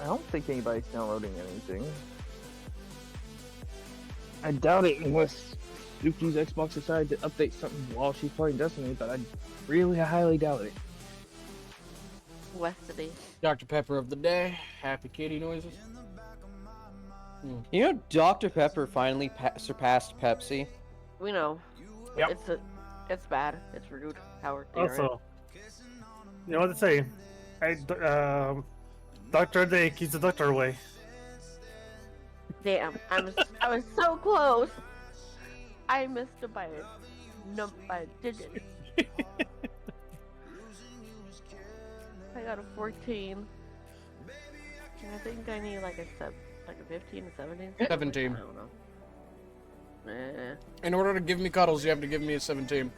I don't think anybody's downloading anything. I doubt it unless Suki's Xbox decided to update something while she's playing Destiny, but I really highly doubt it. Westity. Dr. Pepper of the day. Happy kitty noises. You know, Dr. Pepper finally surpassed Pepsi. We know. Yep. It's bad. It's rude. Howard. Darren. Also, you know what to say? Doctor Day keeps the doctor away. Damn. I was so close. I missed it by a digit. I got a 14. I think I need like a 15, a 17. 17. I don't know. In order to give me cuddles, you have to give me a 17.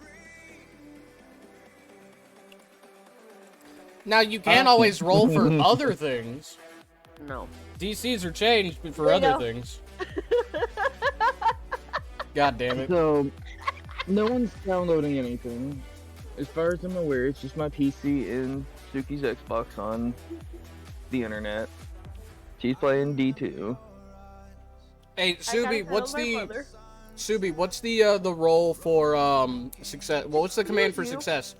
Now, you can always roll for other things. No. DCs are changed for other things. God damn it. So, no one's downloading anything. As far as I'm aware, it's just my PC and Suki's Xbox on the internet. She's playing D2. Hey, Subi, what's the role for success? Well, what's the command for success?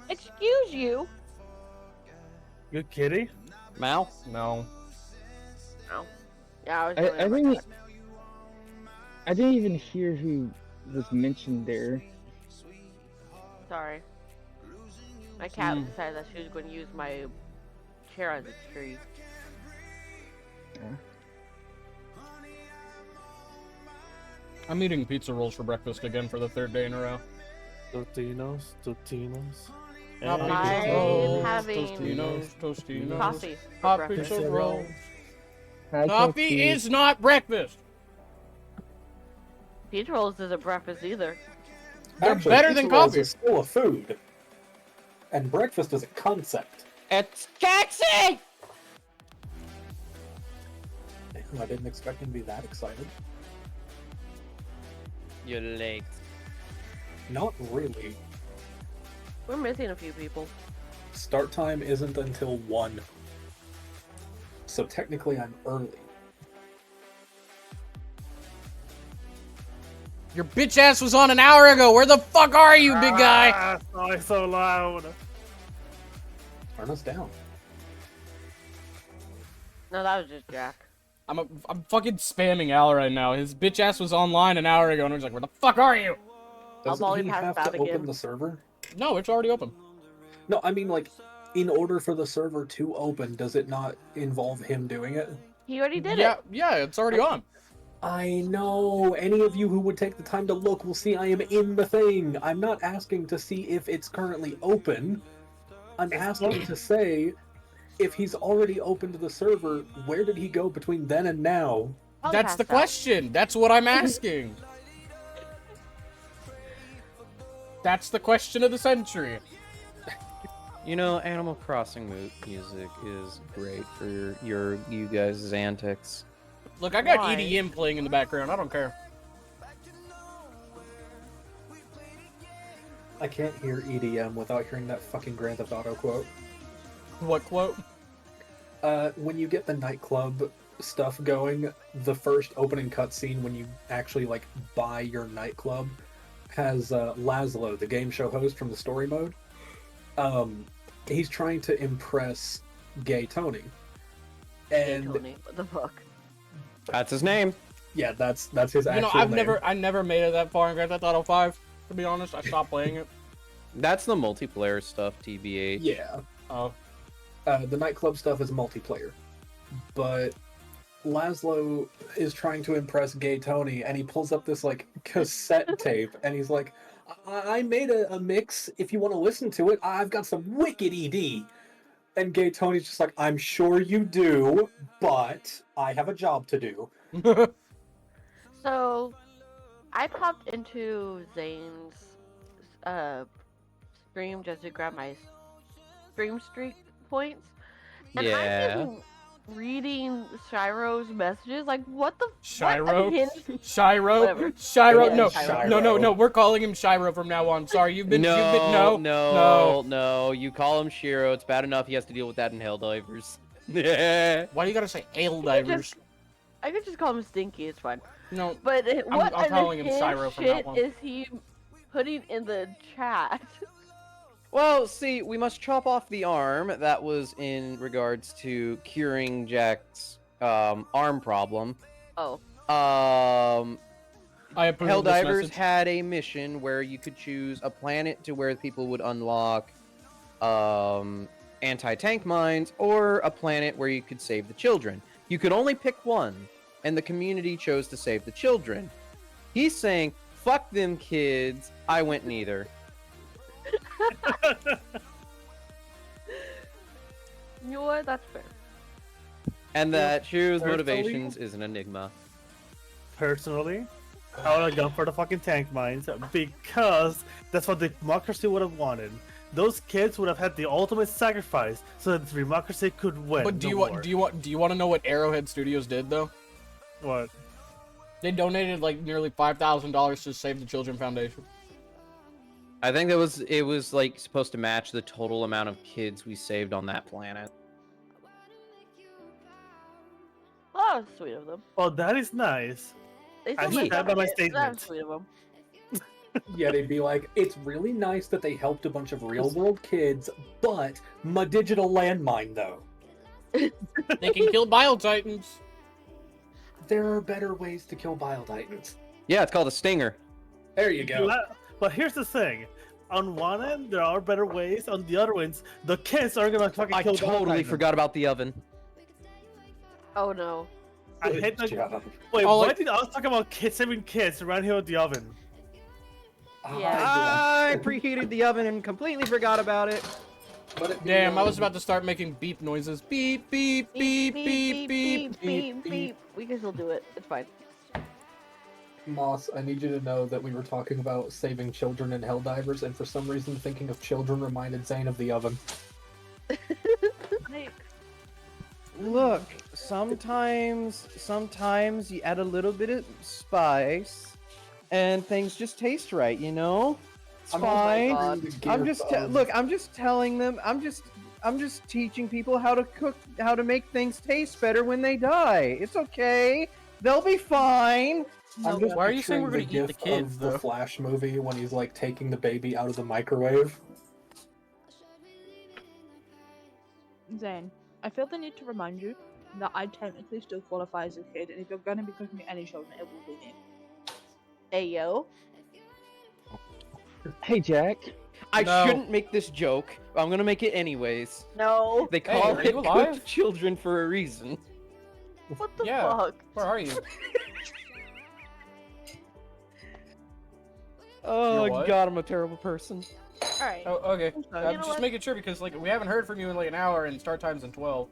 Excuse you. Good kitty. Mal? No. No. Yeah, I didn't even hear who was mentioned there. Sorry. My cat decided that she was going to use my chair as a tree. I'm eating pizza rolls for breakfast again for the 3rd day in a row. Totinos. I'm having Tostinos. coffee for Hot breakfast. pizza rolls. Hi, Coffee Toasty. is not breakfast. Peach rolls isn't breakfast either. They're Actually, better pizza than rolls coffee. is still a food, and breakfast is a concept. It's taxi! Damn, I didn't expect him to be that excited. You're late. Not really. We're missing a few people. Start time isn't until 1. So technically I'm early. Your bitch ass was on an hour ago. Where the fuck are you, big guy? Sorry, so loud. Turn us down. No, that was just Jack. I'm fucking spamming Al right now. His bitch ass was online an hour ago, and I was like, where the fuck are you? Doesn't he pass have out to open again. the server? No, it's already open. No, I mean, like, in order for the server to open, does it not involve him doing it? He already did Yeah, it. yeah, it's already on. I know. Any of you who would take the time to look will see I am in the thing. I'm not asking to see if it's currently open. I'm asking to say, if he's already opened the server, where did he go between then and now? Probably That's the passed out. question. That's what I'm asking. That's the question of the century. You know, Animal Crossing music is great for you guys' antics. Look, I got Why? EDM playing in the background. I don't care. I can't hear EDM without hearing that fucking Grand Theft Auto quote. What quote? When you get the nightclub stuff going, the first opening cutscene when you actually, like, buy your nightclub has Laszlo, the game show host from the story mode. He's trying to impress Gay Tony. And Tony, what the fuck? That's his name. yeah, that's his actual You know, name. I never made it that far in Grand Theft Auto 5. To be honest, I stopped playing it. That's the multiplayer stuff, TBH. Yeah. Oh. The nightclub stuff is multiplayer. But Laszlo is trying to impress Gay Tony, and he pulls up this, like, cassette tape, and he's like, I made a mix. If you want to listen to it, I've got some wicked ED. And Gay Tony's just like, I'm sure you do, but I have a job to do. So, I popped into Zane's stream just to grab my stream streak points. And Yeah. I'm just reading Shiro's messages. Like, what the Shiro? What unhinged- Shiro? Whatever. Shiro? Yeah, No. Shiro. No. We're calling him Shiro from now on. Sorry, you've been. No. You call him Shiro. It's bad enough he has to deal with that in Helldivers. Yeah. Why do you gotta say ale divers? I could just call him Stinky. It's fine. No, But what I'm calling him underhand Cyro from now shit on. is he putting in the chat? Well, see, we must chop off the arm. That was in regards to curing Jack's arm problem. Oh. I approve of this Helldivers message. had a mission where you could choose a planet to where people would unlock anti-tank mines, or a planet where you could save the children. You could only pick one, and the community chose to save the children. He's saying, fuck them kids, I went neither. You know what? That's fair. And that Shu's Personally- motivations is an enigma. Personally, I would have gone for the fucking tank mines because that's what the democracy would have wanted. Those kids would have had the ultimate sacrifice so that the democracy could win. But do the you war. want to know what Arrowhead Studios did though? What? They donated like nearly $5,000 to Save the Children Foundation. I think it was like supposed to match the total amount of kids we saved on that planet. Oh, sweet of them. Oh, that is nice. They I still stand by my That's statement. sweet of them. Yeah, they'd be like, it's really nice that they helped a bunch of real world kids, but my digital landmine though. They can kill Biotitans. There are better ways to kill Bile Titans. Yeah, it's called a stinger. There you go. But here's the thing. On one end, there are better ways. On the other ends, the kids are gonna fucking I kill totally Titans. forgot about the oven. Oh no. I hate Good that. job. Wait, Oh, why like- did I was talking about kids saving kids around here with the oven? Yeah. I preheated the oven and completely forgot about it. Let it be Damn, I was known- about to start making beep noises. Beep, beep, beep, beep, beep, beep, beep. We can still do it. It's fine. Moss, I need you to know that we were talking about saving children in Helldivers, and for some reason thinking of children reminded Zane of the oven. Look, sometimes you add a little bit of spice, and things just taste right, you know? It's I'm fine. also trying to I'm give, just look. I'm just telling them. I'm just teaching people how to cook, how to make things taste better when they die. It's okay. They'll be fine. I'm just Why are you saying picturing we're gonna eat the gif kids, of though? the Flash movie when he's like taking the baby out of the microwave. Zane, I feel the need to remind you that I technically still qualify as a kid, and if you're gonna be cooking any children, it will be me. Hey yo. Hey, Jack. I No. shouldn't make this joke. But I'm gonna make it anyways. No. They call are it you alive? cooked children for a reason. What the Yeah. fuck? Where are you? Oh You're what? God, I'm a terrible person. Alright. Oh, okay. You know Just what? making sure because like we haven't heard from you in like an hour and start time's in 12.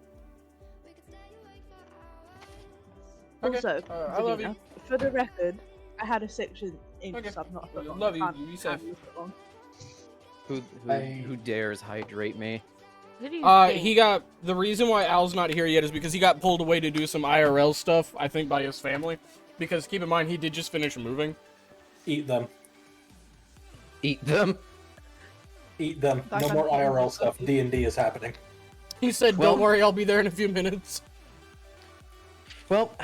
Okay. Also, I love Davina, you. for the record, I had a 6-inch Okay. sub, not a foot long. Love you. I can't- You can't safe. be a foot long. Who dares hydrate me? Who do you He think? got the reason why Al's not here yet is because he got pulled away to do some IRL stuff. I think by his family. Because keep in mind he did just finish moving. Eat them. Eat them. Eat them. That No kind more of thing. IRL stuff. D&D is happening. He said, Well- "Don't worry, I'll be there in a few minutes." Well,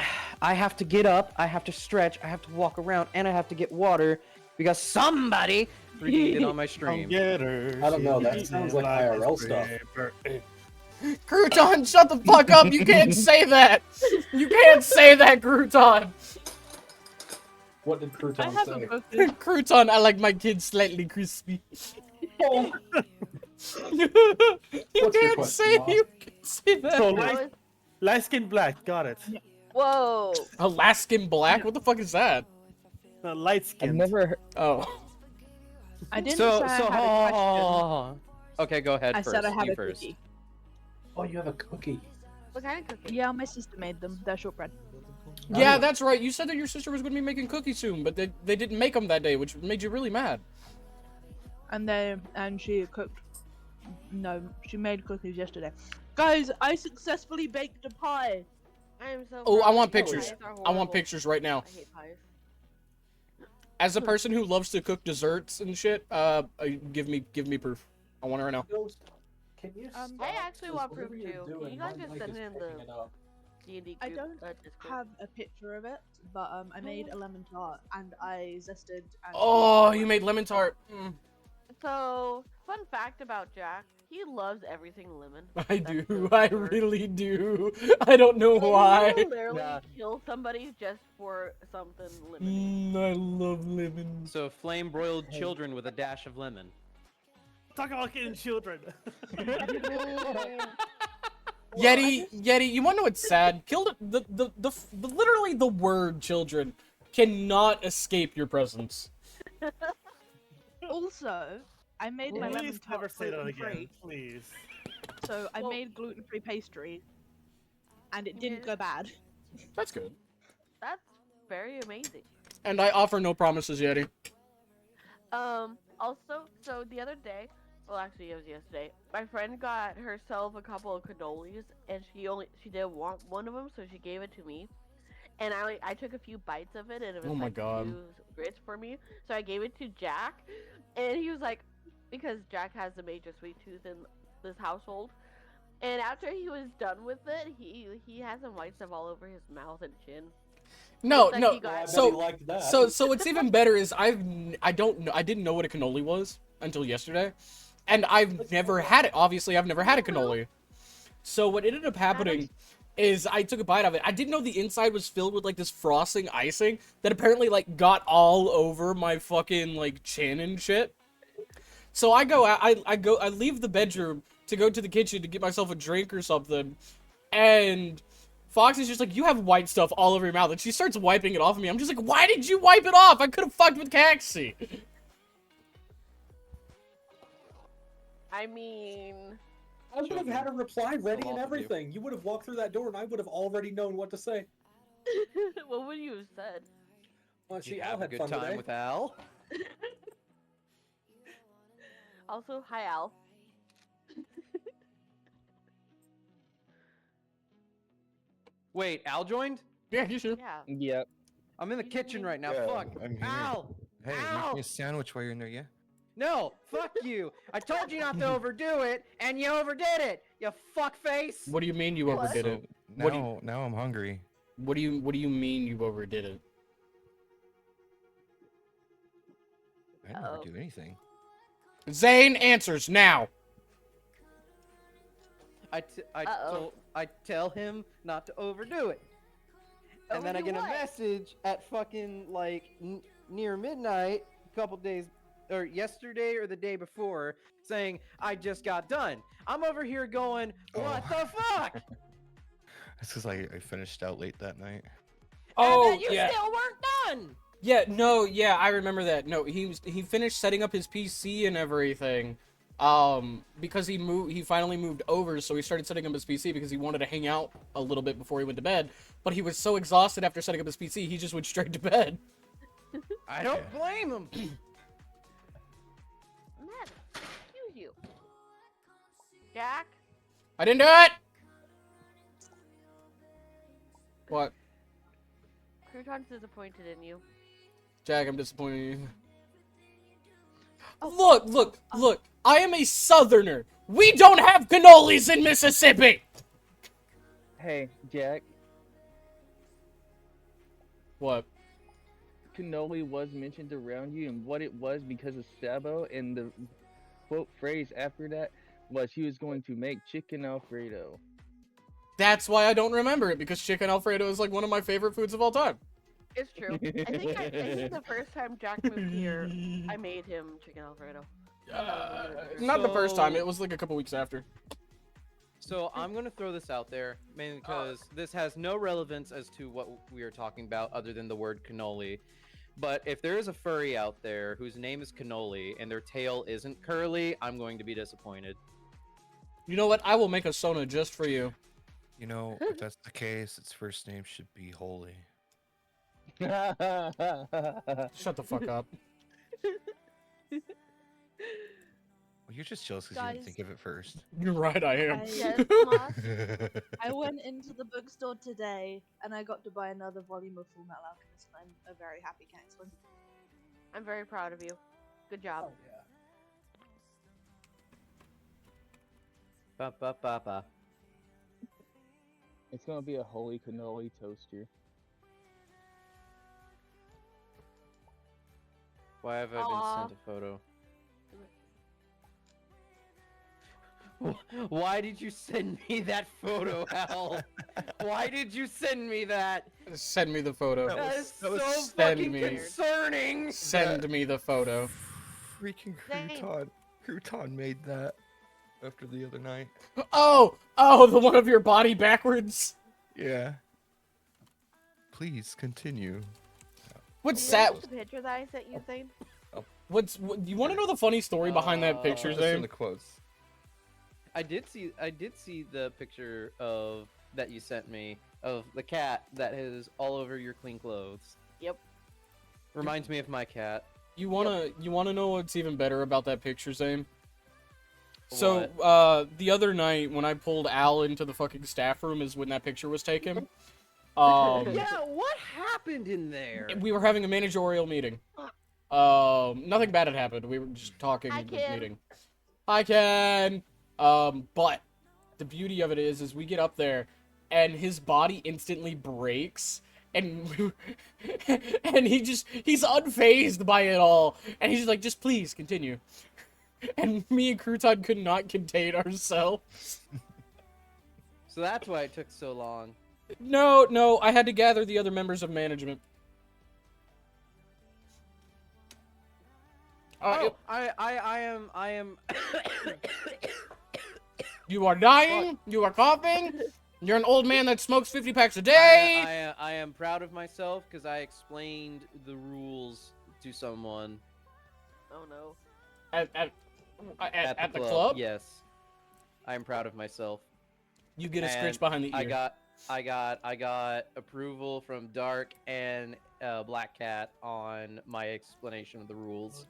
I have to get up, I have to stretch, I have to walk around, and I have to get water because somebody redeemed it on my stream. I don't know, that sounds like IRL stuff. Crouton, shut the fuck up! You can't say that. You can't say that, Crouton. What did I Crouton haven't say? broken. Crouton, I like my kids slightly crispy. Oh, You What's your can't question, say Moss? you can say that. So That light, was- light skin black, got it. Whoa. Alaskan black? What the fuck is that? Light I've skin. never heard. Oh. I didn't So, say I had a question. okay, go ahead I first. said I had you a first. cookie. oh, you have a cookie. What kind of cookie? Yeah, my sister made them. They're shortbread. Yeah, Oh. that's right. You said that your sister was going to be making cookies soon, but they didn't make them that day, which made you really mad. And she cooked. No, she made cookies yesterday. Guys, I successfully baked a pie. I am so Oh, I proud want of you. pictures. Pies are I want horrible. pictures right now. I hate pies. As a person who loves to cook desserts and shit, give me proof. I want it right now. Can you I stop? actually 'Cause want whatever proof you're too. Can doing, you guys my just mic send is it in picking the it up. D&D I group don't Discord? have a picture of it, but I made a lemon tart and I zested. And Oh, you made lemon tart. Mm. So, fun fact about Jack, he loves everything lemon. I That's do. the I word. really do. I don't know And he why. will literally Nah. kill somebody just for something lemony. I love lemon. So flame broiled children with a dash of lemon. Talk about killing children. Yeti, you want to know what's sad? Killed the literally the word children cannot escape your presence. Also, I made my lemon Please never tart say that gluten again, free. please. So I Well- made gluten free pastry, and it You didn't made go it? bad. That's good. That's very amazing. And I offer no promises, Yeti. Also, so the other day, well, actually, it was yesterday. My friend got herself a couple of cannolis, and she didn't want one of them, so she gave it to me. And I took a few bites of it, and it was Oh my like God. too rich for me. So I gave it to Jack, and he was like, because Jack has a major sweet tooth in this household. And after he was done with it, he has some white stuff all over his mouth and chin. No, Looks like no. he got- I bet he So, liked that. so what's even better is I didn't know what a cannoli was until yesterday, and I've never had it. Obviously, I've never had a cannoli. So what ended up happening is I took a bite of it. I didn't know the inside was filled with like this frosting icing that apparently like got all over my fucking like chin and shit. So I go out, I leave the bedroom to go to the kitchen to get myself a drink or something, and Fox is just like, you have white stuff all over your mouth, and she starts wiping it off of me. I'm just like, why did you wipe it off? I could have fucked with Caxi. I mean, I would have had a reply ready and off of you. everything. You would have walked through that door and I would have already known what to say. what would you have said? Well, You she all have a had good fun time today. with Al. Also, hi Al. Wait, Al joined? Yeah, you should. Yeah. Yep. I'm in the You hear kitchen me? right now. Yeah, Fuck. I'm here. Al! Hey, Ow! make me a sandwich while you're in there, yeah? No, fuck you. I told you not to overdo it, and you overdid it. You fuckface. What do you mean you What? overdid So it? now, What do you- now I'm hungry. What do you mean you overdid it? I never Uh-oh. do anything. Zane answers now. Uh-oh. I tell him not to overdo it. And then I Overdo get a what? message at fucking like near midnight, a couple days, or yesterday or the day before, saying I just got done. I'm over here going, what Oh. the fuck? That's because I finished out late that night. Oh, and then you yeah. still weren't done. Yeah, no, yeah, I remember that. No, he finished setting up his PC and everything. Because he finally moved over, so he started setting up his PC because he wanted to hang out a little bit before he went to bed. But he was so exhausted after setting up his PC, he just went straight to bed. I don't blame him. Matt, excuse you. Jack? I didn't do it. What? Crouton's disappointed in you. Jack, I'm disappointed in you. Look. I am a southerner. We don't have cannolis in Mississippi. Hey, Jack. What? Cannoli was mentioned around you, and what it was because of Sabo, and the quote phrase after that was he was going to make chicken Alfredo. That's why I don't remember it, because chicken Alfredo is like one of my favorite foods of all time. It's true. I think the first time Jack moved here, I made him chicken Alfredo. Not the first time, So- it was like a couple weeks after. So I'm gonna throw this out there, mainly because this has no relevance as to what we are talking about, other than the word cannoli. But if there is a furry out there whose name is Cannoli and their tail isn't curly, I'm going to be disappointed. You know what? I will make a Sona just for you. You know, if that's the case, its first name should be Holy. Shut the fuck up. Well, you're just jealous because you didn't Guys. think of it first. You're right, I am. Yes, Moss? I went into the bookstore today and I got to buy another volume of Full Metal Alchemist, and I'm a very happy counselor. I'm very proud of you. Good job. Oh, yeah. Ba ba ba ba. It's gonna be a holy cannoli toaster. Why have I Aw. been sent a photo? Why did you send me that photo, Al? Why did you send me that? Send me the photo. That That was- is that was- so Send fucking me. concerning. Send me the photo. Freaking Zane. Crouton made that after the other night. Oh, the one of your body backwards. Yeah. Please continue. What's Do you sad? like the picture that I sent you, Zane? You want to know the funny story behind that picture, Just in Zane? the quotes. I did see the picture of that you sent me of the cat that is all over your clean clothes. Yep. Reminds me of my cat. You wanna know what's even better about that picture, Zane? So, What? the other night when I pulled Al into the fucking staff room is when that picture was taken. Yeah, what happened in there? We were having a managerial meeting. Nothing bad had happened. We were just talking Hi, in the Ken. meeting. Hi, Ken. But the beauty of it is we get up there, and his body instantly breaks, and and he's unfazed by it all, and he's like, just please continue. And me and Crouton could not contain ourselves. So that's why it took so long. No, I had to gather the other members of management. Oh, I am. You are dying. You are coughing. You're an old man that smokes 50 packs a day. I am proud of myself because I explained the rules to someone Oh no. At the club. Yes, I am proud of myself. You get a And scritch behind the ear. I got approval from Dark and Black Cat on my explanation of the rules.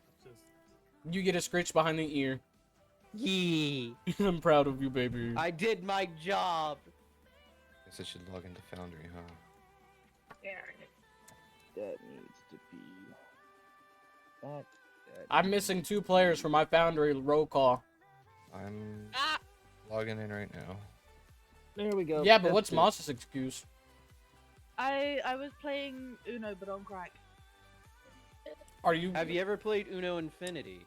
You get a scritch behind the ear. Yee! I'm proud of you, baby. I did my job. Guess I should log into Foundry, huh? That needs to be. That I'm missing 2 players for my Foundry roll call. I'm logging in right now. There we go. Yeah, but That's what's good. Moss's excuse? I was playing Uno, but on crack. Are you? Have you ever played Uno Infinity?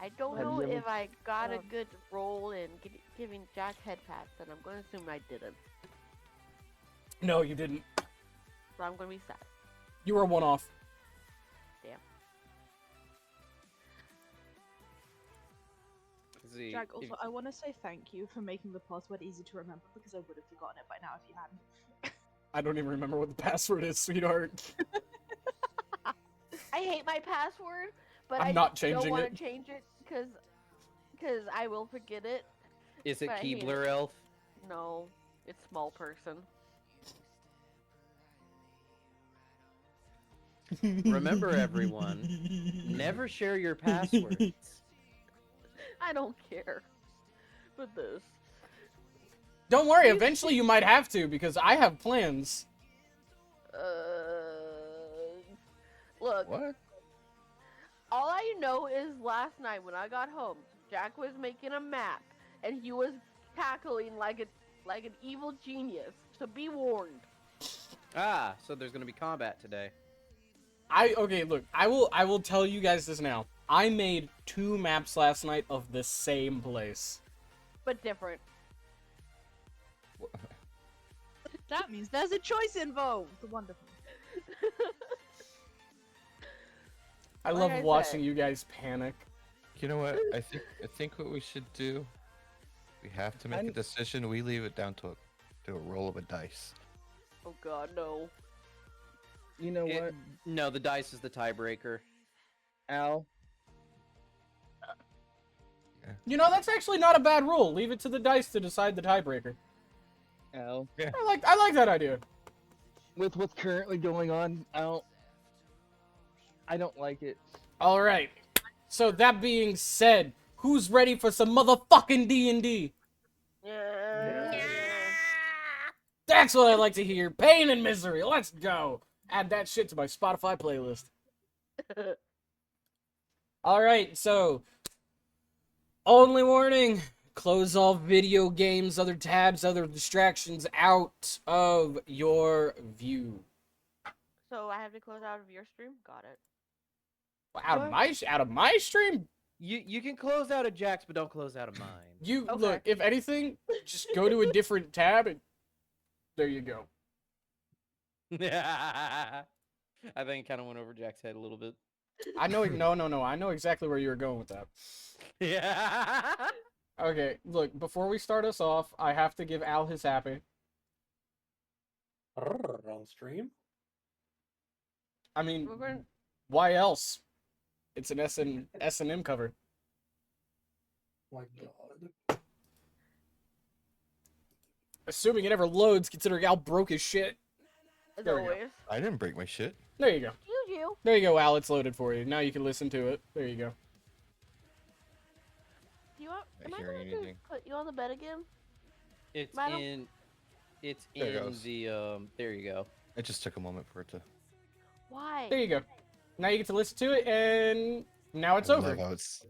I don't Have know you ever- if I got a good role in giving Jack head pats, and I'm going to assume I didn't. No, you didn't. So I'm going to be sad. You were a one-off. Damn. Z, Jack, if- also, I want to say thank you for making the password easy to remember because I would have forgotten it by now if you hadn't. I don't even remember what the password is, sweetheart. I hate my password, but I'm I not don't changing want it. to change it because I will forget it. is it but I hate Keebler it. Elf? No, it's small person. Remember, everyone, never share your passwords. I don't care. But this. Don't worry, eventually you might have to because I have plans. Look, What? all I know is last night when I got home, Jack was making a map and he was cackling like an evil genius. So be warned. Ah, so there's gonna be combat today. Okay, look, I will tell you guys this now. I made 2 maps last night of the same place. But different. That means there's a choice involved. Wonderful. I Like love I watching said. you guys panic. You know what? I think what we should do. We have to make a I'm- decision. We leave it down to a roll of a dice. Oh god, no. You know It- what, No, the dice is the tiebreaker. Al? You know, that's actually not a bad rule. Leave it to the dice to decide the tiebreaker. Al? I like that idea. With what's currently going on, I don't like it. All right. So that being said, who's ready for some motherfucking D&D? Yeah. That's what I like to hear. Pain and misery. Let's go. Add that shit to my Spotify playlist. All right. So Only warning. Close all video games, other tabs, other distractions out of your view. So I have to close out of your stream? Got it. Out of my stream? You can close out of Jack's, but don't close out of mine. You Okay. look, if anything, just go to a different tab and there you go. I think it kind of went over Jack's head a little bit. I know no. I know exactly where you were going with that. Yeah. Okay, look, before we start us off, I have to give Al his happy. On stream? I mean, We're going. why else? It's an S&M cover. My god. Assuming it ever loads, considering Al broke his shit. As There we go. always. I didn't break my shit. There you go. You. There you go, Al. It's loaded for you. Now you can listen to it. There you go. Do you want? Am I hearing going to anything. put you on the bed again? It's Madam? in. It's There it in goes. the. There you go. It just took a moment for it to. Why? There you go. Now you get to listen to it, and now it's I over. love how it's.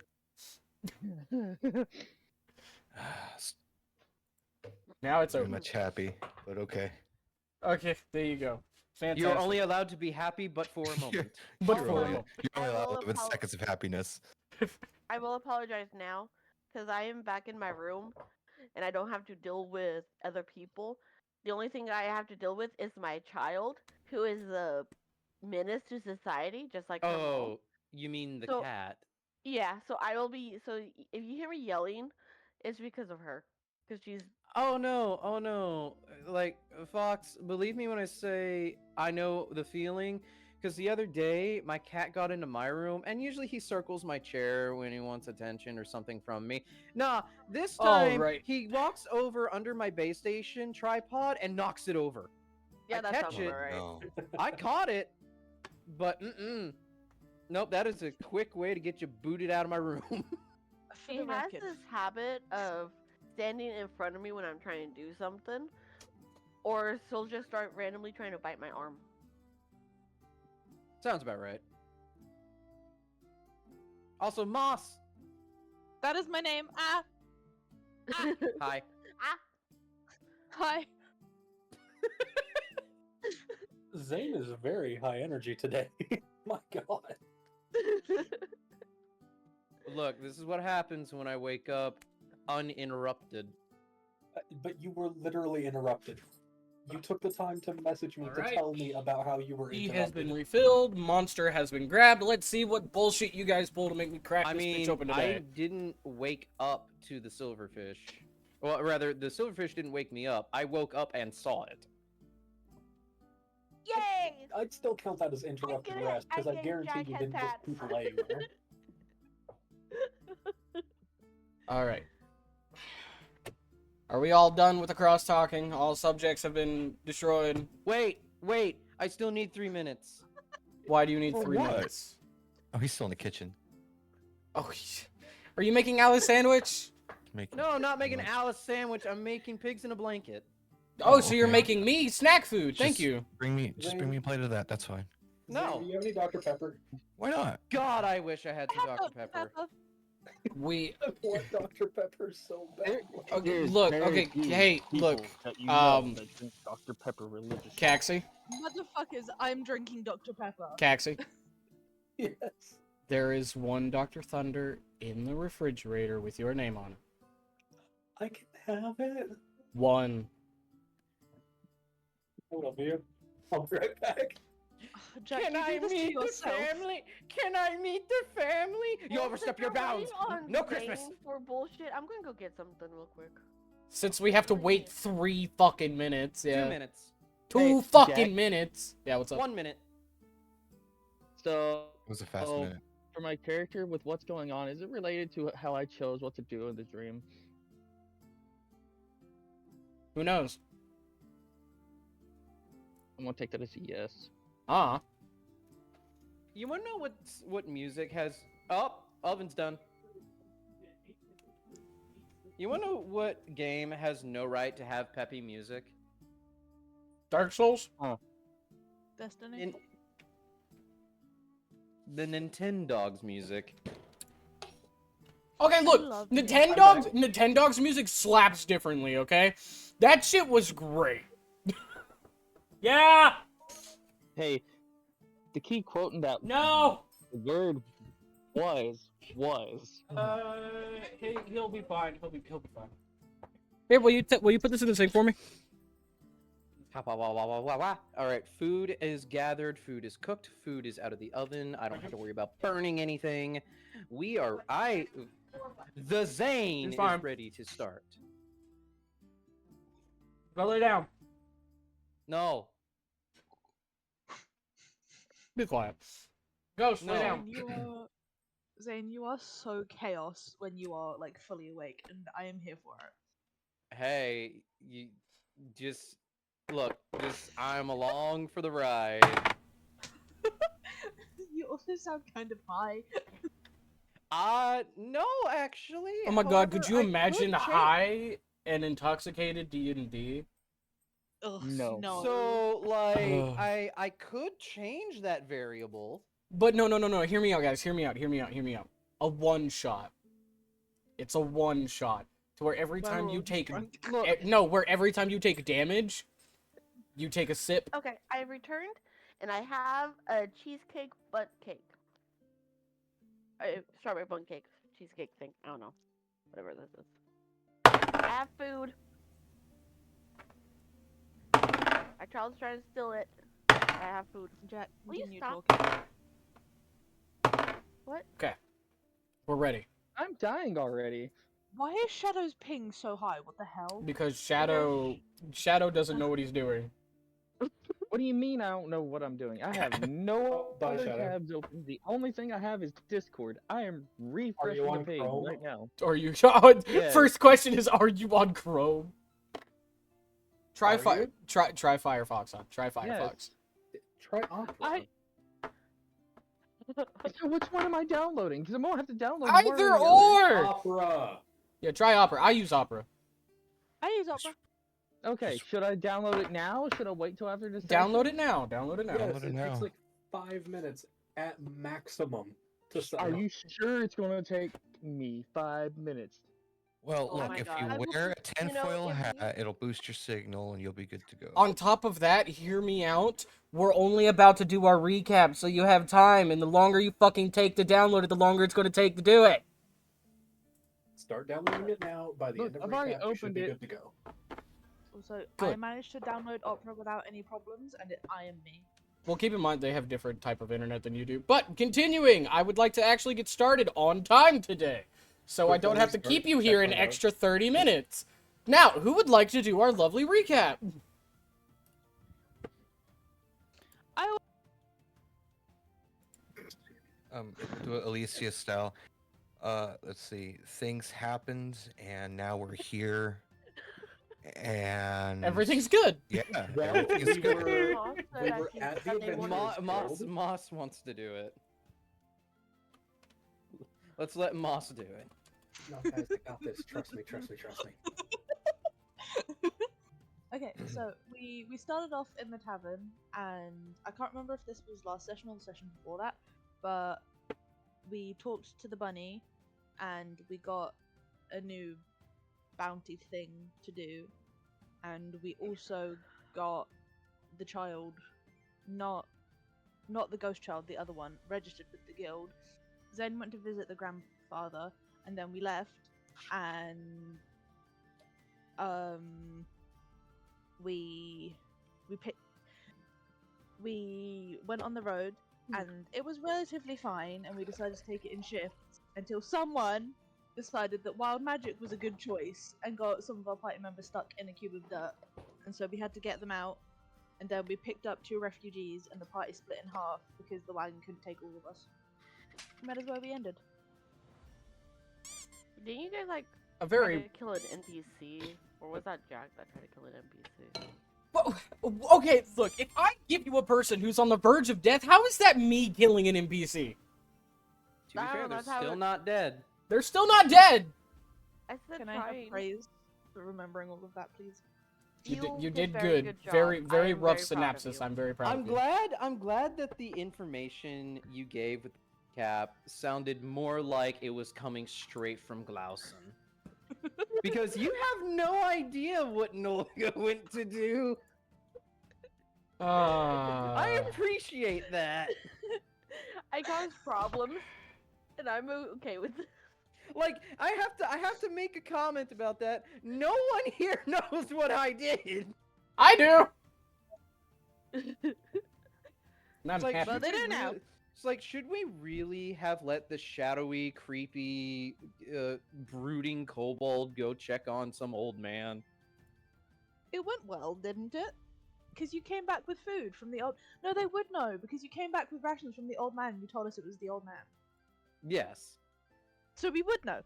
Now it's Very over. much happy, but okay. Okay, there you go. Fantastic. You're only allowed to be happy, but for a moment. But You're for a only, moment. you're only I allowed will 11 apol- seconds of happiness. I will apologize now, because I am back in my room, and I don't have to deal with other people. The only thing I have to deal with is my child, who is a menace to society, just like her mom. Oh, you mean the So- cat? Yeah, so I will be. So if you hear me yelling, it's because of her, because she's. Oh no, oh no. Like, Fox, believe me when I say I know the feeling. Because the other day, my cat got into my room, and usually he circles my chair when he wants attention or something from me. Nah, this time, Alright. he walks over under my base station tripod and knocks it over. Yeah, I that catch sounds it. about right. No. I caught it, but nope, that is a quick way to get you booted out of my room. For She the has record, this habit of standing in front of me when I'm trying to do something, or she'll just start randomly trying to bite my arm. Sounds about right. Also, Moss. that is my name. Hi. Hi. Zane is very high energy today. My god. Look, this is what happens when I wake up uninterrupted. But you were literally interrupted. You took the time to message me Alright. to tell me about how you were He interrupted. has been refilled. Monster has been grabbed. Let's see what bullshit you guys pull to make me crack I this mean, bitch open I today. didn't wake up to the silverfish. Well, rather, the silverfish didn't wake me up. I woke up and saw it. Yay! I'd still count that as interrupted get it. rest, because I I get guarantee Jack you has didn't just hats. keep laying there. All right. Are we all done with the cross talking? All subjects have been destroyed. Wait, I still need 3 minutes. Why do you need For 3 what? minutes? Oh, he's still in the kitchen. Oh, are you making Alice sandwich? Making- No, I'm not making Like, Alice sandwich. I'm making pigs in a blanket. Oh, so you're okay. making me snack food. Thank Just you. Bring me a plate of that. That's fine. No. Zane, do you have any Dr. Pepper? Why not? God, I wish I had some Dr. Pepper. We I want Dr. Pepper so bad. okay. There's Look. very Okay. few Hey, people look. that you know um, that drink Dr. Pepper religiously. Caxi. Motherfuckers, I'm drinking Dr. Pepper. Caxi. Yes. There is one Dr. Thunder in the refrigerator with your name on it. I can have it. One. I love you. I'll be right back. Jack, you do this to yourself. family? Can I meet the family? You Well, overstep since your you're waiting bounds. on No Zane Christmas. For bullshit, I'm gonna go get something real quick. Since we have to wait 3 fucking minutes. Yeah. 2 minutes. 2 Hey, fucking Jack. minutes. Yeah. What's up? 1 minute. So, It was a fast Oh. minute. for my character, with what's going on, is it related to how I chose what to do in the dream? Who knows? I'm gonna take that as a yes. Ah. You wanna know what music has? Oh, oven's done. You wanna know what game has no right to have peppy music? Dark Souls. Destiny. In the Nintendogs music. Okay, look, love Nintendo's music slaps differently, okay? That shit was great. Yeah! Hey, the key quote in that No! word was. He'll be fine. He'll be fine. Here, will you put this in the sink for me? Alright, food is gathered, food is cooked, food is out of the oven. I don't have to worry about burning anything. The Zane It's fine. is ready to start. Go lay down. No. Be quiet. Ghost, lay No. down. Zane, you are so chaos when you are like fully awake, and I am here for it. Hey, you just look, I'm along for the ride. You also sound kind of high. No, actually. Oh my god, could However, you I imagine could change- high and intoxicated D&D? Ugh, No. So, like, Ugh. I could change that variable. But no. Hear me out, guys. Hear me out. A one shot. It's a one shot. To where every time you take where every time you take damage, you take a sip. Okay, I returned, and I have a cheesecake butt cake. Strawberry bun cake, cheesecake thing. I don't know, whatever this is. I have food. My child's trying to steal it. I have food. Jack, Will you continue stop? talking. What? Okay. We're ready. I'm dying already. Why is Shadow's ping so high? What the hell? Because Shadow doesn't know what he's doing. What do you mean I don't know what I'm doing? I have no Bye, other Shadow. tabs open. The only thing I have is Discord. I am refreshing the on page Chrome? right now. Are you Yeah. First question is, are you on Chrome? Try Are Fire you? try Firefox on. Try Firefox. Try Opera. So which one am I downloading? Because I'm gonna have to download Either one or the other. or. Opera. Yeah, try Opera. I use Opera. I use Opera. Okay, should I download it now? Or should I wait till after this? Download it now. Download it now. Yes, Download it it takes now. like 5 minutes at maximum to set Are up. you sure it's gonna take me 5 minutes? Well, Oh look, my if God. you I will wear a put- you know, tinfoil if you- hat, it'll boost your signal and you'll be good to go. On top of that, hear me out. We're only about to do our recap, so you have time. And the longer you fucking take to download it, the longer it's going to take to do it. Start downloading it now. By the Look, end of I've already recap, you should opened be it. good to go. Also, I Good. managed to download Opera without any problems, and I am me. Well, keep in mind they have different type of internet than you do. But continuing, I would like to actually get started on time today, so I don't have to Before we keep start, you here check an my notes. extra 30 minutes. Now, who would like to do our lovely recap? Do it Alicia style. Let's see. Things happened, and now we're here. And Everything's good. Yeah, Well, everything's we good. were- Moss said we that were she- at the that they Avengers wanted- Moss wants to do it. Let's let Moss do it. No, guys, I got this. Trust me. Okay, so we started off in the tavern, and I can't remember if this was last session or the session before that, but we talked to the bunny, and we got a new bounty thing to do, and we also got the child, not the ghost child, the other one, registered with the guild. Zen went to visit the grandfather, and then we left, and we went on the road, and it was relatively fine, and we decided to take it in shifts until someone decided that wild magic was a good choice and got some of our party members stuck in a cube of dirt, and so we had to get them out, and then we picked up 2 refugees, and the party split in half because the wagon couldn't take all of us. And that is where we ended. Didn't you guys like A try very... to kill an NPC, or was that Jack that tried to kill an NPC? Well, okay, look, if I give you a person who's on the verge of death, how is that me killing an NPC? To be I fair, don't know, they're that's how still it- not dead. They're still not dead! I said Can I trying. have praise for remembering all of that, please? You did very good. job. Very, I very am rough very proud of synopsis. you. I'm very proud I'm of you. glad that the information you gave with cap sounded more like it was coming straight from Glausen. Because you have no idea what Nolga went to do. I appreciate that. I caused problems, and I'm okay with it. Like, I have to make a comment about that. No one here knows what I did. I do. Not Like, happy. But they should we do now. really- It's like, should we really have let the shadowy, creepy, brooding kobold go check on some old man? It went well, didn't it? Because you came back with food from the old. No, they would know because you came back with rations from the old man. And you told us it was the old man, Yes. so we would know.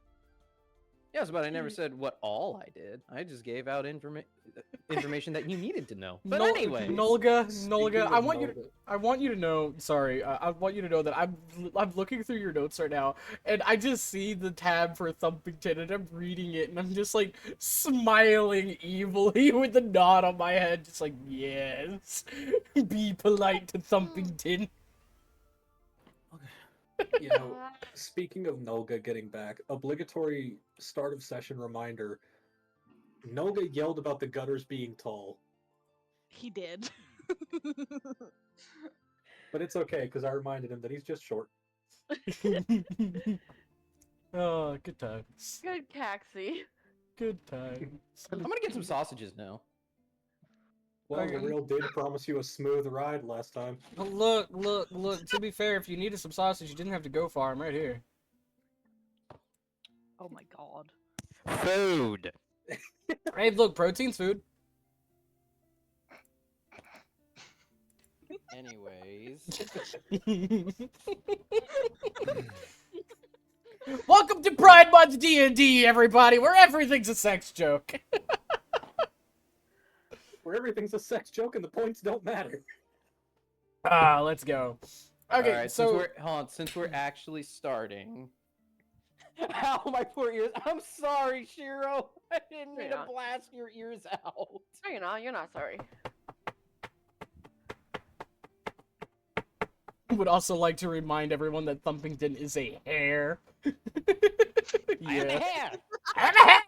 Yes, but I never said what all I did. I just gave out information that you needed to know. But anyway, Nolga, Speaking I of want you Nolga- I want you to know. Sorry, I want you to know that I'm looking through your notes right now, and I just see the tab for Thumpington, and I'm reading it, and I'm just like smiling evilly with a nod on my head, just like yes, be polite to Thumpington. You know, speaking of Nolga getting back, obligatory start of session reminder. Nolga yelled about the gutters being tall, He did. but it's okay because I reminded him that he's just short. Oh, good times. Good Caxi. Good times. I'm gonna get some sausages now. Well, the real did promise you a smooth ride last time. Look. To be fair, if you needed some sausage, you didn't have to go far. I'm right here. Oh my god. Food. Hey, look, protein's food. Anyways, Welcome to Pride Month D&D, everybody, where everything's a sex joke. Where everything's a sex joke and the points don't matter. Let's go. Okay, all right, so since we're actually starting. Ow, my poor ears! I'm sorry, Shiro. I didn't mean to Yeah. blast your ears out. No, you're not. You're not sorry. would also like to remind everyone that Thumpington is a hare. I am a hare. I am a hare.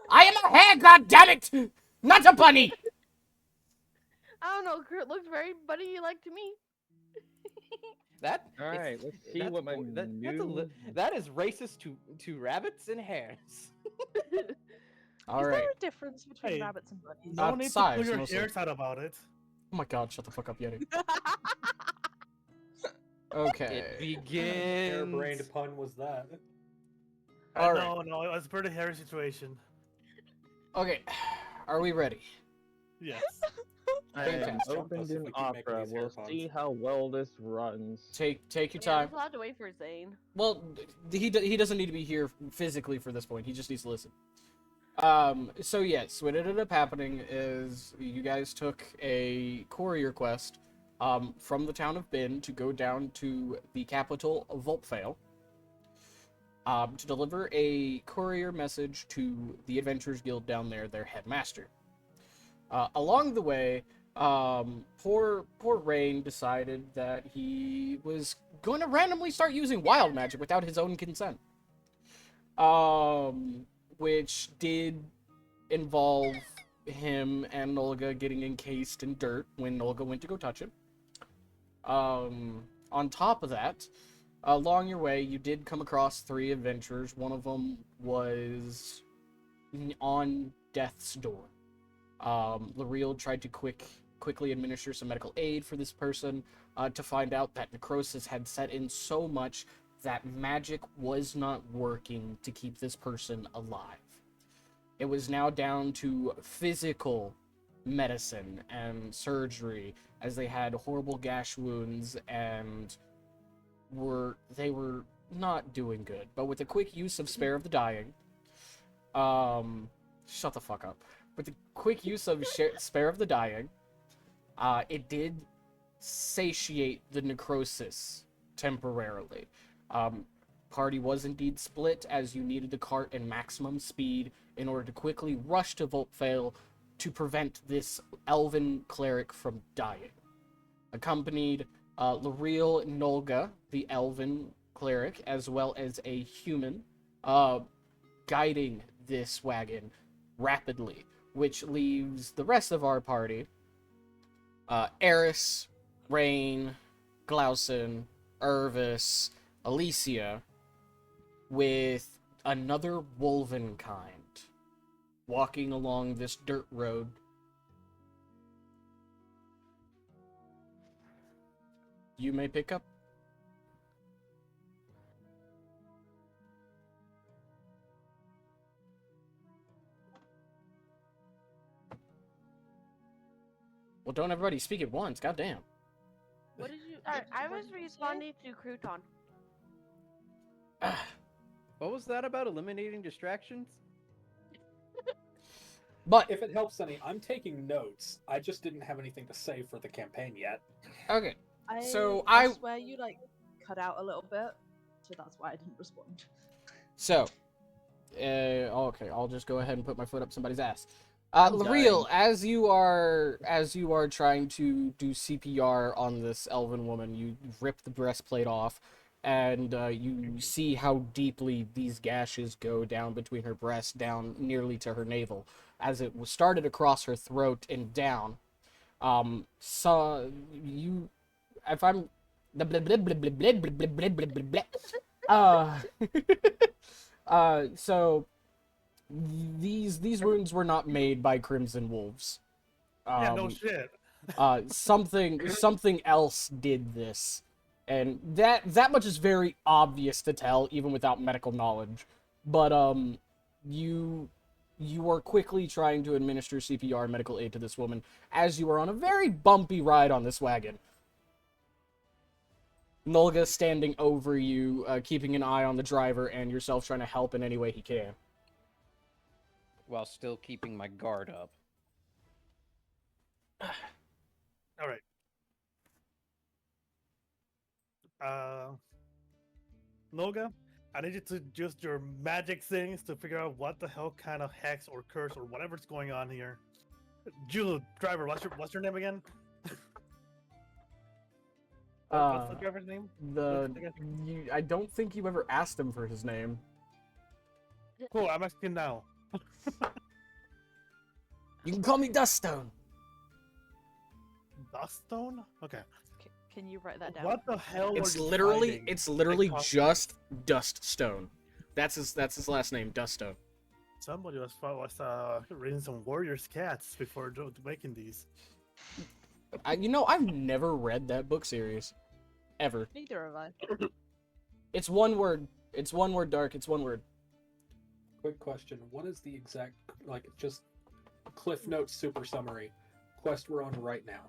I am a hare. God damn it! Not a bunny. I don't know. Kurt looks very bunny-like to me. That. All right, it's- let's see that's what my bo- that, new. that is racist to rabbits and hares. All Is right. there a difference between Hey, rabbits and bunnies? No need to size, pull your mostly. ears out about it. Oh my god, shut the fuck up, Yeti. It Okay. begins. Harebrained pun was that? All No, it was a pretty hairy situation. Okay. Are we ready? Yes. I am Fantastic. opened If we in keep making opera. these hair We'll puns. see how well this runs. Take your Yeah, time. we'll have to wait for Zane. Well, he doesn't need to be here physically for this point. He just needs to listen. So yes, what ended up happening is you guys took a courier quest from the town of Bin to go down to the capital of Vulpvale to deliver a courier message to the Adventurers Guild down there, their headmaster. Along the way, poor Rain decided that he was going to randomly start using wild magic without his own consent. Which did involve him and Nolga getting encased in dirt when Nolga went to go touch him. On top of that, along your way, you did come across 3 adventurers. One of them was on death's door. L'Oreal tried to quickly administer some medical aid for this person to find out that necrosis had set in so much that magic was not working to keep this person alive. It was now down to physical medicine and surgery, as they had horrible gash wounds and they were not doing good. But with the quick use of Spare of the Dying, shut the fuck up. With the quick use of Spare of the Dying, it did satiate the necrosis temporarily. Party was indeed split, as you needed the cart in maximum speed in order to quickly rush to Vulpvale to prevent this elven cleric from dying. Accompanied Lariel Nolga, the elven cleric, as well as a human, guiding this wagon rapidly, which leaves the rest of our party, Eris, Rain, Glausen, Irvis, Alicia, with another Wolvenkind walking along this dirt road. You may pick up. Well, don't everybody speak at once. Goddamn. What did you? I was responding to Crouton. What was that about eliminating distractions? But If it helps any, I'm taking notes. I just didn't have anything to say for the campaign yet. okay, So I I- swear you like cut out a little bit, so that's why I didn't respond. so okay, I'll just go ahead and put my foot up somebody's ass. I'm Lariel, as you are trying to do CPR on this elven woman, you rip the breastplate off, and you see how deeply these gashes go down between her breasts, down nearly to her navel, as it was started across her throat and down. So you, if I'm, so these wounds were not made by Crimson Wolves. Yeah, no shit. Something else did this, and that much is very obvious to tell even without medical knowledge. But you are quickly trying to administer CPR medical aid to this woman as you are on a very bumpy ride on this wagon. Nolga standing over you, keeping an eye on the driver and yourself, trying to help in any way he can. While still keeping my guard up. All right. Noga, I need you to use your magic things to figure out what the hell kind of hex or curse or whatever's going on here. Jules, driver, what's your name again? What's the driver's name? I don't think you ever asked him for his name. Cool, I'm asking now. You can call me Duststone. Duststone? Okay. Can you write that down? What the hell It's are you literally hiding? it's literally Like, just Duststone. That's his last name, Duststone. Somebody was raising some warriors cats before making these. I've never read that book series, ever. Neither have I. It's one word. It's one word, Dark. It's one word. Quick question: what is the exact, just Cliff Notes super summary quest we're on right now?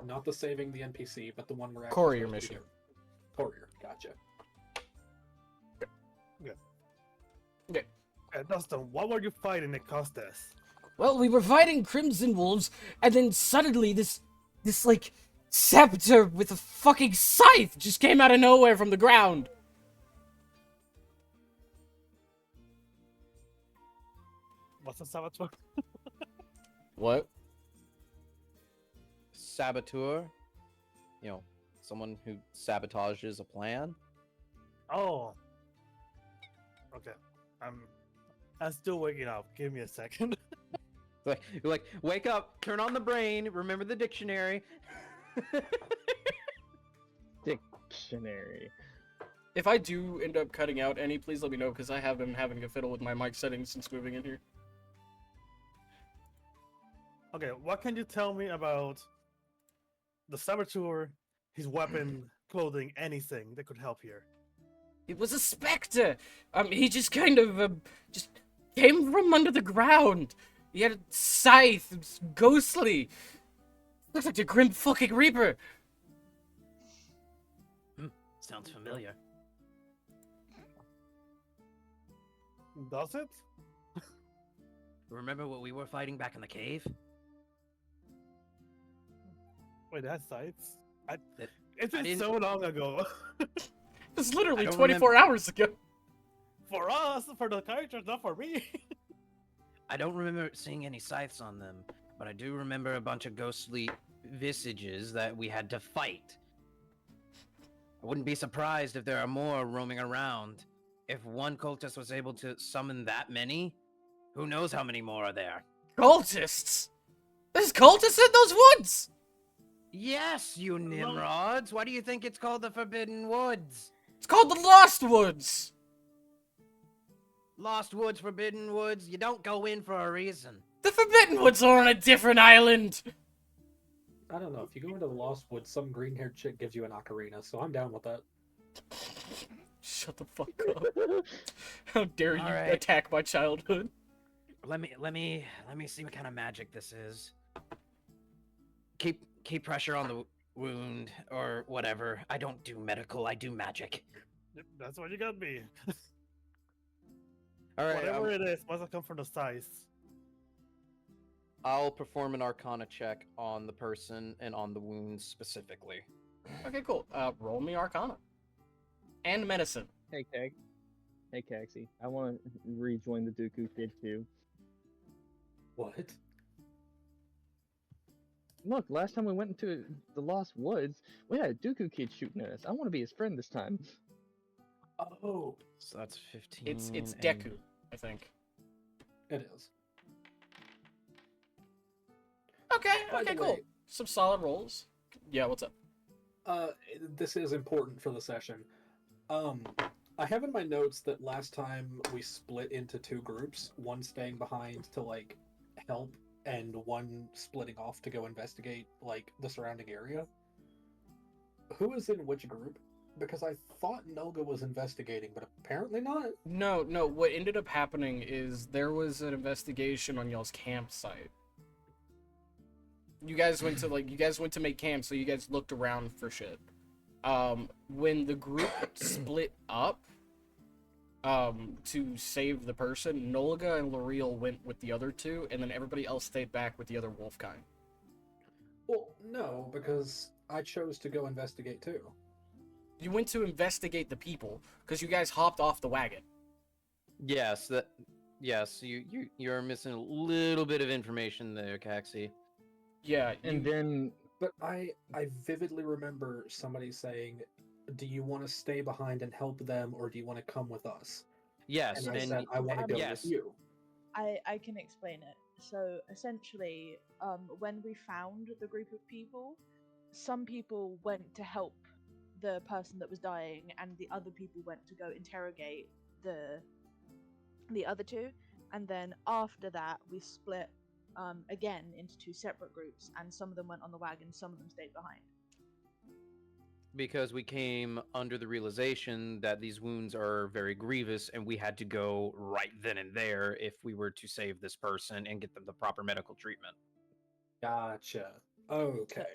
Not the saving the NPC, but the one we're actually Courier supposed to be mission. doing. Courier, gotcha. Dustin, what were you fighting at Costas? Well, we were fighting Crimson Wolves, and then suddenly this like scepter with a fucking scythe just came out of nowhere from the ground. What's a saboteur? What? Saboteur? You know, someone who sabotages a plan? Oh. Okay. I'm still waking up. Give me a second. You're like, wake up, turn on the brain, remember the dictionary. Dictionary. If I do end up cutting out any, please let me know, because I have been having a fiddle with my mic settings since moving in here. Okay, what can you tell me about the saboteur, his weapon, clothing, anything that could help here? It was a specter! He just kind of, just came from under the ground. He had a scythe, it was ghostly. Looks like the Grim fucking Reaper. Sounds familiar. Does it? Remember what we were fighting back in the cave? Wait, that's sights? That- It's I been didn't- so long ago. It was literally I don't 24 hours ago. For us, for the characters, not for me. I don't remember seeing any scythes on them, but I do remember a bunch of ghostly visages that we had to fight. I wouldn't be surprised if there are more roaming around. If one cultist was able to summon that many, who knows how many more are there? Cultists? There's cultists in those woods! Yes, you Nimrods. Why do you think it's called the Forbidden Woods? It's called the Lost Woods! Lost Woods, Forbidden Woods. You don't go in for a reason. The Forbidden Woods are on a different island! I don't know. If you go into the Lost Woods, some green-haired chick gives you an ocarina, so I'm down with that. Shut the fuck up. How dare you Alright. attack my childhood? Let me see what kind of magic this is. Keep pressure on the wound or whatever. I don't do medical. I do magic. Yep, that's what you got me. All right, Whatever it is, must have come from the size. I'll perform an Arcana check on the person and on the wounds specifically. Okay, cool. Roll me Arcana. And medicine. Hey, Keg. Hey, Caxie. I want to rejoin the Dooku Kid too. What? Look, last time we went into the Lost Woods, we had a Dooku Kid shooting at us. I want to be his friend this time. Oh, So that's 15. It's and- Deku, I think. it is. Okay, By okay, the cool. way- Some solid rolls. Yeah, what's up? This is important for the session. I have in my notes that last time we split into two groups, one staying behind to like help and one splitting off to go investigate like the surrounding area. Who is in which group? Because I thought Nolga was investigating, but apparently not. No, what ended up happening is there was an investigation on y'all's campsite. You guys went to make camp, so you guys looked around for shit. When the group split up to save the person, Nolga and L'Oreal went with the other two, and then everybody else stayed back with the other wolf kind. Well, no, because I chose to go investigate too. You went to investigate the people because you guys hopped off the wagon. Yes, you're missing a little bit of information there, Caxie. Yeah, And then But I vividly remember somebody saying, "Do you want to stay behind and help them, or do you want to come with us?" Yes, And I and said, "I want to go yes. with you." I can explain it. So essentially, when we found the group of people, some people went to help the person that was dying, and the other people went to go interrogate the other two. And then after that, we split again into two separate groups, and some of them went on the wagon, some of them stayed behind. because we came under the realization that these wounds are very grievous and we had to go right then and there if we were to save this person and get them the proper medical treatment. Gotcha. Okay.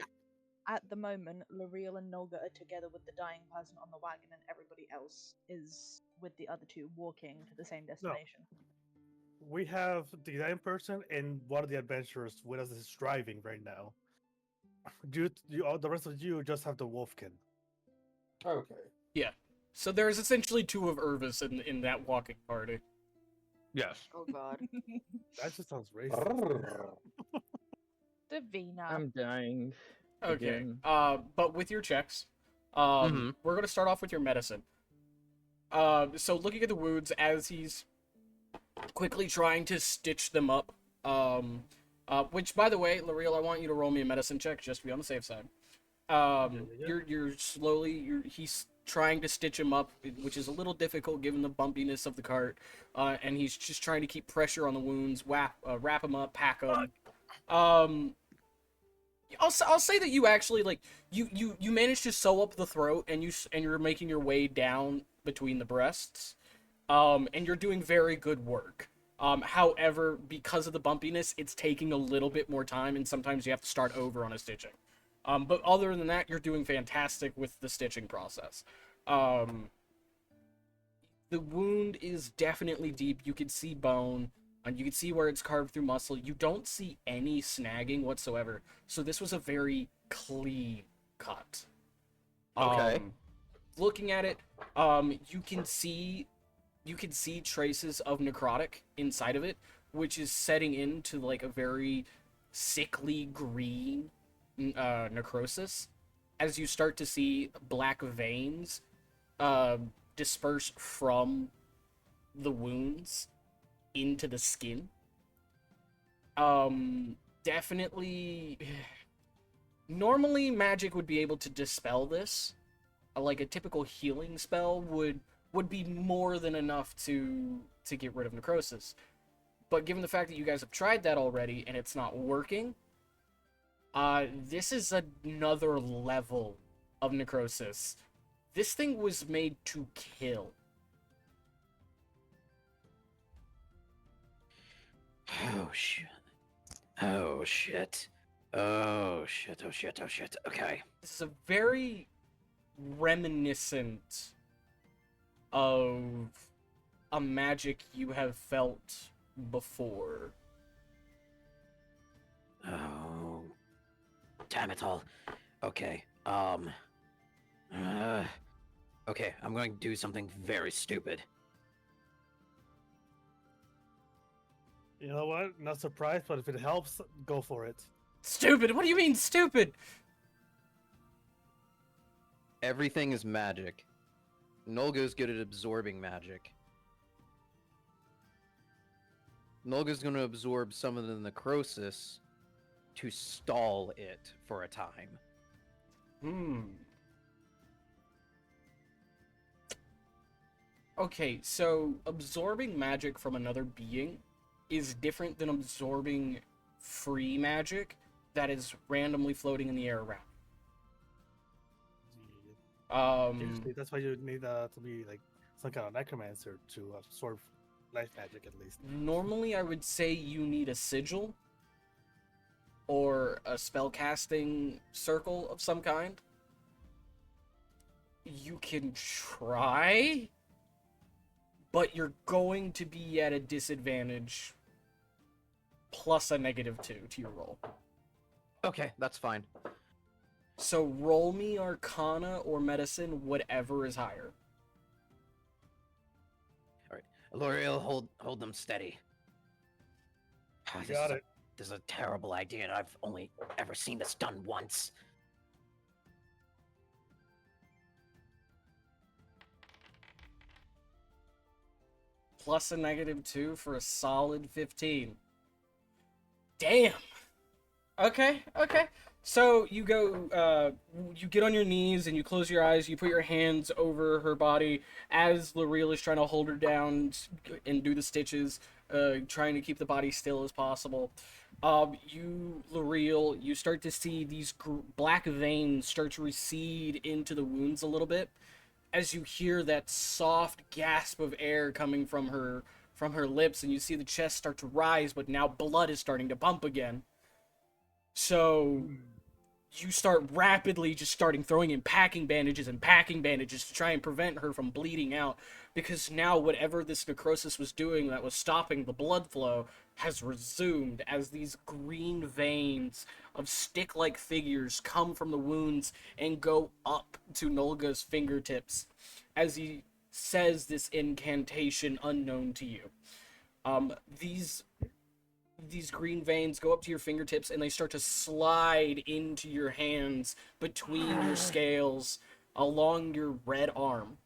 At the moment, L'Oreal and Nolga are together with the dying person on the wagon, and everybody else is with the other two walking to the same destination. We have the dying person and one of the adventurers with us is driving right now. All the rest of you just have the wolfkin. Okay. So there's essentially two of Irvis in that walking party. Yes. Oh god. That just sounds racist. Davina. I'm dying. Okay. Again. But with your checks, Mhm. we're gonna start off with your medicine. So looking at the wounds as he's quickly trying to stitch them up. Which, by the way, L'Oreal, I want you to roll me a medicine check just to be on the safe side. He's trying to stitch him up, which is a little difficult given the bumpiness of the cart, and he's just trying to keep pressure on the wounds, wrap them up, pack them. I'll say that you actually you managed to sew up the throat, and you're making your way down between the breasts, and you're doing very good work. However, because of the bumpiness, it's taking a little bit more time, and sometimes you have to start over on a stitching. But other than that, you're doing fantastic with the stitching process. The wound is definitely deep. You can see bone, and you can see where it's carved through muscle. You don't see any snagging whatsoever. So this was a very clean cut. Okay. Looking at it, you can see traces of necrotic inside of it, which is setting into like a very sickly green necrosis. as you start to see black veins disperse from the wounds into the skin. Definitely. Normally, magic would be able to dispel this. Like a typical healing spell would be more than enough to get rid of necrosis. But given the fact that you guys have tried that already and it's not working, this is another level of necrosis. This thing was made to kill. Oh shit. Oh shit. Oh shit. Oh shit. Oh shit. Okay. This is a very reminiscent of a magic you have felt before. Oh. Damn it all. Okay. Okay, I'm going to do something very stupid. You know what? Not surprised, but if it helps, go for it. Stupid? What do you mean, stupid? Everything is magic. Nolga's good at absorbing magic. Nolga's going to absorb some of the necrosis to stall it for a time. Okay, so absorbing magic from another being is different than absorbing free magic that is randomly floating in the air around. Usually, that's why you need to be like some kind of necromancer to absorb life magic at least. Normally I would say you need a sigil or a spellcasting circle of some kind. You can try, but you're going to be at a disadvantage plus a -2 to your roll. Okay, that's fine. So roll me Arcana or Medicine, whatever is higher. All right, L'Oreal, hold them steady. You got it. This is a terrible idea, and I've only ever seen this done once. Plus a -2 for a solid 15. Damn. Okay. So you go, you get on your knees and you close your eyes. You put your hands over her body as L'Oreal is trying to hold her down and do the stitches, trying to keep the body still as possible. L'Oreal, you start to see these black veins start to recede into the wounds a little bit, as you hear that soft gasp of air coming from her lips, and you see the chest start to rise, but now blood is starting to pump again. So you start rapidly just throwing in packing bandages to try and prevent her from bleeding out, because now whatever this necrosis was doing that was stopping the blood flow has resumed, as these green veins of stick-like figures come from the wounds and go up to Nolga's fingertips as he says this incantation unknown to you. These green veins go up to your fingertips and they start to slide into your hands, between your scales, along your red arm.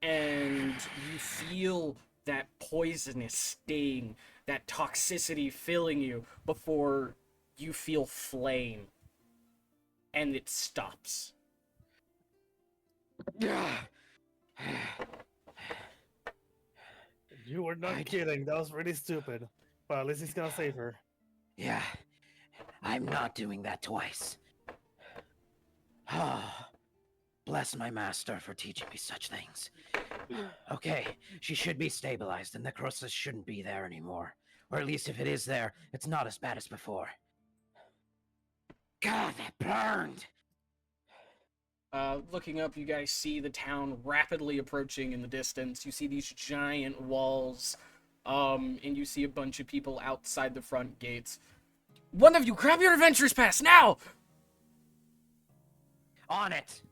And you feel that poisonous sting, that toxicity filling you before you feel flame. And it stops. You were not kidding. That was really stupid. But at least he's gonna save her. Yeah, I'm not doing that twice. Ah, bless my master for teaching me such things. Okay, she should be stabilized, and the necrosis shouldn't be there anymore. Or at least if it is there, it's not as bad as before. God, that burned! Looking up, you guys see the town rapidly approaching in the distance. You see these giant walls, and you see a bunch of people outside the front gates. One of you, grab your adventurer's pass, now! On it!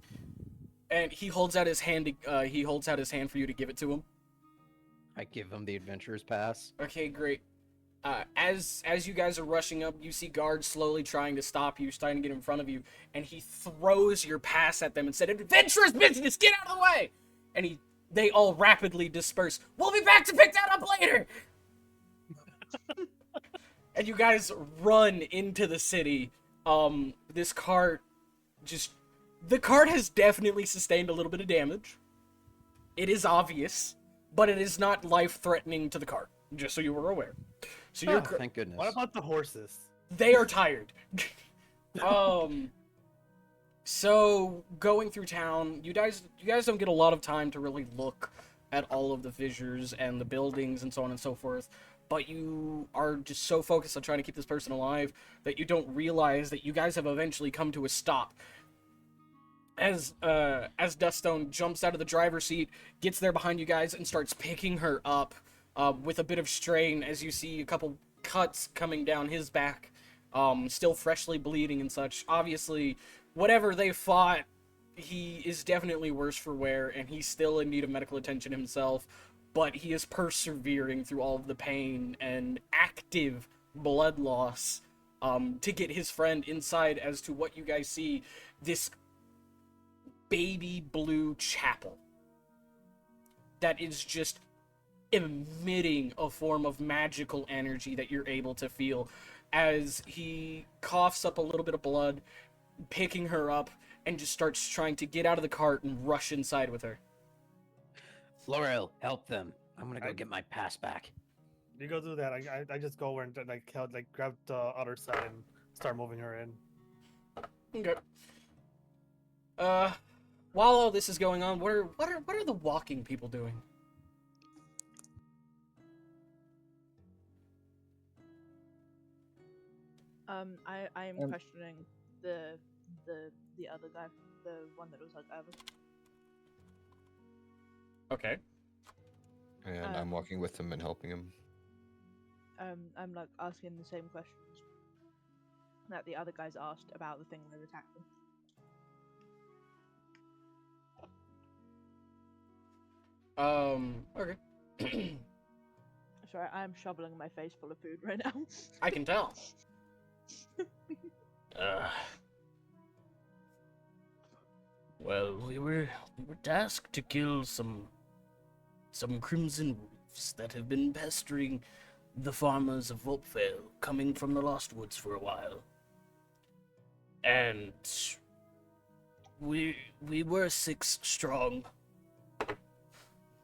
And he holds out his hand. He holds out his hand for you to give it to him. I give him the adventurer's pass. Okay, great. As you guys are rushing up, you see guards slowly trying to stop you, trying to get in front of you, and he throws your pass at them and said, "Adventurous business, get out of the way!" And they all rapidly disperse. "We'll be back to pick that up later." And you guys run into the city. This cart the cart has definitely sustained a little bit of damage. It is obvious, but it is not life-threatening to the cart, just so you were aware. So you're Thank goodness. What about the horses? They are tired. So going through town, you guys don't get a lot of time to really look at all of the fissures and the buildings and so on and so forth, but you are just so focused on trying to keep this person alive that you don't realize that you guys have eventually come to a stop. As Duststone jumps out of the driver's seat, gets there behind you guys, and starts picking her up with a bit of strain as you see a couple cuts coming down his back, still freshly bleeding and such. Obviously, whatever they fought, he is definitely worse for wear, and he's still in need of medical attention himself, but he is persevering through all of the pain and active blood loss to get his friend inside as to what you guys see, this baby blue chapel that is just emitting a form of magical energy that you're able to feel as he coughs up a little bit of blood, picking her up, and just starts trying to get out of the cart and rush inside with her. Laurel, help them. I'm gonna go get my pass back. You go do that. I just go over and grab the other side and start moving her in. Okay. While all this is going on, what are the walking people doing? I am questioning the other guy, the one that was like Evan. Okay. And I'm walking with him and helping him. I'm like asking the same questions that the other guys asked about the thing that attacked them. Okay. Sorry, I'm shoveling my face full of food right now. I can tell. Well, we were tasked to kill some crimson wolves that have been pestering the farmers of Vulpvale, coming from the Lost Woods for a while. And we were 6 strong.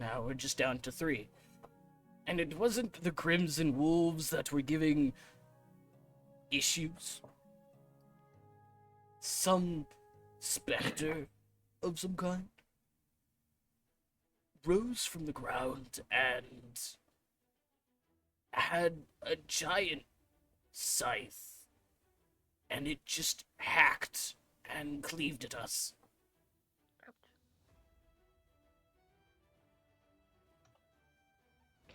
Now we're just down to 3. And it wasn't the crimson wolves that were giving issues. Some specter of some kind rose from the ground and had a giant scythe, and it just hacked and cleaved at us.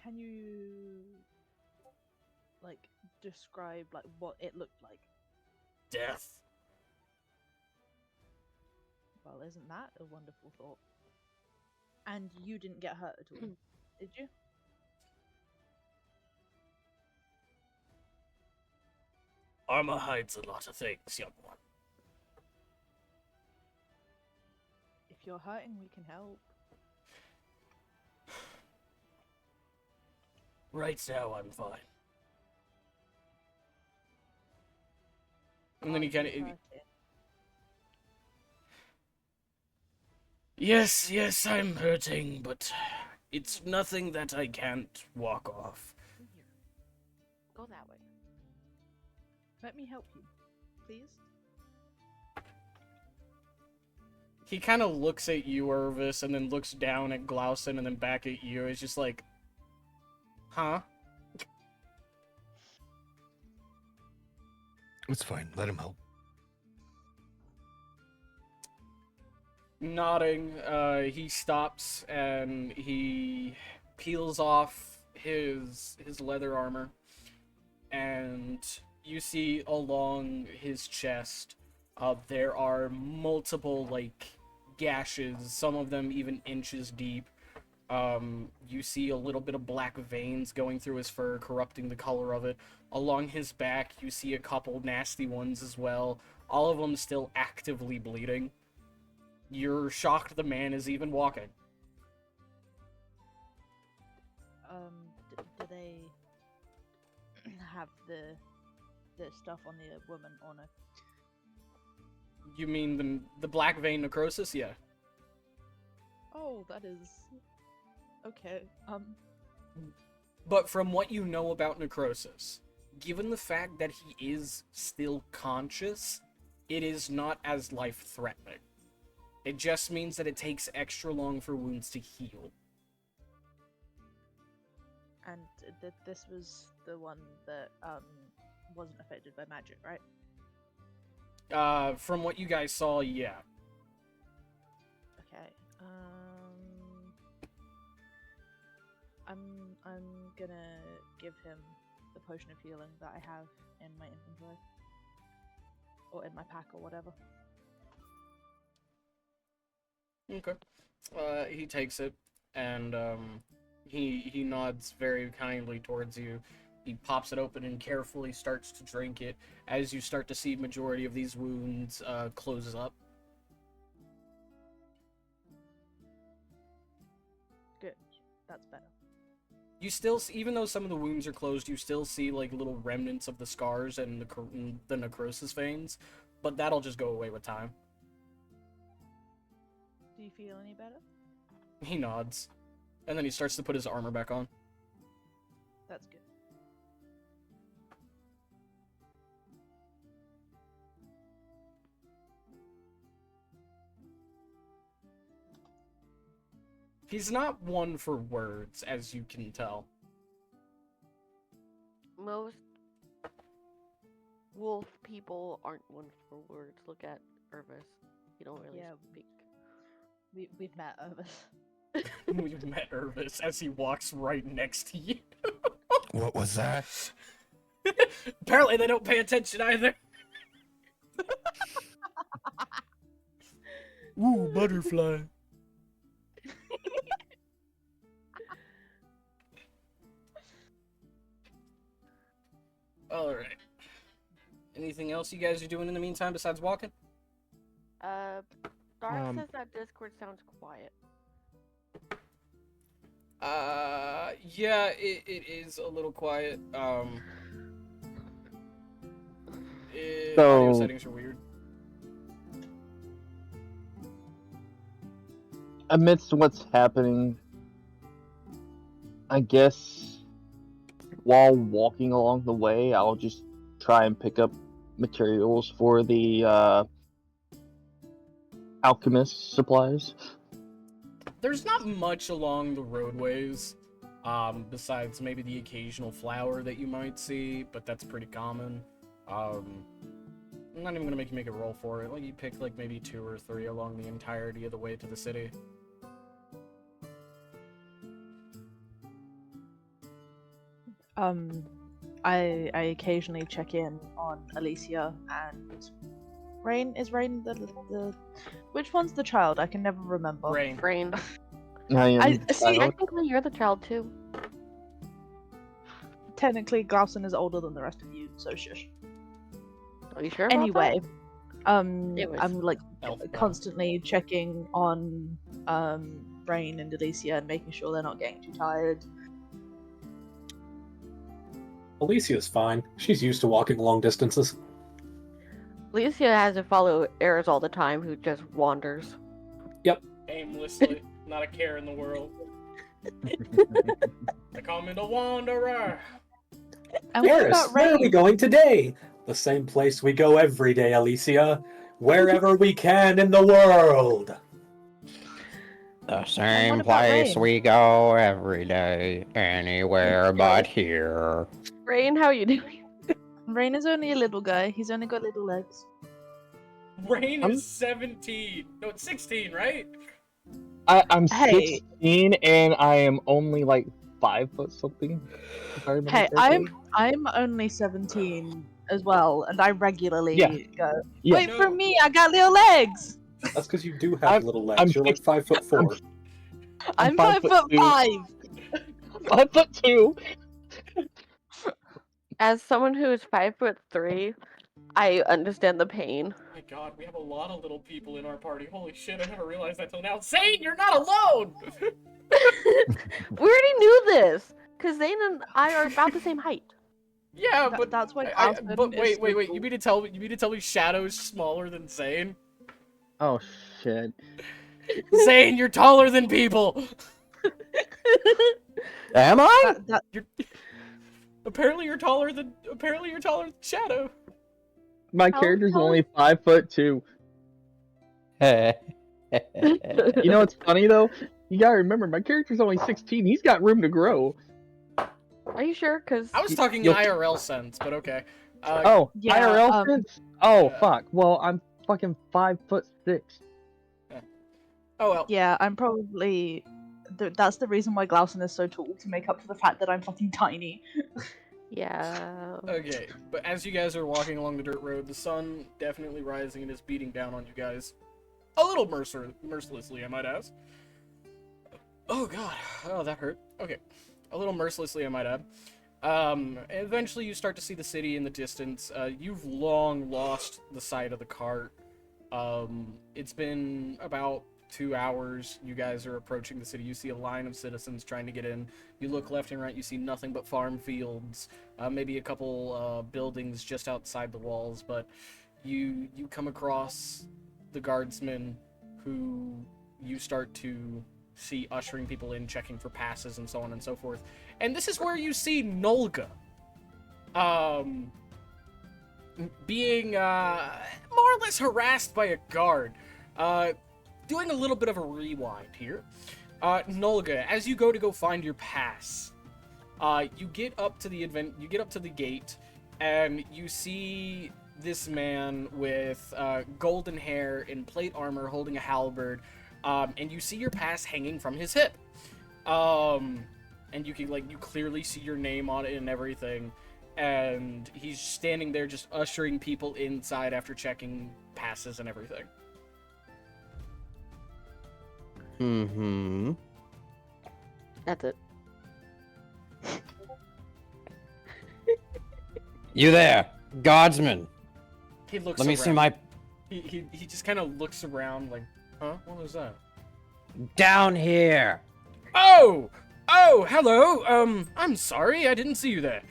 Can you like describe like what it looked like? Death. Well, isn't that a wonderful thought? And you didn't get hurt at all, did you? Armor hides a lot of things, young one. If you're hurting, we can help. Right now, I'm fine. And then he kind of... Yes, I'm hurting, but it's nothing that I can't walk off. Go that way. Let me help you, please. He kind of looks at you, Irvis, and then looks down at Glausen and then back at you. It's just like, huh? It's fine. Let him help. Nodding, he stops and he peels off his leather armor, and you see along his chest there are multiple like gashes, some of them even inches deep, You see a little bit of black veins going through his fur, corrupting the color of it. Along his back, you see a couple nasty ones as well. All of them still actively bleeding. You're shocked the man is even walking. Do they have the stuff on the woman or no? You mean the black vein necrosis? Yeah. Oh, that is okay. But from what you know about necrosis, given the fact that he is still conscious, it is not as life-threatening. It just means that it takes extra long for wounds to heal. And this was the one that wasn't affected by magic, right? From what you guys saw, yeah. Okay. I'm gonna give him the potion of healing that I have in my inventory. Or in my pack or whatever. Okay. He takes it, and, he nods very kindly towards you. He pops it open and carefully starts to drink it as you start to see majority of these wounds, close up. Good. That's better. You still, even though some of the wounds are closed, you still see, like, little remnants of the scars and the necrosis veins, but that'll just go away with time. Do you feel any better? He nods, and then he starts to put his armor back on. That's good. He's not one for words, as you can tell. Most wolf people aren't one for words. Look at Irvis. He don't really speak. We've met Irvis. We've met Irvis as he walks right next to you. What was that? Apparently they don't pay attention either. Ooh, butterfly. Alright. Anything else you guys are doing in the meantime besides walking? Dark says that Discord sounds quiet. Yeah, it is a little quiet. Audio settings are weird. Amidst what's happening, I guess while walking along the way, I'll just try and pick up materials for the alchemist supplies. There's not much along the roadways, besides maybe the occasional flower that you might see, but that's pretty common. I'm not even gonna make you make a roll for it. Like, you pick like maybe 2 or 3 along the entirety of the way to the city. I occasionally check in on Alicia and Rain. Is Rain the which one's the child? I can never remember. Rain. I see. Technically, you're the child too. Technically, Glauson is older than the rest of you, so shush. Are you sure? About Anyway, that? I'm like Elf constantly checking on Rain and Alicia and making sure they're not getting too tired. Alicia's fine. She's used to walking long distances. Alicia has to follow Eris all the time, who just wanders. Aimlessly, not a care in the world. They call me the Wanderer. And what Eris, about where are we Rain? going today? The same place we go every day, Alicia. Wherever we can in the world. The same about place Rain? we go every day, anywhere but here. Rain, how are you doing? Rain is only a little guy. He's only got little legs. Rain is 17. No, it's 16, right? I'm Hey. 16 and I am only like 5 foot something. if I remember Hey, correctly. I'm only 17 as well, and I regularly Yeah. go. Yeah. Wait for No. me! I got little legs. That's because you do have little legs. I'm You're like 5'4". I'm 5'2". 5'5". 5'2". As someone who is 5'3", I understand the pain. Oh my god, we have a lot of little people in our party. Holy shit, I never realized that till now. Zane, you're not alone! We already knew this, because Zane and I are about the same height. Yeah, That- but that's why I, Alton but is wait, so wait, wait. cool. You mean to tell me Shadow's smaller than Zane? Oh shit. Zane, you're taller than people. Am I? That You're apparently you're taller than Shadow. My How character's tall only 5'2". You know what's funny though? You gotta remember, my character's only 16. He's got room to grow. Are you sure? Because I was talking in You'll- IRL sense, but okay. Oh, Yeah, IRL sense? Oh yeah. fuck. Well, I'm fucking 5'6". Oh well. yeah, I'm probably. That's the reason why Glauson is so tall, to make up for the fact that I'm fucking tiny. yeah. Okay, but as you guys are walking along the dirt road, the sun definitely rising and is beating down on you guys. A little mercilessly, I might ask. Oh god. Oh, that hurt. Okay. A little mercilessly, I might add. Eventually you start to see the city in the distance. You've long lost the sight of the cart. It's been about 2 hours. You guys are approaching the city. You see a line of citizens trying to get in. You look left and right. You see nothing but farm fields. Maybe a couple buildings just outside the walls. But you come across the guardsmen who you start to see ushering people in, checking for passes and so on and so forth. And this is where you see Nolga. Being more or less harassed by a guard. Doing a little bit of a rewind here. Nolga, as you go find your pass, you get up to the gate, and you see this man with golden hair in plate armor holding a halberd, and you see your pass hanging from his hip. And you can you clearly see your name on it and everything. And he's standing there just ushering people inside after checking passes and everything. Mm-hmm. That's it. You there, guardsman? He looks Let me around. see my He just kind of looks around like, huh? What was that? down here. Oh! Oh, hello! I'm sorry, I didn't see you there.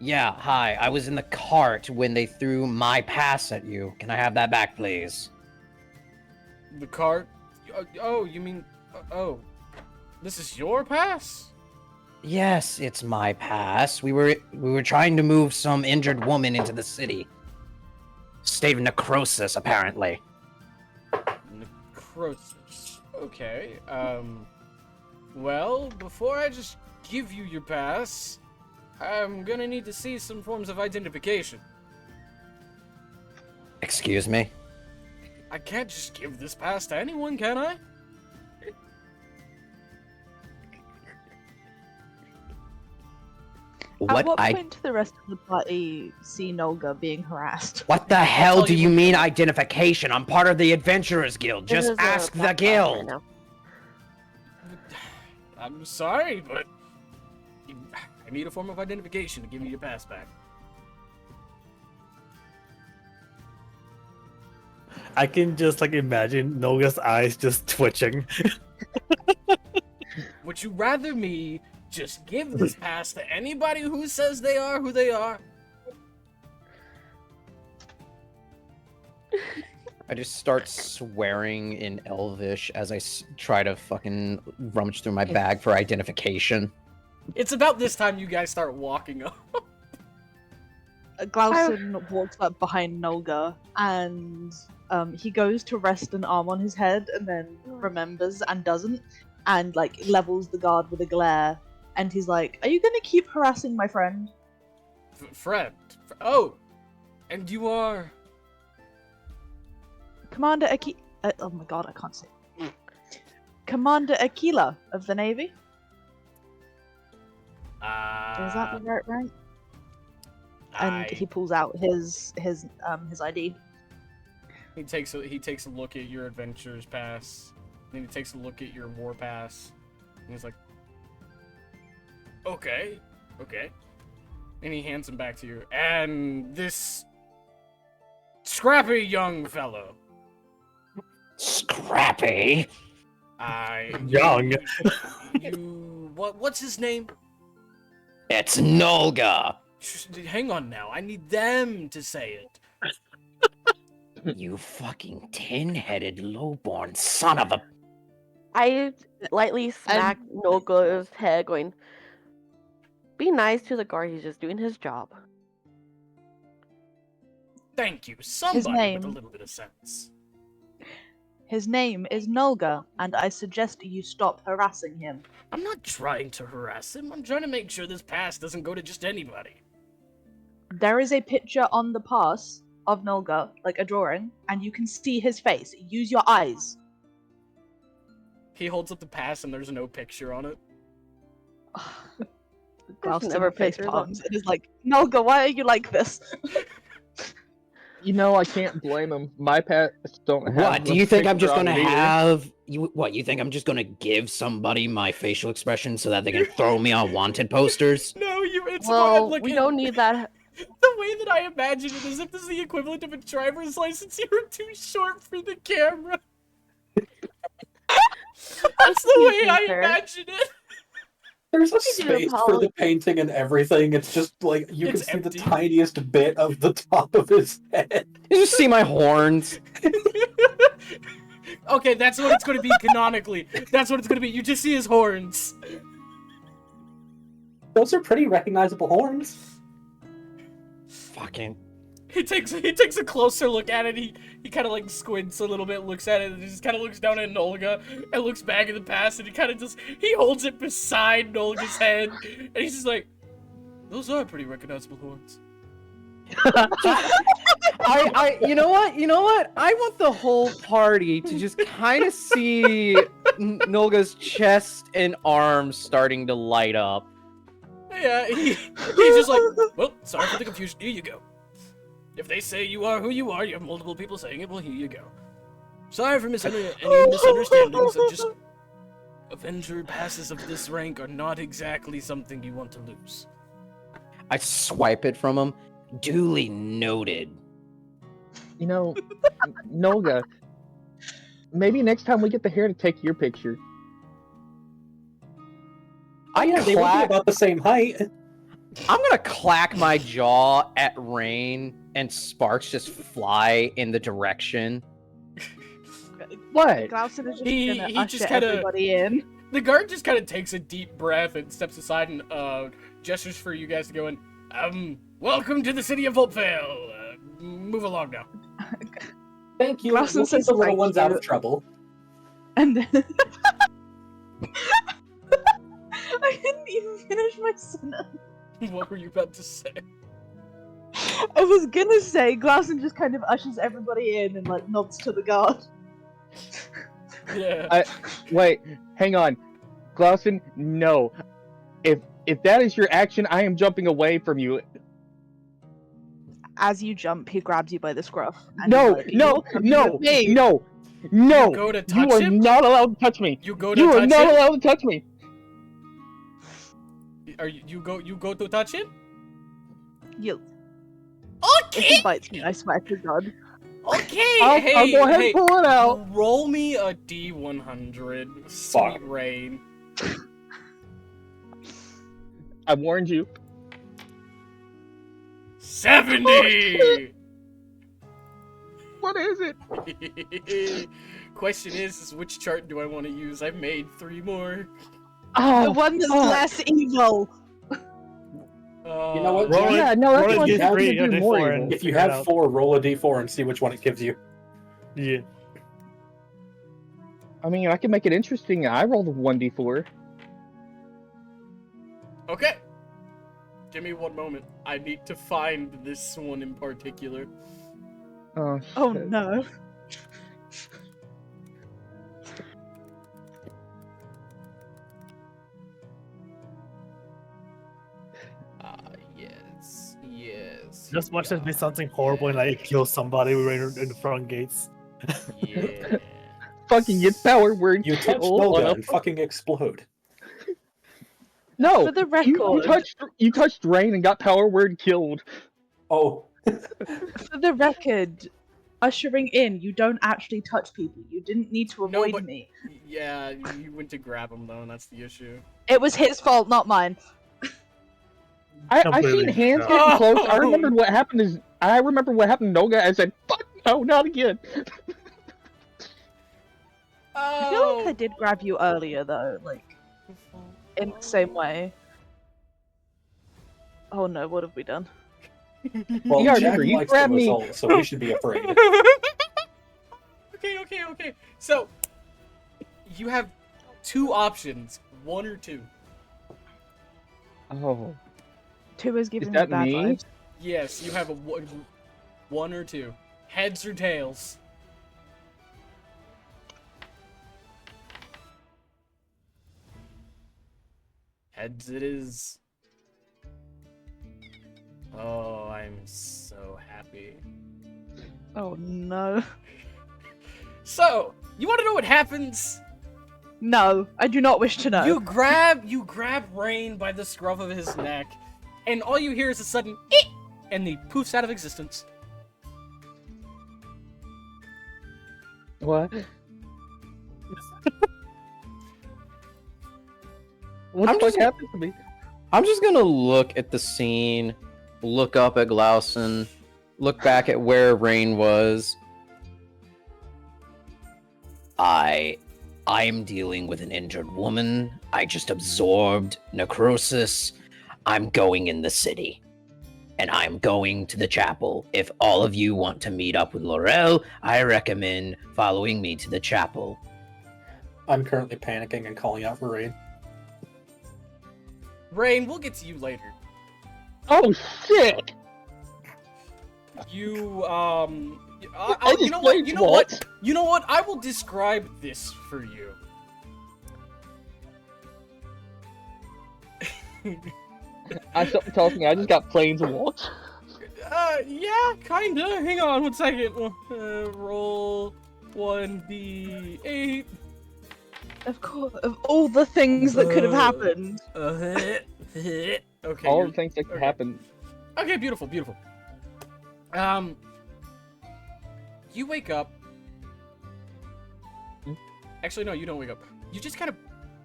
Yeah, hi. I was in the cart when they threw my pass at you. Can I have that back, please? The cart? Oh, you mean... oh. This is your pass? Yes, it's my pass. We were trying to move some injured woman into the city. State of necrosis, apparently. Necrosis. Okay, well, before I just give you your pass, I'm gonna need to see some forms of identification. Excuse me? I can't just give this pass to anyone, can I? At what point do the rest of the party see Nolga being harassed? What the hell tell do you you what- mean identification? I'm part of the Adventurers Guild. This Just is a ask the black box guild. right now. I'm sorry, but I need a form of identification to give me your pass back. I can just imagine Noga's eyes just twitching. Would you rather me just give this pass to anybody who says they are who they are? I just start swearing in Elvish as I try to fucking rummage through my bag for identification. It's about this time you guys start walking up. Glauson walks up behind Nolga, and he goes to rest an arm on his head, and then remembers and doesn't, and levels the guard with a glare, and he's like, "Are you gonna keep harassing my friend?" Friend. Oh, and you are... Commander oh my god, I can't say. Commander Aquila of the Navy. Is that the right rank? And he pulls out his ID. He takes a look at your adventurer's pass. Then he takes a look at your war pass. And he's like, okay. And he hands him back to you. And this scrappy young fellow. Scrappy? Young. What's his name? It's Nolga. Hang on now. I need them to say it. You fucking tin-headed, low-born son of a... I lightly smacked Nolga's head, going, "Be nice to the guard. He's just doing his job." Thank you. Somebody with a name- little bit of sense. His name is Nolga, and I suggest you stop harassing him. I'm not trying to harass him. I'm trying to make sure this pass doesn't go to just anybody. There is a picture on the pass of Nolga, like a drawing, and you can see his face. Use your eyes. He holds up the pass and there's no picture on it. Glausten never face pictures palms. It is like, Nolga, why are you like this? You know, I can't blame him. My pets don't have. What, do the you think I'm just picture gonna on it either. have... you think I'm just gonna give somebody my facial expression so that they can throw me on wanted posters? No, it's Well, like we don't need that. The way that I imagine it is if this is the equivalent of a driver's license, you're too short for the camera. That's the way I imagine it. There's a Speaking of space for Hollow- the painting and everything. It's just like you can It's see empty. the tiniest bit of the top of his head. You just see my horns. Okay, that's what it's going to be canonically. That's what it's going to be. You just see his horns. Those are pretty recognizable horns. Fucking... He takes a closer look at it. He kind of like squints a little bit, looks at it, and just kind of looks down at Nolga and looks back at the pass, and he kind of just he holds it beside Nolga's head, and he's just like, "Those are pretty recognizable horns." You know what? I want the whole party to just kind of see Nolga's chest and arms starting to light up. Yeah, he's just like, "Well, sorry for the confusion. Here you go. If they say you are who you are, you have multiple people saying it. Well, here you go. Sorry for any misunderstandings. Just Avenger passes of this rank are not exactly something you want to lose." I swipe it from him. Duly noted. You know, Nolga, maybe next time we get the hair to take your picture. They would be about the same height. I'm gonna clack my jaw at Rain, and sparks just fly in the direction. What? Glausten is just He gonna just usher kinda- everybody in. The guard just kind of takes a deep breath and steps aside and gestures for you guys to go in. Welcome to the City of Vulpvale. Move along now. Thank you. Glausten We'll says keep the little thank ones out you. of trouble. And then... I didn't even finish my sentence. What were you about to say? I was gonna say, Glausten just kind of ushers everybody in and like nods to the guard. Yeah. Wait, hang on. Glausten, no. If that is your action, I am jumping away from you. As you jump, he grabs you by the scruff. and No, he's like, no, "You're coming no, with me." no, no! You go to You touch are him? not allowed to touch me. You go to You are touch not him? allowed to touch me. Are you go to touch him? You. If Okay. he bites me, I swear to God. Okay. I'll hey, go ahead hey, and pull it out. roll me a D100. Fuck. Sweet Rain. I warned you. 70. What is it? Question is which chart do I want to use? I've made 3 more. Oh, The one that's fuck. less evil. You know what, Roll Jack? it- Yeah, no, roll that's it what D3 I'm and do D4 more and- evil. If you Figure it have out. 4, roll a d4 and see which one it gives you. Yeah. I mean, I can make it interesting. I rolled a 1d4. Okay. Give me 1 moment. I need to find this one in particular. Oh, Oh shit. no. Yes. Just watch this be something horrible and like kill somebody right in the front gates. Yeah. fucking gets power word You touch killed on Noga a and fucking explode. No, For the you record, you touched Rain and got power word killed. Oh. for the record, ushering in, you don't actually touch people. You didn't need to No, avoid but me. yeah, you went to grab him though, and that's the issue. It was his fault, not mine. I seen Completely hands no. getting close. I Oh. remembered what happened to Noga. I said, "Fuck no, not again." I feel like I Oh. did grab you earlier, though, like, in the same way. Oh no, what have we done? Well, Yeah, Jack remember, you likes the grabbed me. result, so we should be afraid. Okay. So you have two options, one or two. Oh, Two is giving me that bad me? vibes. Yes, you have a one or two, heads or tails. Heads it is. Oh, I'm so happy. Oh no. So, you want to know what happens? No, I do not wish to know. You grab Rain by the scruff of his neck, and all you hear is a sudden "eek," and he poofs out of existence. what? What I'm the fuck just- happened to me? I'm just gonna look at the scene, look up at Glausen, look back at where Rain was. I'm dealing with an injured woman. I just absorbed necrosis. I'm going in the city. And I'm going to the chapel. If all of you want to meet up with Laurel, I recommend following me to the chapel. I'm currently panicking and calling out for raid. Rain, we'll get to you later. Oh shit! You I you know what? just You know what? what? You know what? I will describe this for you. Something tells me I just got planes and walks. Yeah, kinda. Hang on 1 second. Roll 1d8. Of course, of all the things that could have happened. Okay. All you're- the things that could okay. happen. Okay, beautiful. You wake up. Actually, no, you don't wake up. You just kind of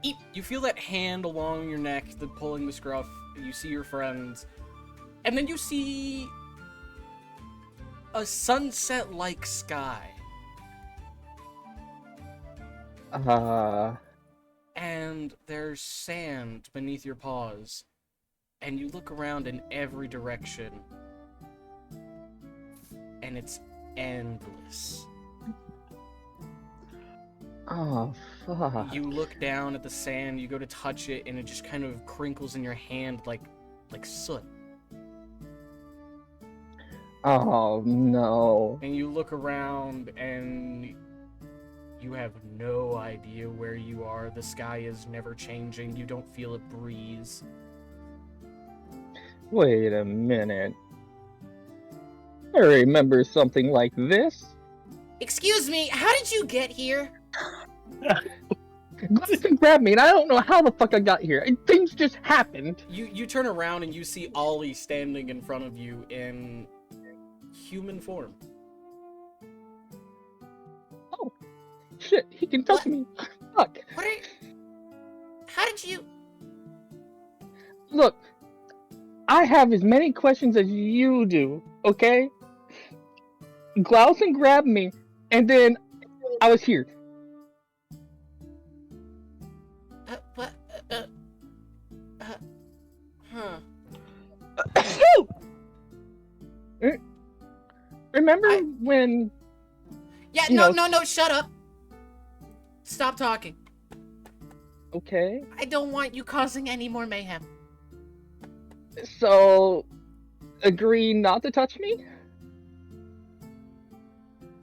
eat. You feel that hand along your neck, pulling the scruff. You see your friends, and then you see a sunset-like sky, and there's sand beneath your paws, and you look around in every direction, and it's endless. Oh fuck. You look down at the sand, you go to touch it, and it just kind of crinkles in your hand like soot. Oh no. And you look around, and you have no idea where you are. The sky is never changing. You don't feel a breeze. Wait a minute. I remember something like this. Excuse me, how did you get here? Glausen grabbed me, and I don't know how the fuck I got here. And things just happened. You turn around and you see Ollie standing in front of you in human form. Oh, shit! He can touch What? me. Fuck. What are you... How did you... Look, I have as many questions as you do. Okay? Glausen grabbed me, and then I was here. what... huh. Remember when? Yeah, You no, know- no, shut up. Stop talking. Okay. I don't want you causing any more mayhem. So, agree not to touch me?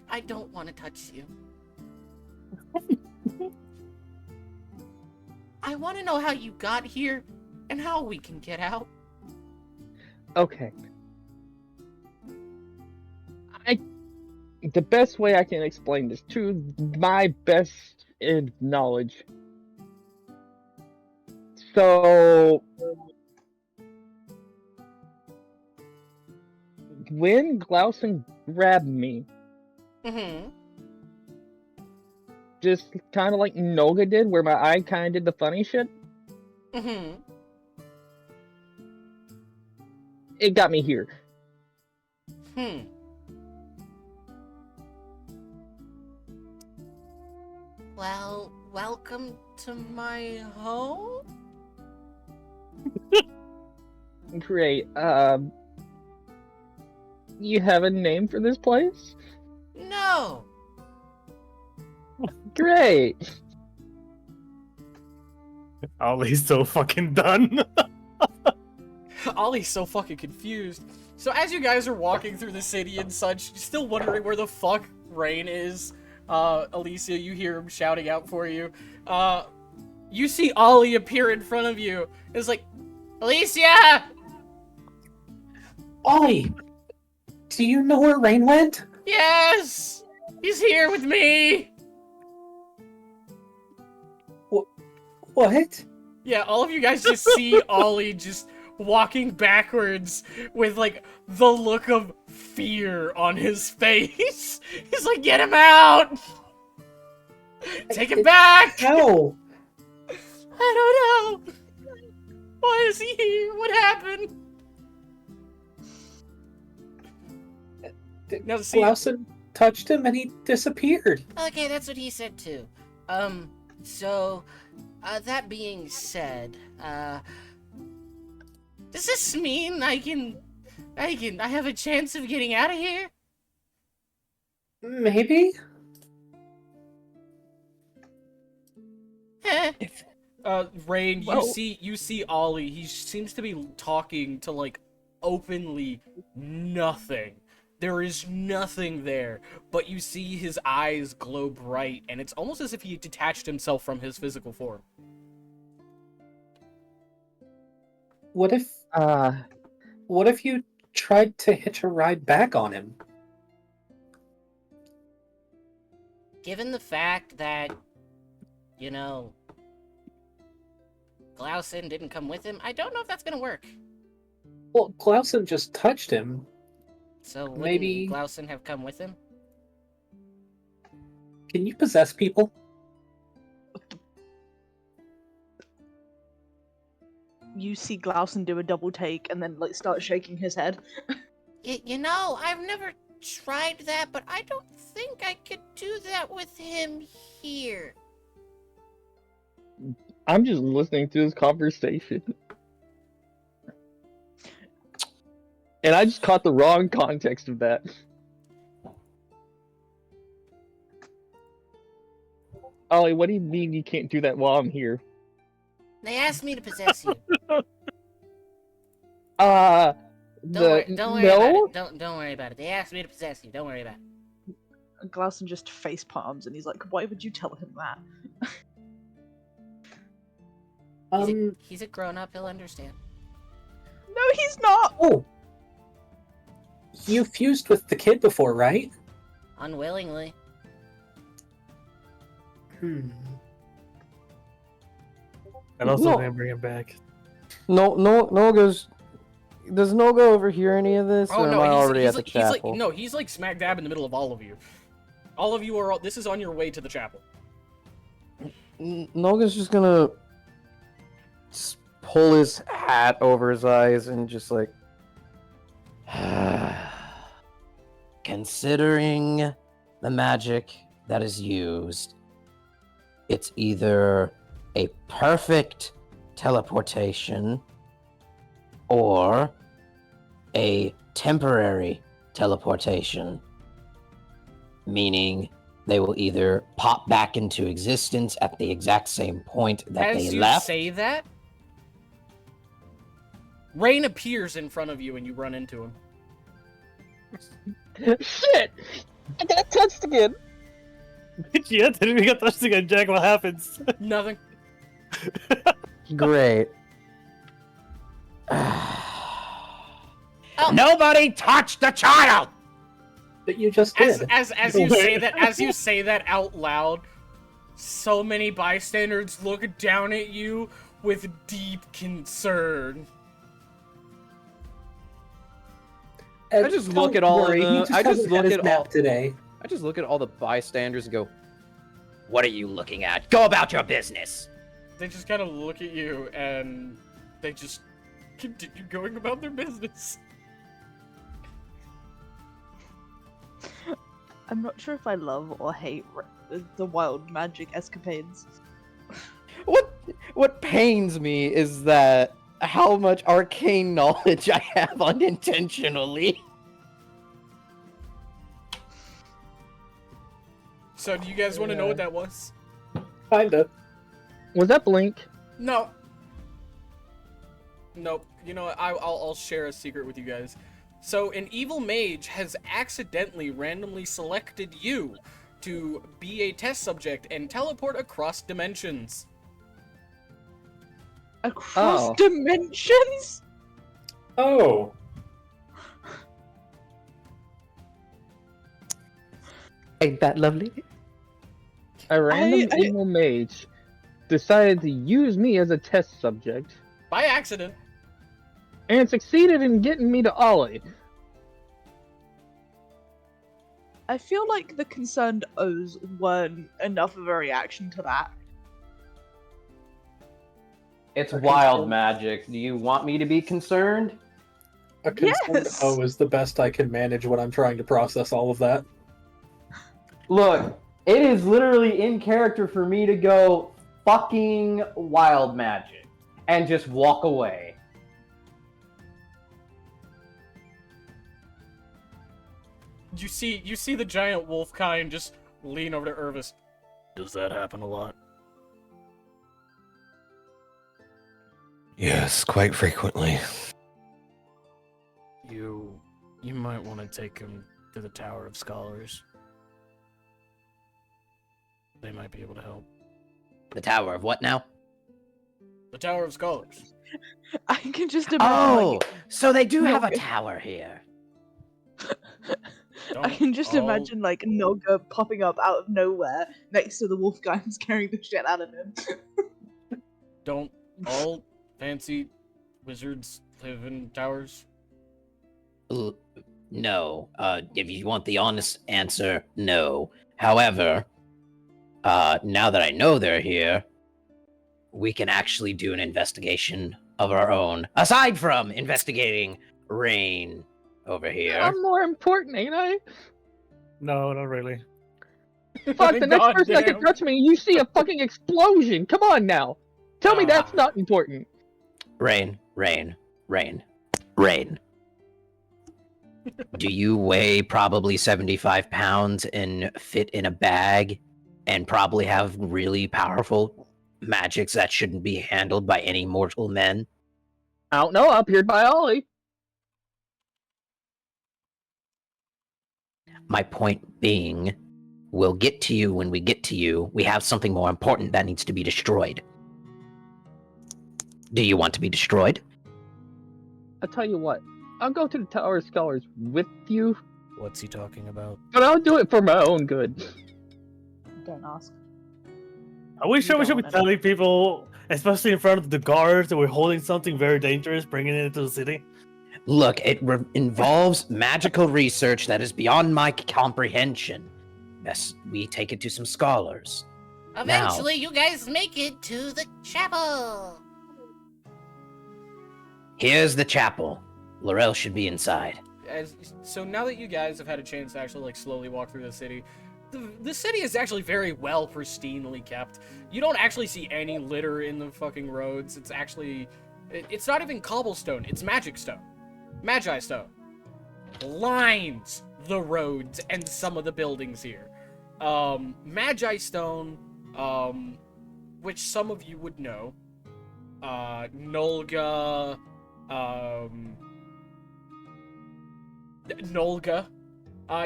I don't want to touch you. I want to know how you got here and how we can get out. Okay. the best way I can explain this to my best in knowledge. So when Glausen grabbed me, Mm-hmm. just kind of like Noga did, where my eye kind of did the funny shit, Mm-hmm. it got me here. Hmm. Well, welcome to my home? Great. You have a name for this place? No! Great. Ollie's so fucking done. Ollie's so fucking confused. So as you guys are walking through the city and such, still wondering where the fuck Rain is, Alicia, you hear him shouting out for you. You see Ollie appear in front of you. It's like, Alicia! Ollie, do you know where Rain went? Yes! He's here with me! What? Yeah, all of you guys just see Ollie just walking backwards with, like, the look of fear on his face. He's like, get him out! Take him back! How? I don't know! Why is he here? What happened? Now, see, Glausen touched him and he disappeared. Okay, that's what he said too. That being said, does this mean I have a chance of getting out of here? Maybe? Rain, Well- you see Ollie. He seems to be talking to, like, openly nothing. There is nothing there, but you see his eyes glow bright, and it's almost as if he detached himself from his physical form. What if you tried to hitch a ride back on him? Given the fact that, Glausen didn't come with him, I don't know if that's gonna work. Well, Glausen just touched him. So wouldn't Maybe- Glausen have come with him? Can you possess people? You see Glausen do a double take and then like start shaking his head. I've never tried that, but I don't think I could do that with him here. I'm just listening to this conversation. And I just caught the wrong context of that. Ollie, what do you mean you can't do that while I'm here? They asked me to possess you. Don't Don't worry about it. Don't worry about it. They asked me to possess you. Don't worry about it. And Glausen just face palms and he's like, "Why would you tell him that?" He's a grown-up. He'll understand. No, he's not. Oh! You fused with the kid before, right? Unwillingly. And also No. gonna bring him back. Noga's. Does Noga overhear any of this, or am I already at the chapel? He's like smack dab in the middle of all of you. All of you are. This is on your way to the chapel. Noga's just gonna pull his hat over his eyes and just like. Considering the magic that is used, it's either a perfect teleportation or a temporary teleportation, meaning they will either pop back into existence at the exact same point that As they you left. say that, Rain appears in front of you and you run into him. Shit! I got touched again! Yeah, didn't we get touched again, Jack? What happens? Nothing. Great. Nobody touched the child! That you just did. As you say that out loud, so many bystanders look down at you with deep concern. I just look at all of the. I just look at all today. I just look at all the bystanders and go, What are you looking at? Go about your business. They just kind of look at you and they just continue going about their business. I'm not sure if I love or hate the wild magic escapades. What pains me is that how much arcane knowledge I have unintentionally. So do you guys want to know what that was? Kinda. Was that Blink? No. Nope. You know what? I'll share a secret with you guys. So an evil mage has accidentally randomly selected you to be a test subject and teleport across dimensions. Across dimensions? Oh. Ain't that lovely? A random evil mage decided to use me as a test subject. By accident. And succeeded in getting me to Ollie. I feel like the concerned O's weren't enough of a reaction to that. It's wild magic. Do you want me to be concerned? A concerned O is the best I can manage when I'm trying to process all of that. Look, it is literally in character for me to go fucking wild magic and just walk away. You see the giant wolf kind just lean over to Irvis. Does that happen a lot? Yes, quite frequently. You might want to take him to the Tower of Scholars. They might be able to help. The Tower of what now? The Tower of Scholars. I can just imagine. So they do have a tower here. I can just imagine like Noga popping up out of nowhere next to the wolf guy who's carrying the shit out of him. Don't all fancy wizards live in towers? No. If you want the honest answer, no. However, now that I know they're here, we can actually do an investigation of our own, aside from investigating Rain over here. I'm more important, ain't I? No, not really. Fuck, the next person that can touch me, you see a fucking explosion. Come on now. Tell me that's not important. Rain. Do you weigh probably 75 pounds and fit in a bag and probably have really powerful magics that shouldn't be handled by any mortal men? I don't know, I appeared by Ollie. My point being, we'll get to you when we get to you. We have something more important that needs to be destroyed. Do you want to be destroyed? I'll tell you what. I'll go to the Tower of Scholars with you. What's he talking about? But I'll do it for my own good. Don't ask. Are we sure we should be telling people, especially in front of the guards, that we're holding something very dangerous, bringing it into the city? Look, it involves magical research that is beyond my comprehension. Best we take it to some scholars. Eventually, you guys make it to the chapel. Here's the chapel. Laurel should be inside. So now that you guys have had a chance to actually like slowly walk through the city, the city is actually very well pristinely kept. You don't actually see any litter in the fucking roads. It's actually, it's not even cobblestone. It's magic stone. Magi stone lines the roads and some of the buildings here. Magi stone, which some of you would know. Nolga,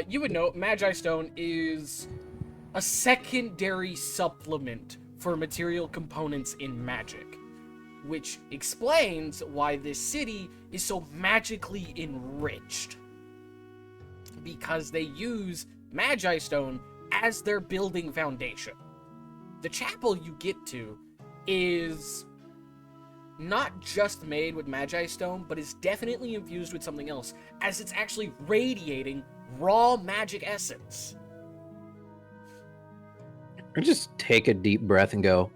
you would know Magi Stone is a secondary supplement for material components in magic, which explains why this city is so magically enriched. because they use Magi Stone as their building foundation. The chapel you get to is not just made with Magi Stone, but is definitely infused with something else, as it's actually radiating raw magic essence. I just take a deep breath and go,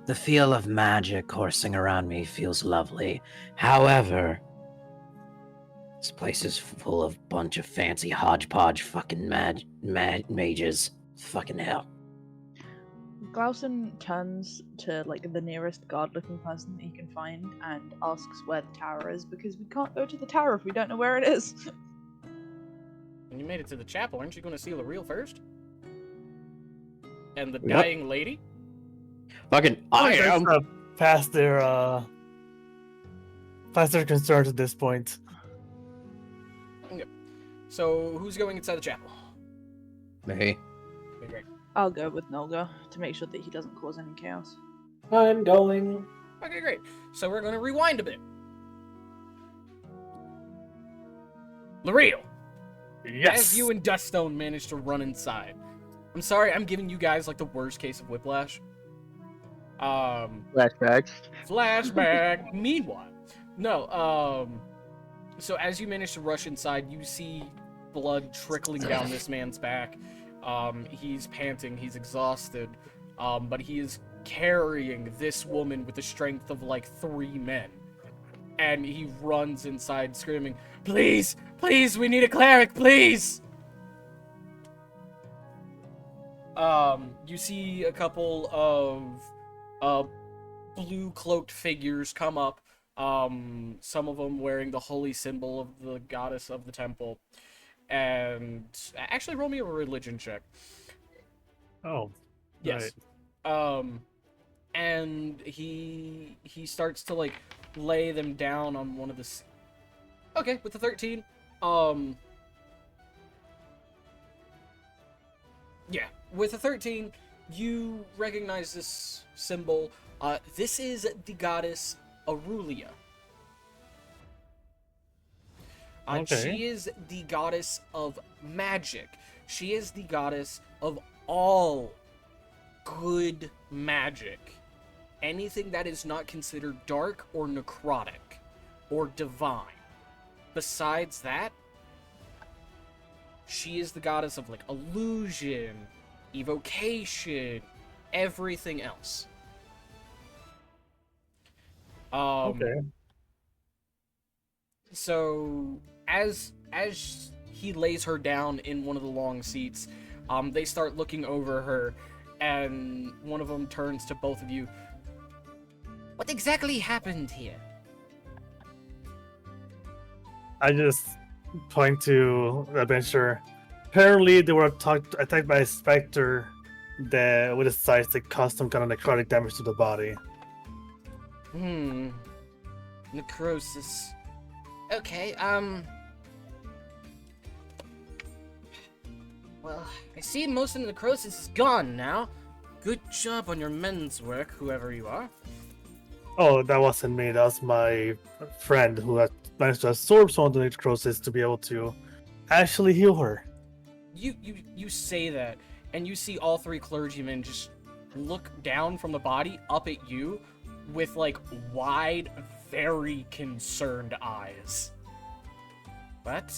the feel of magic coursing around me feels lovely. However, this place is full of bunch of fancy hodgepodge fucking mages. Fucking hell. Glausen turns to like the nearest guard-looking person that he can find and asks where the tower is, because we can't go to the tower if we don't know where it is. When you made it to the chapel, aren't you going to see L'Oreal first? And the Yep. dying lady? Fucking, I am. Past their concerns at this point. Okay. So, who's going inside the chapel? Me. Okay, great. I'll go with Nolga to make sure that he doesn't cause any chaos. I'm going. Okay, great. So we're going to rewind a bit. L'Oreal, Yes. as you and Duststone managed to run inside. I'm sorry, I'm giving you guys like the worst case of whiplash. Flashbacks. Flashback. Meanwhile, no. So as you manage to rush inside, you see blood trickling down this man's back. He's panting. He's exhausted. But he is carrying this woman with the strength of like 3 men. And he runs inside screaming, "Please, please, we need a cleric, please!" You see a couple of blue cloaked figures come up. Some of them wearing the holy symbol of the goddess of the temple. And actually, roll me a religion check. Oh. Yes. Right. And he starts to like lay them down on one of the. Okay, with the 13. Yeah, with a 13, you recognize this symbol. This is the goddess Aurelia. Okay. She is the goddess of magic. She is the goddess of all good magic. Anything that is not considered dark or necrotic or divine. Besides that, she is the goddess of like illusion, evocation, everything else. Okay. So as he lays her down in one of the long seats, they start looking over her, and one of them turns to both of you. What exactly happened here? I just point to the adventure. Apparently, they were attacked by a specter that, with a size that caused some kind of necrotic damage to the body. Necrosis. Okay, well, I see most of the necrosis is gone now. Good job on your men's work, whoever you are. Oh, that wasn't me. That was my friend who had managed to absorb some of the necrosis to be able to actually heal her. You say that, and you see all 3 clergymen just look down from the body up at you with like wide, very concerned eyes. What?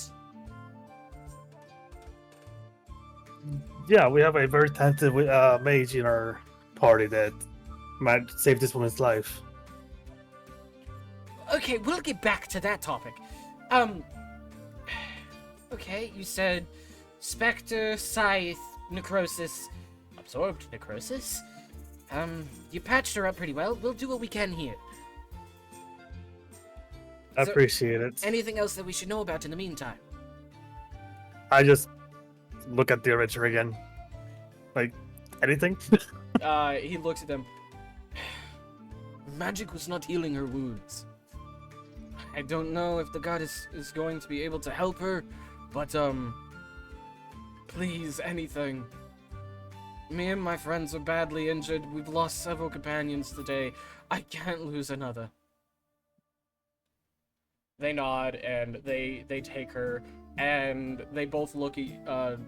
Yeah, we have a very talented mage in our party that might save this woman's life. Okay, we'll get back to that topic. Okay, you said Spectre, Scythe, Necrosis, Absorbed Necrosis. You patched her up pretty well. We'll do what we can here. I appreciate it. Anything else that we should know about in the meantime? I just look at the adventure again. Like, anything? He looks at them. Magic was not healing her wounds. I don't know if the goddess is going to be able to help her, but, please, anything. Me and my friends are badly injured. We've lost several companions today. I can't lose another. They nod and they take her, and they both look at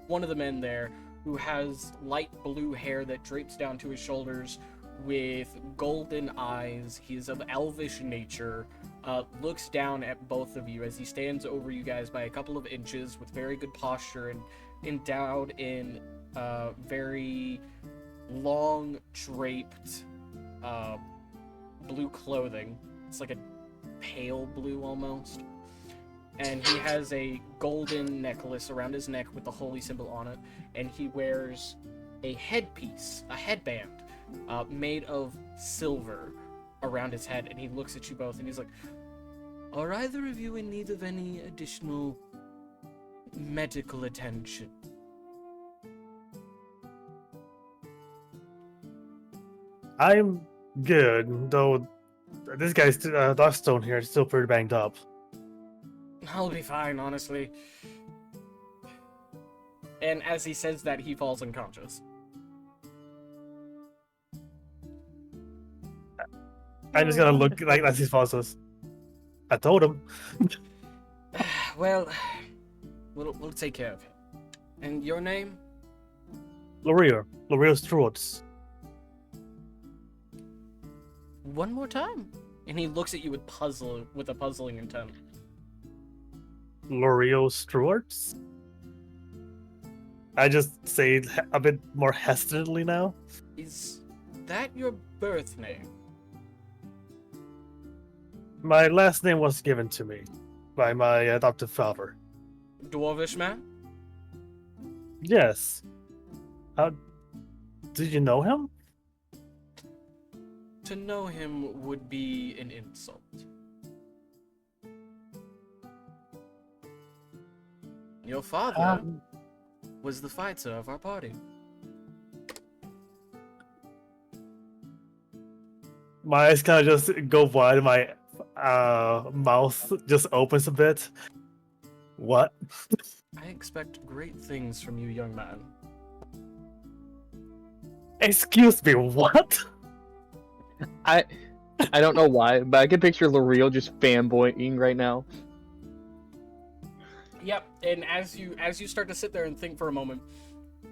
one of the men there who has light blue hair that drapes down to his shoulders with golden eyes. He is of elvish nature. Looks down at both of you as he stands over you guys by a couple of inches with very good posture and endowed in very long draped blue clothing. It's like a pale blue almost. And he has a golden necklace around his neck with the holy symbol on it, and he wears a headpiece, a headband, made of silver around his head, and he looks at you both and he's like, are either of you in need of any additional medical attention? I'm good, though this guy's Darkstone here is still pretty banged up. I'll be fine, honestly. And as he says that, he falls unconscious. I'm just gonna look like as he falls. I told him. Well, we'll take care of him. And your name? L'Oreal Struts. One more time. And he looks at you with a puzzling intent. L'Oreal Struts? I just say it a bit more hesitantly now. Is that your birth name? My last name was given to me by my adoptive father. Dwarvish man? Yes. How did you know him? To know him would be an insult. Your father was the fighter of our party. My eyes kind of just go wide, my mouth just opens a bit. What? I expect great things from you, young man. Excuse me, what? I don't know why, but I can picture L'Oreal just fanboying right now. Yep, and as you start to sit there and think for a moment,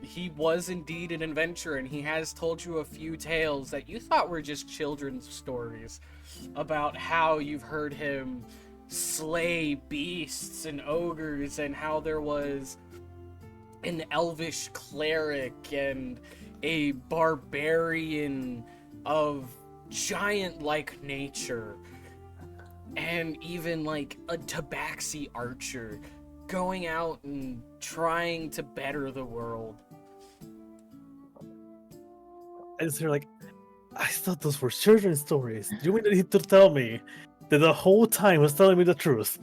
he was indeed an adventurer, and he has told you a few tales that you thought were just children's stories about how you've heard him slay beasts and ogres, and how there was an elvish cleric and a barbarian of giant-like nature, and even like a tabaxi archer going out and trying to better the world. I just hear I thought those were children's stories. You mean that he to tell me that the whole time was telling me the truth?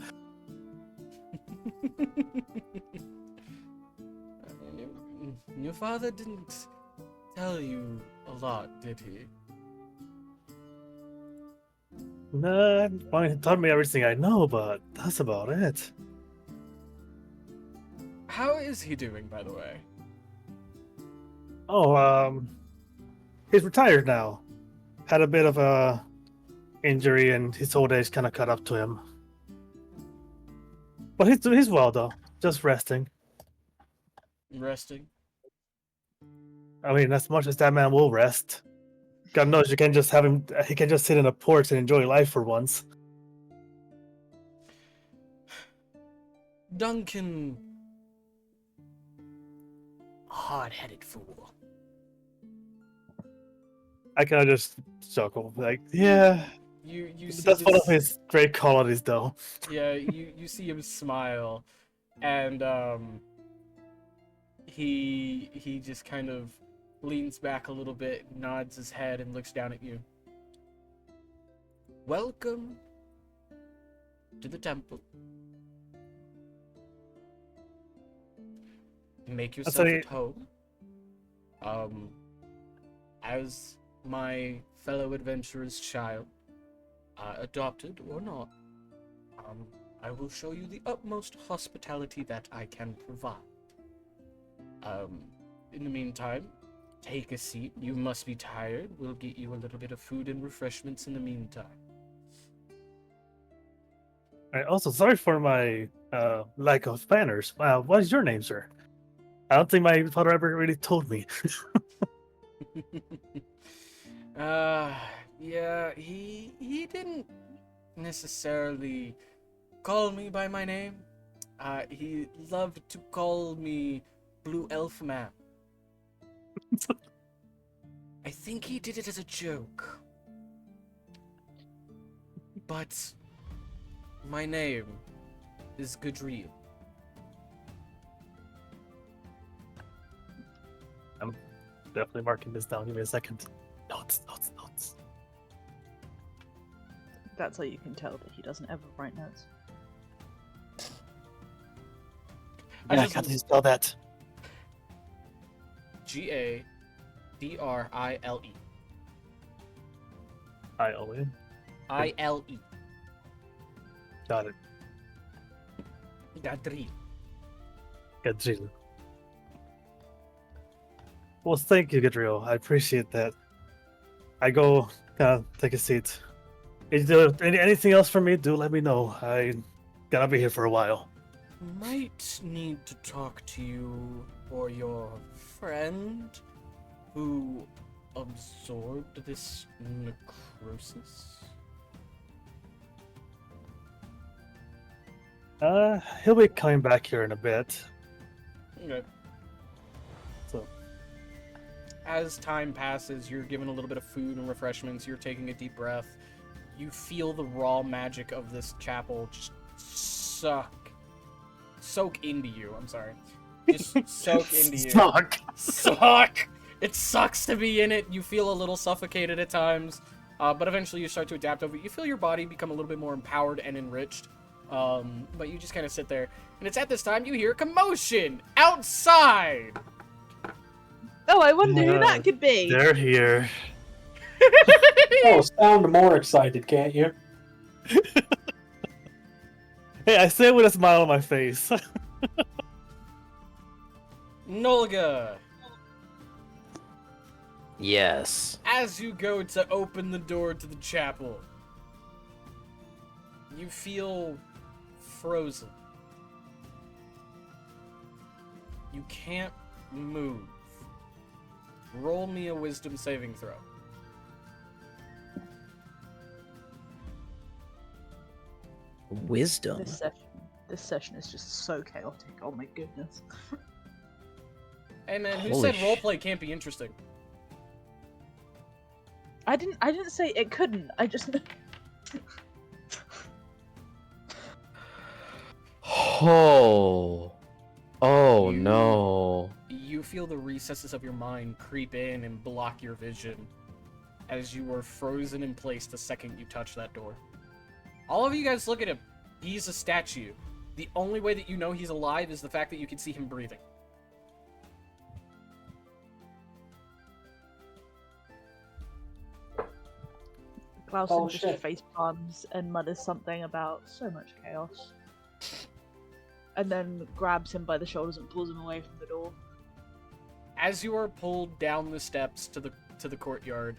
Your father didn't tell you a lot, did he? Nah, well, he taught me everything I know, but that's about it. How is he doing, by the way? Oh, he's retired now. Had a bit of a injury, and his old age kind of caught up to him. But he's well though, just resting. Resting? I mean, as much as that man will rest. God knows you can just have him. He can just sit in a porch and enjoy life for once. Duncan, hard-headed fool. I kind of just chuckle, yeah. You see That's one of this- his great qualities, though. Yeah, you see him smile, and he just kind of leans back a little bit, nods his head, and looks down at you. Welcome to the temple. Make yourself at home. As my fellow adventurer's child, adopted or not, I will show you the utmost hospitality that I can provide. In the meantime, take a seat. You must be tired. We'll get you a little bit of food and refreshments in the meantime. Also, sorry for my lack of manners. What is your name, sir? I don't think my father ever really told me. Yeah, he didn't necessarily call me by my name. He loved to call me Blue Elf Man. I think he did it as a joke. But my name is Gadriel. I'm definitely marking this down. Give me a second. Notes. That's how you can tell that he doesn't ever write notes. Yeah, can't you spell that? Gadrile. I-O-N. Ile. Got it. Gadriel. Gadriel. Well, thank you, Gadriel. I appreciate that. I go take a seat. Is there anything else for me? Do let me know. I gotta be here for a while. Might need to talk to you or your friend who absorbed this necrosis. He'll be coming back here in a bit. Okay. So, As time passes, you're given a little bit of food and refreshments. You're taking a deep breath. You feel the raw magic of this chapel just soak into you. I'm sorry. Just soak into you. Suck! It sucks to be in it. You feel a little suffocated at times, but eventually you start to adapt over it. You feel your body become a little bit more empowered and enriched, but you just kind of sit there. And it's at this time you hear commotion outside! Oh, I wonder who that could be. They're here. Oh, sound more excited, can't you? Hey, I say it with a smile on my face. Nolga, Yes. as you go to open the door to the chapel, you feel frozen. You can't move. Roll me a wisdom saving throw. Wisdom. This session is just so chaotic. Oh my goodness. Hey man, who Holy said roleplay can't be interesting? I didn't say it couldn't. I just Oh no. You feel the recesses of your mind creep in and block your vision as you were frozen in place the second you touch that door. All of you guys look at him. He's a statue. The only way that you know he's alive is the fact that you can see him breathing. Clausen Oh, just shit. face palms and mutters something about so much chaos. And then grabs him by the shoulders and pulls him away from the door. As you are pulled down the steps to the courtyard,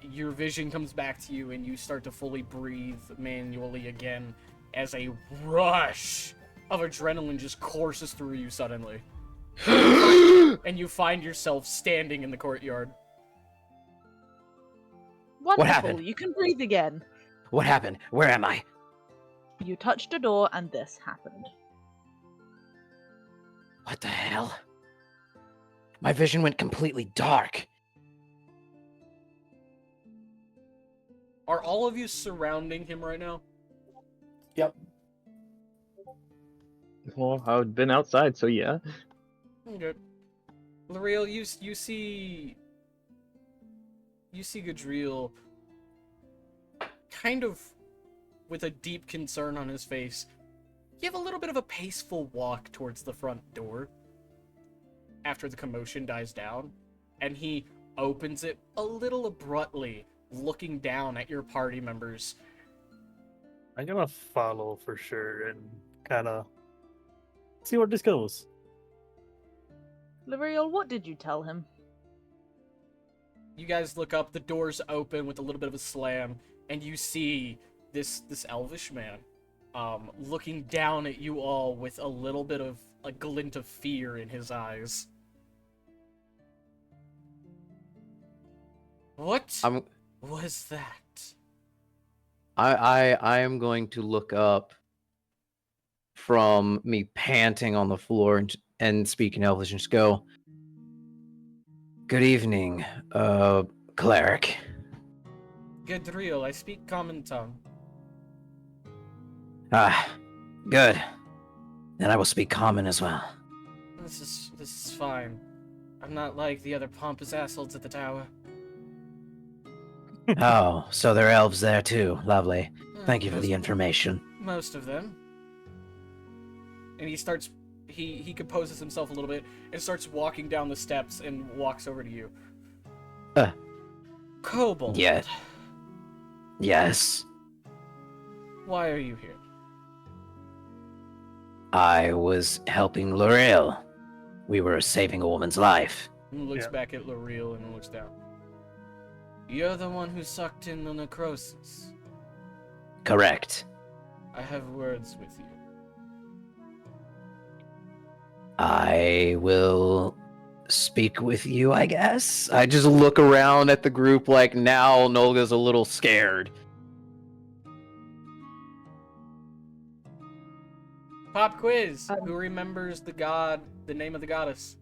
your vision comes back to you and you start to fully breathe manually again as a rush of adrenaline just courses through you suddenly. And you find yourself standing in the courtyard. Wonderful, happened? you can breathe again. What happened? Where am I? You touched a door and this happened. What the hell? My vision went completely dark. Are all of you surrounding him right now? Yep. Well, I've been outside, so yeah. Okay. L'Oreal, you see Gadriel kind of with a deep concern on his face. You have a little bit of a paceful walk towards the front door after the commotion dies down, and he opens it a little abruptly, looking down at your party members. I'm gonna follow for sure and kind of see where this goes. L'Oreal, what did you tell him? You guys look up, the door's open with a little bit of a slam, and you see this elvish man looking down at you all with a little bit of a glint of fear in his eyes. What was that? I am going to look up from me panting on the floor and speak in Elvish and just go, "Good evening, cleric." Gadriel, I speak common tongue. Ah, good. Then I will speak common as well. This is fine. I'm not like the other pompous assholes at the tower. Oh, so there are elves there too. Lovely. Thank you for the Most- information. Most of them. And he composes himself a little bit and starts walking down the steps and walks over to you. Kobold. Yeah. Yes. Why are you here? I was helping Lorel. We were saving a woman's life. He looks back at L'Oreal and looks down. You're the one who sucked in the necrosis. Correct. I have words with you. I will speak with you, I guess. I just look around at the group like now Nolga's a little scared. Pop quiz. Who remembers the name of the goddess?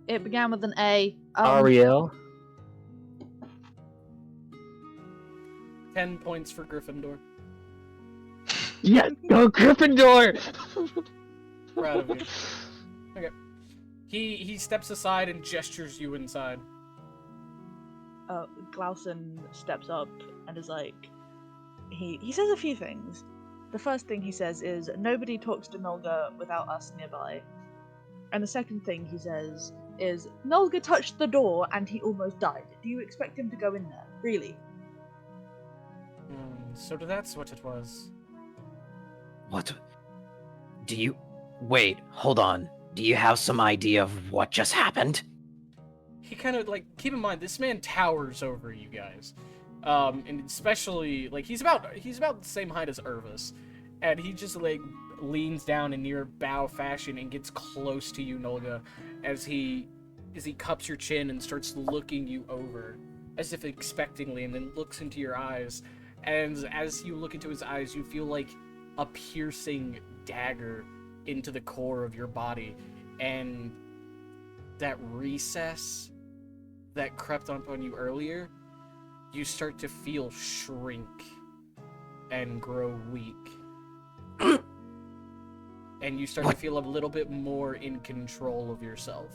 It began with an A. Ariel. 10 points for Gryffindor. Yes, go Gryffindor! Proud of you. Okay. He steps aside and gestures you inside. Glausen steps up and is like, he says a few things. The first thing he says is, nobody talks to Nolga without us nearby. And the second thing he says is, Nolga touched the door and he almost died. Do you expect him to go in there? Really? So that's what it was. What? Do you... Wait, hold on. Do you have some idea of what just happened? He kind of, like, keep in mind, this man towers over you guys. And especially, like, he's about the same height as Irvis. And he just, like, leans down in near bow fashion and gets close to you, Nolga, as he cups your chin and starts looking you over, as if expectingly, and then looks into your eyes. And as you look into his eyes, you feel like a piercing dagger into the core of your body. And that recess that crept up on you earlier, you start to feel shrink and grow weak. And you start to feel a little bit more in control of yourself.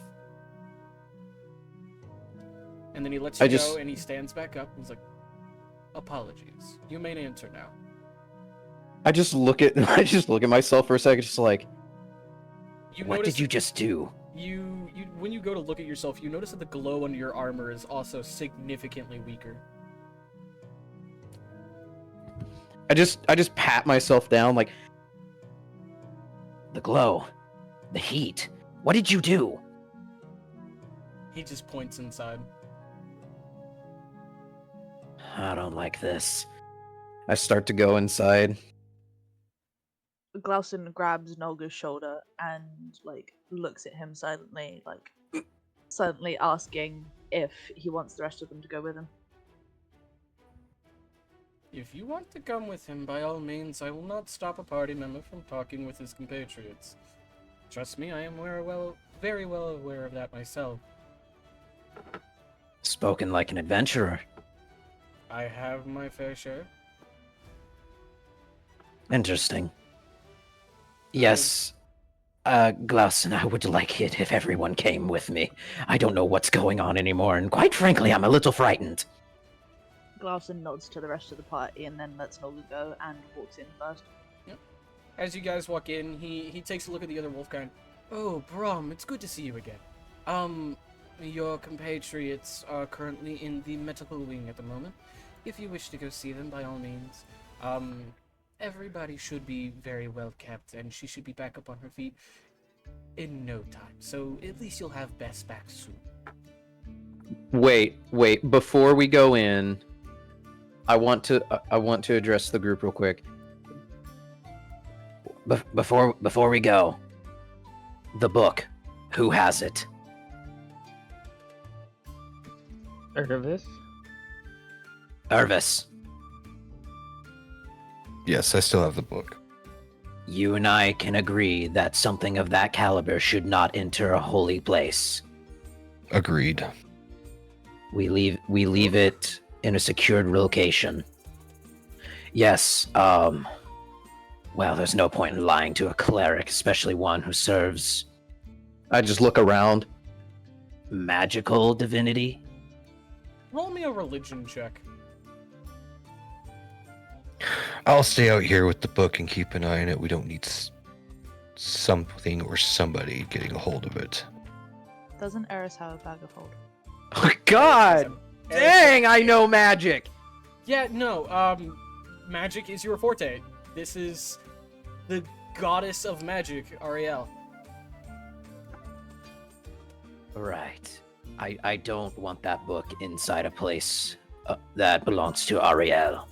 And then he lets you go and he stands back up and he's like, apologies. You may answer now. I just look at myself for a second, just like, what did you just do? You when you go to look at yourself, you notice that the glow under your armor is also significantly weaker. I just pat myself down like, the glow, the heat. What did you do? He just points inside. I don't like this. I start to go inside. Glausen grabs Nolga's shoulder and, like, looks at him silently, like, silently asking if he wants the rest of them to go with him. If you want to come with him, by all means, I will not stop a party member from talking with his compatriots. Trust me, I am very well aware of that myself. Spoken like an adventurer. I have my fair share. Interesting. Yes, Glausen, I would like it if everyone came with me. I don't know what's going on anymore, and quite frankly, I'm a little frightened. Glausen nods to the rest of the party and then lets Nolga go and walks in first. Yep. As you guys walk in, he takes a look at the other Wolfkind. Oh, Brom, it's good to see you again. Your compatriots are currently in the medical wing at the moment. If you wish to go see them, by all means. Everybody should be very well kept, and she should be back up on her feet in no time. So at least you'll have Bess back soon. Wait. Before we go in, I want to address the group real quick. Before we go, the book. Who has it? Ervis? Irvis. Yes, I still have the book. You and I can agree that something of that caliber should not enter a holy place. Agreed. We leave it in a secured location. Yes, well, there's no point in lying to a cleric, especially one who serves... I just look around. Magical divinity? Roll me a religion check. I'll stay out here with the book and keep an eye on it. We don't need something or somebody getting a hold of it. Doesn't Eris have a bag of holding? Oh, God! Dang, I know magic! Yeah, no, magic is your forte. This is the goddess of magic, Ariel. Right. I don't want that book inside a place that belongs to Ariel.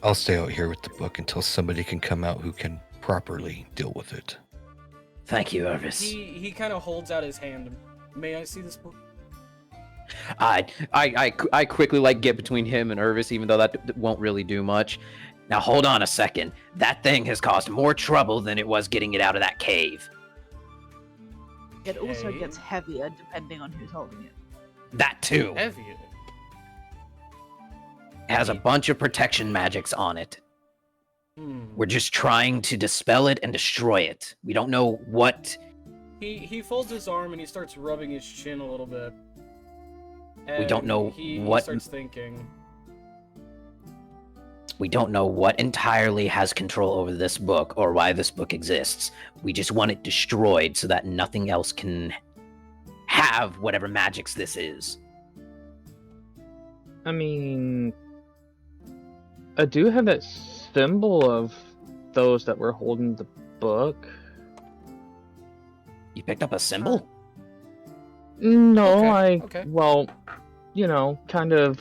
I'll stay out here with the book until somebody can come out who can properly deal with it. Thank you, Irvis. He kind of holds out his hand. May I see this book? I quickly like get between him and Irvis, even though that won't really do much. Now hold on a second. That thing has caused more trouble than it was getting it out of that cave. It also Okay. gets heavier depending on who's holding it. That too. Heavier. It has a bunch of protection magics on it. Hmm. We're just trying to dispel it and destroy it. We don't know what... He folds his arm and he starts rubbing his chin a little bit. We don't And know he what- starts thinking. We don't know what entirely has control over this book or why this book exists. We just want it destroyed so that nothing else can have whatever magics this is. I mean, I do have that symbol of those that were holding the book. You picked up a symbol? No, Okay. well, you know, kind of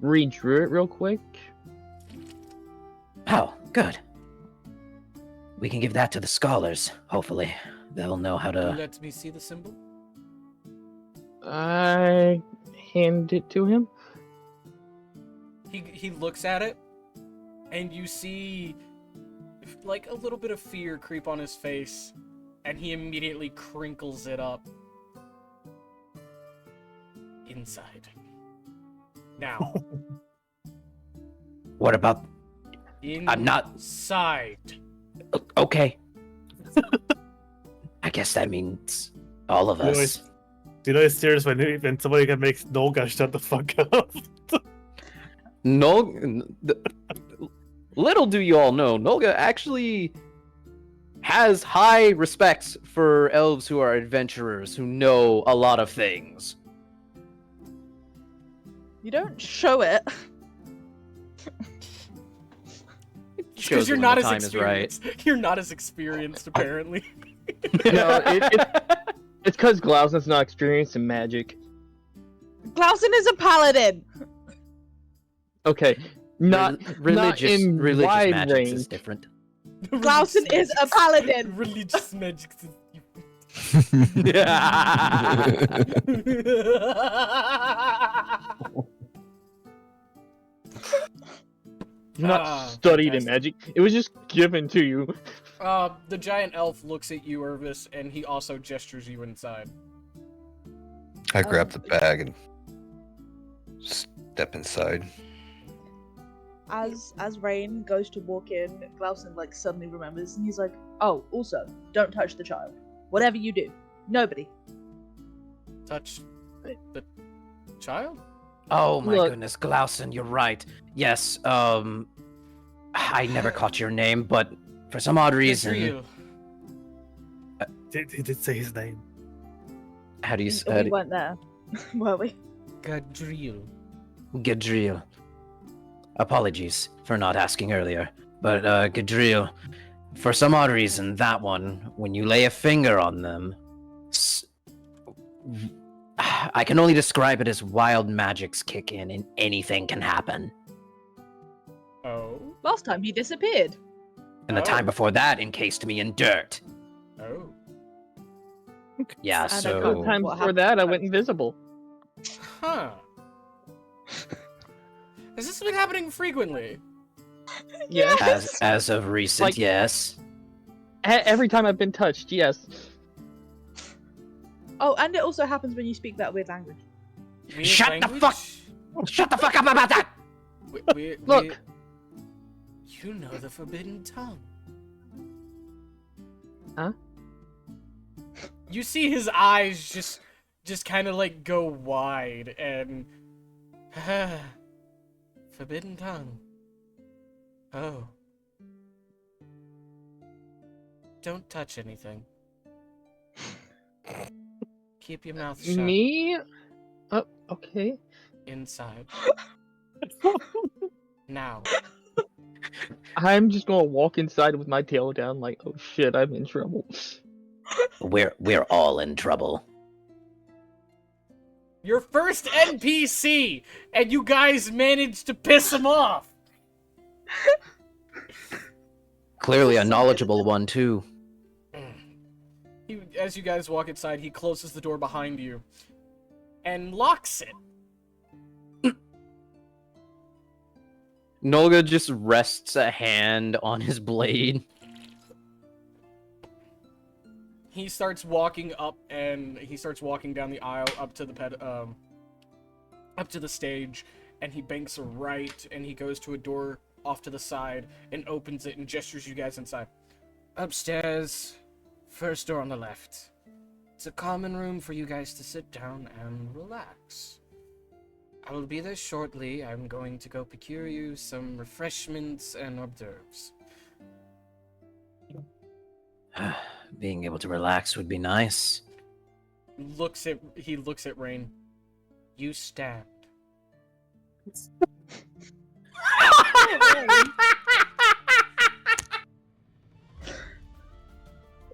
redrew it real quick. Oh, good. We can give that to the scholars, hopefully. They'll know how to... Let me see the symbol. I hand it to him. He looks at it, and you see like a little bit of fear creep on his face, and he immediately crinkles it up inside. Now, What about... inside. I'm not... Okay. I guess that means all of You know, us. Do you know it's serious when somebody can make Nolga shut the fuck up? Little do you all know, Nolga actually has high respects for elves who are adventurers, who know a lot of things. You don't show it. Because you're when not the as time is right. experienced. You're not as experienced, apparently. No, it's because Glausen's not experienced in magic. Glausen is a paladin. Okay, not religious in religious wide magic range. is different. Glausen is a paladin. Religious magic. You're not studied in magic. It was just given to you. The giant elf looks at you, Irvis, and he also gestures you inside. I grab the bag and step inside. As Rain goes to walk in, Glausen like suddenly remembers, and he's like, "Oh, also, don't touch the child. Whatever you do, nobody." Touch the child? Oh my Look. goodness, Glausen, you're right. Yes, I never caught your name, but for some odd reason... Gadriel. He did say his name. How do you We say it? weren't there, were we? Gadriel. Gadriel. Apologies for not asking earlier, but Gadriel, for some odd reason, that one, when you lay a finger on them, I can only describe it as wild magics kick in and anything can happen. Oh? Last time he disappeared. And the time before that encased me in dirt. Oh. Yeah, And I so... can't- Time What before happened? that, I went invisible. Huh. Has this been happening frequently? Yes. As of recent, Like- yes. Every time I've been touched, yes. Oh, and it also happens when you speak that weird language. Weird Shut the language? Shut the fuck up about that! Look. You know the forbidden tongue. Huh? You see his eyes just kind of like go wide and forbidden tongue. Oh. Don't touch anything. Keep your mouth shut. Me? Oh, okay. Inside. Now. I'm just gonna walk inside with my tail down like, oh shit, I'm in trouble. We're all in trouble. Your first NPC, and you guys managed to piss him off. Clearly a knowledgeable one, too. As you guys walk inside, he closes the door behind you and locks it. Nolga just rests a hand on his blade. He starts walking up, and he starts walking down the aisle up to the up to the stage, and he banks a right, and he goes to a door off to the side and opens it and gestures you guys inside. Upstairs, first door on the left. It's a common room for you guys to sit down and relax. I will be there shortly. I'm going to go procure you some refreshments and hors d'oeuvres. Being able to relax would be nice. He looks at Rain. You stand.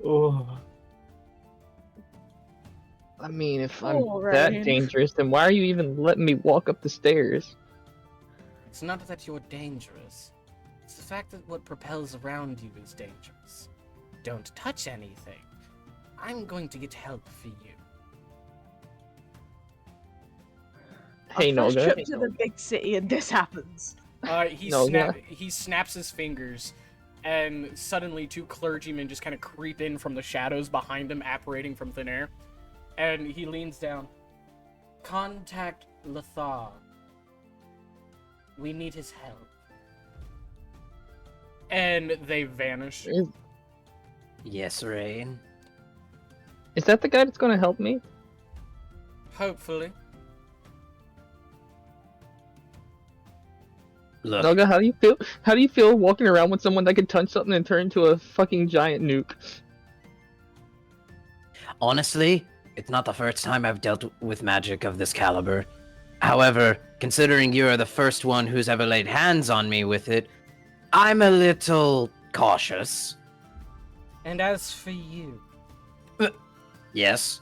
Oh. I mean, if I'm Oh, that Rain. dangerous, then why are you even letting me walk up the stairs? It's not that you're dangerous. It's the fact that what propels around you is dangerous. Don't touch anything. I'm going to get help for you. Hey, Our first Noga. trip to the big city and this happens. He snaps his fingers, and suddenly two clergymen just kind of creep in from the shadows behind him, apparating from thin air. And he leans down. Contact Lothar. We need his help. And they vanish. Yes, Rain. Is that the guy that's gonna help me? Hopefully. Look, Noga, how do you feel? How do you feel walking around with someone that can touch something and turn into a fucking giant nuke? honestly, it's not the first time I've dealt with magic of this caliber. However, considering you're the first one who's ever laid hands on me with it, I'm a little cautious. And as for you, Yes?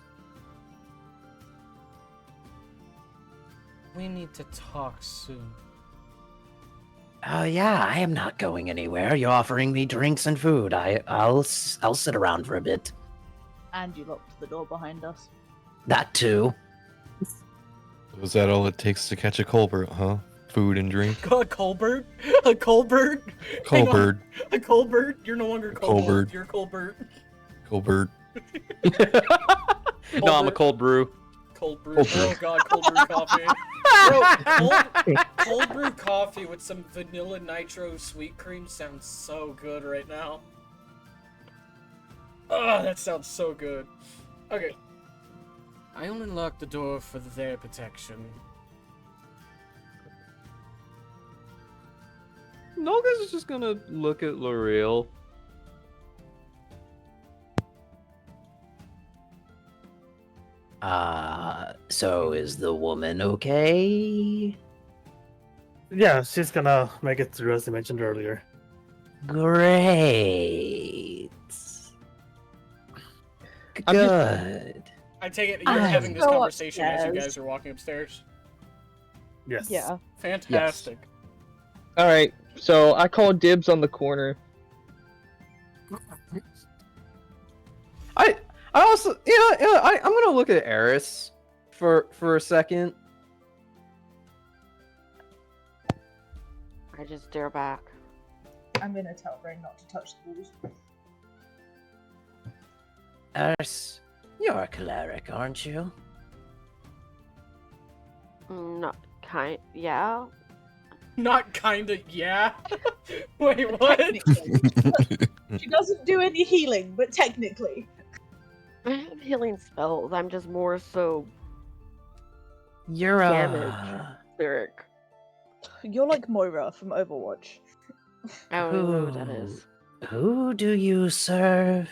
we need to talk soon. Oh yeah, I am not going anywhere. You're offering me drinks and food. I'll sit around for a bit. And you locked the door behind us. That too. Was that all it takes to catch a Colbert, huh? Food and drink? A Colbert? A Colbert? Hang on. Colbert. A Colbert? You're no longer Colbert. Colbert. You're Colbert. Colbert. No, I'm a cold brew. Cold brew. Cold brew. Oh god, cold brew coffee. Bro, cold brew coffee with some vanilla nitro sweet cream sounds so good right now. Oh, that sounds so good. Okay. I only locked the door for their protection. Nolga's just gonna look at L'Oreal. So is the woman okay? Yeah, she's gonna make it through as I mentioned earlier. Great. I'm just- Good. I take it you're having this go conversation as you upstairs. guys are walking upstairs. Yes. Yeah. Fantastic. Alright, so I call dibs on the corner. I also I'm gonna look at Eris for a second. I just stare back. I'm gonna tell Ray not to touch the walls. Eris, you're a cleric, aren't you? Not kind. Yeah. Not kinda, yeah. Wait, what? She doesn't do any healing, but technically. I have healing spells. I'm just more so You're damage cleric. You're like Moira from Overwatch. I don't even know who that is. Who do you serve?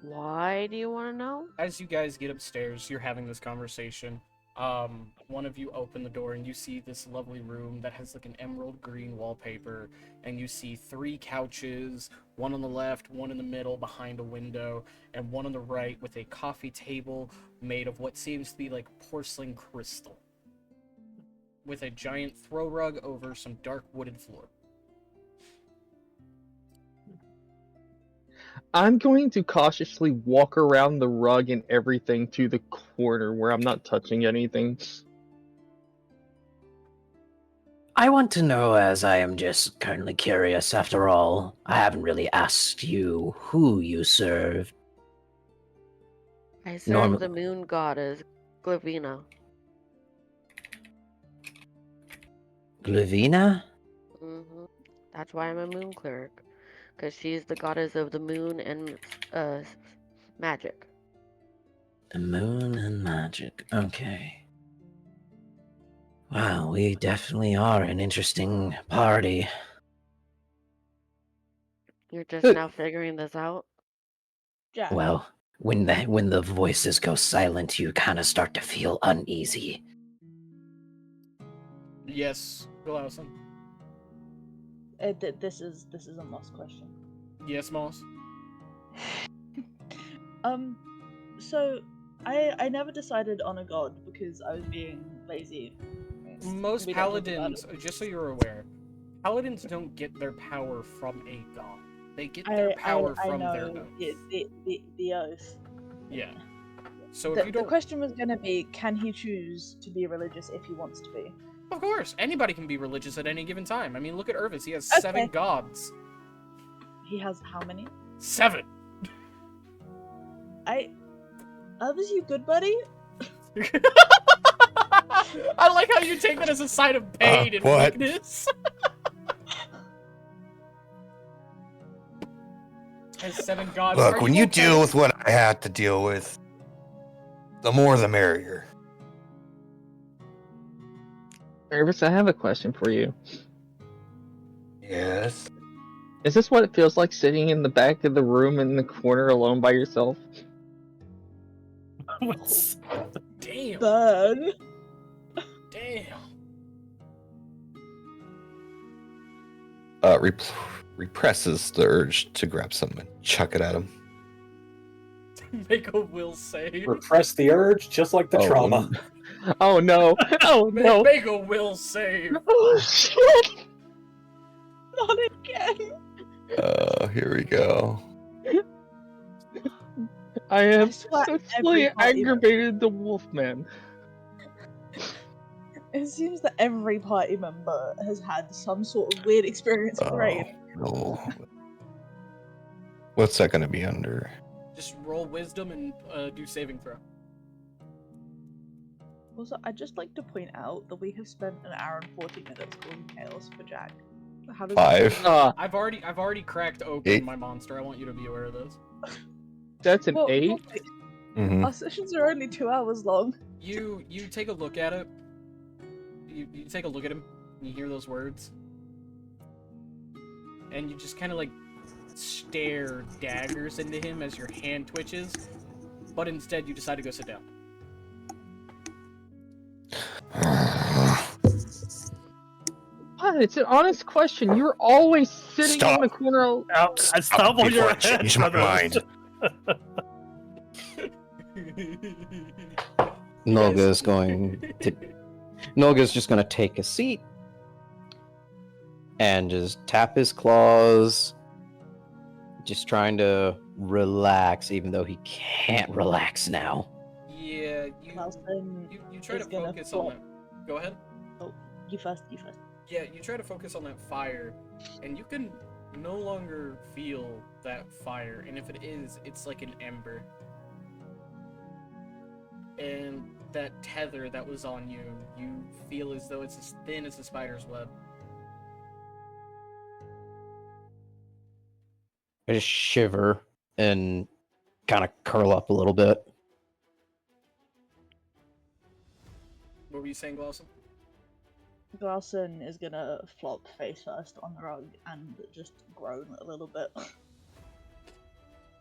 Why do you want to know? As you guys get upstairs, you're having this conversation. One of you open the door and you see this lovely room that has like an emerald green wallpaper, and you see 3 couches, one on the left, one in the middle behind a window, and one on the right with a coffee table made of what seems to be like porcelain crystal, with a giant throw rug over some dark wooded floor. I'm going to cautiously walk around the rug and everything to the corner where I'm not touching anything. I want to know, as I am just currently curious. After all, I haven't really asked you who you serve. I serve Normal- the moon goddess, Glavina. Glivina? Mm-hmm. That's why I'm a moon cleric. Because she's the goddess of the moon and magic. The moon and magic. Okay. Wow, we definitely are an interesting party. You're just now figuring this out? Jack. Well, when the voices go silent, you kind of start to feel uneasy. Yes, Bill Allison. This is a Moss question. Yes, Moss. So I never decided on a god because I was being lazy. Most We don't talk about paladins, it. just so you're aware, paladins don't get their power from a god. They get their power I from know their oath. the oath. Yeah. So if The you don't, question was gonna be, can he choose to be religious if he wants to be? of course, anybody can be religious at any given time. I mean, look at Irvis. He has Okay. 7 gods. He has how many? 7. Was you good, buddy? I like how you take that as a sign of pain and what? weakness. Has 7 gods. Look, Are when you okay? deal with what I had to deal with, the more the merrier. Irvis, I have a question for you. Yes. Is this what it feels like sitting in the back of the room in the corner alone by yourself? Damn. Burn. Damn. Represses the urge to grab something and chuck it at him. Make a will save. Repress the urge, just like the trauma. Oh no! Oh no! Make a will save. Oh shit! Not again. Here we go. I have swear successfully every party aggravated the Wolfman. It seems that every party member has had some sort of weird experience with rain. No. What's that gonna be under? Just roll wisdom and do saving throw. Also, I'd just like to point out that we have spent an hour and 40 minutes causing chaos for Jack. How does 5. I've already cracked open 8. my monster. I want you to be aware of this. That's an 8. Mm-hmm. Our sessions are only 2 hours long. You take a look at it. You take a look at him. And you hear those words, and you just kind of like stare daggers into him as your hand twitches. But instead, you decide to go sit down. What? It's an honest question. You're always sitting Stop. in the corner. Stop on before your I change my mind. Nolga's just gonna take a seat and just tap his claws, just trying to relax, even though he can't relax now. Yeah, Nelson you try to is gonna focus on flop. that. Go ahead. Oh, you first. Yeah, you try to focus on that fire, and you can no longer feel that fire, and if it is, it's like an ember. And that tether that was on you, you feel as though it's as thin as a spider's web. I just shiver and kind of curl up a little bit. What were you saying, Glosson? Glowson is gonna flop face first on the rug and just groan a little bit.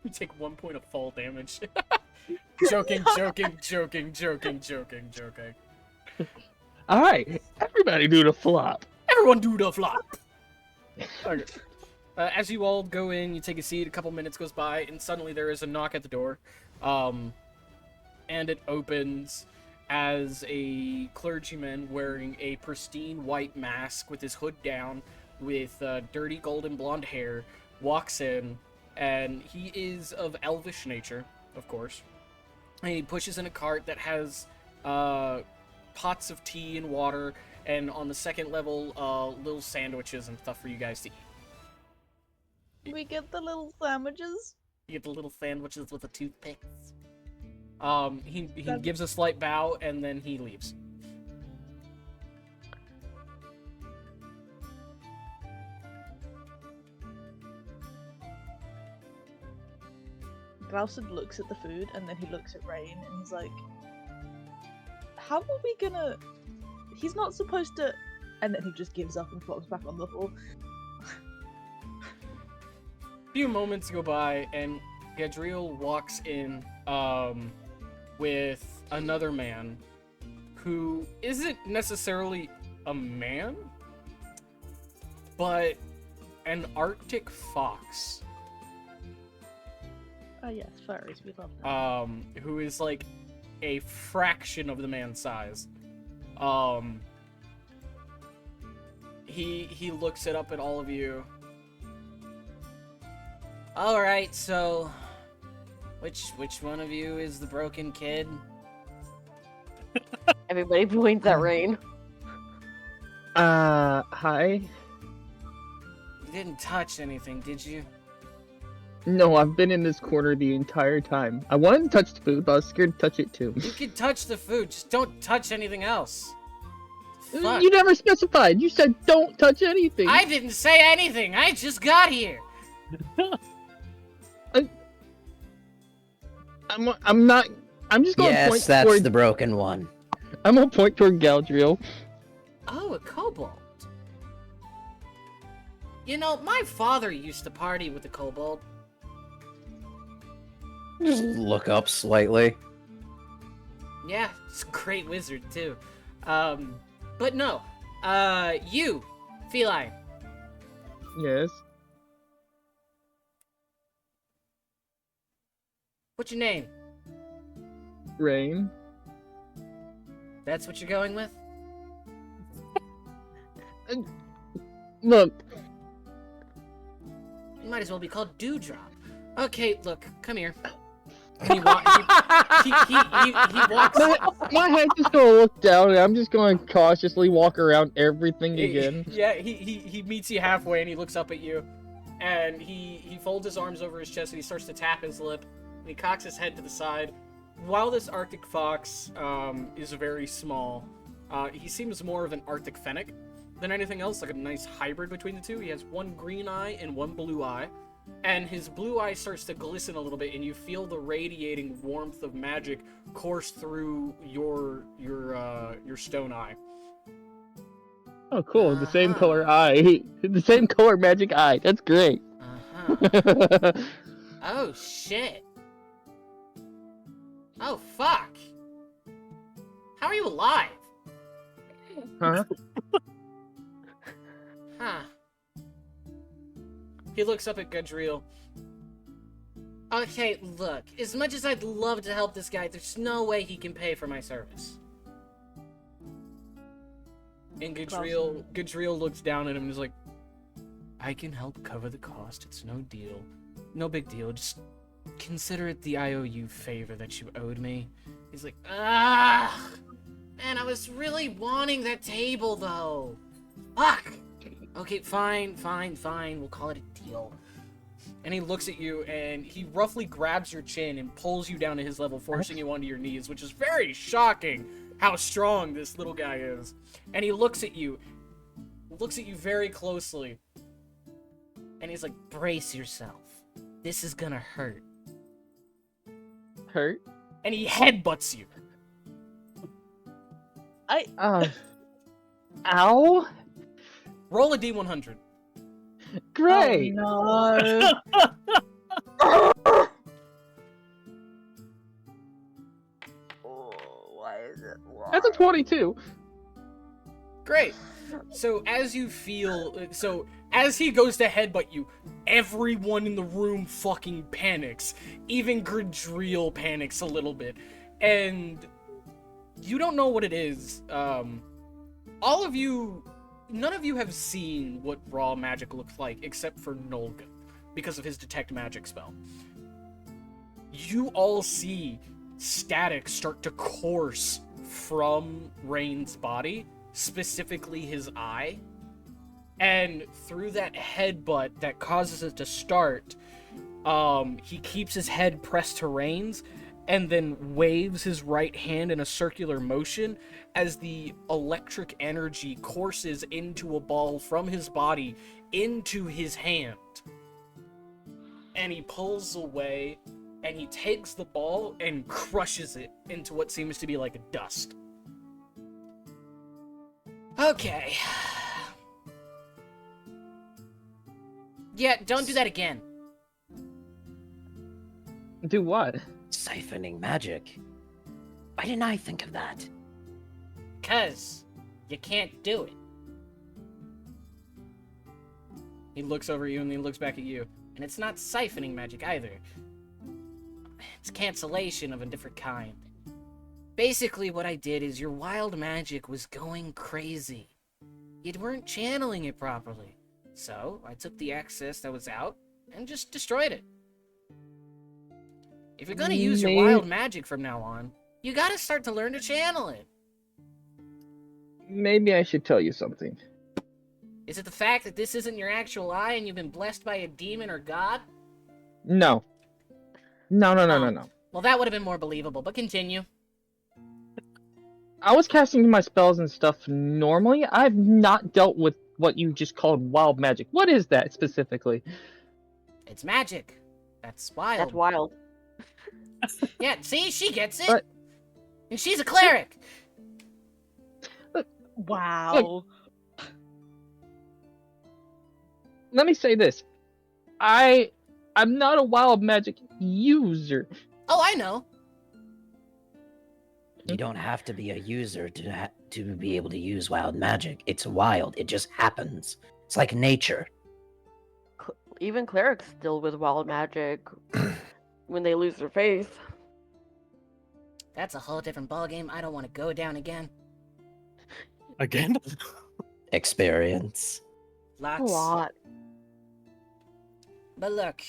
You take 1 point of fall damage. Joking. Alright, everybody do the flop. Everyone do the flop! Okay. As you all go in, you take a seat, a couple minutes goes by, and suddenly there is a knock at the door. And it opens as a clergyman wearing a pristine white mask with his hood down, with dirty golden blonde hair, walks in, and he is of elvish nature, of course. And he pushes in a cart that has pots of tea and water, and on the second level, little sandwiches and stuff for you guys to eat. We get the little sandwiches. You get the little sandwiches with the toothpicks. He gives a slight bow, and then he leaves. Glowson looks at the food and then he looks at Rain and he's like, how are we gonna... He's not supposed to... And then he just gives up and flops back on the floor. A few moments go by, and Gadriel walks in with another man who isn't necessarily a man, but an Arctic fox. Oh yes, furries, we love that. Who is like a fraction of the man's size. He looks it up at all of you. All right, so which one of you is the broken kid? Everybody points at Rain. Hi. You didn't touch anything, did you? No, I've been in this corner the entire time. I wanted to touch the food, but I was scared to touch it too. You can touch the food, just don't touch anything else. Fuck. You never specified. You said don't touch anything. I didn't say anything. I just got here. I'm not. I'm just going to point Yes, that's toward. the broken one. I'm gonna point toward Galdriel. Oh, a kobold. You know, my father used to party with a kobold. Just look up slightly. Yeah, it's a great wizard too. But no. You, feline. Yes. What's your name? Rain. That's what you're going with? Look. You might as well be called Dewdrop. Okay, look, come here. And he walks. My head's just gonna look down, and I'm just going to cautiously walk around everything again. Yeah, he meets you halfway, and he looks up at you, and he folds his arms over his chest, and he starts to tap his lip, and he cocks his head to the side. While this Arctic fox is very small, he seems more of an Arctic fennec than anything else, like a nice hybrid between the two. He has one green eye and one blue eye, and his blue eye starts to glisten a little bit, and you feel the radiating warmth of magic course through your stone eye. Oh, cool! The same color eye, the same color magic eye. That's great. Oh shit! Oh fuck! How are you alive? Huh? Huh. He looks up at Gadriel. Okay, look. As much as I'd love to help this guy, there's no way he can pay for my service. And Gadriel looks down at him and is like, I can help cover the cost. It's no deal. No big deal. Just consider it the IOU favor that you owed me. He's like, ah! Man, I was really wanting that table, though. Fuck! Okay, fine. We'll call it a deal. And he looks at you, and he roughly grabs your chin and pulls you down to his level, forcing you onto your knees, which is very shocking how strong this little guy is. And he looks at you very closely. And he's like, brace yourself. This is gonna hurt. Hurt? And he headbutts you. Ow? Roll a D100. Great! Oh, Why is it wrong? That's a 22. Great. So as he goes to headbutt you, everyone in the room fucking panics. Even Gridriel panics a little bit. And you don't know what it is. All of you, none of you have seen what raw magic looks like except for Nolga, because of his detect magic spell. You all see static start to course from Rain's body, specifically his eye, and through that headbutt that causes it to start, he keeps his head pressed to Rain's and then waves his right hand in a circular motion as the electric energy courses into a ball from his body into his hand. And he pulls away, and he takes the ball and crushes it into what seems to be like a dust. Okay. Yeah, don't do that again. Do what? Siphoning magic. Why didn't I think of that? 'Cause you can't do it. He looks over at you and he looks back at you. And it's not siphoning magic either. It's cancellation of a different kind. Basically what I did is your wild magic was going crazy. You weren't channeling it properly. So I took the excess that was out and just destroyed it. If you're gonna use your wild magic from now on, you gotta start to learn to channel it. Maybe I should tell you something. Is it the fact that this isn't your actual eye and you've been blessed by a demon or god? No. No. Well, that would have been more believable, but continue. I was casting my spells and stuff normally. I've not dealt with what you just called wild magic. What is that specifically? It's magic. That's wild. That's wild. Yeah, see? She gets it. But- And she's a cleric. wow. Let me say this. I'm not a wild magic user. Oh, I know. You don't have to be a user to be able to use wild magic. It's wild. It just happens. It's like nature. Even clerics deal with wild magic when they lose their faith. That's a whole different ballgame. I don't want to go down again. Again? Experience. Lots. A lot. But look,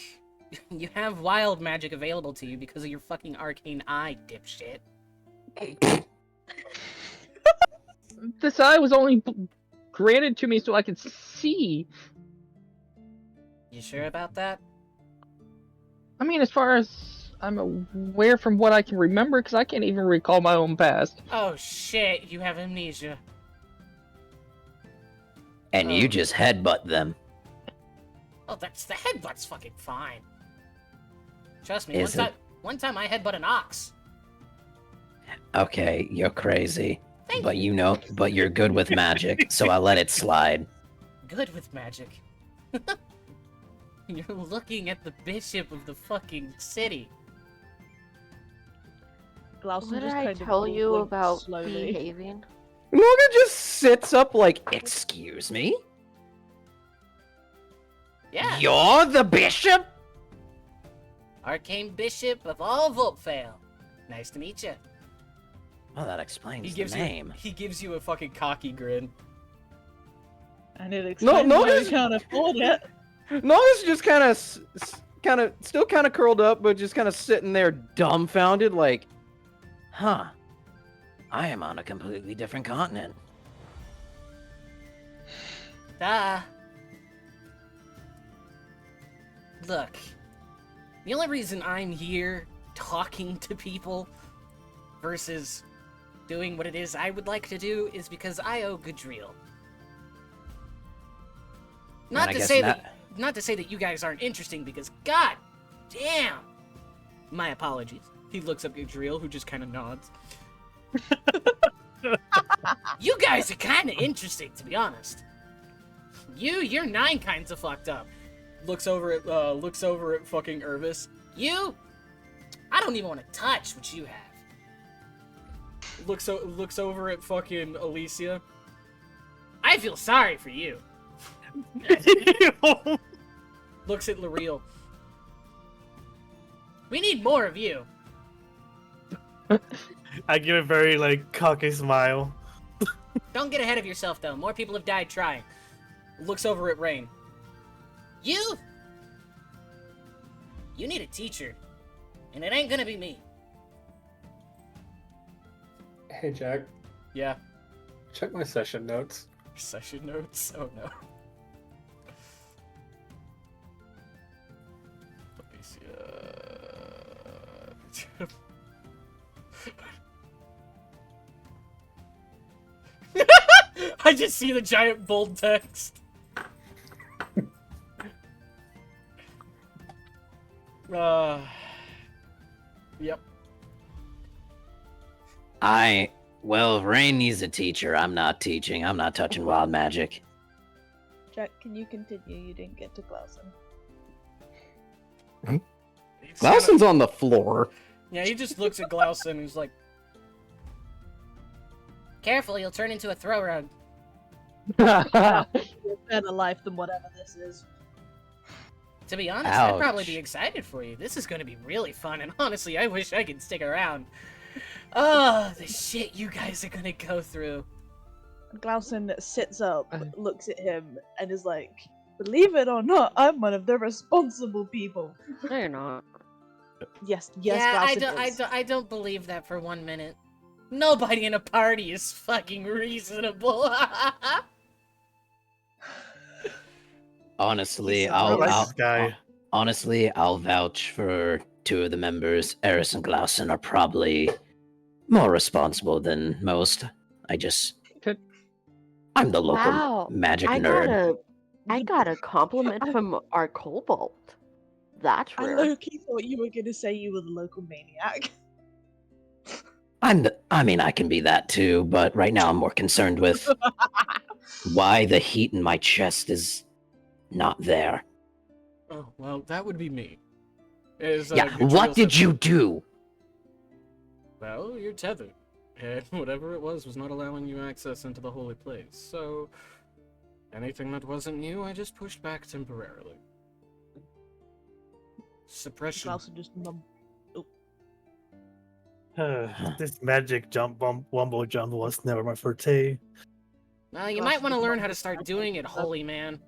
you have wild magic available to you because of your fucking arcane eye, dipshit. This eye was only granted to me so I could see. You sure about that? I mean, as far as I'm aware from what I can remember, because I can't even recall my own past. Oh shit, you have amnesia. And you just headbutt them. Oh, that's the headbutt's fucking fine. Trust me, Is it? one time I headbutt an ox. Okay, you're crazy. Thank But you. but you're good with magic, so I let it slide. Good with magic. You're looking at the bishop of the fucking city. Glauson What did just I kind of tell you blinks about slowly. behaving? Logan just sits up like, excuse me? Yeah. You're the bishop? Arcane bishop of all Vulpvale. Nice to meet you. Well, that explains He the gives name. you a fucking cocky grin. And it explains why notice- we can't afford it. Notice just kind of still kind of curled up, but just kind of sitting there dumbfounded, like, Huh. I am on a completely different continent. Look, the only reason I'm here talking to people versus doing what it is I would like to do is because I owe Gadriel. Not I to guess say not- that not to say that you guys aren't interesting, because god damn. My apologies. He looks up at Gadriel, who just kind of nods. You guys are kind of interesting, to be honest. You're 9 kinds of fucked up. Looks over at fucking Irvis. You, I don't even want to touch what you have. Looks over at fucking Alicia. I feel sorry for you. Looks at L'Oreal. We need more of you. I give a very like cocky smile. Don't get ahead of yourself, though. More people have died trying. Looks over at Rain. You need a teacher. And it ain't gonna be me. Hey, Jack. Yeah. Check my session notes. Session notes? Oh no. Let me see. I just see the giant bold text. Yep. Well, Rain needs a teacher. I'm not teaching. I'm not touching wild magic. Jack, can you continue? You didn't get to Glausen. Glauson's on the floor. Yeah, he just looks at Glausen and he's like, careful, you'll turn into a throw rug. A better life than whatever this is. To be honest, I'd probably Ouch. be excited for you. This is going to be really fun, and honestly, I wish I could stick around. Oh, the shit you guys are going to go through. Glausen sits up, looks at him, and is like, believe it or not, I'm one of the responsible people. No, you're not. Yes, yeah, Glausen is. I don't believe that for 1 minute. Nobody in a party is fucking reasonable. Honestly, I like this guy. I'll vouch for 2 of the members. Eris and Glausen are probably more responsible than most. I'm the local Wow, magic I nerd. got a compliment from our kobold. That's I rare. low-key thought you were gonna say you were the local maniac. I mean, I can be that too, but right now I'm more concerned with why the heat in my chest is not there. Oh, well, that would be me. Is, Yeah, Gadriel what did says- you do? Well, you're tethered. And whatever it was not allowing you access into the holy place. So, anything that wasn't you, I just pushed back temporarily. Suppression. Glausen just This magic wumbo jump was never my forte. Well, you might want to learn how to start doing it, holy man.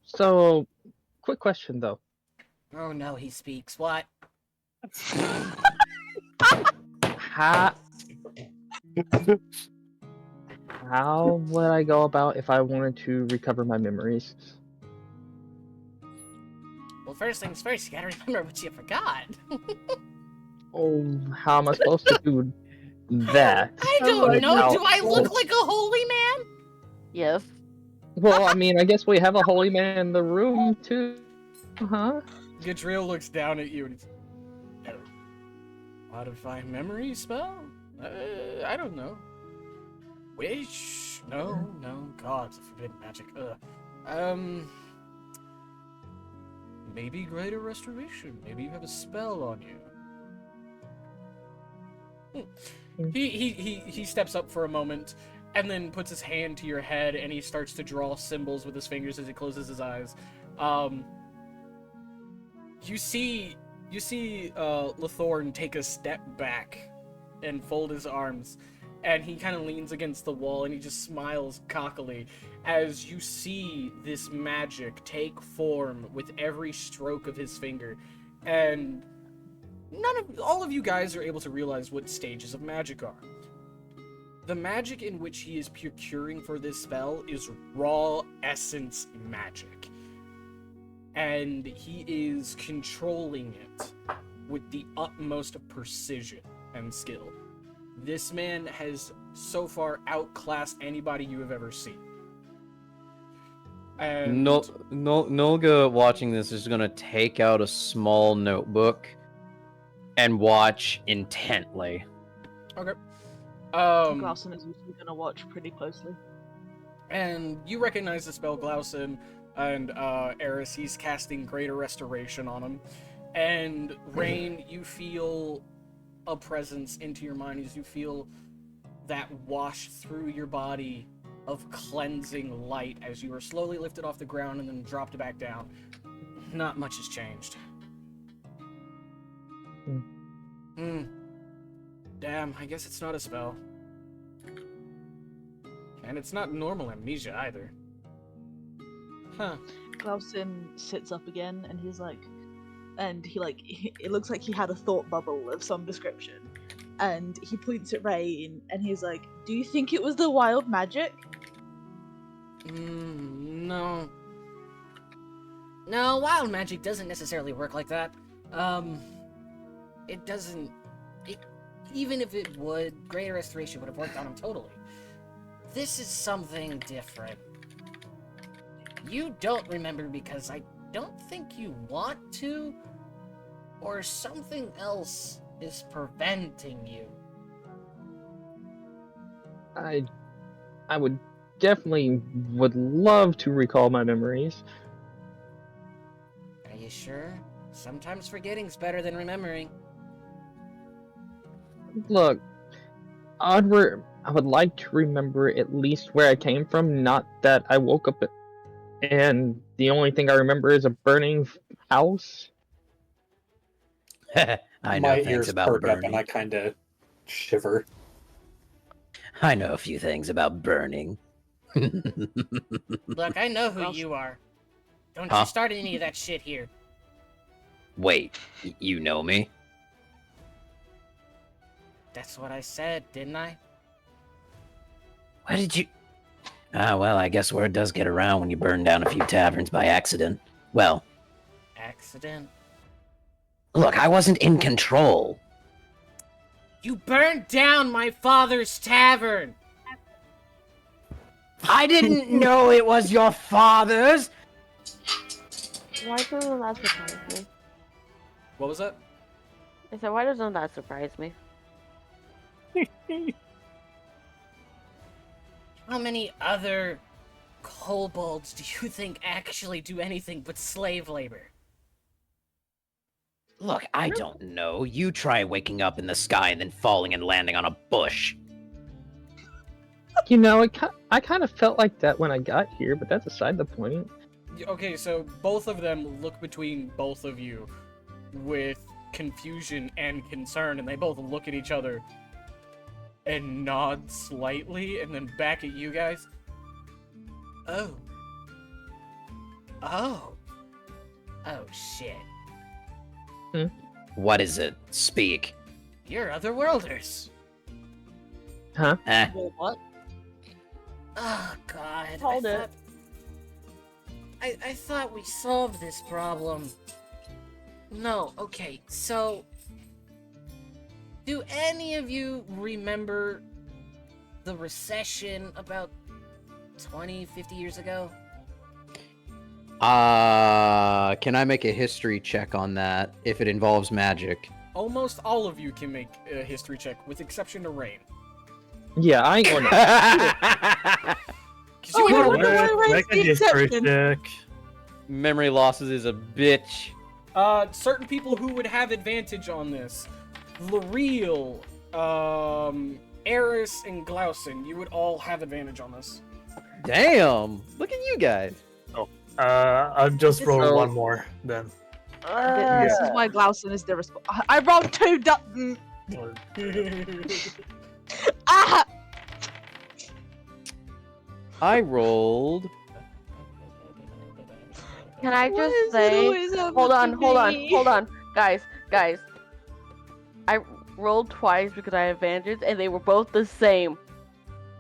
So, quick question though. Oh no, he speaks. What? How would I go about if I wanted to recover my memories? Well, first things first, you gotta remember what you forgot. Oh, how am I supposed to do that? I don't know. How- Do I look like a holy man? Yes. Well, I mean, I guess we have a holy man in the room too, huh? Gadriel looks down at you and he's... Modify memory spell? I don't know. Wish? No, God, forbidden magic. Maybe greater restoration. Maybe you have a spell on you. He steps up for a moment and then puts his hand to your head and he starts to draw symbols with his fingers as he closes his eyes. You see Lathorn take a step back and fold his arms, and he kind of leans against the wall and he just smiles cockily as you see this magic take form with every stroke of his finger. And all of you guys are able to realize what stages of magic are. The magic in which he is procuring for this spell is raw essence magic. And he is controlling it with the utmost precision and skill. This man has so far outclassed anybody you have ever seen. And Nolga watching this is gonna take out a small notebook and watch intently. Okay. Glauson is usually gonna watch pretty closely. And you recognize the spell Glauson and Eris. He's casting Greater Restoration on him. And Rain, you feel a presence into your mind as you feel that wash through your body of cleansing light as you are slowly lifted off the ground and then dropped back down. Not much has changed. Damn, I guess it's not a spell. And it's not normal amnesia either. Huh. Glauson sits up again and he's like, it looks like he had a thought bubble of some description. And he points at Rain and he's like, do you think it was the wild magic? No. No, wild magic doesn't necessarily work like that. It doesn't... even if it would, Greater Restoration would have worked on him totally. This is something different. You don't remember because I don't think you want to, or something else is preventing you. I would definitely would love to recall my memories. Are you sure? Sometimes forgetting's better than remembering. Look, I would like to remember at least where I came from, not that I woke up and the only thing I remember is a burning house. I know My things ears about perk up and burning. I kind of shiver. I know a few things about burning. Look, I know who you are. Don't Huh? you start any of that shit here. Wait, you know me? That's what I said, didn't I? Why did you... Ah, well, I guess word does get around when you burn down a few taverns by accident. Well, Accident? look, I wasn't in control. You burned down my father's tavern! I didn't know it was your father's! Why doesn't that surprise me? What was that? I said, why doesn't that surprise me? How many other kobolds do you think actually do anything but slave labor? Look, I don't know. You try waking up in the sky and then falling and landing on a bush. You know, I kind of felt like that when I got here, but that's aside the point. Okay, so both of them look between both of you with confusion and concern, and they both look at each other and nod slightly, and then back at you guys. Oh. Oh. Oh, shit. What is it? Speak. You're otherworlders. Huh? What? Oh, God. Hold it. I thought we solved this problem. No, okay, so... Do any of you remember the recession about 20, 50 years ago? Can I make a history check on that if it involves magic? Almost all of you can make a history check, with exception to Rain. Yeah, I ain't going to. Make a history check. Memory losses is a bitch. Certain people who would have advantage on this. L'Oreal, Eris, and Glauson, you would all have advantage on this. Damn! Look at you guys. I'll just roll So- one more then. This is why Glauson is the I rolled 2 Ah! I rolled. Can I Why just is it say? always happening Hold to on, hold on, me? hold on, guys. I rolled twice because I have advantages, and they were both the same.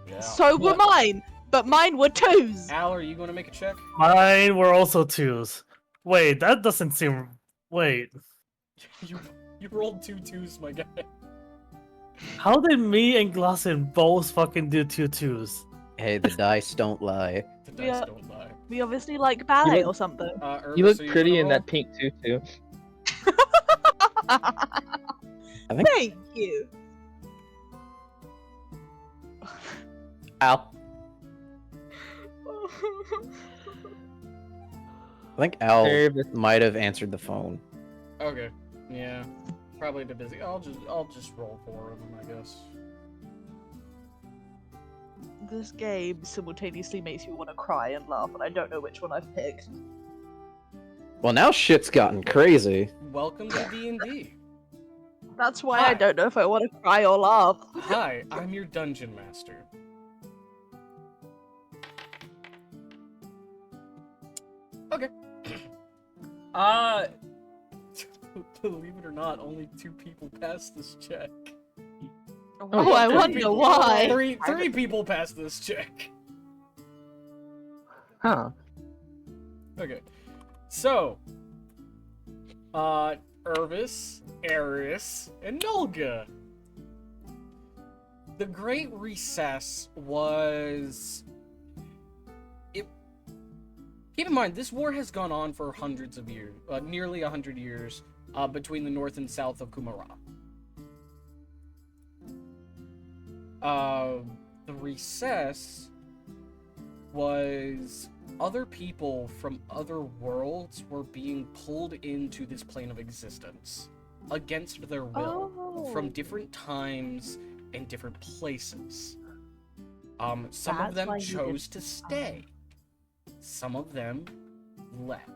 Yeah. So were mine, but mine were 2s. Al, are you going to make a check? Mine were also 2s. Wait, that doesn't seem. Wait, You rolled 2 2s, my guy. how did me and Glossin both fucking do 2s? Hey, the dice don't lie. The We dice are- don't lie. We obviously like ballet look- or something. You Irvis, look are you pretty gonna in roll? that pink tutu. Thank you. Al. I think Al Nervous. might have answered the phone. Okay. Yeah. Probably too busy. I'll just roll for him, I guess. This game simultaneously makes me want to cry and laugh, and I don't know which one I've picked. Well, now shit's gotten crazy. Welcome to D&D. That's why Hi. I don't know if I want to cry or laugh. Hi, I'm your dungeon master. Okay. Believe it or not, only 2 people passed this check. Oh, I Three wonder people- why. Three people passed this check. Huh. Okay. So, Irvis, Eris, and Nolga. The Great Recess was... Keep in mind, this war has gone on for hundreds of years, nearly 100 years, between the north and south of Kumara. The Recess was other people from other worlds were being pulled into this plane of existence against their will from different times and different places. Some of That's why them you chose didn't- to stay. Some of them left.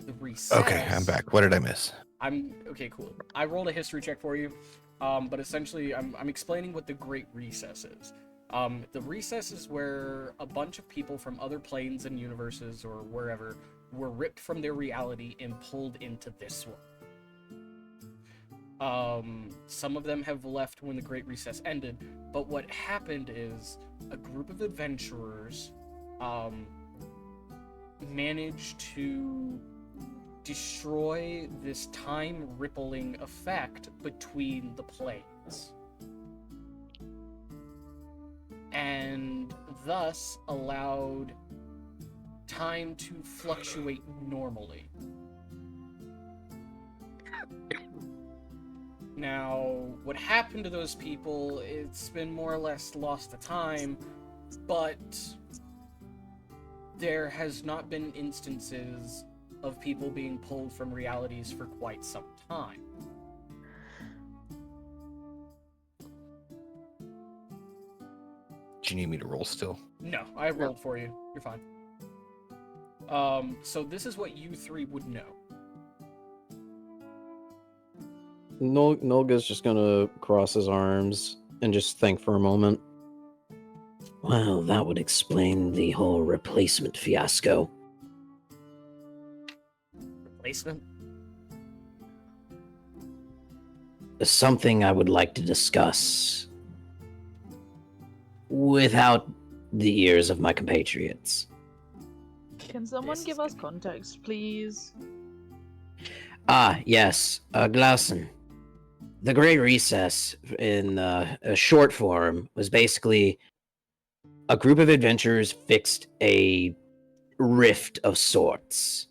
The Recess. Okay, I'm back. What did I miss? Okay, cool. I rolled a history check for you, but essentially, I'm explaining what the Great Recess is. The Recess is where a bunch of people from other planes and universes or wherever were ripped from their reality and pulled into this one. Some of them have left when the Great Recess ended, but what happened is a group of adventurers managed to destroy this time rippling effect between the planes, and thus allowed time to fluctuate normally. Now, what happened to those people, it's been more or less lost to time, but there has not been instances of people being pulled from realities for quite some time. Do you need me to roll still? No, I rolled for you. You're fine. So this is what you 3 would know. Nolga's just gonna cross his arms and just think for a moment. Well, that would explain the whole replacement fiasco. Replacement? Something I would like to discuss without the ears of my compatriots. Can someone give us context, please? Ah, yes, Glausen. The Great Recess, in a short form, was basically a group of adventurers fixed a rift of sorts.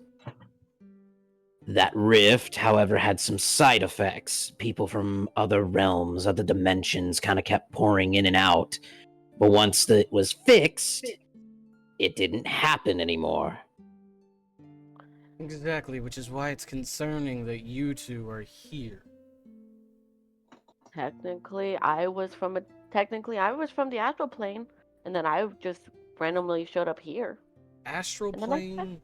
That rift, however, had some side effects. People from other realms, other dimensions kind of kept pouring in and out. But once it was fixed, it didn't happen anymore. Exactly, which is why it's concerning that you 2 are here. Technically, I was from the astral plane, and then I just randomly showed up here. Astral And then I- plane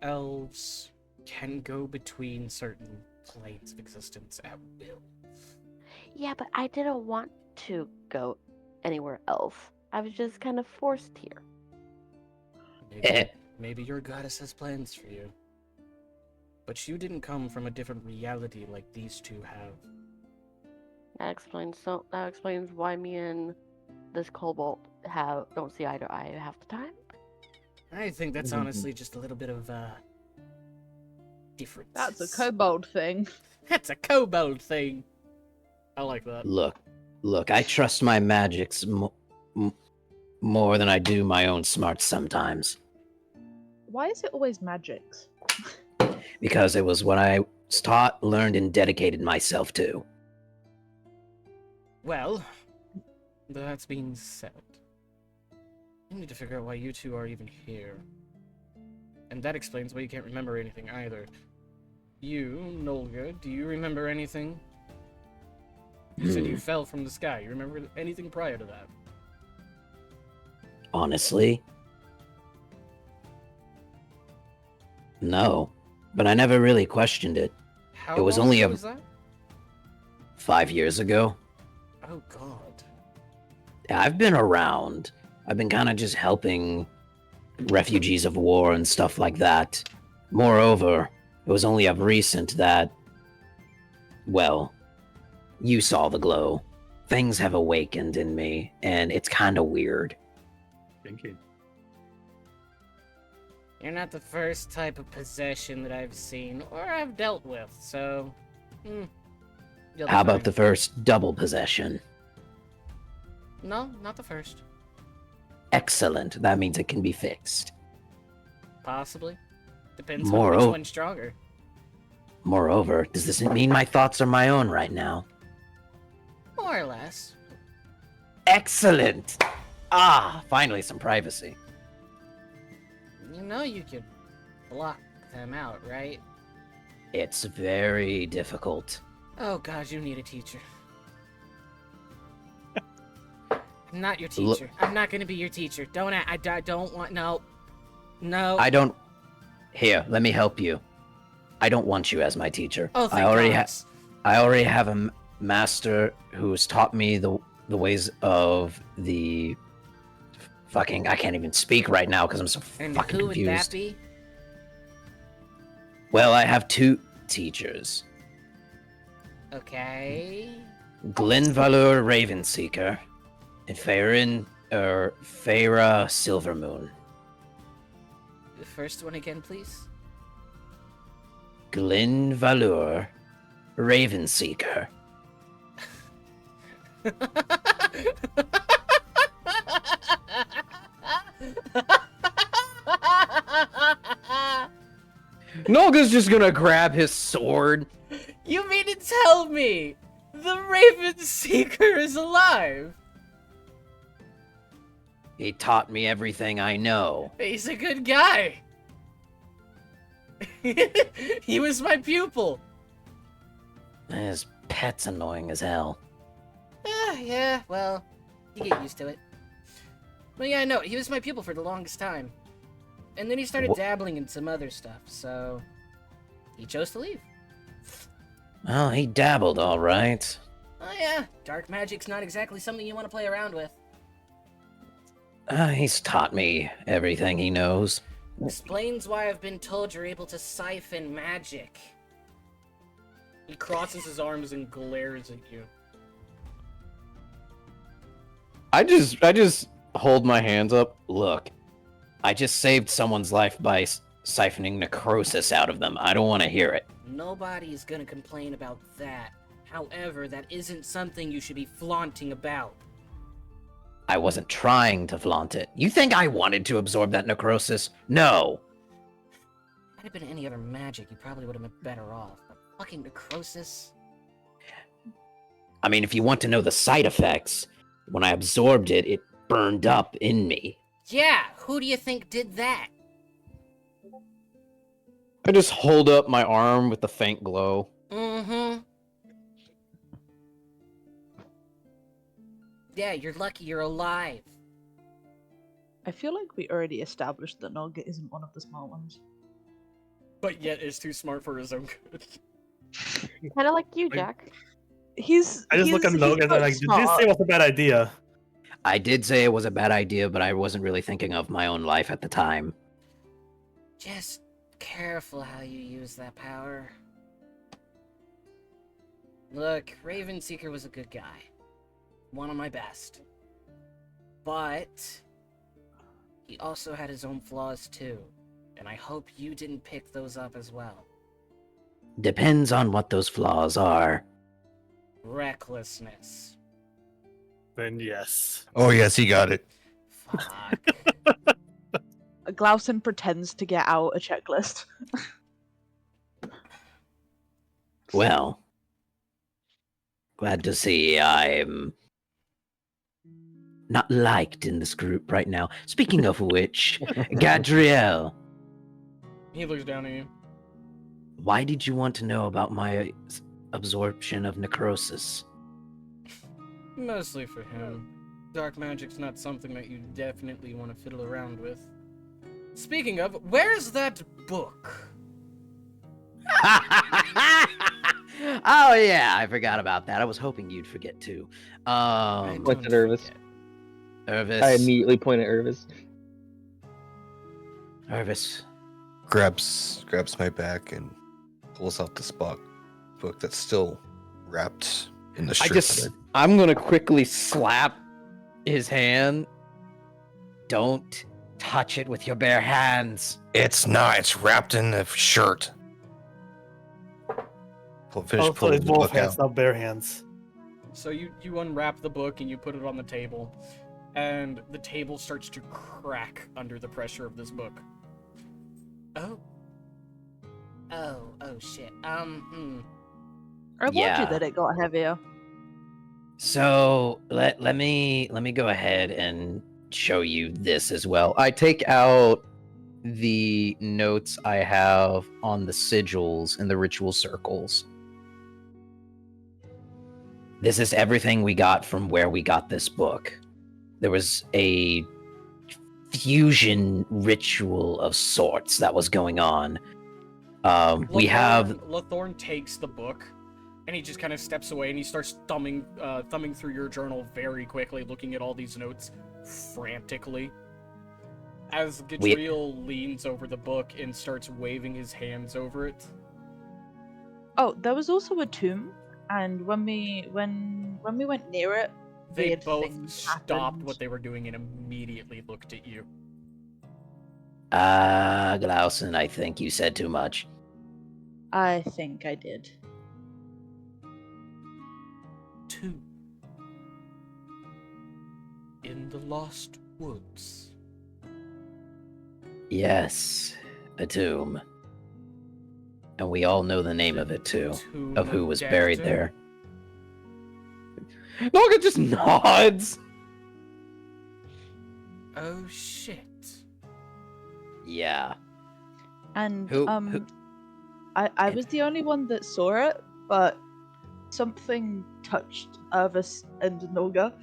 elves can go between certain planes of existence at will. Yeah, but I didn't want to go anywhere else. I was just kind of forced here. Maybe your goddess has plans for you. But you didn't come from a different reality like these two have. That explains why me and this kobold don't see eye to eye half the time. I think that's honestly just a little bit of difference. That's a kobold thing. That's a kobold thing. I like that. Look, I trust my magics more than I do my own smarts sometimes. Why is it always magics? Because it was what I was taught, learned, and dedicated myself to. Well, that's being said, I need to figure out why you two are even here. And that explains why you can't remember anything either. You, Nolga, do you remember anything? You said you fell from the sky. You remember anything prior to that? Honestly? No. But I never really questioned it. How It was long only ago was that? 5 years ago. Oh god. Yeah, I've been around. I've been kind of just helping refugees of war and stuff like that. Moreover, it was only of recent that, well, you saw the glow. Things have awakened in me, and it's kind of weird. Thank you. You're not the first type of possession that I've seen or I've dealt with, so... you'll be How about fine. the first double possession? No, not the first. Excellent. That means it can be fixed. Possibly. Depends on which Moro- one's stronger. Moreover, does this mean my thoughts are my own right now? More or less. Excellent! Ah, finally some privacy. You know you could block them out, right? It's very difficult. Oh god, you need a teacher. I'm not your teacher. I'm not gonna be your teacher. I don't want... No. No. I don't... Here, let me help you. I don't want you as my teacher. Oh, thank I already God. I already have a master who's taught me the ways of the... Fucking... I can't even speak right now because I'm so And fucking who would confused. that be? Well, I have two teachers. Okay. Glenvalor Ravenseeker and Farah Silvermoon. The first one again, please. Glenvalor Ravenseeker. Nolga's just gonna grab his sword. You mean to tell me the Raven Seeker is alive? He taught me everything I know. He's a good guy. He was my pupil. His pet's annoying as hell. Yeah, well, you get used to it. But yeah, no, he was my pupil for the longest time. And then he started dabbling in some other stuff, so he chose to leave. Well, he dabbled all right. Oh yeah, dark magic's not exactly something you want to play around with. He's taught me everything he knows. Explains why I've been told you're able to siphon magic. He crosses his arms and glares at you. I just hold my hands up. Look, I just saved someone's life by siphoning necrosis out of them. I don't want to hear it. Nobody's gonna complain about that. However, that isn't something you should be flaunting about. I wasn't trying to flaunt it. You think I wanted to absorb that necrosis? No. Had it been any other magic, you probably would have been better off. But fucking necrosis? I mean, if you want to know the side effects, when I absorbed it, it burned up in me. Yeah, who do you think did that? I just hold up my arm with the faint glow. Mm-hmm. Yeah, you're lucky you're alive. I feel like we already established that Nolga isn't one of the smart ones. But yet is too smart for his own good. Kind of like you, Jack. he's. I just look at he's Noga and I'm quite like, did you smart. say it was a bad idea? I did say it was a bad idea, but I wasn't really thinking of my own life at the time. Just careful how you use that power. Look, Ravenseeker was a good guy. One of my best. But he also had his own flaws too. And I hope you didn't pick those up as well. Depends on what those flaws are. Recklessness. Then yes. Oh yes, he got it. Fuck. Glausen pretends to get out a checklist. Well, glad to see I'm not liked in this group right now. Speaking of which, Gadriel, He looks down at you. why did you want to know about my absorption of necrosis? Mostly for him. Dark magic's not something that you definitely want to fiddle around with. Speaking of, where's that book? Oh yeah, I forgot about that. I was hoping you'd forget too. Points at Irvis. Irvis. I immediately point at Irvis. Irvis. Grabs my back and pulls out this book that's still wrapped in the shirt. I'm gonna quickly slap his hand. Don't touch it with your bare hands. It's not. It's wrapped in the shirt. Finish Also, pulling it's the both book hands, out. not bare hands. So you unwrap the book and you put it on the table, and the table starts to crack under the pressure of this book. Oh. Oh shit. I warned Yeah. you that it got heavier. So let me go ahead and show you this as well. I take out the notes I have on the sigils and the ritual circles. This is everything we got from where we got this book. There was a fusion ritual of sorts that was going on. We have Lathorn takes the book, and he just kind of steps away and he starts thumbing through your journal very quickly, looking at all these notes frantically. As Gadriel leans over the book and starts waving his hands over it. Oh, there was also a tomb, and when we went near it, They weird both things stopped happened. what they were doing and immediately looked at you. Glausen, I think you said too much. I think I did. 2. In the Lost Woods. Yes, a tomb. And we all know the name of it too, Tomb of who was Dagda? buried there. Noga just nods. Oh shit. Yeah. And Who- I was the only one that saw it, but something touched Irvis and Noga.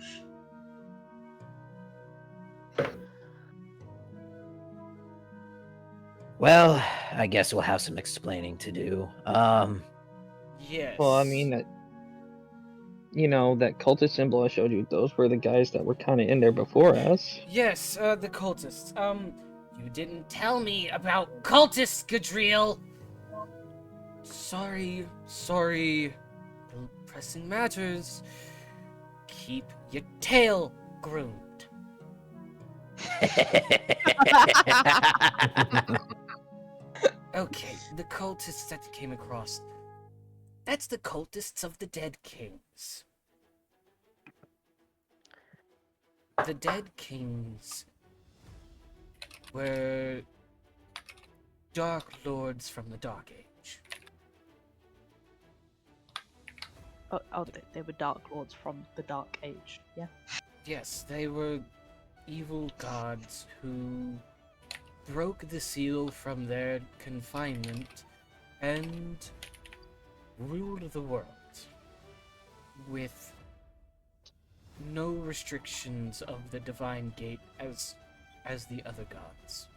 Well, I guess we'll have some explaining to do. Yes. Well, I mean, that cultist symbol I showed you, those were the guys that were kind of in there before us. Yes, the cultists. You didn't tell me about cultists, Gadriel! Sorry. Pressing matters. Keep your tail groomed. Okay, the cultists that you came across. That's the cultists of the Dead Kings. The Dead Kings were Dark Lords from the Dark Age. They were Dark Lords from the Dark Age, yeah. Yes, they were evil gods who broke the seal from their confinement and ruled the world with no restrictions of the divine gate as the other gods.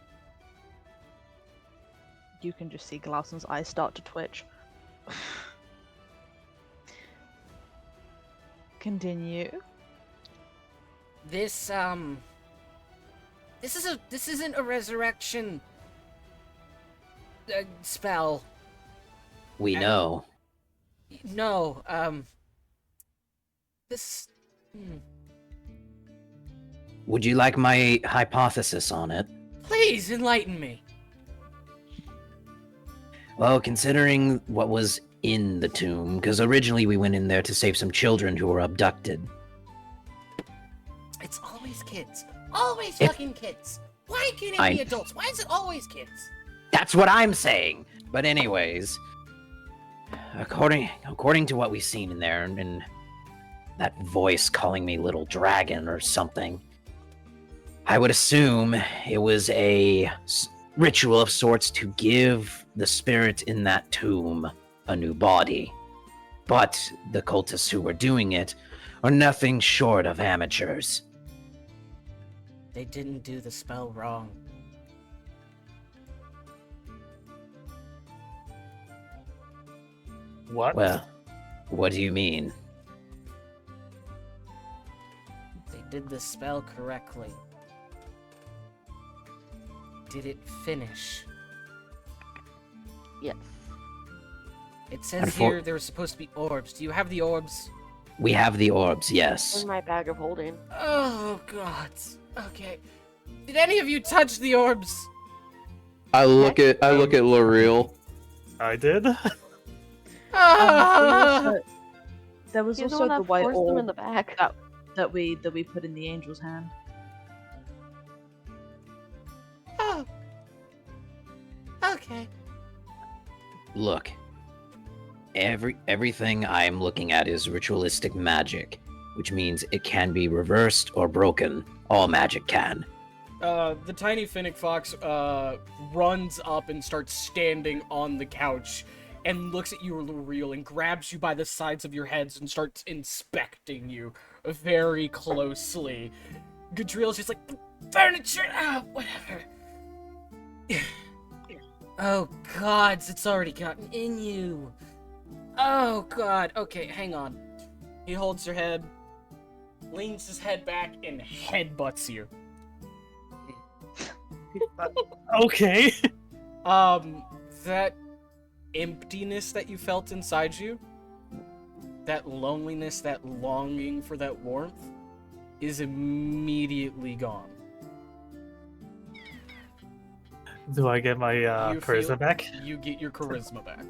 You can just see Glausen's eyes start to twitch. Continue. This isn't a resurrection spell. We know. No, this. Would you like my hypothesis on it? Please enlighten me. Well, considering what was in the tomb, because originally we went in there to save some children who were abducted. It's always kids. Always If- fucking kids. Why can't it be adults? Why is it always kids? That's what I'm saying. But anyways, according to what we've seen in there, and that voice calling me little dragon or something, I would assume it was a ritual of sorts to give the spirit in that tomb a new body. But the cultists who were doing it are nothing short of amateurs. They didn't do the spell wrong. What? Well, what do you mean? They did the spell correctly. Did it finish? Yes. It says here there were supposed to be orbs. Do you have the orbs? We have the orbs, yes. In my bag of holding. Oh, God. Okay. Did any of you touch the orbs? I look at L'Oreal. I did. Ah! There was He's the also one the that white forced them in orb the back. that we put in the angel's hand. Oh. Okay. Look, everything I'm looking at is ritualistic magic, which means it can be reversed or broken. All magic can. The tiny Finnick Fox runs up and starts standing on the couch and looks at you a little real and grabs you by the sides of your heads and starts inspecting you very closely. Gadriel's just like, furniture, whatever. Oh, God, it's already gotten in you. Oh, God. Okay, hang on. He holds your head, leans his head back, and headbutts you. Okay. That emptiness that you felt inside you, that loneliness, that longing for that warmth, is immediately gone. Do I get my charisma back? You get your charisma back.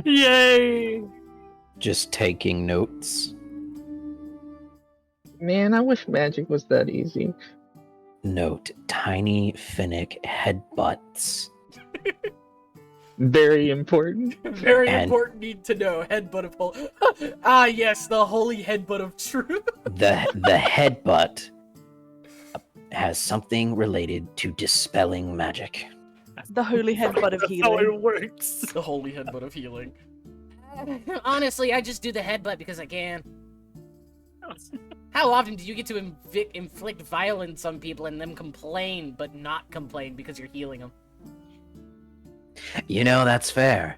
Yay! Just taking notes. Man, I wish magic was that easy. Note, tiny Finnick headbutts. Very important. Very And- important need to know. Headbutt of holy. Ah, yes, the holy headbutt of truth. The headbutt has something related to dispelling magic. The holy headbutt of That's how healing. it works. The holy headbutt of healing. Honestly, I just do the headbutt because I can. How often do you get to inflict violence on people and them complain, but not complain because you're healing them? You know, that's fair.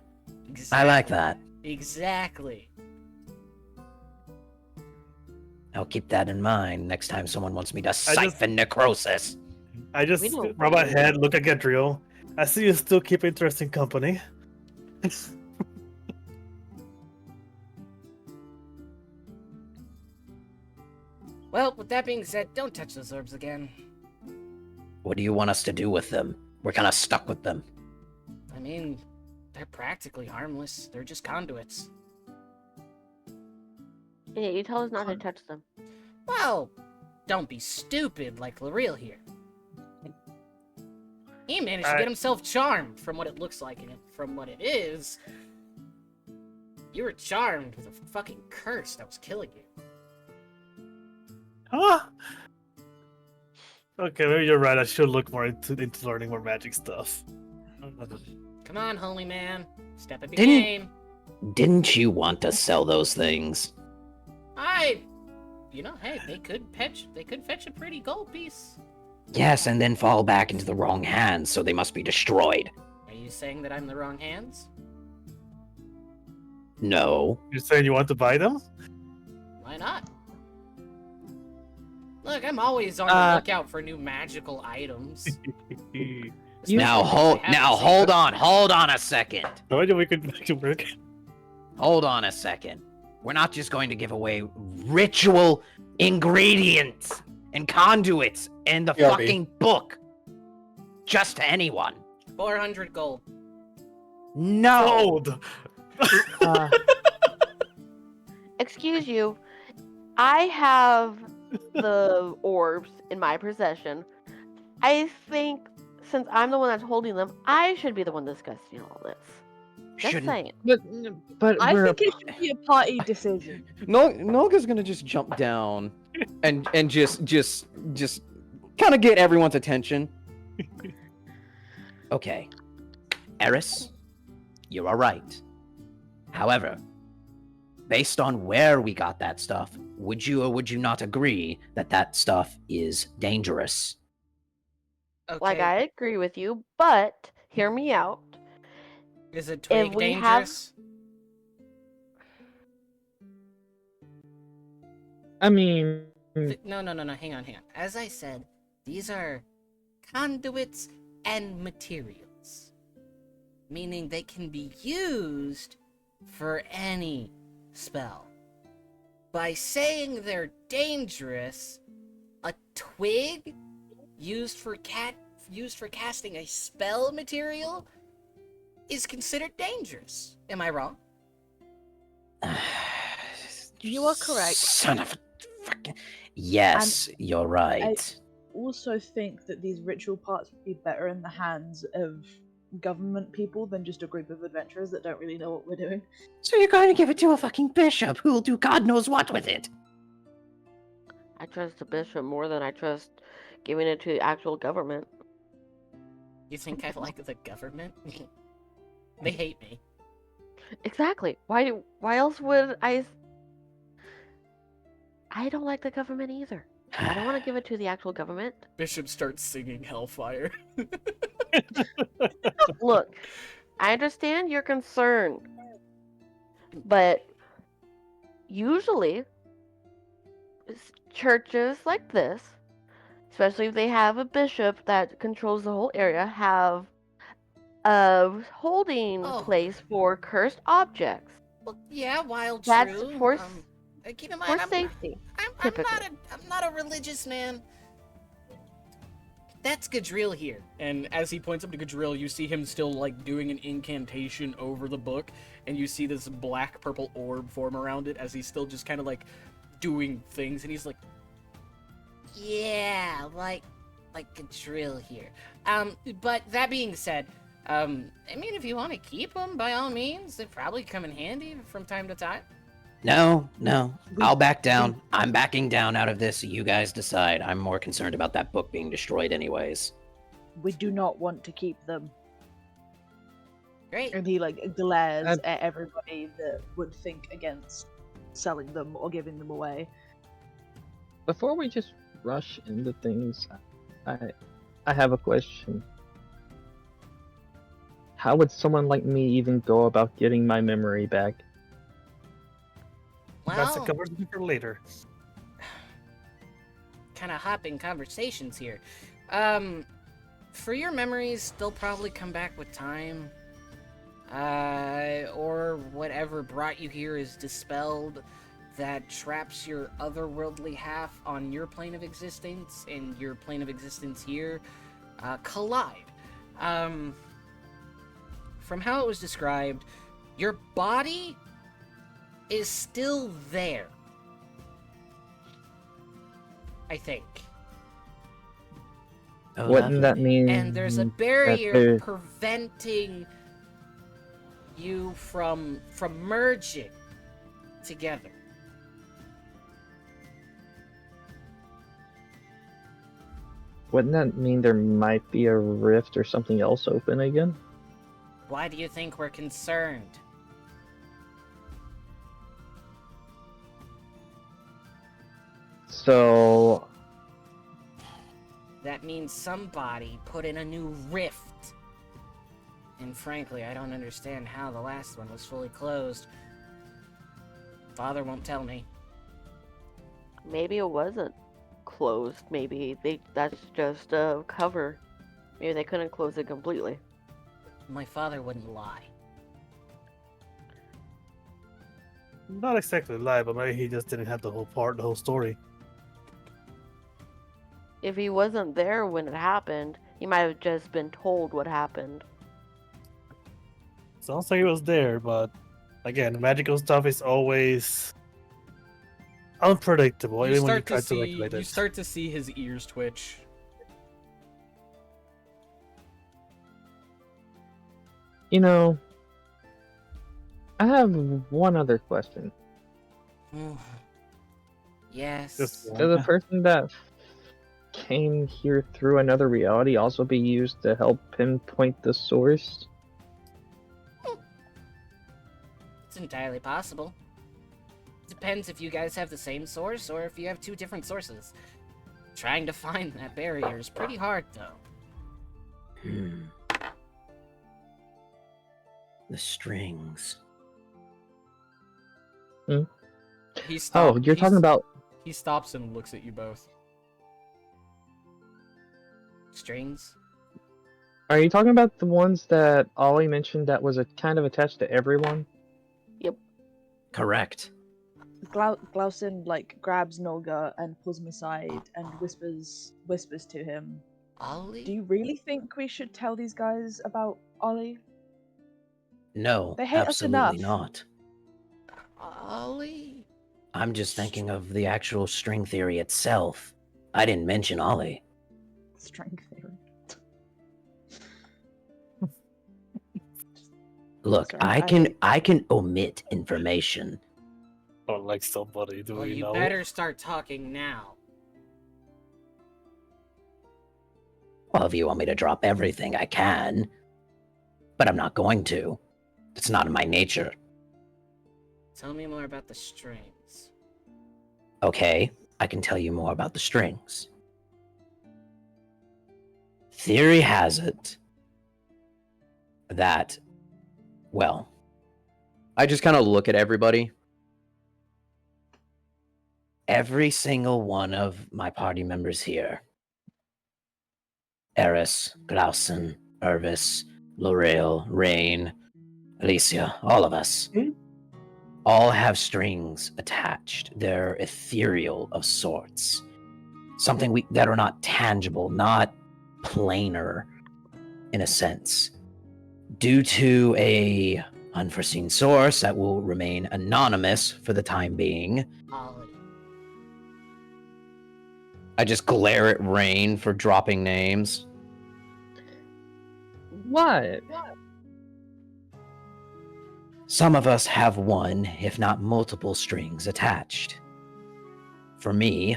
I like that. Exactly. I'll keep that in mind next time someone wants me to siphon necrosis. I just We don't rub my know. head, look at Gadriel. I see you still keep interesting company. Well, with that being said, don't touch those orbs again. What do you want us to do with them? We're kind of stuck with them. I mean, they're practically harmless. They're just conduits. Yeah, you tell us not to touch them. Well, don't be stupid like L'Oreal here. He managed to get himself charmed from what it looks like, and from what it is, you were charmed with a fucking curse that was killing you. Huh? Okay, maybe you're right. I should look more into learning more magic stuff. Come on, holy man. Step up your Didn't- game. Didn't you want to sell those things? You know, hey, they could fetch a pretty gold piece. Yes, and then fall back into the wrong hands, so they must be destroyed. Are you saying that I'm the wrong hands? No. You're saying you want to buy them? Why not? Look, I'm always on the lookout for new magical items. Now hold on a second. I wonder we could make it work. Hold on a second. We're not just going to give away ritual ingredients and conduits and the BRB. fucking book just to anyone. 400 gold. No. Gold. Excuse you. I have the orbs in my possession. I think since I'm the one that's holding them, I should be the one discussing all this. Just Shouldn't. saying. But I we're think it should be a party decision. Nolga's gonna just jump down and just kind of get everyone's attention. Okay. Eris, you are right. However, based on where we got that stuff, would you or would you not agree that that stuff is dangerous? Okay. Like, I agree with you, but hear me out. Is it twig we have- dangerous? I mean, No, hang on. As I said, these are conduits and materials. Meaning they can be used for any spell. By saying they're dangerous, a twig used for casting a spell material is considered dangerous. Am I wrong? You are correct. Son of a fucking... Yes, you're right. Also think that these ritual parts would be better in the hands of government people than just a group of adventurers that don't really know what we're doing. So you're going to give it to a fucking bishop who will do God knows what with it? I trust the bishop more than I trust giving it to the actual government. You think I like the government? They hate me. Exactly. Why else would I don't like the government either. I don't want to give it to the actual government. Bishop starts singing Hellfire. Look, I understand your concern, but usually churches like this, especially if they have a bishop that controls the whole area, have a holding place for cursed objects. Well, yeah, wild That's true. for Keep in mind, safety. I'm not a religious man. That's Gadriel here. And as he points up to Gadriel, you see him still, like, doing an incantation over the book, and you see this black-purple orb form around it as he's still just kind of, like, doing things, and he's like, yeah, like Gadriel here. But that being said, I mean, if you want to keep them, by all means, they probably come in handy from time to time. No, I'll back down. I'm backing down out of this, so you guys decide. I'm more concerned about that book being destroyed anyways. We do not want to keep them. Great. And he glares at everybody that would think against selling them or giving them away. before we just rush into things, I have a question. How would someone like me even go about getting my memory back? That's a Well, conversation for later. kind of hopping conversations here. For your memories, they'll probably come back with time. Or whatever brought you here is dispelled that traps your otherworldly half on your plane of existence and your plane of existence here collide. From how it was described, your body is still there. I think. Oh, Wouldn't that mean? And there's a that barrier there- preventing you from merging together. Wouldn't that mean there might be a rift or something else open again? Why do you think we're concerned? So, That means somebody put in a new rift. And frankly, I don't understand how the last one was fully closed. Father won't tell me. Maybe it wasn't closed. Maybe that's just a cover. Maybe they couldn't close it completely. My father wouldn't lie. Not exactly lie, but maybe he just didn't have the whole story. If he wasn't there when it happened, he might have just been told what happened. Sounds like he was there, but again, magical stuff is always unpredictable. You Even when you start try to to see regulate you it. start to see his ears twitch. You know, I have one other question. Yes. Just Does a person that came here through another reality also be used to help pinpoint the source? It's entirely possible. Depends if you guys have the same source or if you have two different sources. Trying to find that barrier is pretty hard, though. The strings. He Oh, you're talking about... He stops and looks at you both. Strings? Are you talking about the ones that Ollie mentioned that was kind of attached to everyone? Yep. Correct. Glausen like grabs Nolga and pulls him aside and whispers to him. Ollie? Do you really think we should tell these guys about Ollie? No, They hate us absolutely enough. not. Ollie? I'm just thinking of the actual string theory itself. I didn't mention Ollie. String theory. Look, Sorry, I can omit information. Or like somebody, do Well, we you know? better start talking now. Well, if you want me to drop everything, I can. But I'm not going to. It's not in my nature. Tell me more about the strings. Okay, I can tell you more about the strings. Theory has it that, well, I just kind of look at everybody. Every single one of my party members here, Eris, Glausen, Irvis, L'Oreal, Rain, Alicia, all of us, all have strings attached. They're ethereal of sorts. Something that are not tangible, not planar in a sense. Due to a unforeseen source that will remain anonymous for the time being. Ollie. I just glare at Rain for dropping names. What? Some of us have one, if not multiple strings attached. For me,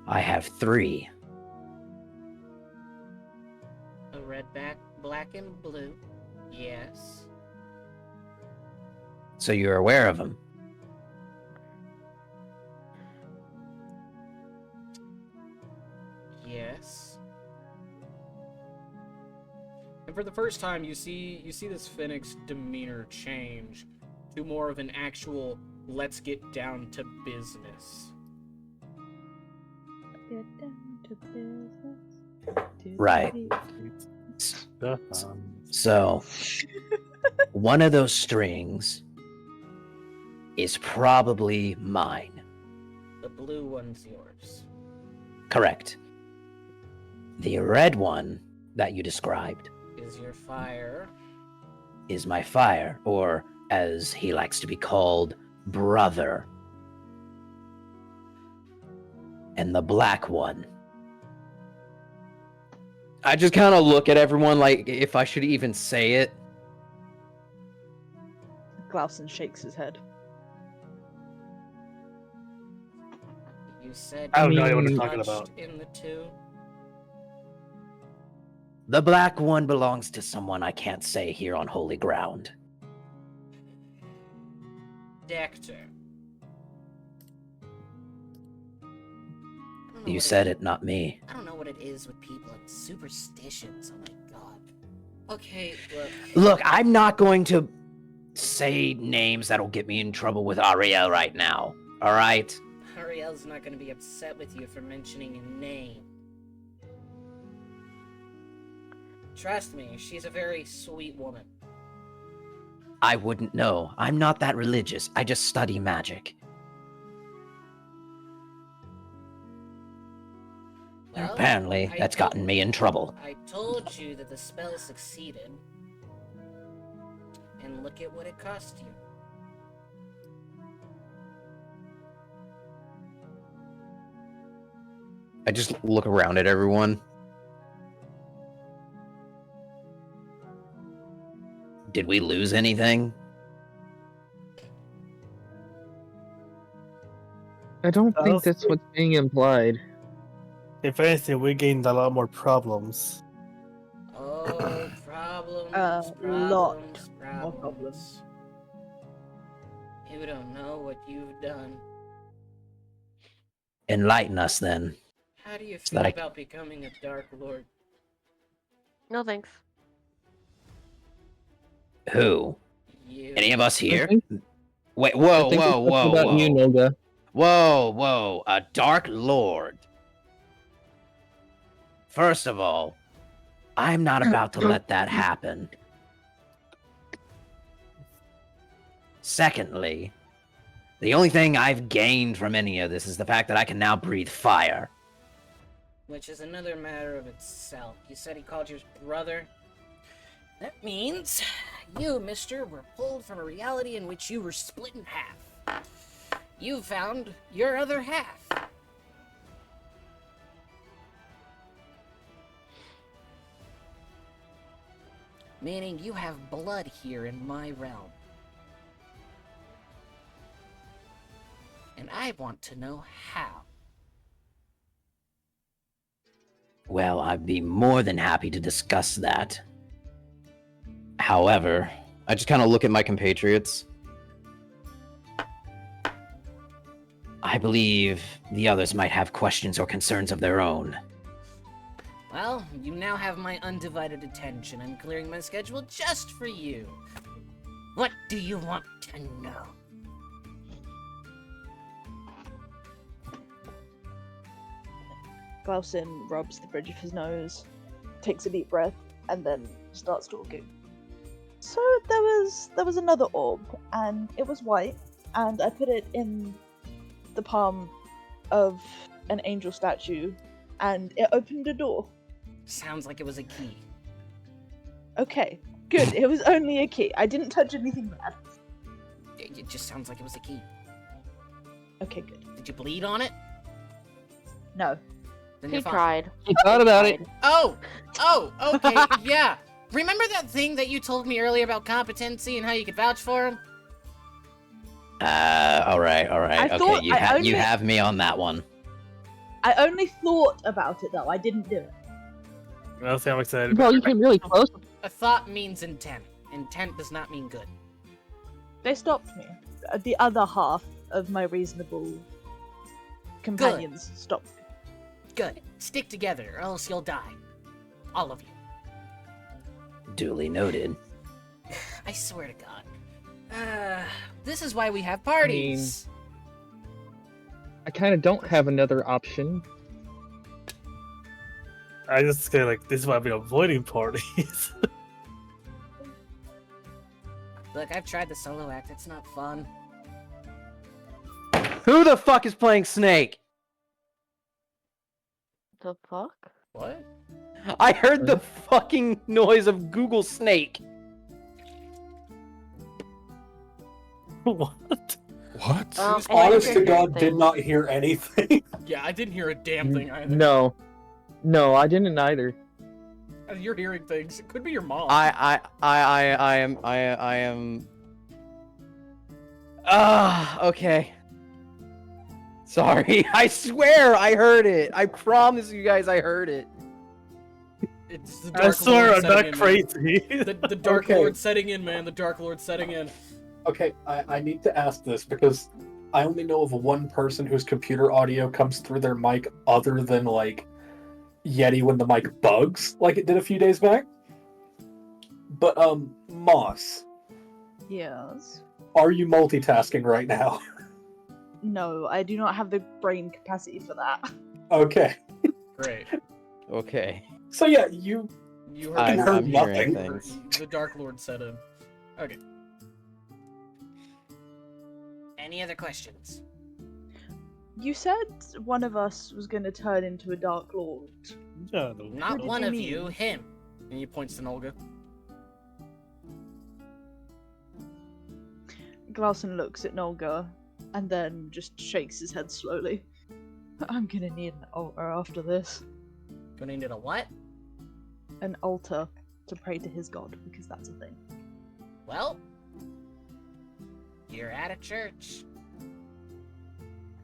I have 3. A red, black, and blue. Yes. So you're aware of them. Yes. And for the first time, you see this Phoenix demeanor change to more of an actual let's get down to business. Get down to business. Right. So, one of those strings is probably mine. The blue one's yours. Correct. The red one that you described Is your fire. is my fire, or as he likes to be called, brother. And the black one. I just kind of look at everyone like if I should even say it. Glausen shakes his head. You said I have you no idea what were you're talking touched about. in the two. The black one belongs to someone I can't say here on holy ground. Dector. You said it, not me. I don't know what it is with people and superstitions. Oh my god. Okay, look. Look, I'm not going to say names that'll get me in trouble with Ariel right now. All right? Ariel Ariel's not gonna be upset with you for mentioning a name. Trust me, she's a very sweet woman. I wouldn't know. I'm not that religious. I just study magic. Well, Apparently, I that's told- gotten me in trouble. I told you that the spell succeeded. And look at what it cost you. I just look around at everyone. Did we lose anything? I don't think Sounds that's good. what's being implied. If anything, we gained a lot more problems. Oh, problems, lot problems, more problems. problems. You don't know what you've done. Enlighten us then. How do you So feel that I- about becoming a Dark Lord? No thanks. Who? You. Any of us here? think- Wait, I whoa, think whoa, it's whoa, about whoa. you, Noga. Whoa, whoa, a Dark Lord. First of all, I'm not about to let that happen. Secondly, the only thing I've gained from any of this is the fact that I can now breathe fire. Which is another matter of itself. You said he called your brother? That means you, mister, were pulled from a reality in which you were split in half. You found your other half. Meaning you have blood here in my realm. And I want to know how. Well, I'd be more than happy to discuss that. However, I just kind of look at my compatriots. I believe the others might have questions or concerns of their own. Well, you now have my undivided attention. I'm clearing my schedule just for you. What do you want to know? Glausen rubs the bridge of his nose, takes a deep breath, and then starts talking. So there was another orb, and it was white, and I put it in the palm of an angel statue, and it opened a door. Sounds like it was a key. Okay, good. It was only a key. I didn't touch anything bad. It just sounds like it was a key. Okay, good. Did you bleed on it? No. Then He you're fine. tried. He thought about it. Oh, okay, yeah. Remember that thing that you told me earlier about competency and how you could vouch for him? All right. I Okay, thought you I you only- have me on that one. I only thought about it though. I didn't do it. I'll say I'm excited. Bro, you came really close. A thought means intent. Intent does not mean good. They stopped me. The other half of my reasonable companions stopped me. Good. Stick together, or else you'll die. All of you. Duly noted. I swear to God. This is why we have parties. I kind of don't have another option. I just say like this is why I've been avoiding parties. Look, I've tried the solo act. It's not fun. Who the fuck is playing Snake? The fuck? What? I heard the fucking noise of Google Snake. What? What? I Honest didn't to hear God, did anything. not hear anything. Yeah, I didn't hear a damn thing either. No, I didn't either. You're hearing things. It could be your mom. I am. Okay. Sorry. I swear I heard it. I promise you guys I heard it. It's the I Dark swear Lord I'm setting not in, crazy. man. The Dark Okay. Lord setting in, man. The Dark Lord setting in. Okay, I need to ask this because I only know of one person whose computer audio comes through their mic other than like Yeti when the mic bugs, like it did a few days back. But Moss, Yes. are you multitasking right now? No, I do not have the brain capacity for that. Okay. Great. Okay. So yeah, you You Fucking heard, heard I'm hearing nothing. things. the Dark Lord said in. Okay. Any other questions? You said one of us was going to turn into a Dark Lord. Not did one you of mean? you, him. And he points to Nolga. Glausen looks at Nolga and then just shakes his head slowly. I'm gonna need an altar after this. Gonna need a what? An altar to pray to his god, because that's a thing. Well, you're at a church.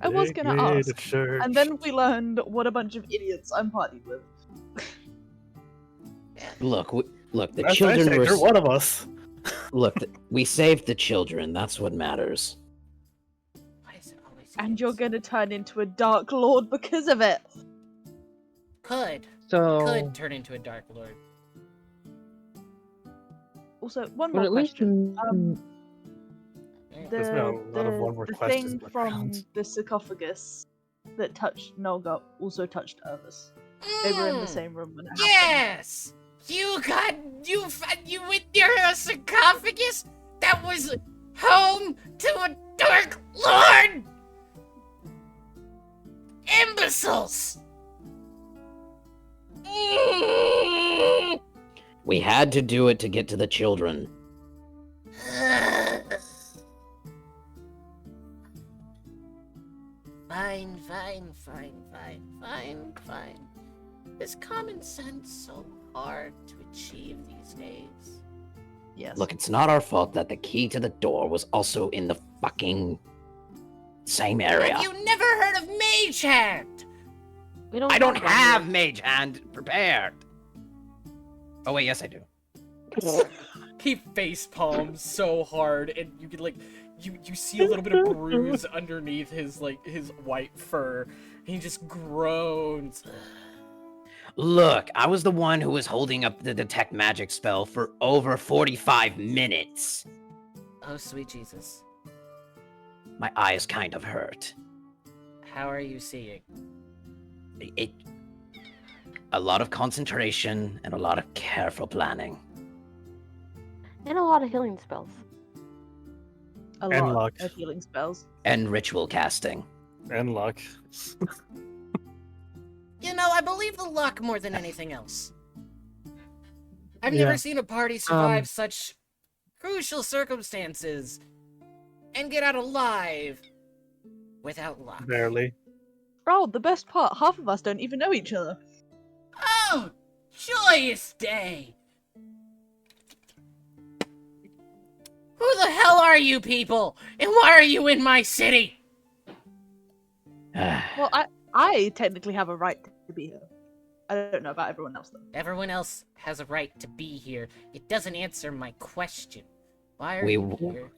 I was gonna ask. Church. And then we learned what a bunch of idiots I'm partied with. Look, look, the That's children nice, were. you're one of us. Look, we saved the children. That's what matters. Why is it always And you're idiots? gonna turn into a Dark Lord because of it. Could So, turn into a Dark Lord. Also, one but more at least question. There's been a lot of one-word The questions thing going from around. the sarcophagus that touched Nolga also touched Irvis. They were in the same room when it happened. Yes! You with your sarcophagus that was home to a Dark Lord! Imbeciles! We had to do it to get to the children. Fine. Is common sense so hard to achieve these days? Yes. Look, it's not our fault that the key to the door was also in the fucking same area. Have you never heard of Mage Hand? We don't I don't one have here. Mage Hand prepared. Oh wait, yes I do. He face palms so hard, and you can you see a little bit of bruise underneath his white fur. He just groans. Look, I was the one who was holding up the detect magic spell for over 45 minutes. Oh, sweet Jesus. My eyes kind of hurt. How are you seeing? A lot of concentration and a lot of careful planning. And a lot of healing spells. A And lot luck. of healing spells. And ritual casting. And luck. You know, I believe the luck more than anything else. I've Yeah. never seen a party survive such crucial circumstances and get out alive without luck. Barely. Bro, the best part, half of us don't even know each other. Oh, joyous day! Who the hell are you people? And why are you in my city? Well, I technically have a right to be here. I don't know about everyone else, though. Everyone else has a right to be here. It doesn't answer my question. Why are We- you here?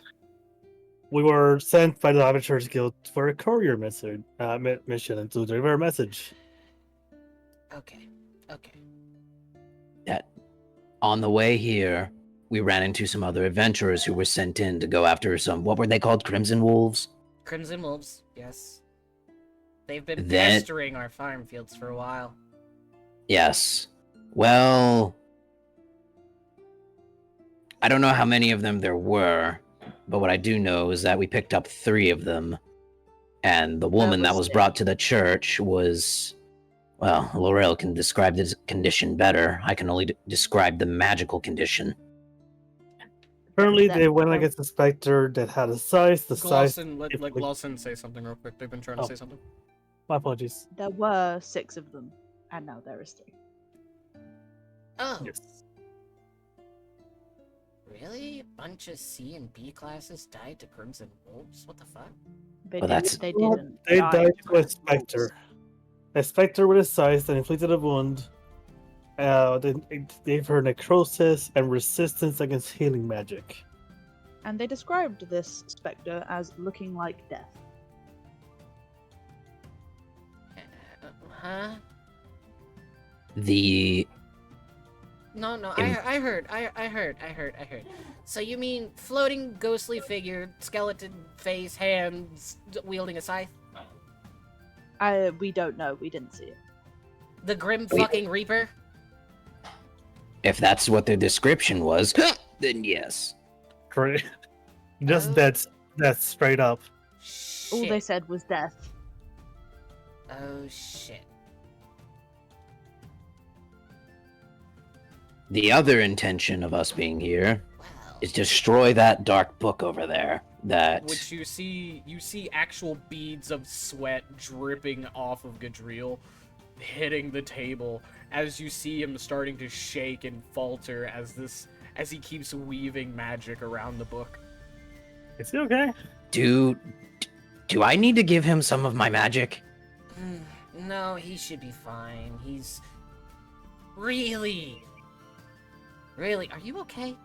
We were sent by the Amateurs Guild for a courier mission and to deliver a message. Okay. On the way here, we ran into some other adventurers who were sent in to go after some, what were they called? Crimson Wolves? Crimson Wolves, yes. They've been Then- pestering our farm fields for a while. Yes. Well, I don't know how many of them there were, but what I do know is that we picked up 3 of them. And the woman that was brought to the church was, well, Laurel can describe this condition better. I can only describe the magical condition. Apparently, That- they went against a specter that had a size. The size. Glawson, let Glawson say something real quick. They've been trying to Oh. say something. My apologies. There were 6 of them, and now there is 3. Oh, Yes. really? A bunch of C and B classes died to Crimson Wolves? What the fuck? They Well, didn't. that's- They Well, didn't. They die died to a wolves. specter. A specter with a size that inflicted a wound. Then it gave her necrosis and resistance against healing magic. And they described this specter as looking like death. Huh? The No, In- I heard. So you mean floating ghostly figure, skeleton face, hands, wielding a scythe? We don't know. We didn't see it. The Grim Wait. fucking Reaper? If that's what their description was, then yes. Great. Just Oh. that's straight up. All they Shit. said was death. Oh shit. The other intention of us being here Well, is destroy that dark book over there. That Which you see actual beads of sweat dripping off of Gadriel, hitting the table as you see him starting to shake and falter as he keeps weaving magic around the book. Is he okay? do I need to give him some of my magic? no, he should be fine. He's really, are you okay?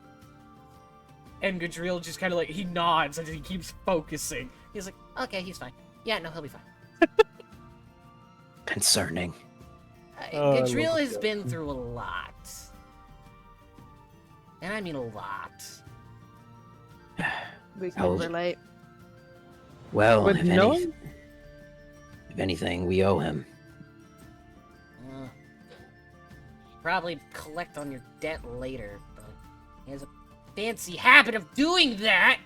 And Gadriel just kind of like, he nods as he keeps focusing. He's like, okay, he's fine. Yeah, no, he'll be fine. Concerning. Oh, I Gadriel love has that. been through a lot. And I mean a lot. We can How- relate. Well, But if, no- if anything, we owe him. Uh, probably collect on your debt later, but he has a fancy habit of doing that.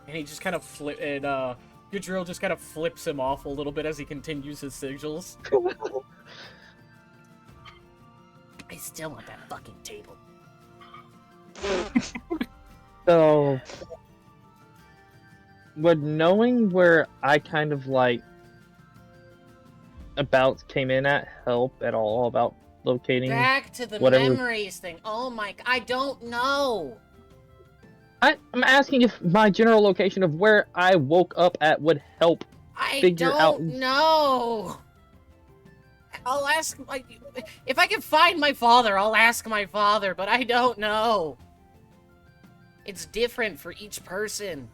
And he just kind of Gadriel just kind of flips him off a little bit as he continues his sigils. I still want that fucking table. So, would knowing where I kind of like about came in at help at all about locating? Back to the whatever- memories thing. Oh my, I don't know. I'm asking if my general location of where I woke up at would help. I Figure don't out- know. I'll ask if I can find my father, I'll ask my father, but I don't know. It's different for each person.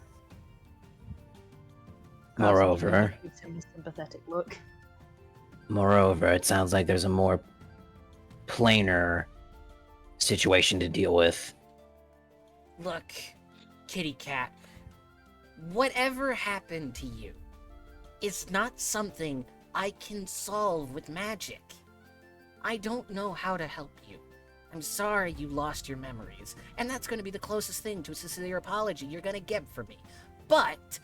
Moreover, Gives him a sympathetic look. it sounds like there's a more plainer situation to deal with. Look, kitty cat, whatever happened to you is not something I can solve with magic. I don't know how to help you. I'm sorry you lost your memories, and that's going to be the closest thing to a sincere apology you're going to get from me. But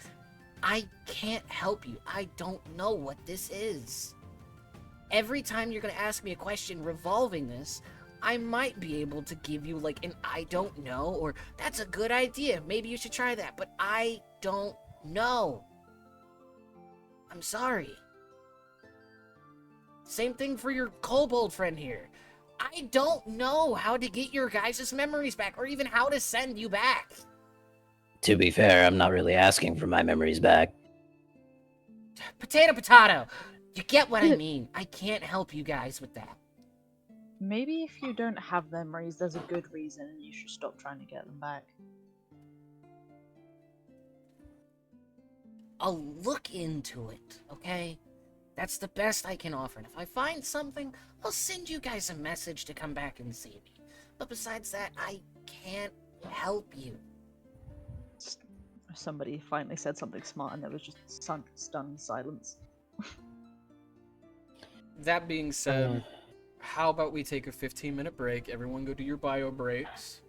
I can't help you. I don't know what this is. Every time you're going to ask me a question revolving this, I might be able to give you like an I don't know, or that's a good idea, maybe you should try that, but I don't know. I'm sorry. Same thing for your kobold friend here. I don't know how to get your guys' memories back, or even how to send you back. To be fair, I'm not really asking for my memories back. Potato, potato. You get what I mean. I can't help you guys with that. Maybe if you don't have memories, there's a good reason and you should stop trying to get them back. I'll look into it, okay? That's the best I can offer, and if I find something, I'll send you guys a message to come back and see me. But besides that, I can't help you. Somebody finally said something smart and there was just stunned silence. That being said, how about we take a 15-minute break? Everyone go do your bio breaks.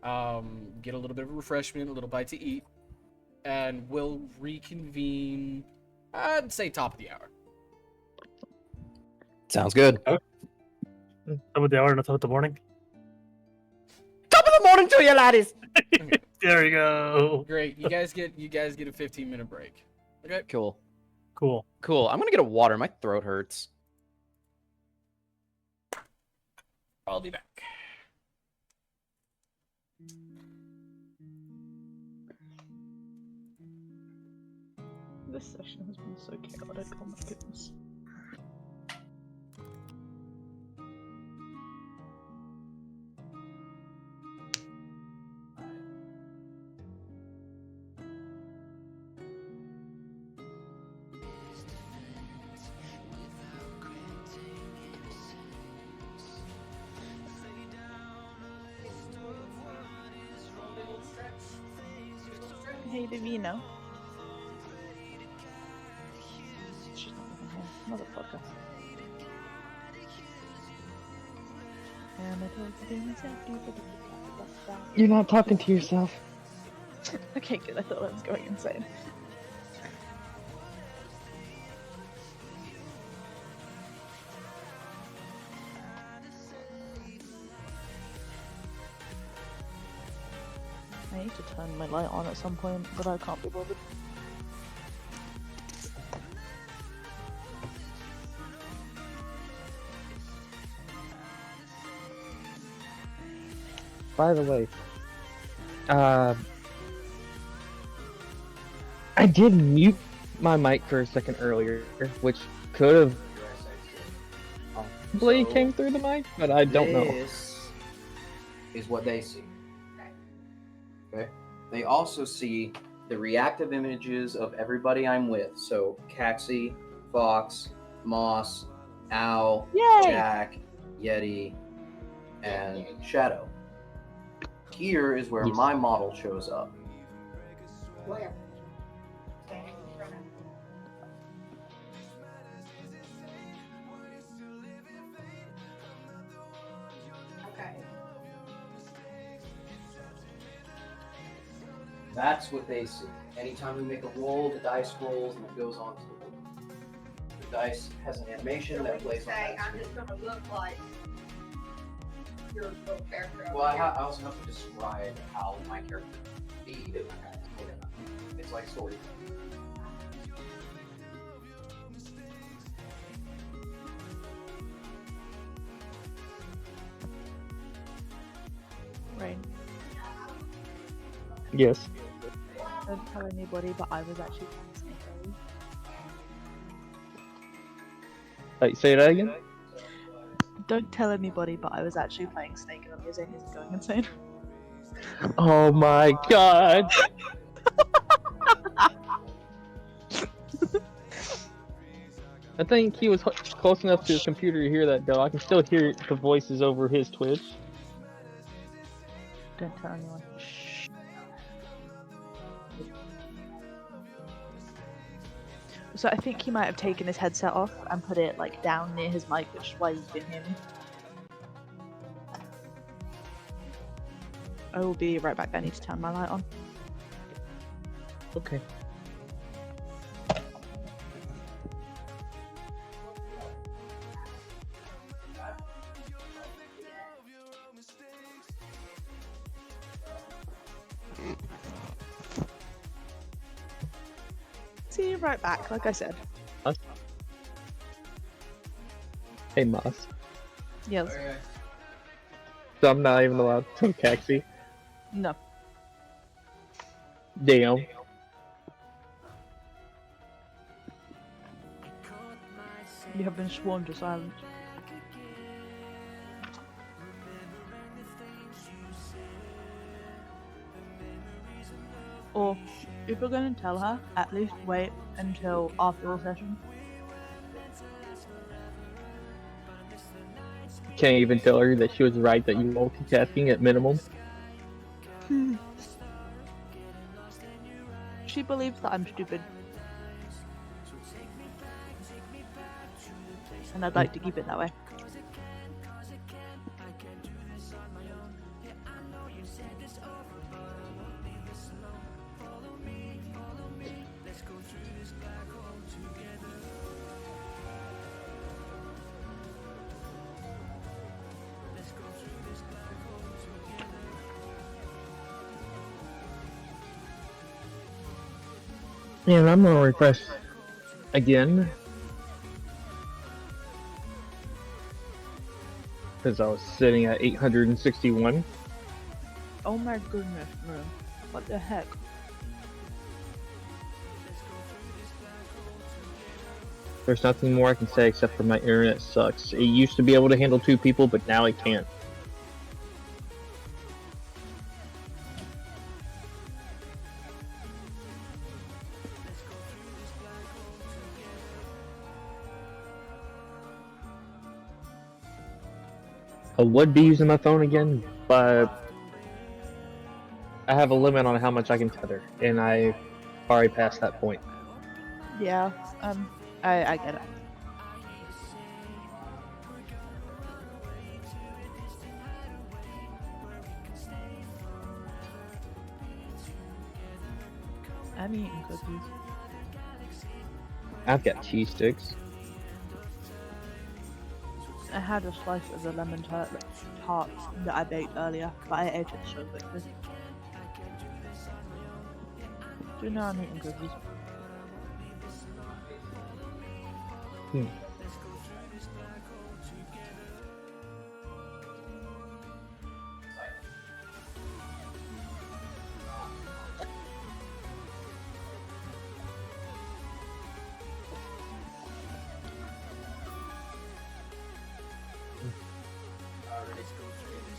Get a little bit of a refreshment, a little bite to eat. And we'll reconvene, I'd say top of the hour. Sounds good. Top of the hour, not top of the morning. Top of the morning to you, laddies. There we go. Great. You guys get a 15-minute break. Okay? Cool. Cool. Cool. I'm gonna get a water. My throat hurts. I'll be back. This session has been so chaotic, oh my goodness. Hey, Divino. She's not even here. Motherfucker. And I told you to myself, You're not talking to yourself. Okay, good. I thought I was going insane. I need to turn my light on at some point, but I can't be bothered. By the way, I did mute my mic for a second earlier, which could have probably So, came through the mic, but I don't know. This is what they see. Okay. They also see the reactive images of everybody I'm with. So Caxi, Fox, Moss, Owl, Yay! Jack, Yeti, and Shadow. Here is where Yes. my model shows up. Where? Okay. That's what they see. Anytime we make a roll, the dice rolls and it goes on to the board. The dice has an animation that plays on Say, that I'm screen. just gonna look like your little character. Well, I also have to describe how my character would be. It's like story. Rain. Yes. Don't tell anybody, but I was actually playing Snake early. Wait, say that again? Don't tell anybody, but I was actually playing Snake and the music is going insane. Oh my god! I think he was close enough to his computer to hear that, though. I can still hear the voices over his Twitch. Don't tell anyone. Shh. So I think he might have taken his headset off and put it like down near his mic, which is why you didn't hear me. I will be right back. I need to turn my light on. Okay. See you right back, like I said. Hey, Moss. Yes. So I'm not even allowed to taxi. No. Damn. You have been sworn to silence. Or, if you're going to tell her, at least wait until after the session. Can't even tell her that she was right that you're multitasking at minimum. She believes that I'm stupid. And I'd like to keep it that way. And I'm gonna refresh again. Because I was sitting at 861. Oh my goodness, man. What the heck? There's nothing more I can say except for my internet sucks. It used to be able to handle 2 people, but now it can't. I would be using my phone again, but I have a limit on how much I can tether, and I already passed that point. Yeah, I get it. I'm eating cookies. I've got cheese sticks. I had a slice of the lemon tart that I baked earlier, but I ate it so quickly. Do you know I'm eating cookies?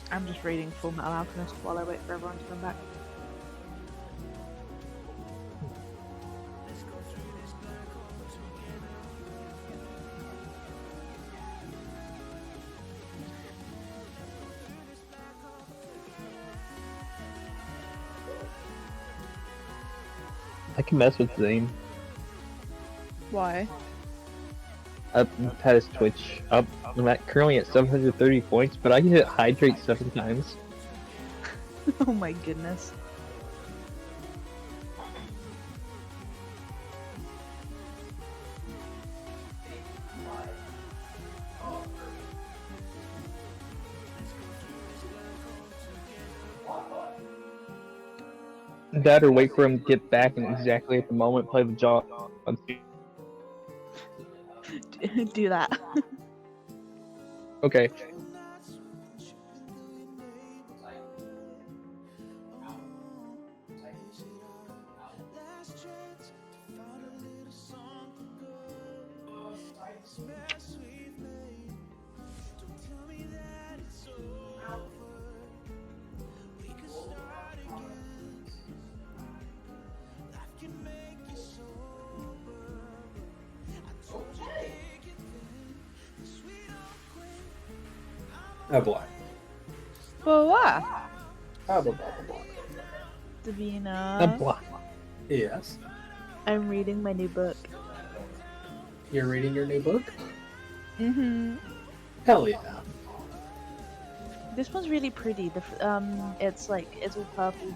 I'm just reading Full Metal Alchemist while I wait for everyone to come back. I can mess with Zane. Why? I've had his Twitch up. I'm currently at 730 points, but I can hit Hydrate 7 times. Oh my goodness. That or wait for him to get back and exactly at the moment play the jaw. Do that. Okay. Oh boy. For what? Oh boy. Davina. Yes. I'm reading my new book. You're reading your new book? Mm-hmm. Hell yeah. This one's really pretty. It's all purple.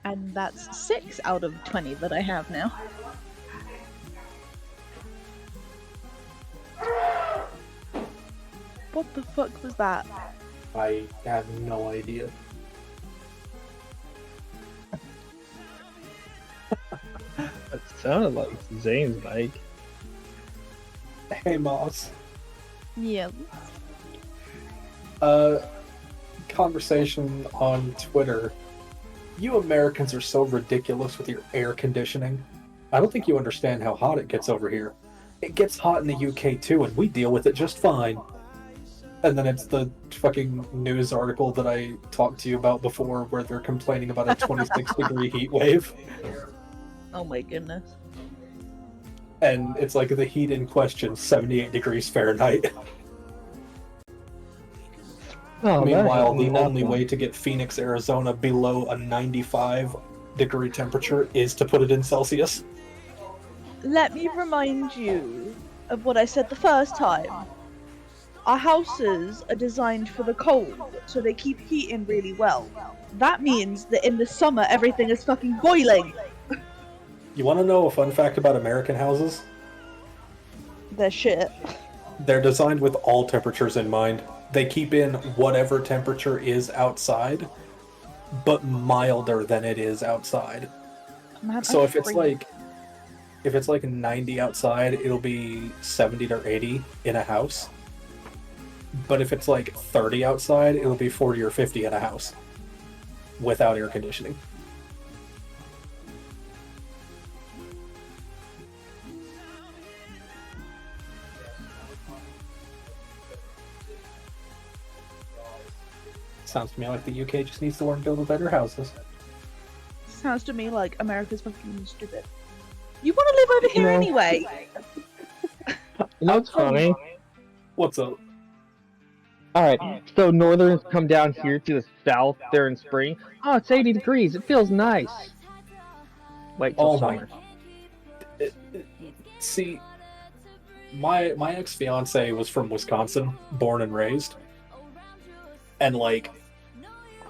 And that's 6 out of 20 that I have now. What the fuck was that? I have no idea. That sounded like Zane's mic. Hey, Moss. Yeah. Conversation on Twitter. You Americans are so ridiculous with your air conditioning. I don't think you understand how hot it gets over here. It gets hot in the UK too, and we deal with it just fine. And then it's the fucking news article that I talked to you about before where they're complaining about a 26-degree heat wave. Oh my goodness. And it's like the heat in question, 78 degrees Fahrenheit. Oh, Meanwhile, the only way to get Phoenix, Arizona below a 95-degree temperature is to put it in Celsius. Let me remind you of what I said the first time. Our houses are designed for the cold, so they keep heat in really well. That means that in the summer everything is fucking boiling. You want to know a fun fact about American houses? They're shit. They're designed with all temperatures in mind. They keep in whatever temperature is outside, but milder than it is outside. Man, So I'm if it's freezing. like 90 outside, it'll be 70 or 80 in a house. But if it's like 30 outside, it'll be 40 or 50 in a house without air conditioning. Sounds to me like the UK just needs to learn to build better houses. Sounds to me like America's fucking stupid. You want to live over here anyway? You know what's funny? What's up? Alright, so northerners come down here to the south there in spring. Oh, it's 80 degrees. It feels nice. Wait till Oh my. summer. See, my ex fiance was from Wisconsin, born and raised, and like,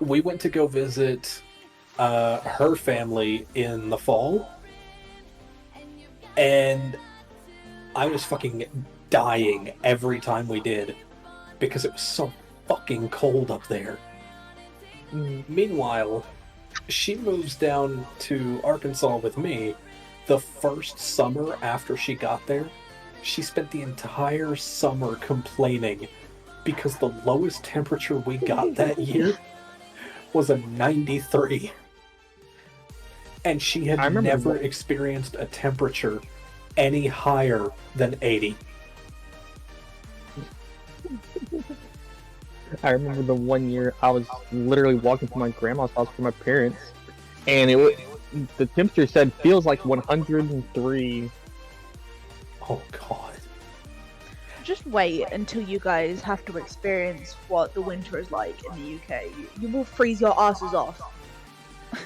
we went to go visit her family in the fall, and I was fucking dying every time we did because it was so fucking cold up there. Meanwhile, she moves down to Arkansas with me. The first summer after she got there, she spent the entire summer complaining because the lowest temperature we got that year was a 93. And she had never experienced a temperature any higher than 80. I remember the one year I was literally walking to my grandma's house for my parents, and the temperature said feels like 103. Oh god. Just wait until you guys have to experience what the winter is like in the UK. You will freeze your asses off.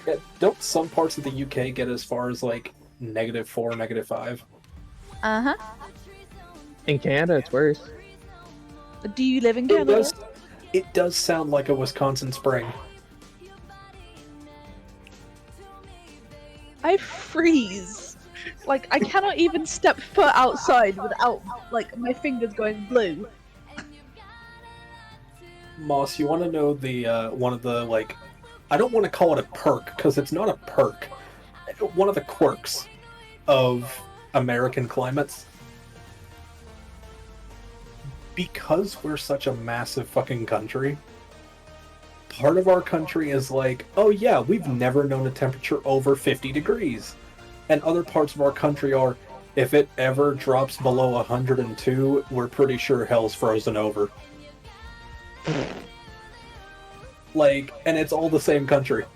Yeah, don't some parts of the UK get as far as like -4, -5? Uh-huh. In Canada, it's worse. Do you live in Canada? It does sound like a Wisconsin spring. I freeze. Like, I cannot even step foot outside without, like, my fingers going blue. Moss, you want to know the one of the, like, I don't want to call it a perk because it's not a perk. One of the quirks of American climates. Because we're such a massive fucking country, part of our country is like, oh yeah, we've never known a temperature over 50 degrees. And other parts of our country are, if it ever drops below 102, we're pretty sure hell's frozen over. Like, and it's all the same country.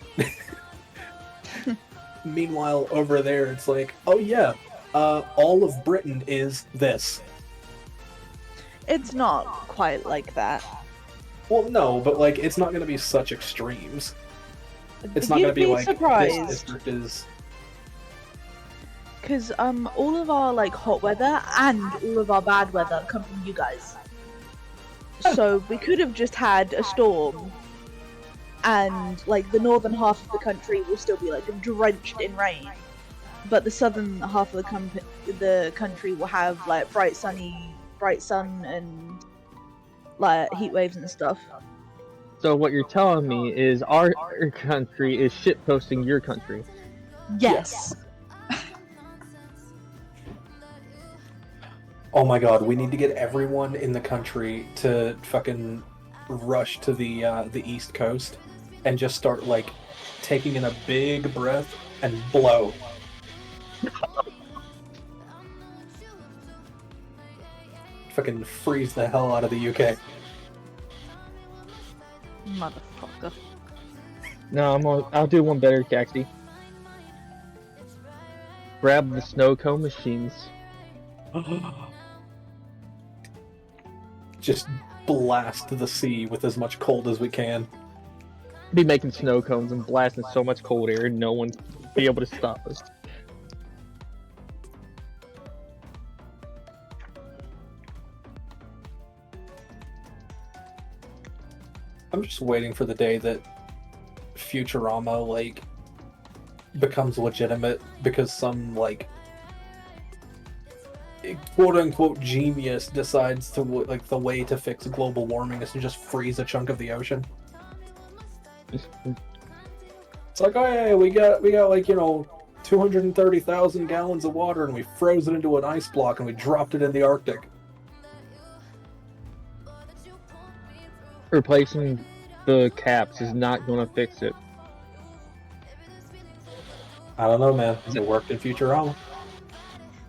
Meanwhile, over there, it's like, oh yeah, all of Britain is this. It's not quite like that. Well, no, but like, it's not going to be such extremes. It's not going to be like, surprised. this district is... Because all of our like hot weather and all of our bad weather come from you guys. So we could have just had a storm, and like the northern half of the country will still be like drenched in rain, but the southern half of the country will have like bright sun and like heat waves and stuff. So what you're telling me is our country is shitposting your country. Yes. Oh my god, we need to get everyone in the country to fucking rush to the East Coast and just start, like, taking in a big breath and blow. Fucking freeze the hell out of the UK. Motherfucker. No, I'll do one better, Caxty. Grab the snow cone machines. Just blast the sea with as much cold as we can. Be making snow cones and blasting so much cold air, and no one be able to stop us. I'm just waiting for the day that Futurama, like, becomes legitimate because some, like, quote-unquote genius decides to, like, the way to fix global warming is to just freeze a chunk of the ocean. It's like, oh yeah, we got like, you know, 230,000 gallons of water and we froze it into an ice block and we dropped it in the Arctic. Replacing the caps is not going to fix it. I don't know, man. It worked in Futurama.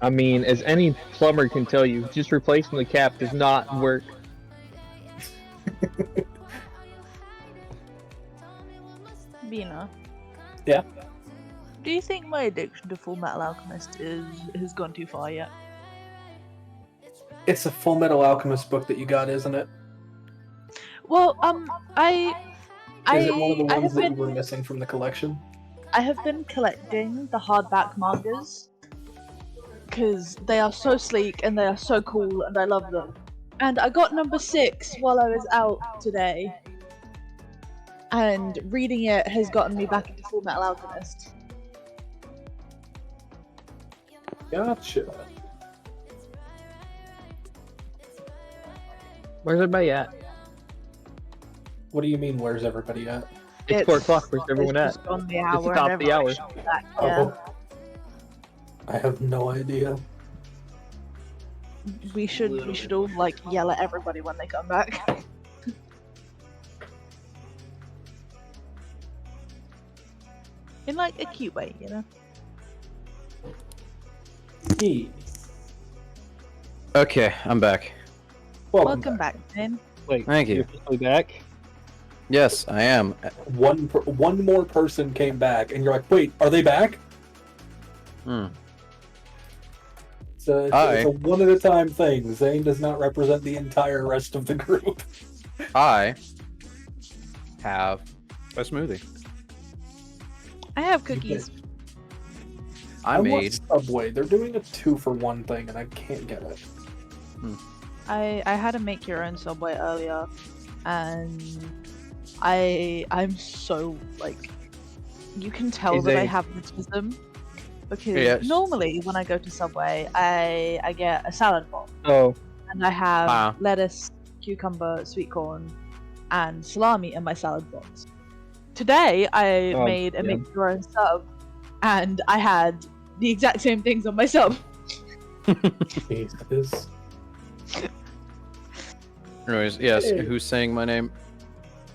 I mean, as any plumber can tell you, just replacing the cap does not work. Bina. Yeah? Do you think my addiction to Full Metal Alchemist has gone too far yet? It's a Full Metal Alchemist book that you got, isn't it? Well, Is it one of the I ones have that you been were missing from the collection? I have been collecting the hardback mangas because they are so sleek and they are so cool and I love them. And I got number 6 while I was out today, and reading it has gotten me back into Full Metal Alchemist. Gotcha. Where's everybody at? What do you mean, where's everybody at? It's 4 o'clock. Where's everyone it's at? just on the It's hour the and top of the hour. everybody's shot back, yeah. Oh. I have no idea. We should all like yell at everybody when they come back. In like a cute way, you know? Okay, I'm back. Welcome back, Jane. Wait, Thank you. you're officially back? Yes, I am. One more person came back, and you're like, wait, are they back? Hmm. It's a one at a time thing. Zane does not represent the entire rest of the group. I have a smoothie. I have cookies. I want made. Subway. They're doing a 2-for-1 thing, and I can't get it. I had to make your own Subway earlier, and I'm so like, you can tell Is that I a- have autism because Yes. normally when I go to Subway, I get a salad box Oh, and I have Ah. lettuce, cucumber, sweet corn, and salami in my salad box. Today I Oh, made a yeah. make your own sub, and I had the exact same things on my sub. Jesus. Anyways, yes. Hey. Who's saying my name?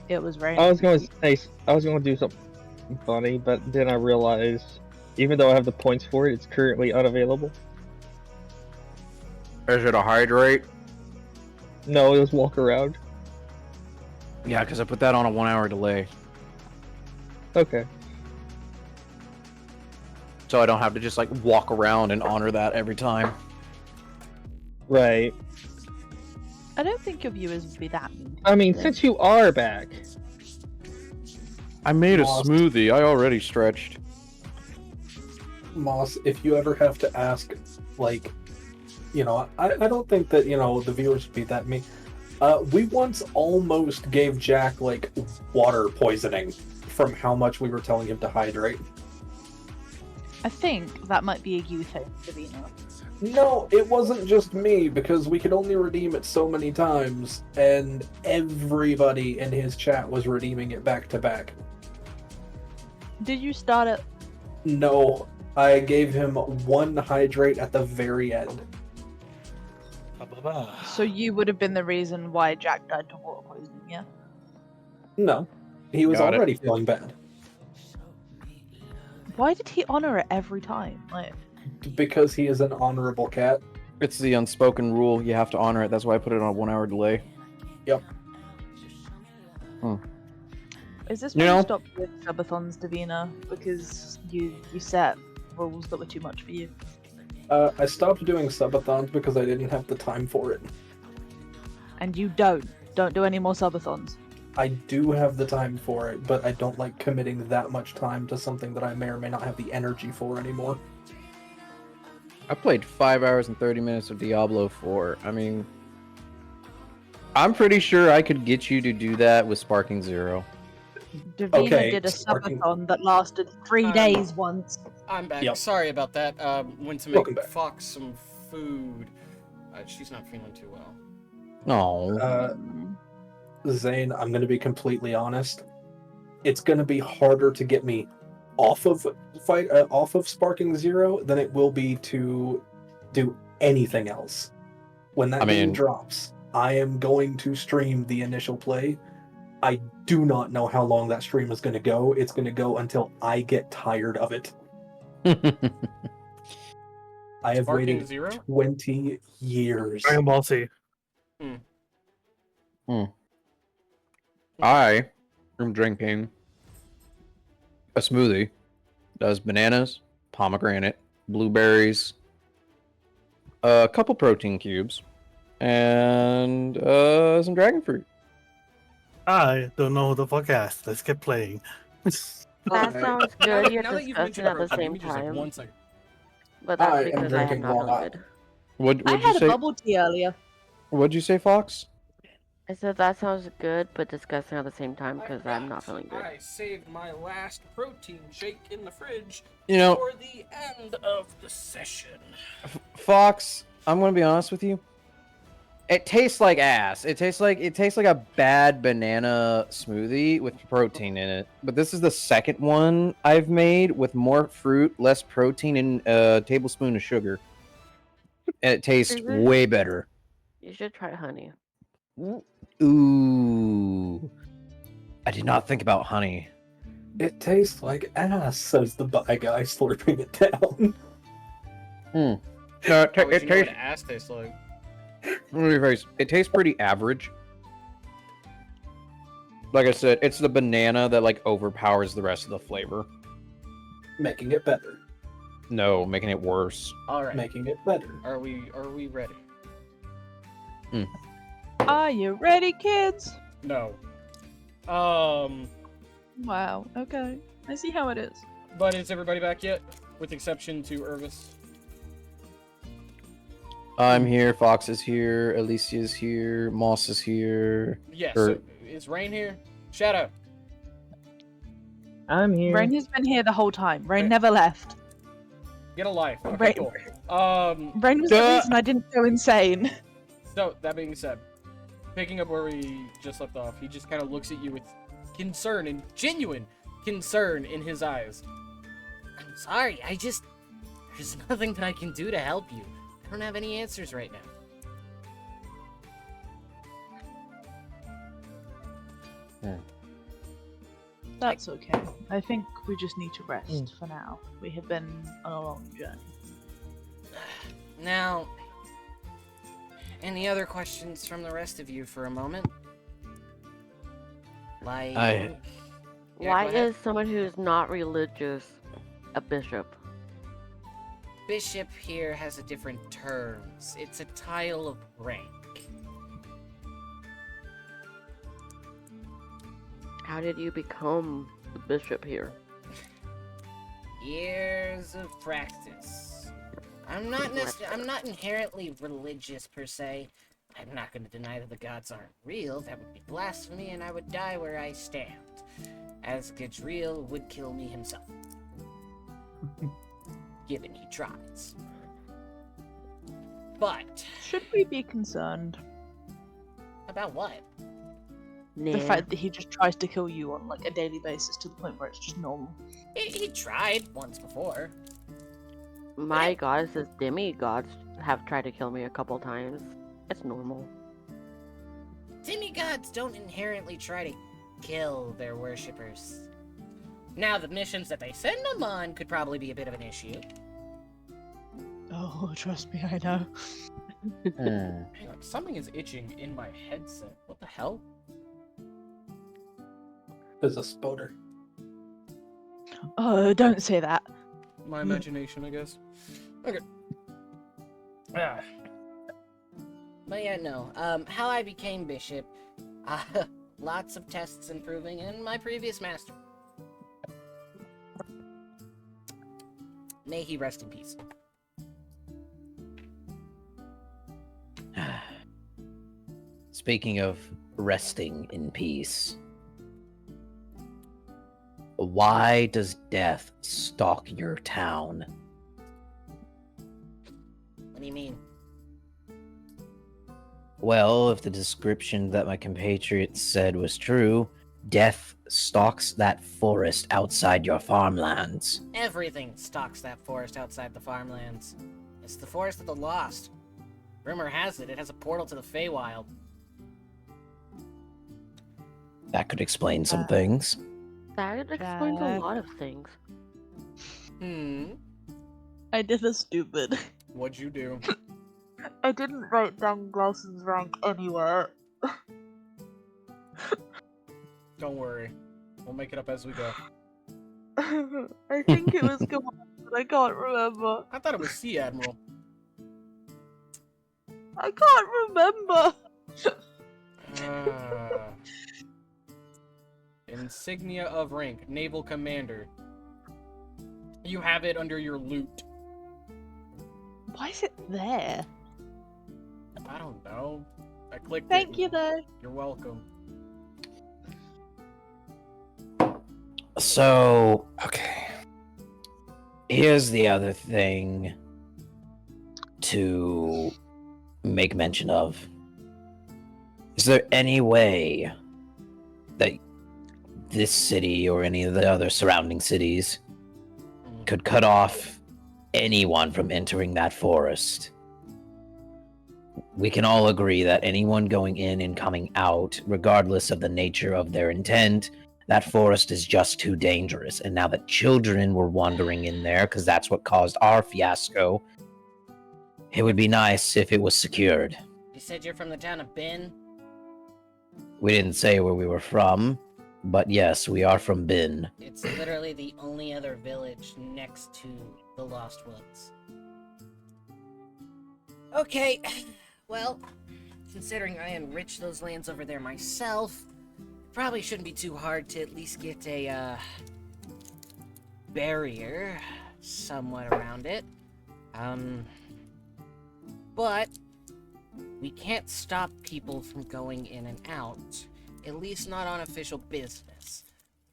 It was raining. I was going to do something funny, but then I realized, even though I have the points for it, it's currently unavailable. Is it a hydrate? No, it was walk around. Yeah, because I put that on a 1-hour delay, Okay. so I don't have to just like walk around and honor that every time. Right. I don't think your viewers would be that mean. I mean, Yeah. since you are back, I made a Lost. smoothie. I already stretched. Moss, if you ever have to ask, like, I don't think that, the viewers would be that mean. We once almost gave Jack, like, water poisoning from how much we were telling him to hydrate. I think that might be a you thing, Davina. No, it wasn't just me, because we could only redeem it so many times, and everybody in his chat was redeeming it back to back. Did you start it? No, I gave him one hydrate at the very end. So you would have been the reason why Jack died to water poisoning, yeah? No, he was Got it. already feeling bad. Why did he honor it every time? Like, Because he is an honorable cat. It's the unspoken rule. You have to honor it. That's why I put it on a 1-hour delay. Yep. is this You when know- you stopped with subathons, Davina? Because you set rules that were too much for you. I stopped doing subathons because I didn't have the time for it. And you don't do any more subathons. I do have the time for it, but I don't like committing that much time to something that I may or may not have the energy for anymore. I played 5 hours and 30 minutes of Diablo 4. I mean, I'm pretty sure I could get you to do that with Sparking Zero. Davina Okay, did a Sparking- subathon that lasted 3 days once. I'm back. Yep. Sorry about that. Went to Welcome make back. Fox some food. She's not feeling too well. No. Zane, I'm going to be completely honest. It's going to be harder to get me off of Sparking Zero than it will be to do anything else. When that game drops, I am going to stream the initial play. I do not know how long that stream is going to go. It's going to go until I get tired of it. I have Sparking waited Zero? 20 years. Dragon Ball Z. I am drinking a smoothie that has bananas, pomegranate, blueberries, a couple protein cubes, and some dragon fruit. I don't know who the fuck asked. Let's get playing. That sounds good. You're Now that you've discussing mentioned at the protein, give same me just like time. 1 second. But that's I am because I am drinking not feeling water. good. What'd I you had a say? bubble tea earlier. What'd you say, Fox? I said that sounds good, but discussing at the same time because I'm not feeling good. I saved my last protein shake in the fridge You know, for the end of the session. Fox, I'm gonna be honest with you. It tastes like ass. It tastes like a bad banana smoothie with protein in it. But this is the second one I've made with more fruit, less protein, and a tablespoon of sugar. And it tastes Is it- way better. You should try honey. Ooh. I did not think about honey. It tastes like ass, says the bi guy, slurping it down. No, How would it you know what tastes. ass tastes like? Let me rephrase. It tastes pretty average. Like I said, it's the banana that like overpowers the rest of the flavor. Making it better. No, making it worse. All right. Making it better. Are we ready? Are you ready, kids? No. Wow. Okay. I see how it is. But is everybody back yet? With exception to Irvis. I'm here. Fox is here. Alicia's here. Moss is here. Yes. Or- So is Rain here? Shadow. I'm here. Rain has been here the whole time. Rain never left. Get a life. Okay, Rain- cool. Rain was the reason I didn't go insane. So that being said, picking up where we just left off, he just kind of looks at you with concern and genuine concern in his eyes. I'm sorry, there's nothing that I can do to help you. I don't have any answers right now. That's okay. I think we just need to rest for now. We have been on a long journey. Now, any other questions from the rest of you for a moment? Like, Yeah, Why go ahead. is someone who's not religious a bishop? Bishop here has a different terms. It's a title of rank. How did you become the bishop here? Years of practice. I'm not inherently religious per se. I'm not going to deny that the gods aren't real. That would be blasphemy, and I would die where I stand. As Gadriel would kill me himself. Given he tries. But, Should we be concerned? about what? The fact that he just tries to kill you on like a daily basis to the point where it's just normal. He tried once before. My goddesses, demigods, have tried to kill me a couple times. It's normal. Demigods don't inherently try to kill their worshippers. Now, the missions that they send them on could probably be a bit of an issue. Oh, trust me, I know. Hang on, something is itching in my headset. What the hell? There's a spoder. Oh, don't say that. My imagination, I guess. Okay. Ah. But yeah, no. How I became bishop, lots of tests and proving, and my previous master. May he rest in peace. Speaking of resting in peace, why does death stalk your town? What do you mean? Well, if the description that my compatriots said was true, death stalks that forest outside your farmlands. Everything stalks that forest outside the farmlands. It's the forest of the lost. Rumor has it, it has a portal to the Feywild. That could explain some things. That explains a That- lot of things. I did a stupid. What'd you do? I didn't write down Glauson's rank anywhere. Don't worry. We'll make it up as we go. I think it was Commander, but I can't remember. I thought it was Sea Admiral. I can't remember. Insignia of rank, Naval Commander. You have it under your loot. Why is it there? I don't know. I clicked it. Thank you, though. You're welcome. So, Okay. here's the other thing to make mention of. Is there any way that this city or any of the other surrounding cities could cut off anyone from entering that forest? We can all agree that anyone going in and coming out, regardless of the nature of their intent, that forest is just too dangerous. And now that children were wandering in there, because that's what caused our fiasco, it would be nice if it was secured. You said you're from the town of Bin? We didn't say where we were from, but yes, we are from Bin. It's literally the only other village next to the Lost Woods. Okay, well, considering I enriched those lands over there myself, probably shouldn't be too hard to at least get a, barrier somewhat around it. But we can't stop people from going in and out, at least not on official business.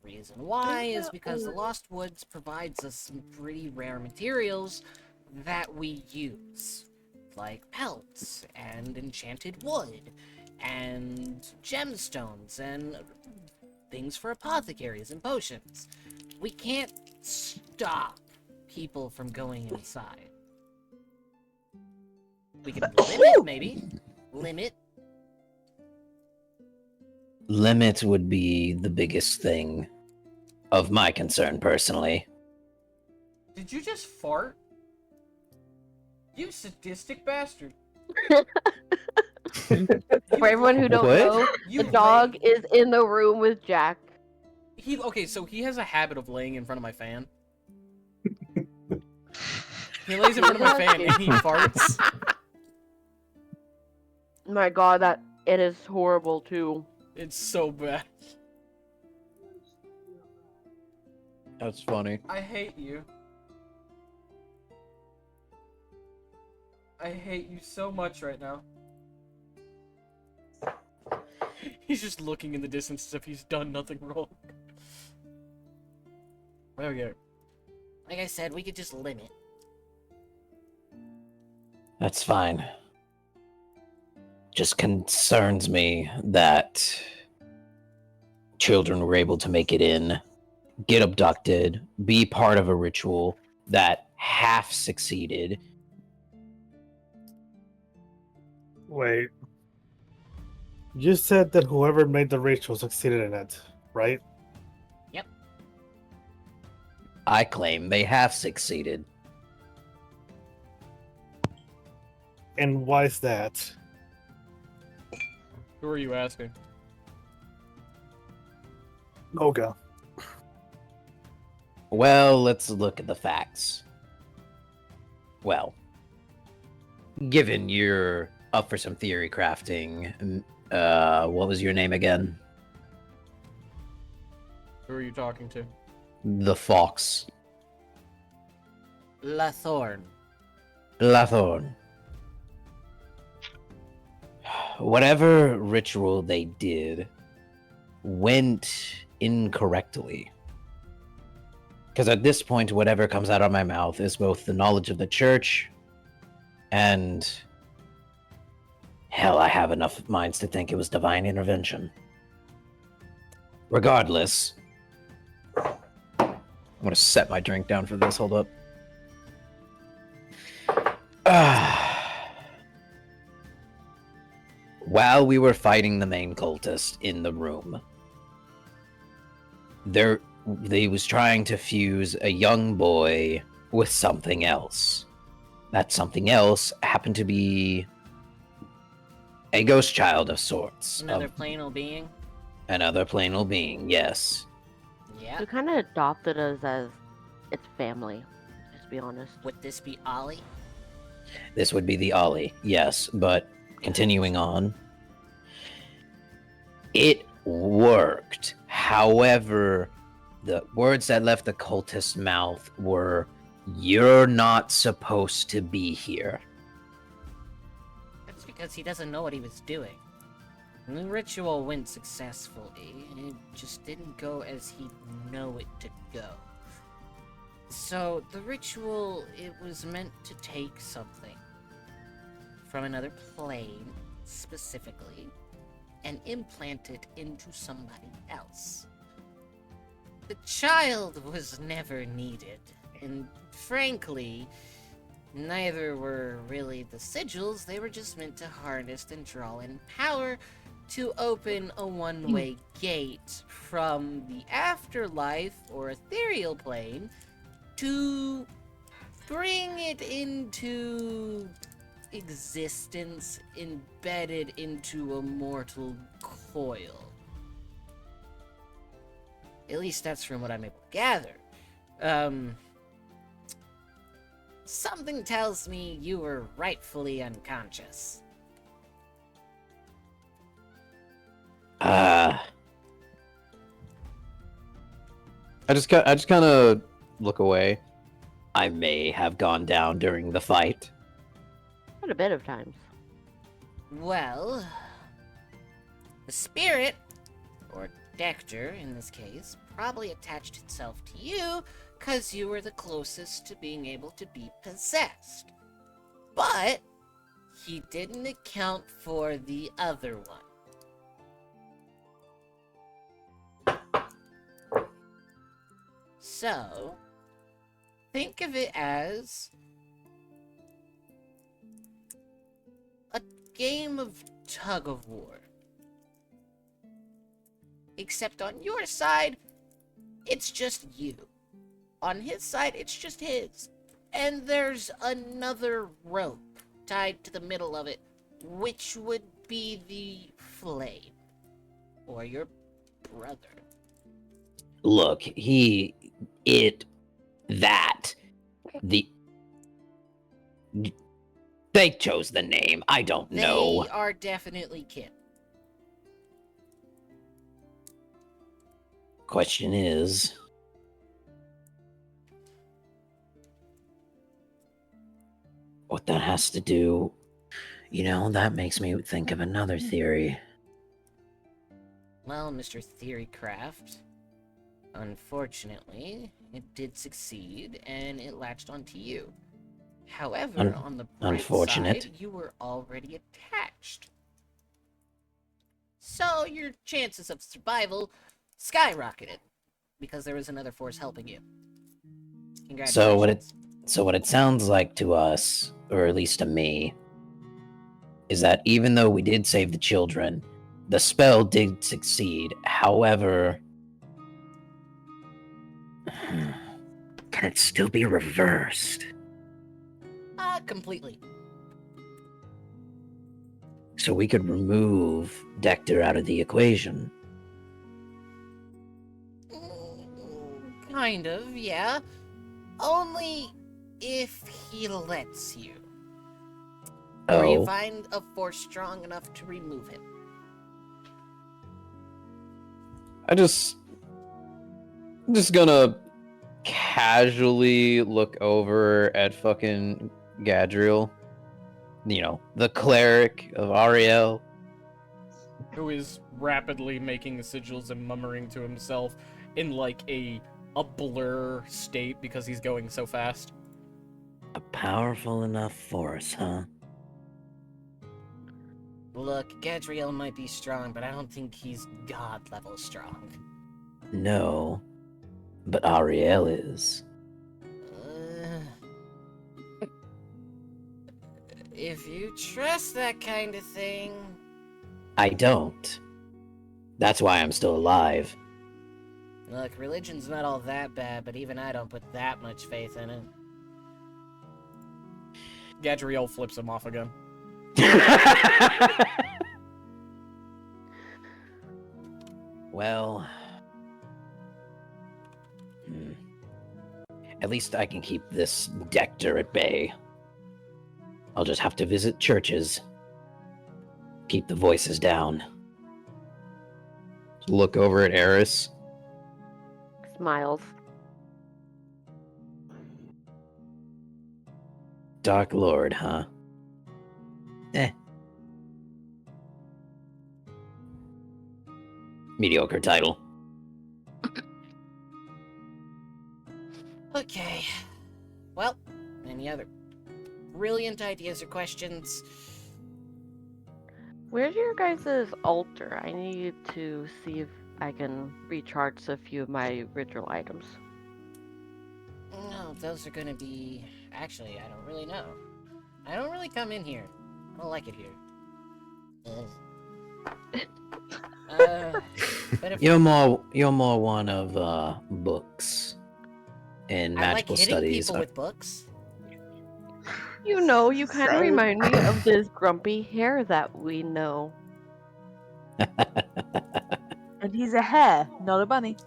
Reason why is because the Lost Woods provides us some pretty rare materials that we use, like pelts and enchanted wood and gemstones and things for apothecaries and potions. We can't stop people from going inside. We can limit, maybe. Limit. Limit would be the biggest thing of my concern, personally. Did you just fart? You sadistic bastard. For everyone who don't What? know, the dog is in the room with Jack. Okay, so he has a habit of laying in front of my fan. He lays in front of my fan and he farts. My god, that it is horrible too. It's so bad. That's funny. I hate you. I hate you so much right now. He's just looking in the distance as if he's done nothing wrong. Okay. Like I said, we could just limit. That's fine. Just concerns me that children were able to make it in, get abducted, be part of a ritual that half succeeded. Wait. You said that whoever made the ritual succeeded in it, right? Yep. I claim they half succeeded. And why is that? Who are you asking? Noga. Well, let's look at the facts. Well, given you're up for some theory crafting, what was your name again? Who are you talking to? The Fox. Lathorn. Lathorn. Whatever ritual they did went incorrectly. Because at this point, whatever comes out of my mouth is both the knowledge of the church and... hell, I have enough minds to think it was divine intervention. Regardless... I'm gonna set my drink down for this, hold up. While we were fighting the main cultist in the room, they was trying to fuse a young boy with something else. That something else happened to be a ghost child of sorts. Another planal being? Another planal being, yes. Yeah. We kind of adopted us as its family, just to be honest. Would this be Ollie? This would be the Ollie, yes, but continuing on. It worked. However, the words that left the cultist's mouth were, "You're not supposed to be here." That's because he doesn't know what he was doing. And the ritual went successfully, and it just didn't go as he'd know it to go. So, the ritual, it was meant to take something from another plane, specifically, and implant it into somebody else. The child was never needed, and frankly, neither were really the sigils. They were just meant to harness and draw in power to open a one-way gate from the afterlife or ethereal plane to bring it into existence embedded into a mortal coil. At least that's from what I'm able to gather. Something tells me you were rightfully unconscious. I just kind of look away. I may have gone down during the fight. Quite a bit of times. Well, the spirit, or Dector in this case, probably attached itself to you because you were the closest to being able to be possessed. But he didn't account for the other one. So, think of it as a game of tug of war. Except on your side, it's just you. On his side, it's just his. And there's another rope tied to the middle of it, which would be the flame. Or your brother. Look, they chose the name. I don't know. They are definitely kin. Question is, what that has to do, that makes me think of another theory. Well, Mr. Theorycraft, unfortunately, it did succeed, and it latched onto you. However, on the bright unfortunate. side, you were already attached. So your chances of survival skyrocketed, because there was another force helping you. Congratulations. So what it sounds like to us, or at least to me, is that even though we did save the children, the spell did succeed. However, can it still be reversed? Completely. So we could remove Dector out of the equation. Kind of, yeah. Only if he lets you. Or you find a force strong enough to remove him. I'm just gonna casually look over at fucking Gadriel. The cleric of Ariel. Who is rapidly making the sigils and murmuring to himself in like a blur state because he's going so fast. A powerful enough force, huh? Look, Gadriel might be strong, but I don't think he's god-level strong. No, but Ariel is. If you trust that kind of thing... I don't. That's why I'm still alive. Look, religion's not all that bad, but even I don't put that much faith in it. Gadriel flips him off again. Well... At least I can keep this Dector at bay. I'll just have to visit churches. Keep the voices down. Look over at Eris. Smiles. Dark Lord, huh? Mediocre title. Okay. Well, any other brilliant ideas or questions? Where's your guys' altar? I need to see if I can recharge a few of my ritual items. No, those are gonna be... Actually, I don't really know. I don't really come in here. I don't like it here. But if You're more one of books and I like magical hitting studies. people with books. You know, you kind of remind me of this grumpy hare that we know. And he's a hare, not a bunny.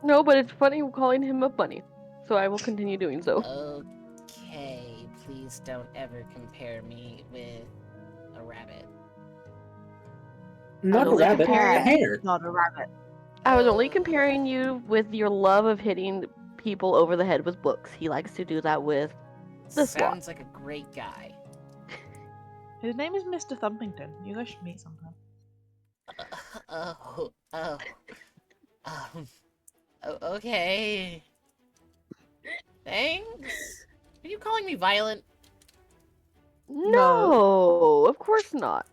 No, but it's funny calling him a bunny, so I will continue doing so. Okay, please don't ever compare me with a rabbit. Not a rabbit, a hare. Not a rabbit. I was only comparing you with your love of hitting people over the head with books. He likes to do that with this lot. Sounds like a great guy. His name is Mr. Thumpington. You guys should meet sometime. Okay. Thanks. Are you calling me violent? No, of course not.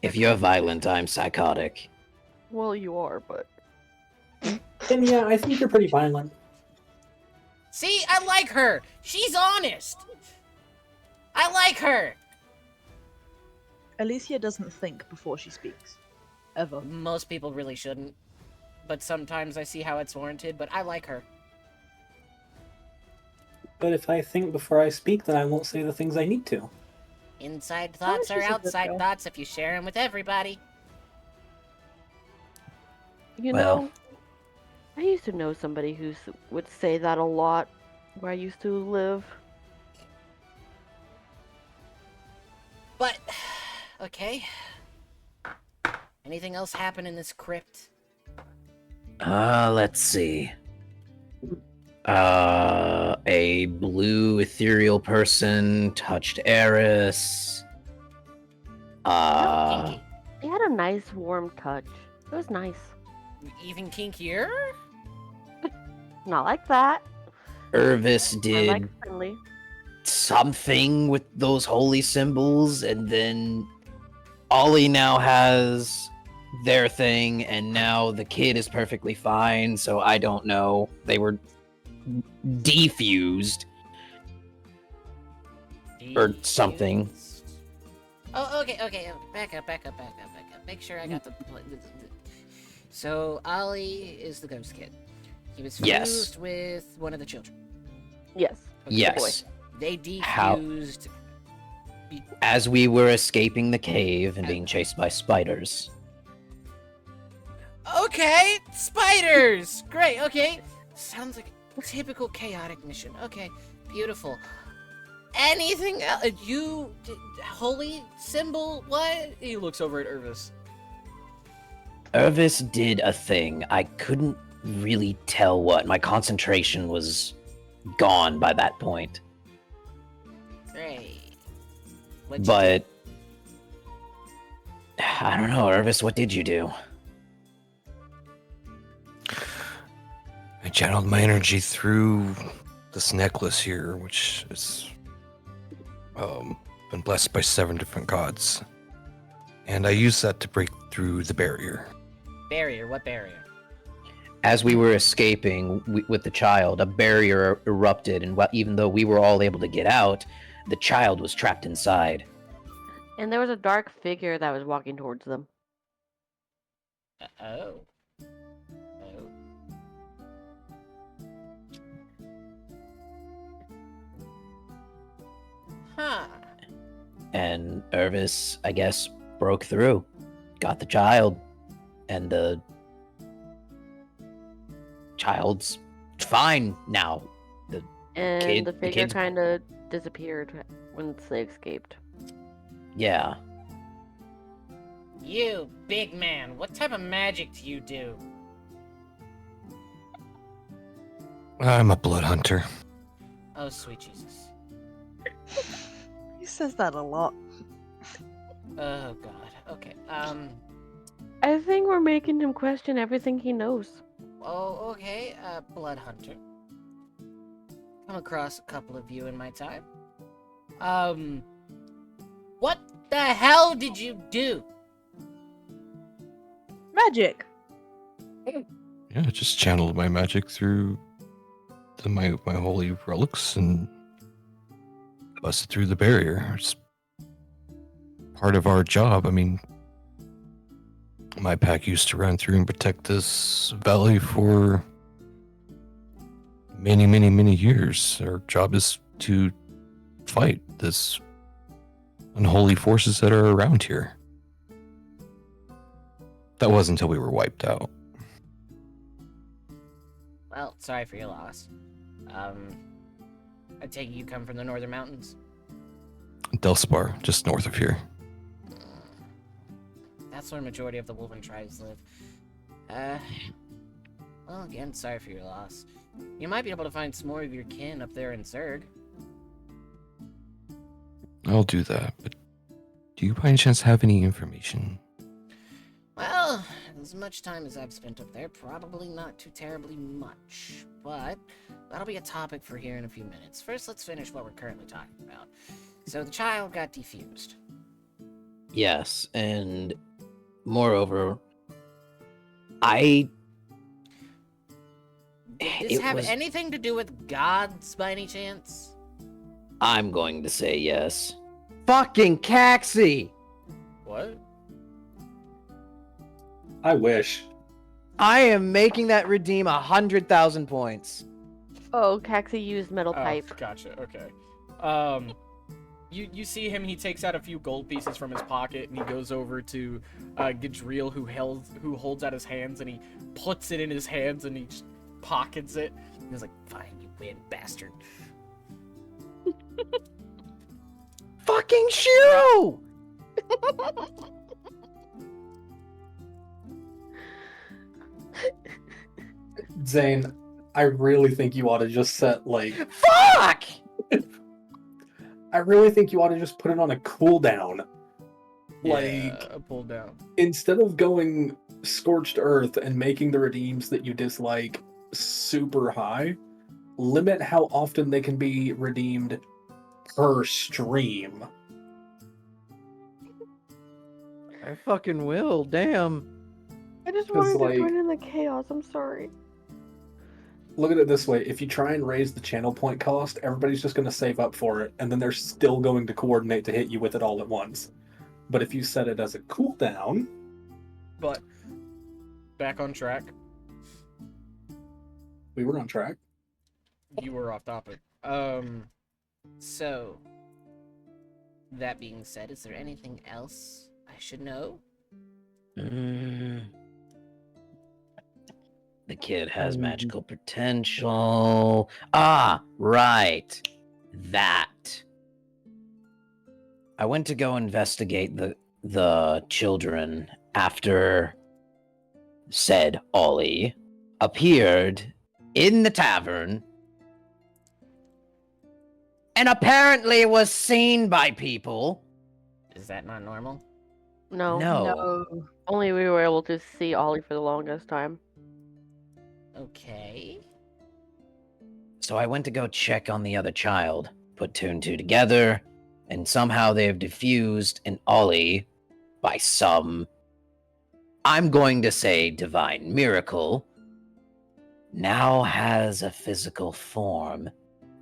If you're violent, I'm psychotic. Well, you are, but... And yeah, I think you're pretty violent. See, I like her. She's honest. I like her. Alicia doesn't think before she speaks. Ever. Most people really shouldn't. But sometimes I see how it's warranted, but I like her. But if I think before I speak, then I won't say the things I need to. Inside thoughts are outside thoughts if you share them with everybody. You know, I used to know somebody who would say that a lot where I used to live. But, okay. Anything else happen in this crypt? Let's see. A blue ethereal person touched Eris. He had a nice warm touch. It was nice. Even kinkier? Not like that. Irvis I did like friendly. something with those holy symbols, and then Ollie now has their thing, and now the kid is perfectly fine, so I don't know. They were defused. Or something. Oh, okay. Back up. Make sure I got the... So, Ollie is the ghost kid. He was fused with one of the children. Yes. Okay, Yes. They defused... As we were escaping the cave and being chased by spiders. Okay, spiders! Great, okay. Sounds like a typical chaotic mission. Okay, beautiful. Anything else? Holy symbol? What? He looks over at Irvis. Irvis did a thing. I couldn't really tell what. My concentration was gone by that point. Great. But I don't know, Irvis, what did you do? I channeled my energy through this necklace here, which is been blessed by 7 different gods. And I used that to break through the barrier. Barrier? What barrier? As we were escaping with the child, a barrier erupted, and even though we were all able to get out, the child was trapped inside. And there was a dark figure that was walking towards them. Oh. Huh. And Irvis, I guess, broke through, got the child, and the child's fine now. And the figure kind of disappeared once they escaped. Yeah. You, big man, what type of magic do you do? I'm a blood hunter. Oh, sweet Jesus. He says that a lot. Oh, God. Okay, I think we're making him question everything he knows. Oh, okay, blood hunter. Come across a couple of you in my time. What the hell did you do? Magic. Yeah, I just channeled my magic through my holy relics and busted through the barrier. It's part of our job. I mean, my pack used to run through and protect this valley for many, many, many years. Our job is to fight this unholy forces that are around here. That was until we were wiped out. Well, sorry for your loss. I take it you come from the northern mountains? Delspar, just north of here. That's where the majority of the Wolven tribes live. Well, again, sorry for your loss. You might be able to find some more of your kin up there in Zerg. I'll do that, but do you by any chance have any information? Well, as much time as I've spent up there, probably not too terribly much. But that'll be a topic for here in a few minutes. First, let's finish what we're currently talking about. So the child got defused. Yes, and moreover, Did this it have was- anything to do with gods by any chance? I'm going to say yes. Fucking Caxi! What? I wish. I am making that redeem 100,000 points. Oh, Caxi used metal Oh, pipe. gotcha. Okay. You see him. He takes out a few gold pieces from his pocket and he goes over to Gadriel, who holds out his hands, and he puts it in his hands and he just pockets it. And he's like, "Fine, you win, bastard." Fucking Shiro! Zane, I really think you ought to just set, like... Fuck! I really think you ought to just put it on a cooldown. Like, a pull down. instead of going Scorched Earth and making the redeems that you dislike super high, limit how often they can be redeemed per stream. I fucking will, damn. I just 'Cause, wanted to like- join in the chaos. I'm sorry. Look at it this way, if you try and raise the channel point cost, everybody's just going to save up for it, and then they're still going to coordinate to hit you with it all at once. But if you set it as a cooldown... But back on track. We were on track. You were off topic. So, that being said, is there anything else I should know? The kid has magical potential. Ah, right. That. I went to go investigate the children after said Ollie appeared in the tavern and apparently was seen by people. Is that not normal? No. No. Only we were able to see Ollie for the longest time. Okay. So I went to go check on the other child, put two and two together, and somehow they have diffused an Ollie by some, I'm going to say, divine miracle, now has a physical form,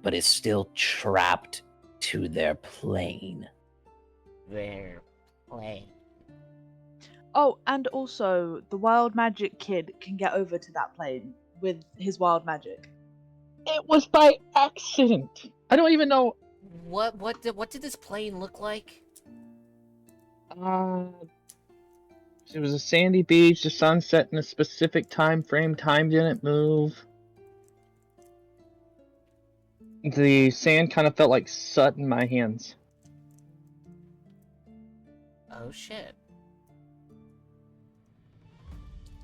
but is still trapped to their plane. Their plane. Oh, and also the wild magic kid can get over to that plane with his wild magic. It was by accident. I don't even know. What did this plane look like? It was a sandy beach. The sun set in a specific time frame. Time didn't move. The sand kind of felt like soot in my hands. Oh shit.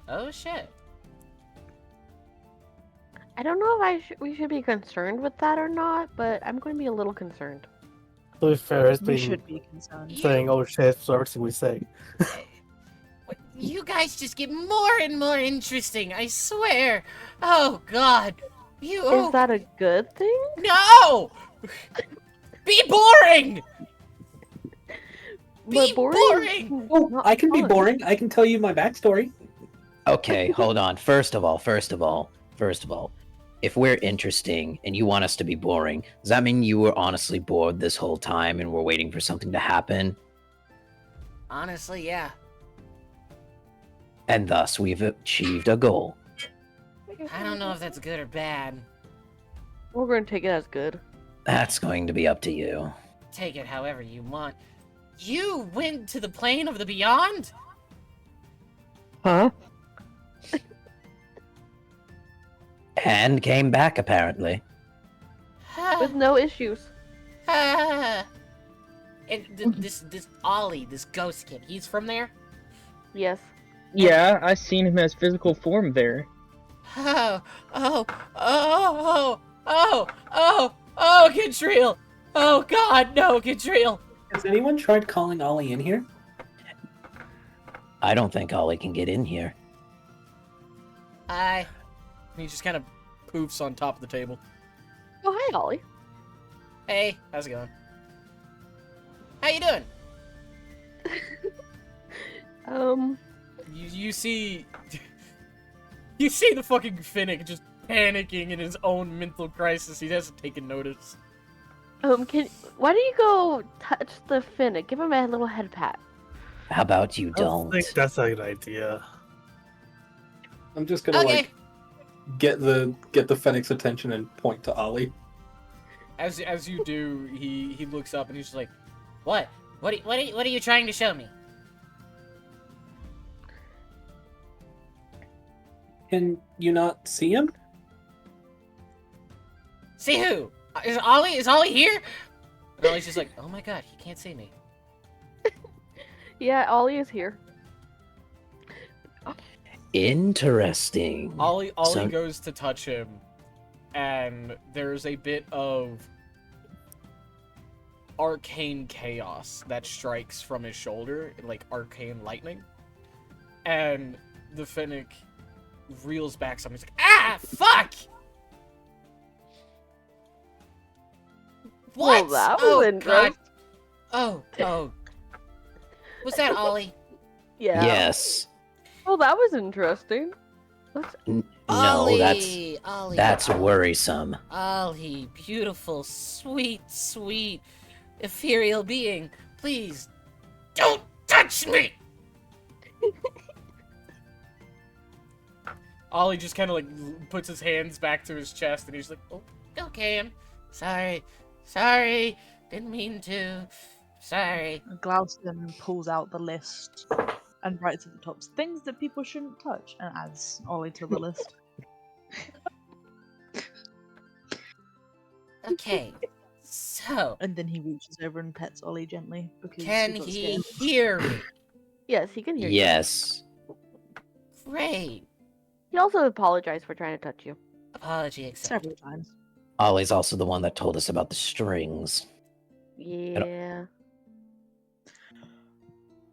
Oh shit. I don't know if we should be concerned with that or not, but I'm going to be a little concerned. To be fair, it's We been should be concerned. saying "oh shit" for everything we say. You guys just get more and more interesting, I swear. Oh god. Is that a good thing? No! Be boring! Be But boring! Oh, I can be fun. boring. I can tell you my backstory. Okay, hold on. First of all, if we're interesting and you want us to be boring, does that mean you were honestly bored this whole time and we're waiting for something to happen? Honestly, yeah. And thus we've achieved a goal. I don't know if that's good or bad. We're going to take it as good. That's going to be up to you. Take it however you want. You went to the plane of the beyond? Huh? And came back, apparently. With no issues. And this Ollie, this ghost kid, he's from there? Yes. Yeah, I seen him as physical form there. Oh, Catriel! Oh god, no, Catriel! Has anyone tried calling Ollie in here? I don't think Ollie can get in here. He just kind of poofs on top of the table. Oh, hi, Ollie. Hey, how's it going? How you doing? You see... You see the fucking Finnick just panicking in his own mental crisis. He hasn't taken notice. Why don't you go touch the Finnick? Give him a little head pat. How about you I don't? think that's a good idea. I'm just gonna like get the Fennec's attention and point to Ollie. As you do, he looks up and he's just like, What? What are you trying to show me? Can you not see him? See who? Is Ollie here? And Ollie's just like, oh my god, he can't see me. Yeah, Ollie is here. Interesting. Ollie So- goes to touch him, and there's a bit of arcane chaos that strikes from his shoulder, like arcane lightning. And the Finnick reels back some. He's like, ah, fuck! What? Well, that Oh, was god. interesting. Oh. Was that Ollie? Yeah. Yes. Well, that was interesting. No, Ollie, that's worrisome. Ollie, beautiful, sweet, ethereal being. Please, don't touch me! Ollie just kind of like puts his hands back to his chest, and he's like, oh. Okay, I'm sorry, didn't mean to, sorry. Glouston pulls out the list and writes at the top things that people shouldn't touch and adds Ollie to the list. Okay, so... And then he reaches over and pets Ollie gently because Can got he scared. hear me? Yes, he can hear you. Yes. Great. He also apologized for trying to touch you. Apology accepted. Several times. Ollie's also the one that told us about the strings. Yeah.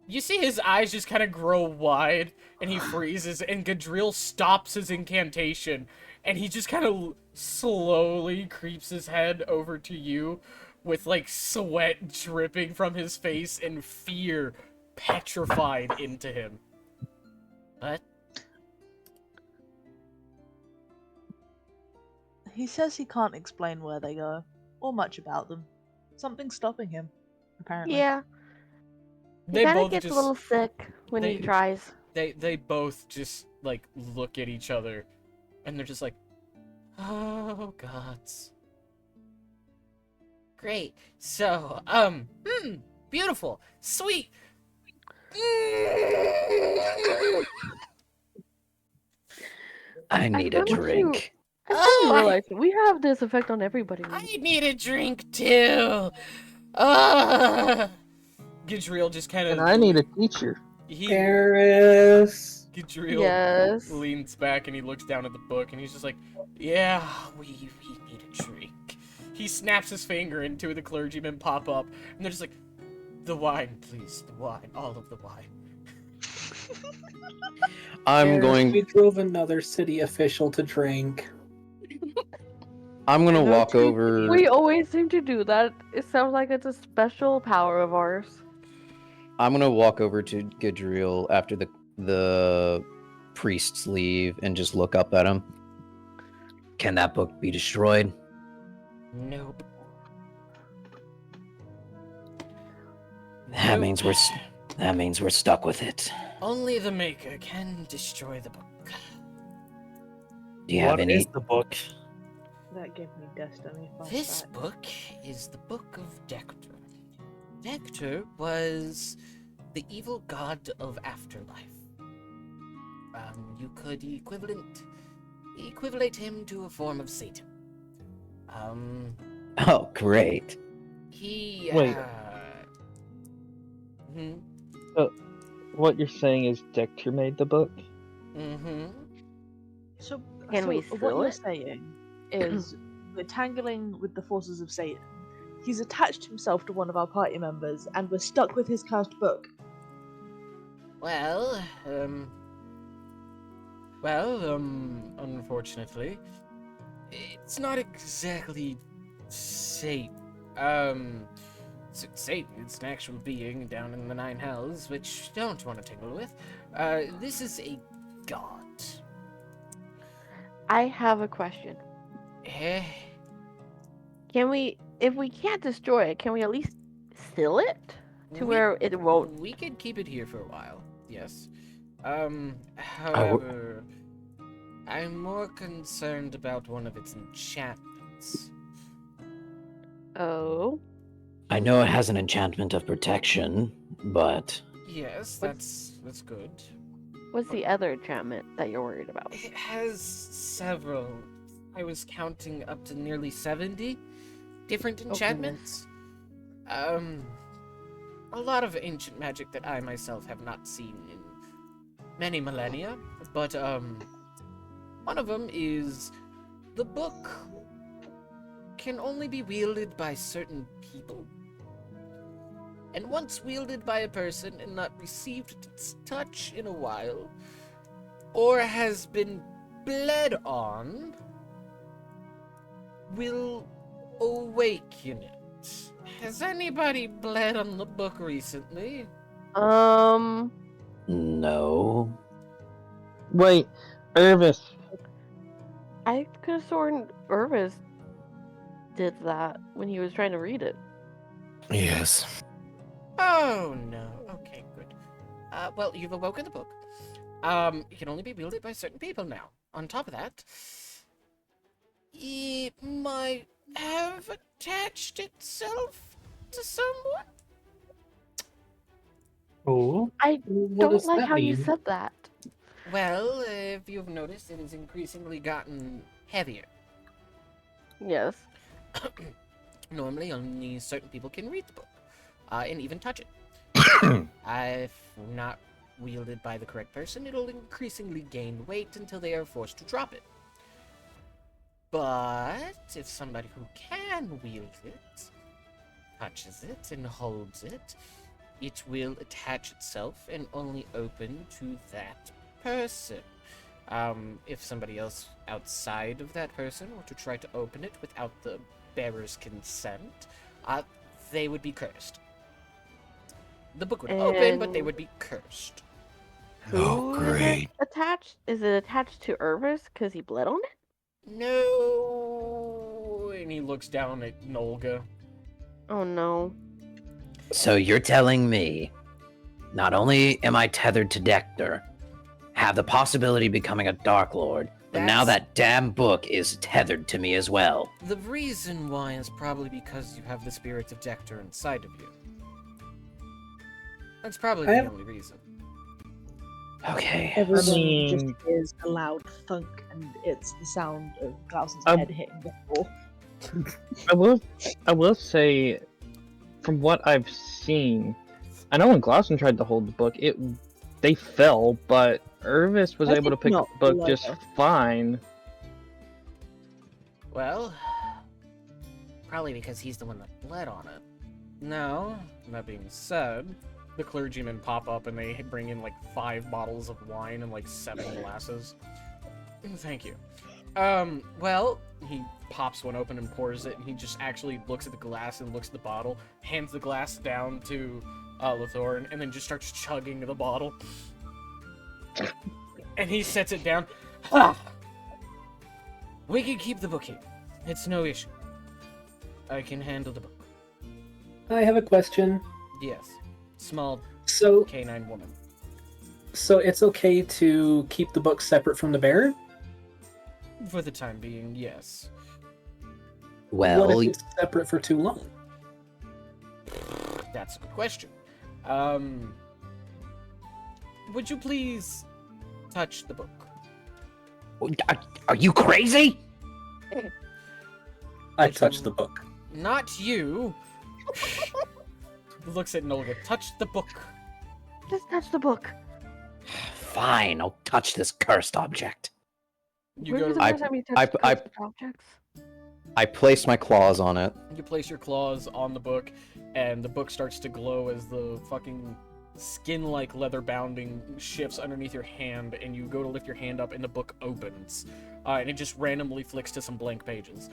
You see his eyes just kind of grow wide, and he freezes, and Gadriel stops his incantation, and he just kind of slowly creeps his head over to you, with, like, sweat dripping from his face and fear petrified into him. What? He says he can't explain where they go, or much about them. Something's stopping him, apparently. Yeah. He They kind of both gets just- a little sick when he they- tries. They both just, like, look at each other, and they're just like, oh, gods. Great. So, beautiful, sweet. I need a promise you- drink. I Oh, didn't realize we have this effect on everybody. I need a drink too. Ah. Gadriel just kind And of. I need a teacher. Paris. Gadriel Yes. leans back and he looks down at the book and he's just like, yeah, we need a drink. He snaps his finger and two of the clergymen pop up and they're just like, the wine, please, the wine, all of the wine. I'm going. We drove another city official to drink. I'm gonna No walk tea, over. We always seem to do that. It sounds like it's a special power of ours. I'm gonna walk over to Gadriel after the priests leave and just look up at him. Can that book be destroyed? Nope. That means we're stuck with it. Only the Maker can destroy the book. Do you have What any? is the book? That gave me destiny. This flashback. book is the Book of Dector. Dector was the evil god of afterlife. You could equivalent him to a form of Satan. Oh, great. He. Wait. Hmm. What you're saying is Dector made the book? Mm-hmm. So, Can we what steal you're it? saying is we're tangling with the forces of Satan. He's attached himself to one of our party members, and we're stuck with his cursed book. Well, unfortunately, it's not exactly Satan. Satan, it's an actual being down in the Nine Hells, which you don't want to tingle with. This is a god. I have a question. Eh? Can we, if we can't destroy it, can we at least steal it to We- where it won't? We could keep it here for a while, yes. However, I'm more concerned about one of its enchantments. Oh. I know it has an enchantment of protection, but Yes, that's good. What's the other enchantment that you're worried about? It has several. I was counting up to nearly 70 different enchantments. A lot of ancient magic that I myself have not seen in many millennia, but one of them is the book can only be wielded by certain people. And once wielded by a person and not received its touch in a while, or has been bled on, will awaken it. Has anybody bled on the book recently? no. Wait, Irvis. I could have sworn Irvis did that when he was trying to read it. Yes. Oh no. Okay, good. Well, you've awoken the book. It can only be wielded by certain people now. On top of that, it might have attached itself to someone. Oh. I What don't does like that how you mean? said that. Well, if you've noticed, it has increasingly gotten heavier. Yes. Normally, only certain people can read the book, and even touch it. If not wielded by the correct person, it'll increasingly gain weight until they are forced to drop it. But if somebody who can wield it touches it and holds it, it will attach itself and only open to that person. If somebody else outside of that person were to try to open it without the bearer's consent, they would be cursed. The book would open, but they would be cursed. Oh, Who is great. it attached? Is it attached to Irvis because he bled on it? No. And he looks down at Nolga. Oh no. So you're telling me, not only am I tethered to Dector, have the possibility of becoming a Dark Lord, but now That's- that damn book is tethered to me as well. The reason why is probably because you have the spirit of Dector inside of you. That's probably the only reason. Okay. Everyone mean- just hears a loud thunk, and it's the sound of Glauson's Um, head hitting the floor. I will say, from what I've seen, I know when Glauson tried to hold the book, they fell, but Irvis was I able to think pick up not the book just Leather. fine. Well, probably because he's the one that bled on it. Now, that being said, the clergymen pop up and they bring in like 5 bottles of wine and like 7 glasses. Thank you. Well, he pops one open and pours it, and he just actually looks at the glass and looks at the bottle, hands the glass down to Lathorn, and then just starts chugging the bottle. And he sets it down. Ah! We can keep the book here. It's no issue. I can handle the book. I have a question. Yes. Small So, canine woman. so it's okay to keep the book separate from the bearer? For the time being, yes. Well, What if it's separate for too long? That's a good question. Would you please touch the book? are you crazy? I touched the book. Not you. Looks at Nolga. Touch the book. Just touch the book. Fine, I'll touch this cursed object. You When go was to, the I- first time you I- touched I- cursed objects? I place my claws on it. you place your claws on the book, and the book starts to glow as the fucking skin-like leather bounding shifts underneath your hand, and you go to lift your hand up, and the book opens, and it just randomly flicks to some blank pages.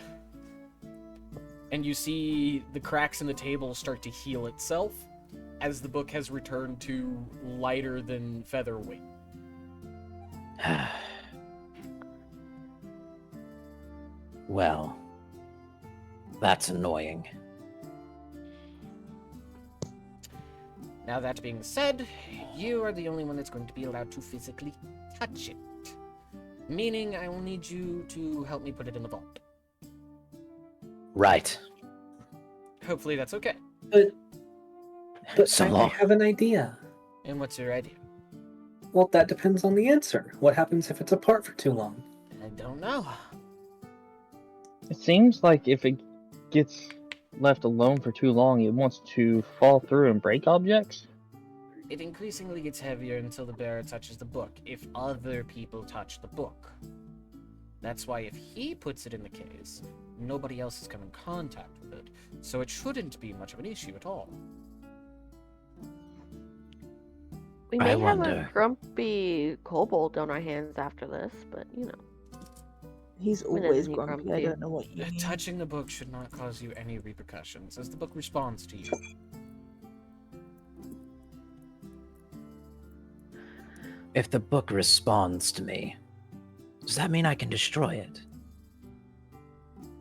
And you see the cracks in the table start to heal itself as the book has returned to lighter than featherweight. Well, that's annoying. Now that being said, you are the only one that's going to be allowed to physically touch it. Meaning I will need you to help me put it in the vault. Right. Hopefully that's okay. But So I long. have an idea. And what's your idea? Well, that depends on the answer. What happens if it's apart for too long? I don't know. It seems like if it gets left alone for too long, it wants to fall through and break objects. It increasingly gets heavier until the bearer touches the book, if other people touch the book. That's why if he puts it in the case, nobody else has come in contact with it, so it shouldn't be much of an issue at all. We I may have wonder. a grumpy kobold on our hands after this, but you know. He's When always isn't he grumpy. I grumpy? don't know what you mean. Touching the book should not cause you any repercussions, as the book responds to you. If the book responds to me, does that mean I can destroy it?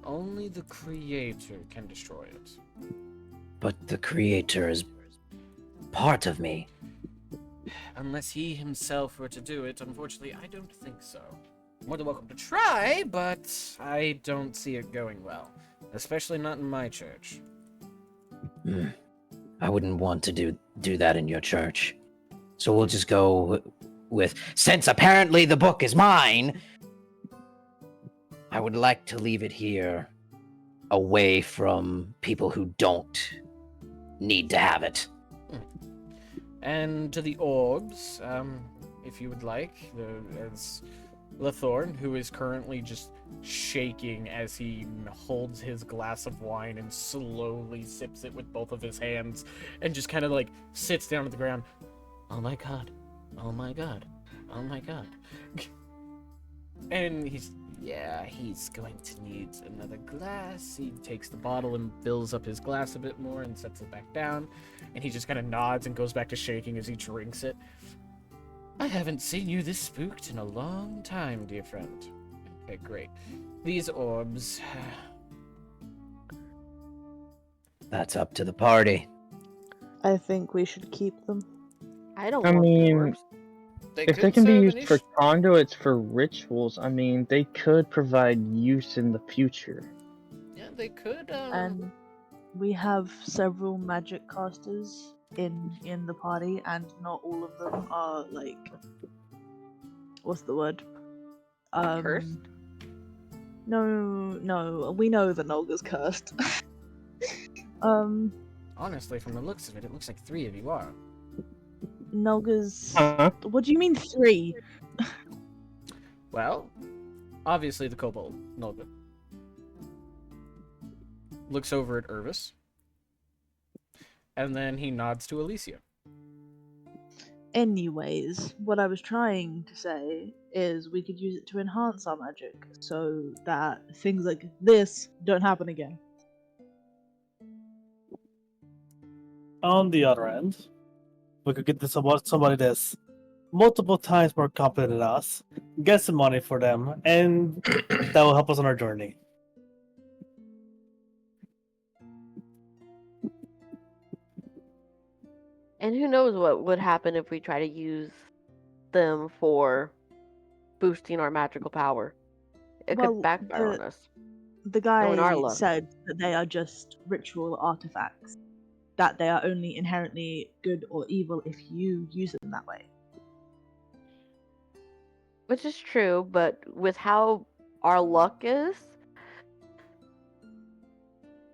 Only the creator can destroy it. But the creator is part of me. Unless he himself were to do it, unfortunately, I don't think so. More than welcome to try, but I don't see it going well. Especially not in my church. I wouldn't want to do that in your church. So we'll just go with, since apparently the book is mine, I would like to leave it here, away from people who don't need to have it. And to the orbs, if you would like, as Lathorn, who is currently just shaking as he holds his glass of wine and slowly sips it with both of his hands, and just kind of like sits down to the ground. Oh my god. Oh my god. Oh my god. And he's going to need another glass. He takes the bottle and fills up his glass a bit more and sets it back down. And he just kind of nods and goes back to shaking as he drinks it. I haven't seen you this spooked in a long time, dear friend. Okay, great. These orbs. That's up to the party. I think we should keep them. I don't I want the mean, orbs. if they can be used for conduits for rituals, I mean, they could provide use in the future. Yeah, they could. And we have several magic casters in the party, and not all of them are like what's the word? Cursed? No, we know the Nolga's cursed. Honestly, from the looks of it, it looks like 3 of you are. Nolga's. Huh? What do you mean 3? Well, obviously the kobold, Nolga. Looks over at Irvis. And then he nods to Alicia. Anyways, what I was trying to say is we could use it to enhance our magic so that things like this don't happen again. On the other end, we could get this somebody that's multiple times more competent than us, get some money for them, and that will help us on our journey. And who knows what would happen if we try to use them for boosting our magical power. It Well, could backfire on us. The Knowing our guy luck. said that they are just ritual artifacts, that they are only inherently good or evil if you use them that way. Which is true, but with how our luck is,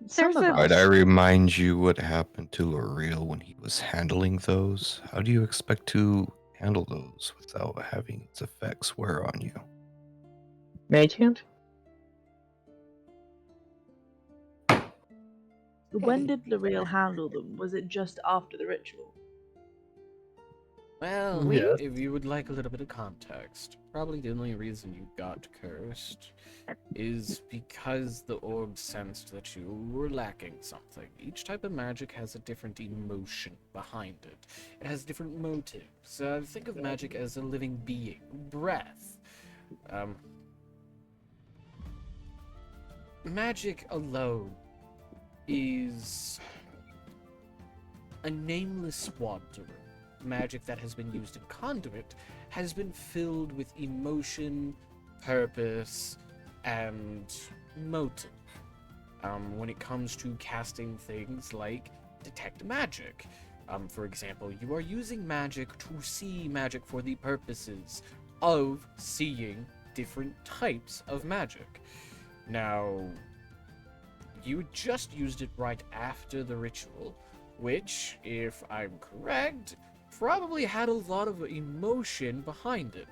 Some of a- Might I us. remind you what happened to L'Oreal when he was handling those? How do you expect to handle those without having its effects wear on you? Mage hand? When did L'Oreal handle them? Was it just after the ritual? Well, Yes. if you would like a little bit of context, probably the only reason you got cursed is because the orb sensed that you were lacking something. Each type of magic has a different emotion behind it. It has different motives. Think of magic as a living being, breath. Magic alone is a nameless wanderer. Magic that has been used in conduit has been filled with emotion, purpose, and motive. When it comes to casting things like detect magic, for example, you are using magic to see magic for the purposes of seeing different types of magic. Now, you just used it right after the ritual, which, if I'm correct, probably had a lot of emotion behind it.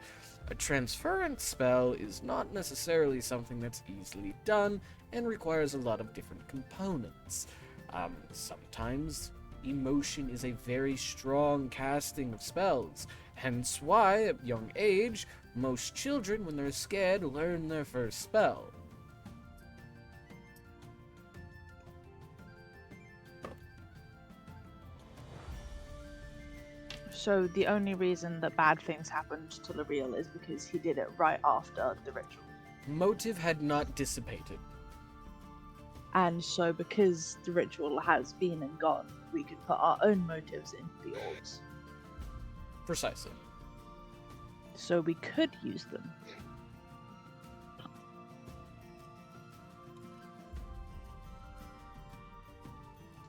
A transference spell is not necessarily something that's easily done and requires a lot of different components. Sometimes emotion is a very strong casting of spells, hence why, at young age, most children, when they're scared, learn their first spell. So the only reason that bad things happened to L'Oreal is because he did it right after the ritual. Motive had not dissipated. And so because the ritual has been and gone, we could put our own motives into the orbs. Precisely. So we could use them.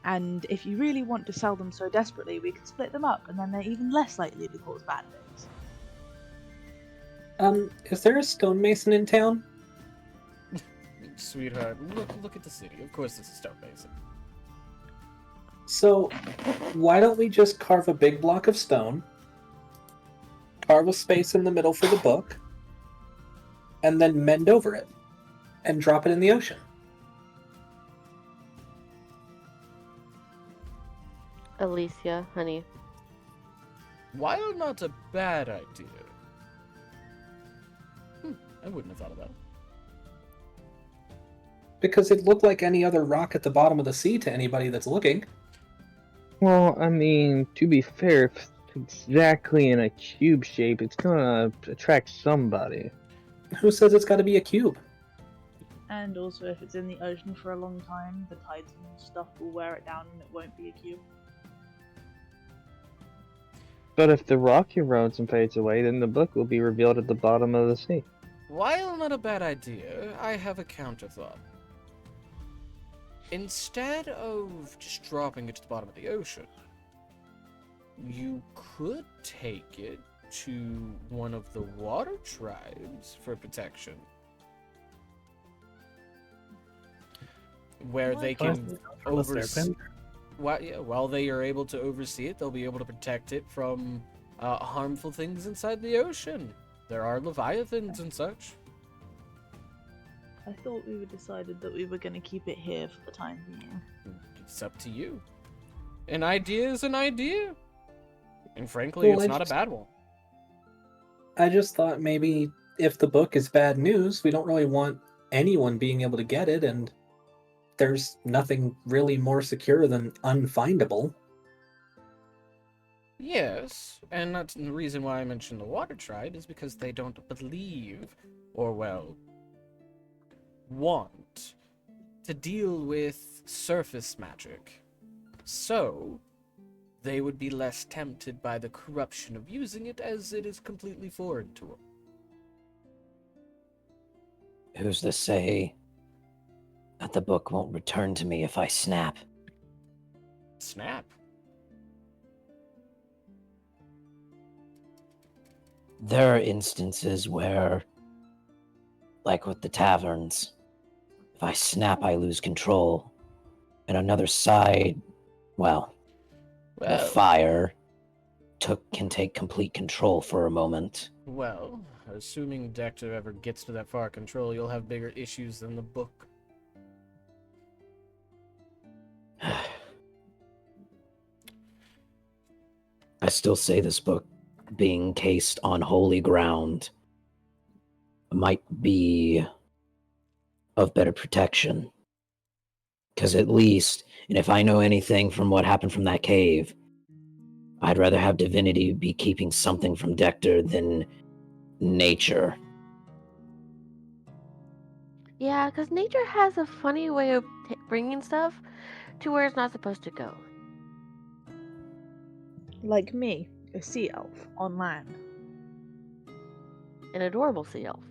And if you really want to sell them so desperately, we could split them up, and then they're even less likely to cause bad things. Is there a stonemason in town? Sweetheart, look at the city. Of course it's a stonemason. So, why don't we just carve a big block of stone, carve a space in the middle for the book, and then mend over it, and drop it in the ocean? Alicia, honey. While not a bad idea. I wouldn't have thought of that. Because it looked like any other rock at the bottom of the sea to anybody that's looking. Well, I mean, to be fair, if it's exactly in a cube shape, it's gonna attract somebody. Who says it's got to be a cube? And also, if it's in the ocean for a long time, the tides and stuff will wear it down and it won't be a cube. But if the rock erodes and fades away, then the book will be revealed at the bottom of the sea. While not a bad idea, I have a counter thought. Instead of just dropping it to the bottom of the ocean, you could take it to one of the water tribes for protection. Where they can oversee. While they are able to oversee it, they'll be able to protect it from harmful things inside the ocean. There are leviathans and such. I thought we decided that we were going to keep it here for the time being. It's up to you. An idea is an idea. And frankly, Well, it's not a bad one. I just thought maybe if the book is bad news, we don't really want anyone being able to get it, and there's nothing really more secure than unfindable. Yes, and that's the reason why I mentioned the water tribe is because they don't believe, or well, want to deal with surface magic. So, they would be less tempted by the corruption of using it as it is completely foreign to them. Who's to say that the book won't return to me if I snap? Snap? There are instances where, like with the taverns, if I snap, I lose control. And another side, well, the fire can take complete control for a moment. Well, assuming Dector ever gets to that far control, you'll have bigger issues than the book. I still say this book, being cased on holy ground, might be of better protection. Because at least, and if I know anything from what happened from that cave, I'd rather have divinity be keeping something from Dector than nature. Yeah, because nature has a funny way of bringing stuff to where it's not supposed to go. Like me, a sea elf on land. An adorable sea elf.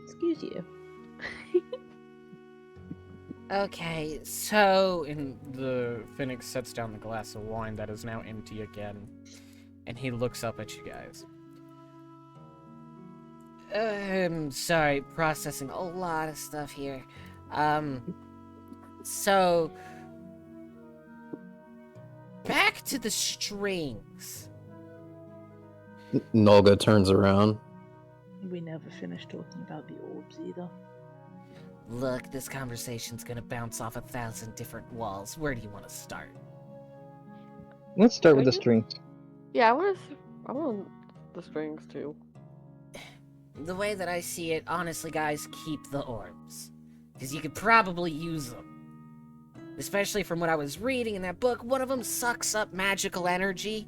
Excuse you. Okay, so And the Phoenix sets down the glass of wine that is now empty again, and he looks up at you guys. sorry, processing a lot of stuff here. So back to the strings. Nolga turns around. We never finished talking about the orbs either. Look, this conversation's gonna bounce off 1,000 different walls. Where do you want to start? Let's start with the strings. Yeah, I want the strings too. The way that I see it, honestly, guys, keep the orbs. Because you could probably use them. Especially from what I was reading in that book, one of them sucks up magical energy,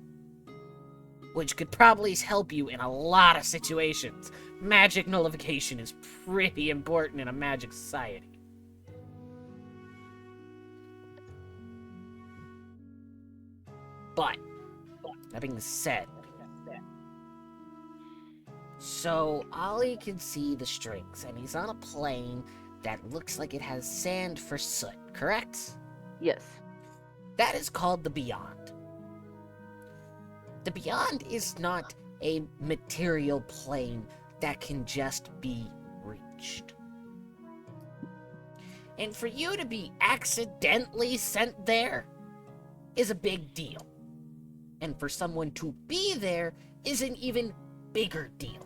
which could probably help you in a lot of situations. Magic nullification is pretty important in a magic society. But, that being said, so Ollie can see the strings, and he's on a plane that looks like it has sand for soot, correct? Yes. That is called the Beyond. The Beyond is not a material plane that can just be reached. And for you to be accidentally sent there is a big deal. And for someone to be there is an even bigger deal.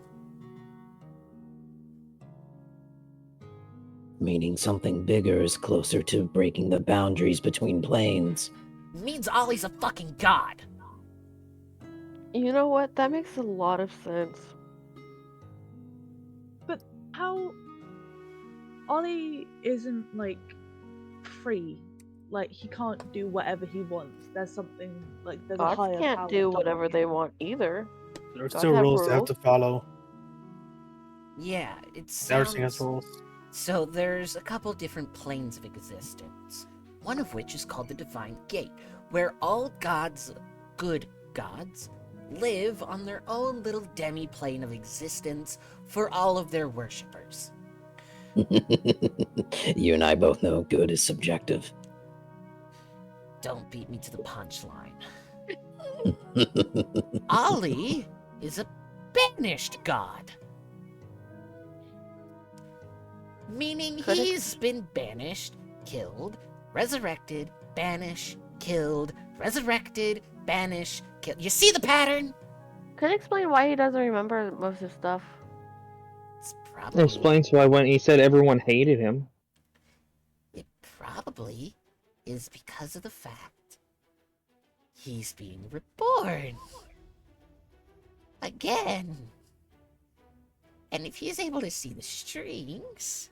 Meaning something bigger is closer to breaking the boundaries between planes. It means Ollie's a fucking god. You know what? That makes a lot of sense. But how Ollie isn't like free. Like he can't do whatever he wants. There's something like there's a Gods higher can't power do above whatever him. they want either. There are Gods still have rules they have to follow. Yeah, it sounds... Everything has rules. So there's a couple different planes of existence. One of which is called the Divine Gate, where all gods, good gods, live on their own little demi-plane of existence for all of their worshippers. You and I both know good is subjective. Don't beat me to the punchline. Ollie is a banished god. Meaning he's been banished, killed, resurrected, banished, killed, resurrected, banished, killed. You see the pattern? Could you explain why he doesn't remember most of stuff? It's It probably, explains why when he said everyone hated him. it probably is because of the fact he's being reborn. Again. And if he's able to see the strings,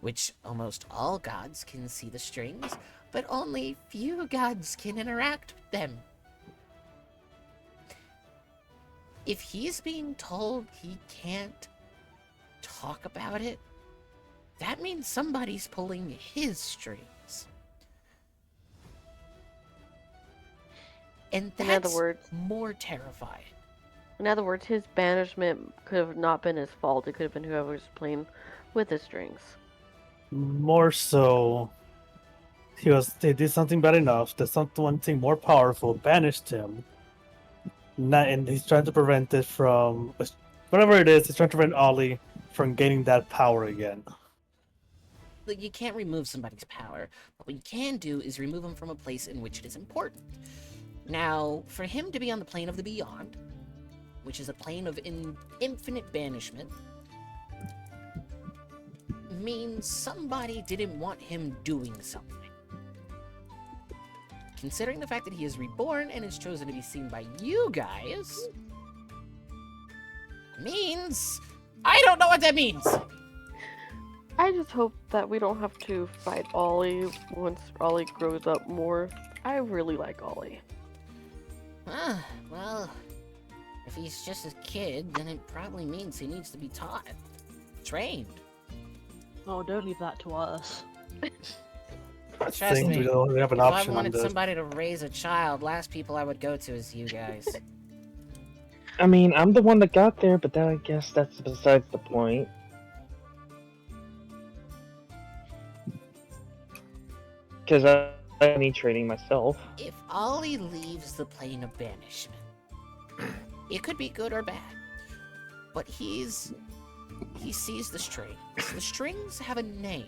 which almost all gods can see the strings, but only few gods can interact with them. If he's being told he can't talk about it, that means somebody's pulling his strings. And In other that's words, more terrifying. in other words, his banishment could have not been his fault. It could have been whoever was playing with the strings. More so, they did something bad enough that something more powerful banished him. And he's trying to prevent it from whatever it is. He's trying to prevent Ollie from gaining that power again. Like, you can't remove somebody's power, but what you can do is remove them from a place in which it is important. Now, for him to be on the plane of the beyond, which is a plane of infinite banishment, means somebody didn't want him doing something. Considering the fact that he is reborn and is chosen to be seen by you guys, means... I don't know what that means! I just hope that we don't have to fight Ollie once Ollie grows up more. I really like Ollie. Well, if he's just a kid, then it probably means he needs to be taught. Trained. Oh, don't leave that to us. Trust me, We don't really have an if option I on wanted this. somebody to raise a child, last people I would go to is you guys. I mean, I'm the one that got there, but I guess that's besides the point. Because I need training myself. If Ollie leaves the plane of banishment, it could be good or bad, but he sees the strings. The strings have a name.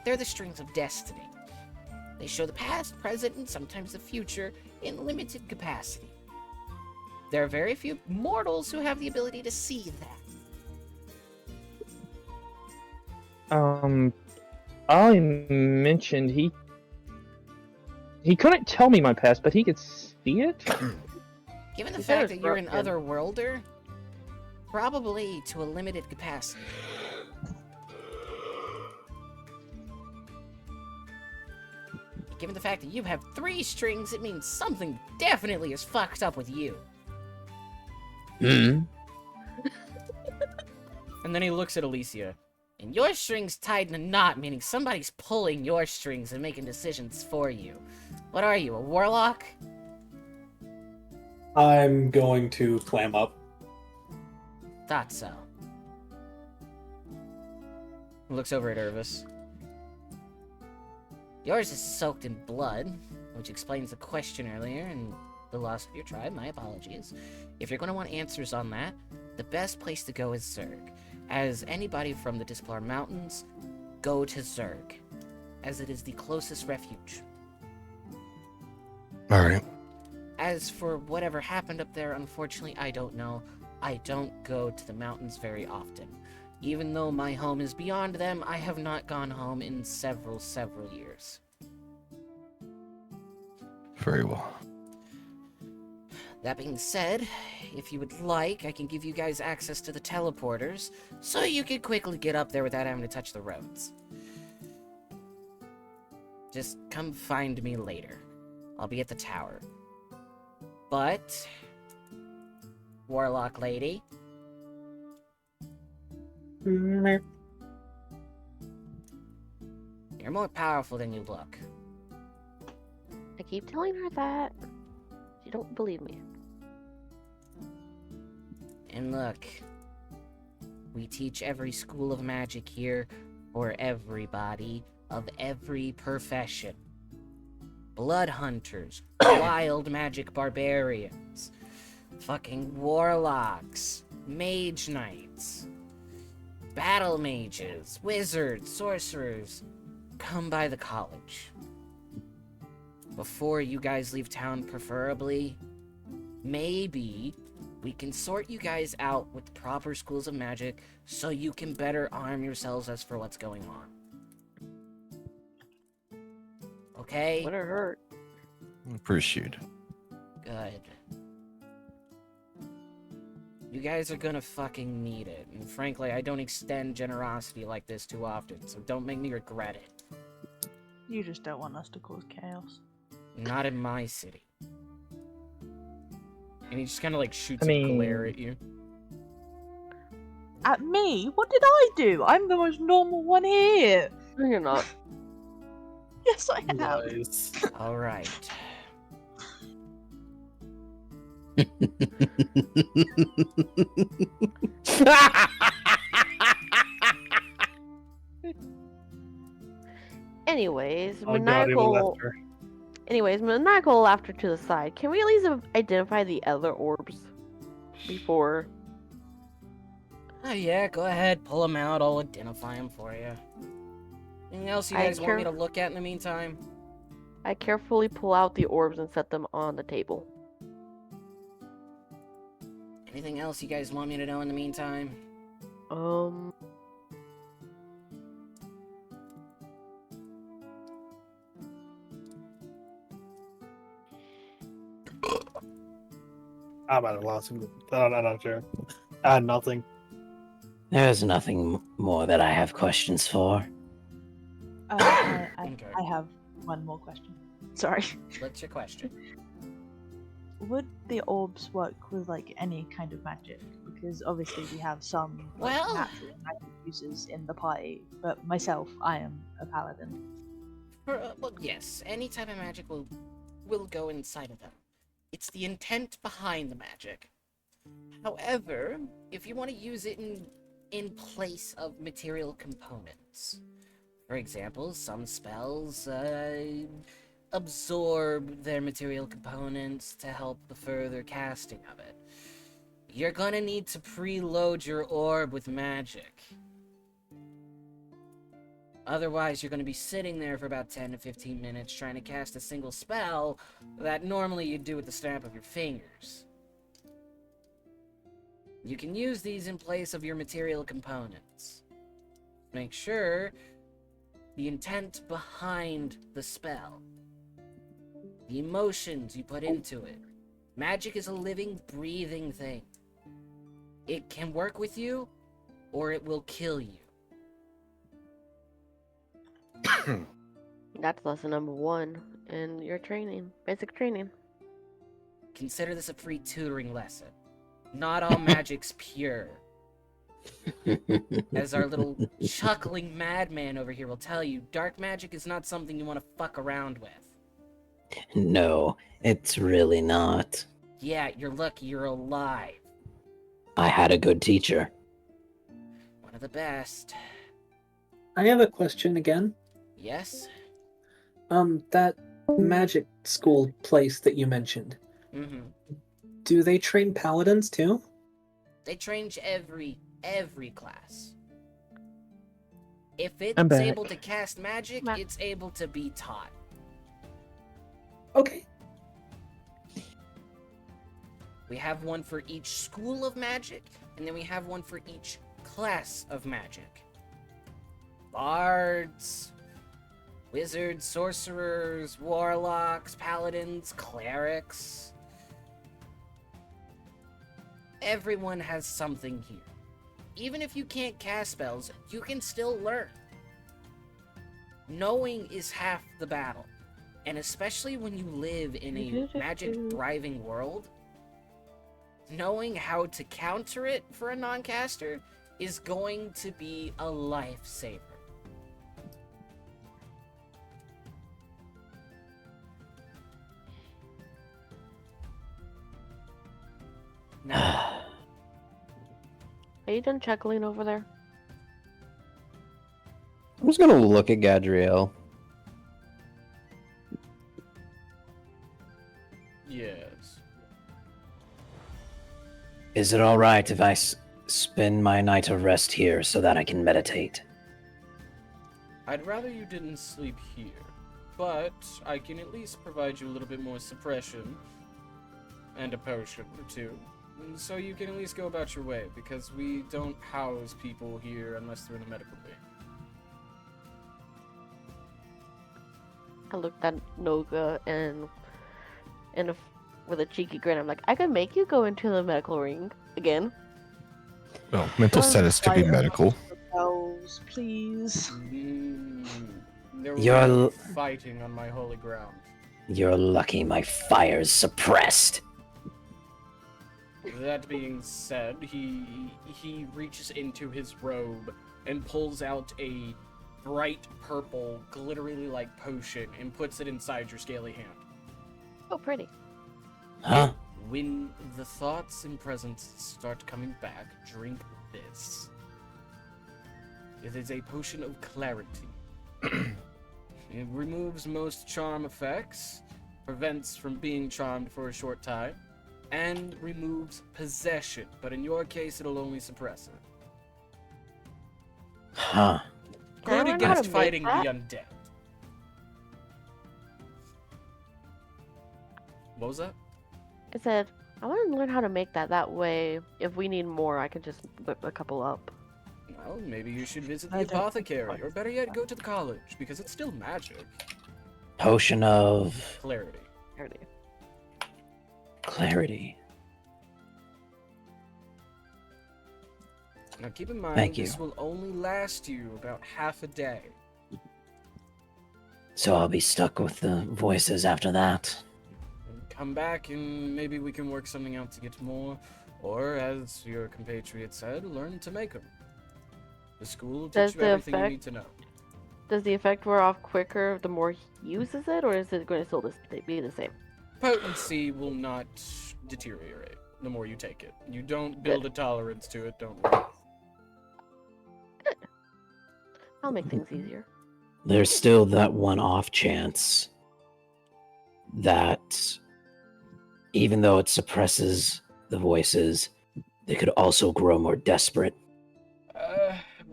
They're the strings of destiny. They show the past, present, and sometimes the future in limited capacity. There are very few mortals who have the ability to see that. I mentioned he couldn't tell me my past, but he could see it. Given the He said fact it's that you're an broken. otherworlder, probably to a limited capacity. Given the fact that you have 3 strings, it means something definitely is fucked up with you. Hmm? And then he looks at Alicia. And your string's tied in a knot, meaning somebody's pulling your strings and making decisions for you. What are you, a warlock? I'm going to clam up. Thought so. Looks over at Irvis. Yours is soaked in blood, which explains the question earlier and the loss of your tribe. My apologies. If you're going to want answers on that, the best place to go is Zerg. As anybody from the Displar Mountains, go to Zerg, as it is the closest refuge. Alright. As for whatever happened up there, unfortunately, I don't know. I don't go to the mountains very often. Even though my home is beyond them, I have not gone home in several years. Very well. That being said, if you would like, I can give you guys access to the teleporters, so you can quickly get up there without having to touch the roads. Just come find me later. I'll be at the tower. But, Warlock Lady, you're more powerful than you look. I keep telling her that. She don't believe me. And look, we teach every school of magic here for everybody of every profession. Blood hunters, wild magic barbarians, fucking warlocks, mage knights, battle mages, wizards, sorcerers, come by the college. Before you guys leave town, preferably, maybe we can sort you guys out with the proper schools of magic so you can better arm yourselves as for what's going on. Okay? Wouldn't hurt. Appreciate it. Good. You guys are gonna fucking need it, and frankly, I don't extend generosity like this too often, so don't make me regret it. You just don't want us to cause chaos. Not in my city. And he just kind of like shoots I a glare mean- at you. At me? What did I do? I'm the most normal one here. No, you're not. Yes, I am. Nice. All right. Anyways, Oh god, even maniacal. laughter. Anyways, maniacal laughter to the side. Can we at least identify the other orbs before? Oh yeah, go ahead, pull them out, I'll identify them for you. Anything else you I guys want me to care- look at in the meantime? I carefully pull out the orbs and set them on the table. Anything else you guys want me to know in the meantime? I'm at a loss. I'm not sure. I had nothing. There's nothing more that I have questions for. Okay. I have one more question. Sorry. What's your question? Would the orbs work with like any kind of magic? Because obviously we have some like, Well- natural magic uses in the party, but myself, I am a paladin. Well, yes, any type of magic will go inside of them. It's the intent behind the magic. However, if you want to use it in place of material components, for example, some spells absorb their material components to help the further casting of it. You're gonna need to preload your orb with magic. Otherwise, you're going to be sitting there for about 10 to 15 minutes trying to cast a single spell that normally you'd do with the snap of your fingers. You can use these in place of your material components. Make sure the intent behind the spell, the emotions you put into it. Magic is a living, breathing thing. It can work with you, or it will kill you. That's lesson number 1 in your training, basic training. Consider this a free tutoring lesson. Not all magic's pure. As our little chuckling madman over here will tell you, dark magic is not something you want to fuck around with. No, it's really not. Yeah, you're lucky you're alive. I had a good teacher. One of the best. I have a question again. Yes? That magic school place that you mentioned, Mm-hmm. do they train paladins too? They train every class. If I'm it's back. able to cast magic, it's able to be taught. Okay. We have one for each school of magic, and then we have one for each class of magic. Bards, wizards, sorcerers, warlocks, paladins, clerics. Everyone has something here. Even if you can't cast spells, you can still learn. Knowing is half the battle. And especially when you live in a magic-thriving world, knowing how to counter it for a non-caster is going to be a lifesaver. Now, Are you done chuckling over there? I'm just gonna look at Gadriel. Yes. Is it all right if I spend my night of rest here so that I can meditate? I'd rather you didn't sleep here, but I can at least provide you a little bit more suppression and a potion or two, so you can at least go about your way, because we don't house people here unless they're in a medical wing. I looked at Noga and with a cheeky grin, I'm like, I could make you go into the medical ring again. Well, mental status to be medical. Bells, please. There will You're be fighting on my holy ground. You're lucky my fire's suppressed. That being said, he reaches into his robe and pulls out a bright purple, glittery like potion and puts it inside your scaly hand. Oh, pretty. Huh? When the thoughts and presence start coming back, drink this. It is a potion of clarity. It removes most charm effects, prevents from being charmed for a short time, and removes possession, but in your case, it'll only suppress it. Huh. Good against fighting the undead. What was that? I said, I want to learn how to make that. That way, if we need more, I can just whip a couple up. Well, maybe you should visit the apothecary, or better yet, go to the college, because it's still magic. Potion of Clarity. clarity. Now keep in mind, Thank you. this will only last you about half a day. So I'll be stuck with the voices after that. Come back and maybe we can work something out to get more, or as your compatriot said, learn to make them. The school will teach you everything you need to know. Does the effect wear off quicker the more he uses it, or is it going to still be the same? Potency will not deteriorate the more you take it. You don't build a tolerance to it, don't worry. Good. I'll make things easier. There's still that one off chance that even though it suppresses the voices, they could also grow more desperate.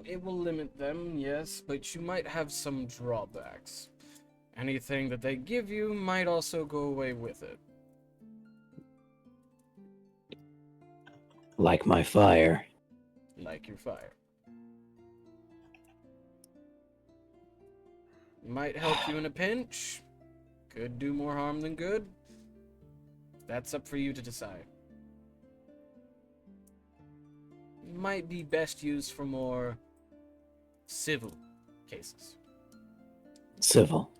It will limit them, yes, but you might have some drawbacks. Anything that they give you might also go away with it. Like my fire. Like your fire. Might help you in a pinch. Could do more harm than good. That's up for you to decide. Might be best used for more civil cases. Civil.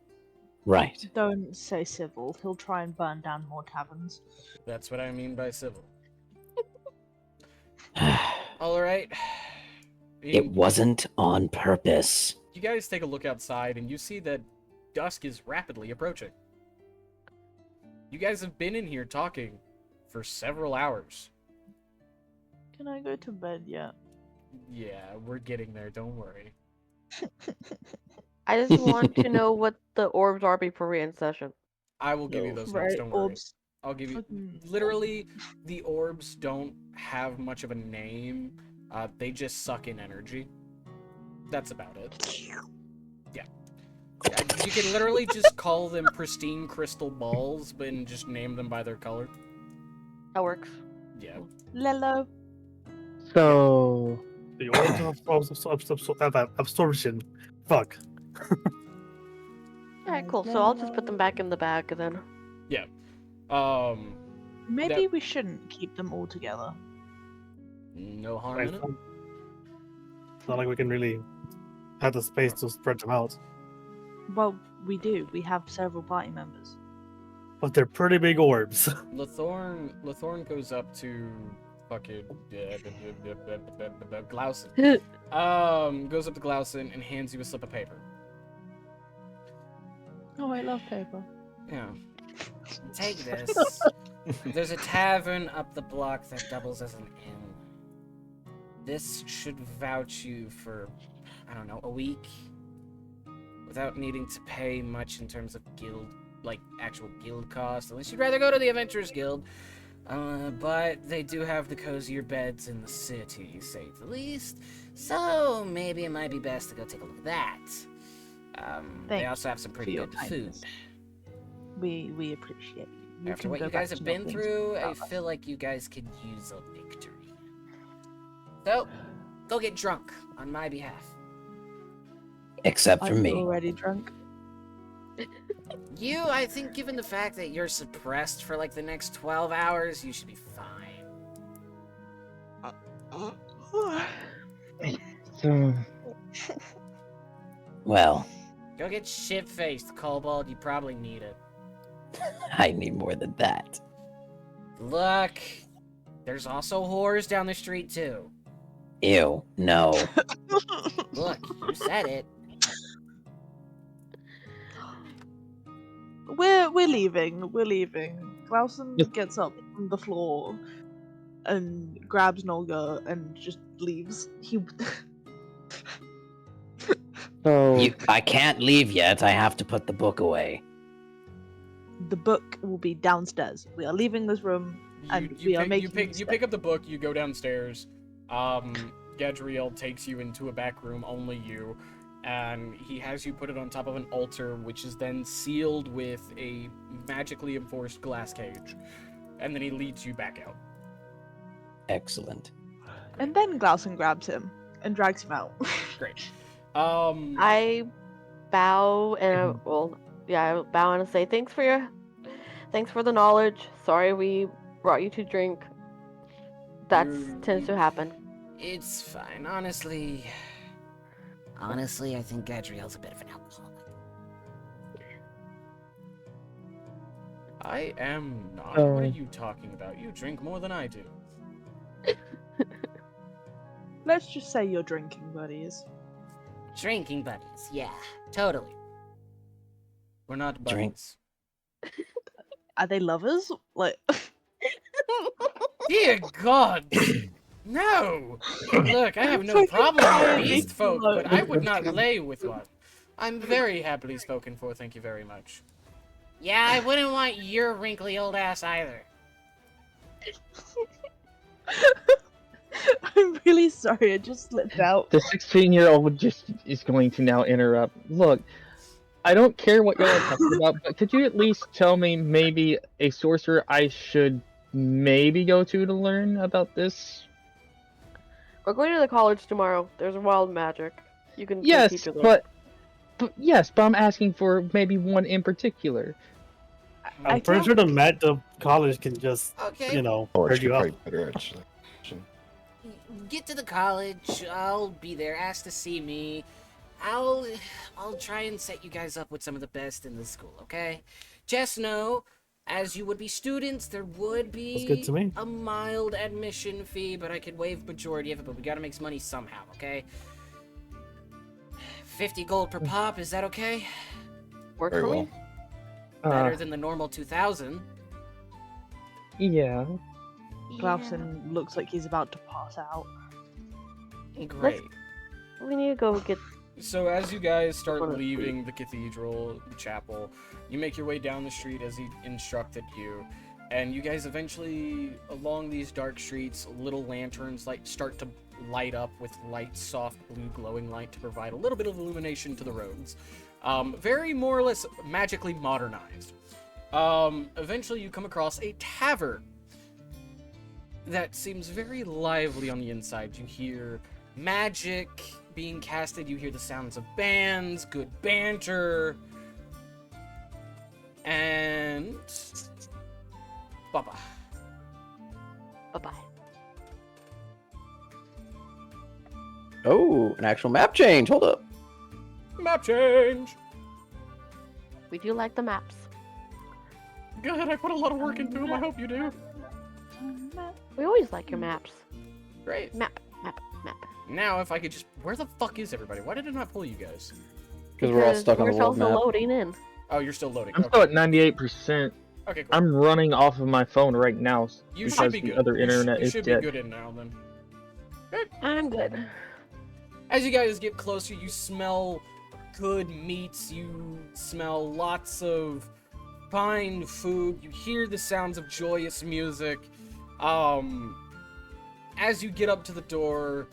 Right. Don't say civil. He'll try and burn down more taverns. That's what I mean by civil. Alright. It wasn't on purpose. You guys take a look outside and you see that dusk is rapidly approaching. You guys have been in here talking for several hours. Can I go to bed yet? Yeah, we're getting there, don't worry. I just want to know what the orbs are before we end session. I will give you those notes, don't worry. I'll give you... Literally, the orbs don't have much of a name. They just suck in energy. That's about it. Yeah. You can literally just call them pristine crystal balls, but just name them by their color. That works. Yeah. Lelo. So... The orbs of absorption. Fuck. Alright, cool. So I'll just put them back in the bag then. Yeah. Maybe we shouldn't keep them all together. No harm in it. It's not like we can really have the space to spread them out. Well, we do. We have several party members. But they're pretty big orbs. Lathorn goes up to fucking Glausen. Goes up to Glausen and hands you a slip of paper. Oh, I love paper. Yeah. Take this. There's a tavern up the block that doubles as an inn. This should vouch you for, I don't know, a week. Without needing to pay much in terms of guild, like actual guild cost. Unless you'd rather go to the Adventurers Guild. But they do have the cozier beds in the city, to say the least. So maybe it might be best to go take a look at that. They Thank also have some pretty your good food. kindness. We appreciate you. After can what go you back guys have to been not being through, I about us. feel like you guys could use a victory. So, go get drunk on my behalf. Except for Are you me. already drunk? You, I think, given the fact that you're suppressed for like the next 12 hours, you should be fine. So, Well, Go get shit-faced, Kobold. You probably need it. I need more than that. Look, there's also whores down the street, too. Ew, no. Look, you said it. We're leaving. We're leaving. Klausen gets up from the floor and grabs Nolga and just leaves. He. so I can't leave yet. I have to put the book away. The book will be downstairs. We are leaving this room, and we are making. You pick up the book. You go downstairs. Gadriel takes you into a back room, only you, and he has you put it on top of an altar, which is then sealed with a magically enforced glass cage, and then he leads you back out. Excellent. And then Klausen grabs him and drags him out. Great. I bow and I bow and say thanks for the knowledge. Sorry we brought you to drink. That tends to happen. It's fine, honestly. Honestly, I think Gadriel's a bit of an alcoholic. I am not. What are you talking about? You drink more than I do. Let's just say you're drinking buddies. Drinking buddies, yeah, totally. We're not buddies. Are they lovers? Like. Dear God! No! Look, I have no problem with beast folk, but I would not lay with one. I'm very happily spoken for, thank you very much. Yeah, I wouldn't want your wrinkly old ass either. I'm really sorry, I just slipped out. the 16-year-old just is going to now interrupt. Look, I don't care what y'all are talking about, but could you at least tell me maybe a sorcerer I should maybe go to learn about this? We're going to the college tomorrow. There's wild magic. You can Yes, teach her there. but I'm asking for maybe one in particular. I'm pretty sure the college can just, hurt you up. Better, actually. Get to the college. I'll be there. Ask to see me. I'll try and set you guys up with some of the best in the school. Okay? Just know, as you would be students, there would be a mild admission fee, but I could waive majority of it. But we gotta make some money somehow. Okay? 50 gold per pop. Is that okay? Work for me. Better than the normal 2,000. Yeah. Klausen looks like he's about to pass out. Great. We need to go get. So as you guys start leaving the cathedral, the chapel, you make your way down the street as he instructed you, and you guys eventually, along these dark streets, little lanterns start to light up with light, soft blue glowing light to provide a little bit of illumination to the roads. Very more or less magically modernized. Eventually you come across a tavern that seems very lively on the inside. You hear magic being casted, you hear the sounds of bands, good banter, and bye-bye. Bye-bye. Oh, an actual map change. Hold up. Map change! We do like the maps. Good, I put a lot of work into them, I hope you do. We always like your maps. Great. Map. Now, if I could just... Where the fuck is everybody? Why did it not pull you guys? Because we're all stuck on the world still map. loading in. Oh, you're still loading. I'm still at 98%. Okay, cool. I'm running off of my phone right now You because should be the good. other internet you is should dead. be good in now, then. I'm good. As you guys get closer, you smell good meats. You smell lots of find food. You hear the sounds of joyous music. As you get up to the door,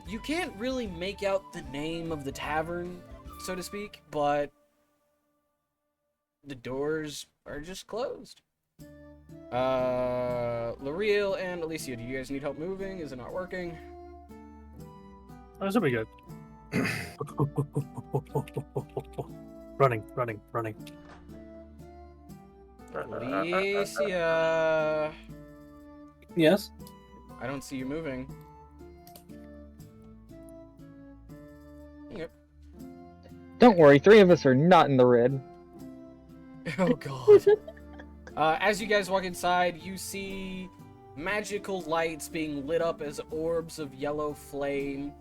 you can't really make out the name of the tavern, so to speak, but the doors are just closed. L'Oreal and Alicia, do you guys need help moving? Is it not working? Oh, this will be good. Running. Alicia, Yes. I don't see you moving. Yep. Don't worry, 3 of us are not in the red. Oh god. As you guys walk inside, you see magical lights being lit up as orbs of yellow flame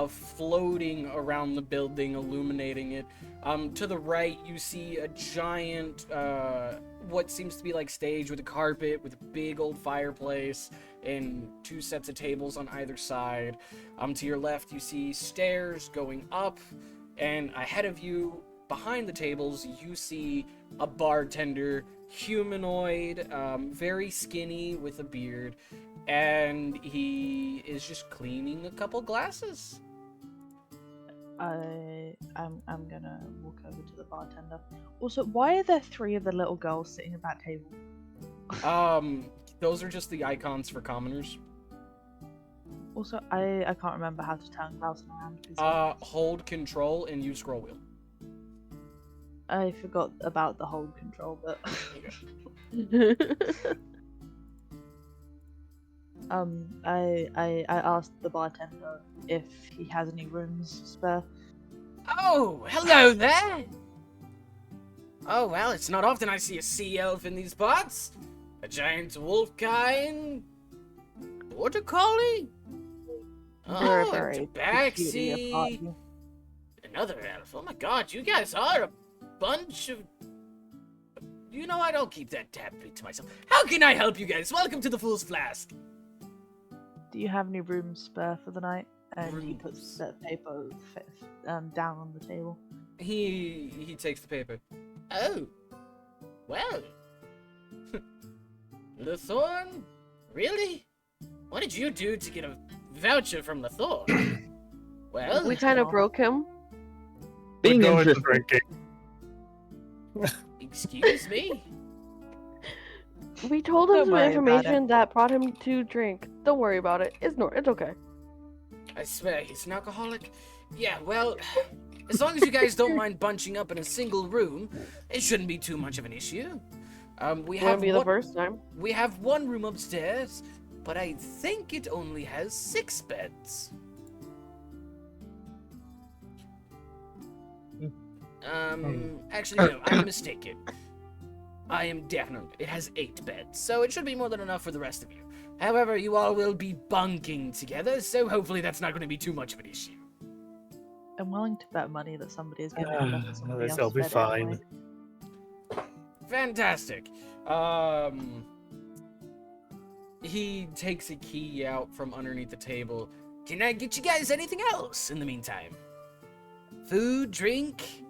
floating around the building, illuminating it. To the right, you see a giant, what seems to be like stage with a carpet, with a big old fireplace, and 2 sets of tables on either side. To your left, you see stairs going up, and ahead of you, behind the tables, you see a bartender, humanoid, very skinny with a beard, and he is just cleaning a couple glasses. I'm gonna walk over to the bartender. Also, why are there 3 of the little girls sitting at that table? Those are just the icons for commoners. Also, I can't remember how to turn Glausen around. Hold control and use scroll wheel. I forgot about the hold control, but I asked the bartender if he has any rooms spare. Oh, hello there! Oh, well, it's not often I see a sea elf in these parts. A giant wolf kind. Border collie? Oh, Very tabaxi. Another elf. Oh my god, you guys are a bunch of... You know, I don't keep that tab to myself. How can I help you guys? Welcome to the Fool's Flask. Do you have any rooms spare for the night? And he puts the paper down on the table. He takes the paper. Oh. Well. Lathorn? Really? What did you do to get a voucher from Lathorn? Well... We kind of broke him. Being We're going to interested. drinking. Excuse me? We told him Don't some worry about information that brought him to drink. Don't worry about it. It's okay. I swear he's an alcoholic. Yeah, well, as long as you guys don't mind bunching up in a single room, it shouldn't be too much of an issue. We have the first time. We have 1 room upstairs, but I think it only has 6 beds. Actually, no, I'm mistaken. I am definitely... It has 8 beds, so it should be more than enough for the rest of you. However, you all will be bunking together, so hopefully that's not going to be too much of an issue. I'm willing to bet money that somebody is going to end up in somebody else's They'll be bed fine. anyway. Fantastic. He takes a key out from underneath the table. Can I get you guys anything else in the meantime? Food, drink?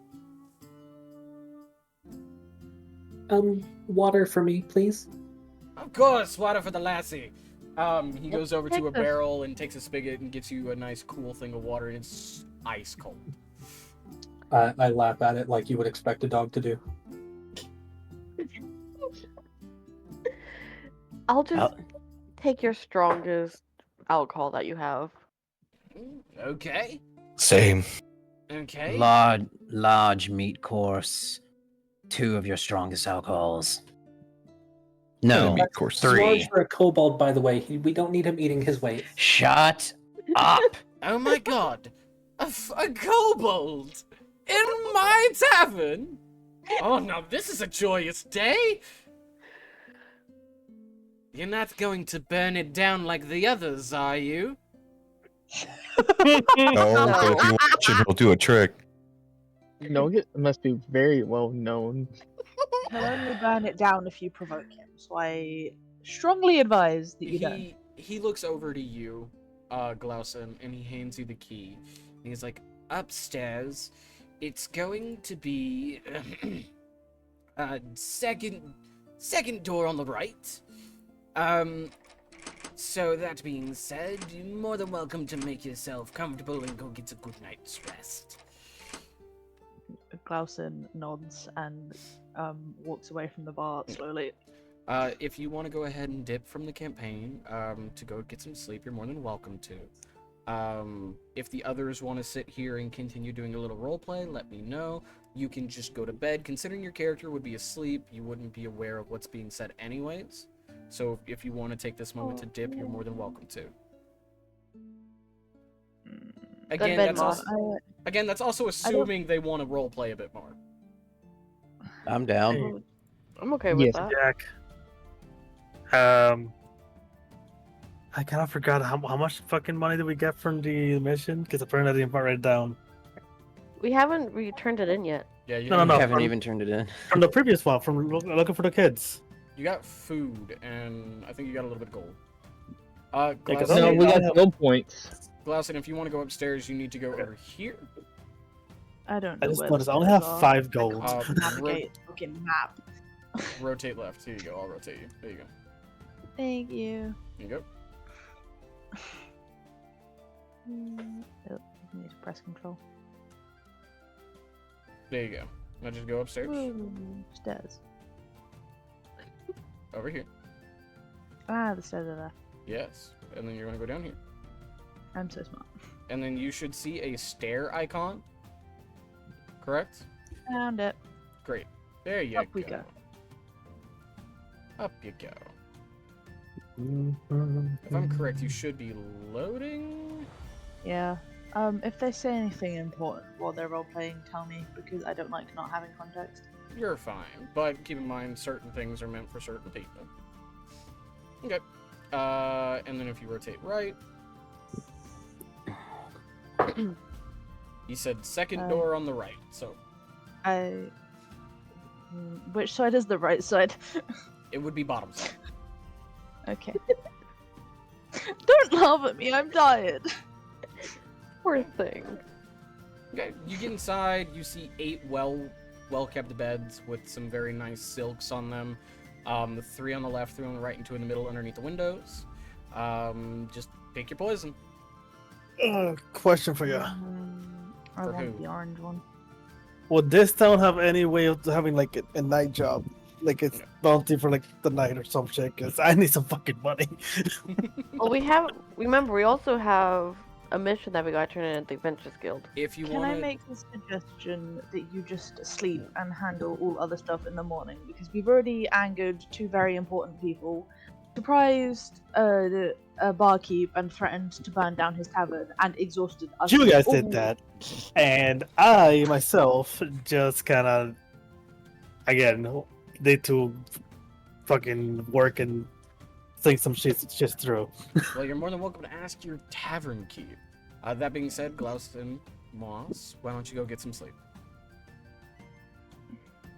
Water for me, please. Of course, water for the lassie. He goes over to take a this. barrel and takes a spigot and gets you a nice cool thing of water, and it's ice cold. I laugh at it like you would expect a dog to do. I'll just take your strongest alcohol that you have. Okay. Same. Okay. Large meat course. 2 of your strongest alcohols. No, Meat course. Large 3. for a kobold, by the way. We don't need him eating his weight. Shut up. Oh my god. A kobold! In my tavern? Oh, now this is a joyous day! You're not going to burn it down like the others, are you? No, but if you watch it, it'll do a trick. Nugget must be very well known. He'll only burn it down if you provoke him, so I strongly advise that you don't. He looks over to you, Glausen, and he hands you the key. And he's like, Upstairs, it's going to be Second door on the right. So that being said, you're more than welcome to make yourself comfortable and go get a good night's rest. Glausen nods and walks away from the bar slowly. If you want to go ahead and dip from the campaign to go get some sleep, you're more than welcome to. If the others want to sit here and continue doing a little roleplay, let me know. You can just go to bed. Considering your character would be asleep, you wouldn't be aware of what's being said anyways. So if you want to take this moment to dip, you're more than welcome to. Again, that's also assuming they want to roleplay a bit more. I'm down. I'm okay with Yes. that. Jack. I kind of forgot how much fucking money did we get from the mission? Because apparently I didn't write it down. We haven't returned it in yet. Yeah, you No, haven't from, even turned it in. From the previous one, from looking for the kids. You got food, and I think you got a little bit of gold. because No, we got skill points. Glausen, if you want to go upstairs, you need to go over here. I don't I know just where noticed the I only stairs have are. 5 gold. I can't navigate the fucking map. Rotate left. Here you go. I'll rotate you. There you go. Thank you. Here you go. Oh, I need to press control. There you go. Now just go upstairs. Woo, stairs. Over here. Ah, the stairs are there. Yes. And then you're going to go down here. I'm so smart. And then you should see a stair icon. Correct? Found it. Great. There you Up we go. Up you go. If I'm correct, you should be loading. Yeah. If they say anything important while they're role playing, tell me because I don't like not having context. You're fine, but keep in mind certain things are meant for certain people. Okay. And then if you rotate right, you said second door on the right. So which side is the right side? it would be bottom side. Okay. Don't laugh at me. I'm tired. Poor thing. Okay. You get inside. You see 8 well-kept beds with some very nice silks on them. 3 on the left, 3 on the right, and 2 in the middle underneath the windows. Just pick your poison. Question for you. I For want who? the orange one. Would this town have any way of having like a night job? Like it's bounty for like the night or some shit? Because I need some fucking money. Well, remember, we also have a mission that we got turned in at the Adventures Guild. If you Can want I make the suggestion that you just sleep and handle all other stuff in the morning? Because we've already angered 2 very important people, surprised a barkeep and threatened to burn down his tavern, and exhausted us. You guys all. did that, and I myself just kind of again need to fucking work and think some shit through. Well, you're more than welcome to ask your tavern keep. That being said, Glausen, Moss, why don't you go get some sleep?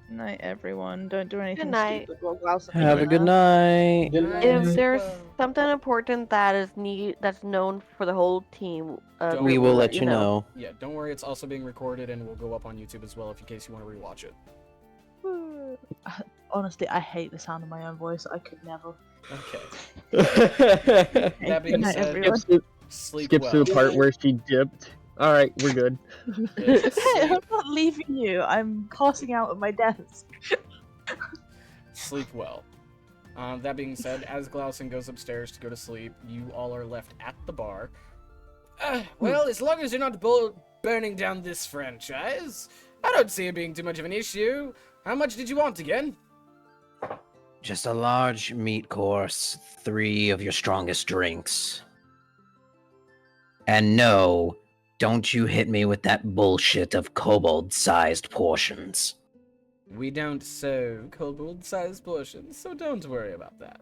Night, everyone. Don't do anything Good night. stupid while Glausen Have a is good up. night. If there's something important that is that's known for the whole team, We will let you know. Yeah, don't worry, it's also being recorded and will go up on YouTube as well if in case you want to rewatch it. Honestly, I hate the sound of my own voice. I could never. Okay. That being Good night, said, everyone. sleep Skips well. to the part where she dipped. All right, we're good. Hey, I'm not leaving you. I'm passing out at my desk. Sleep well. That being said, as Glausen goes upstairs to go to sleep, you all are left at the bar. Well, as long as you're not burning down this franchise, I don't see it being too much of an issue. How much did you want again? Just a large meat course, 3 of your strongest drinks. And no, don't you hit me with that bullshit of kobold-sized portions. We don't serve kobold-sized portions, so don't worry about that.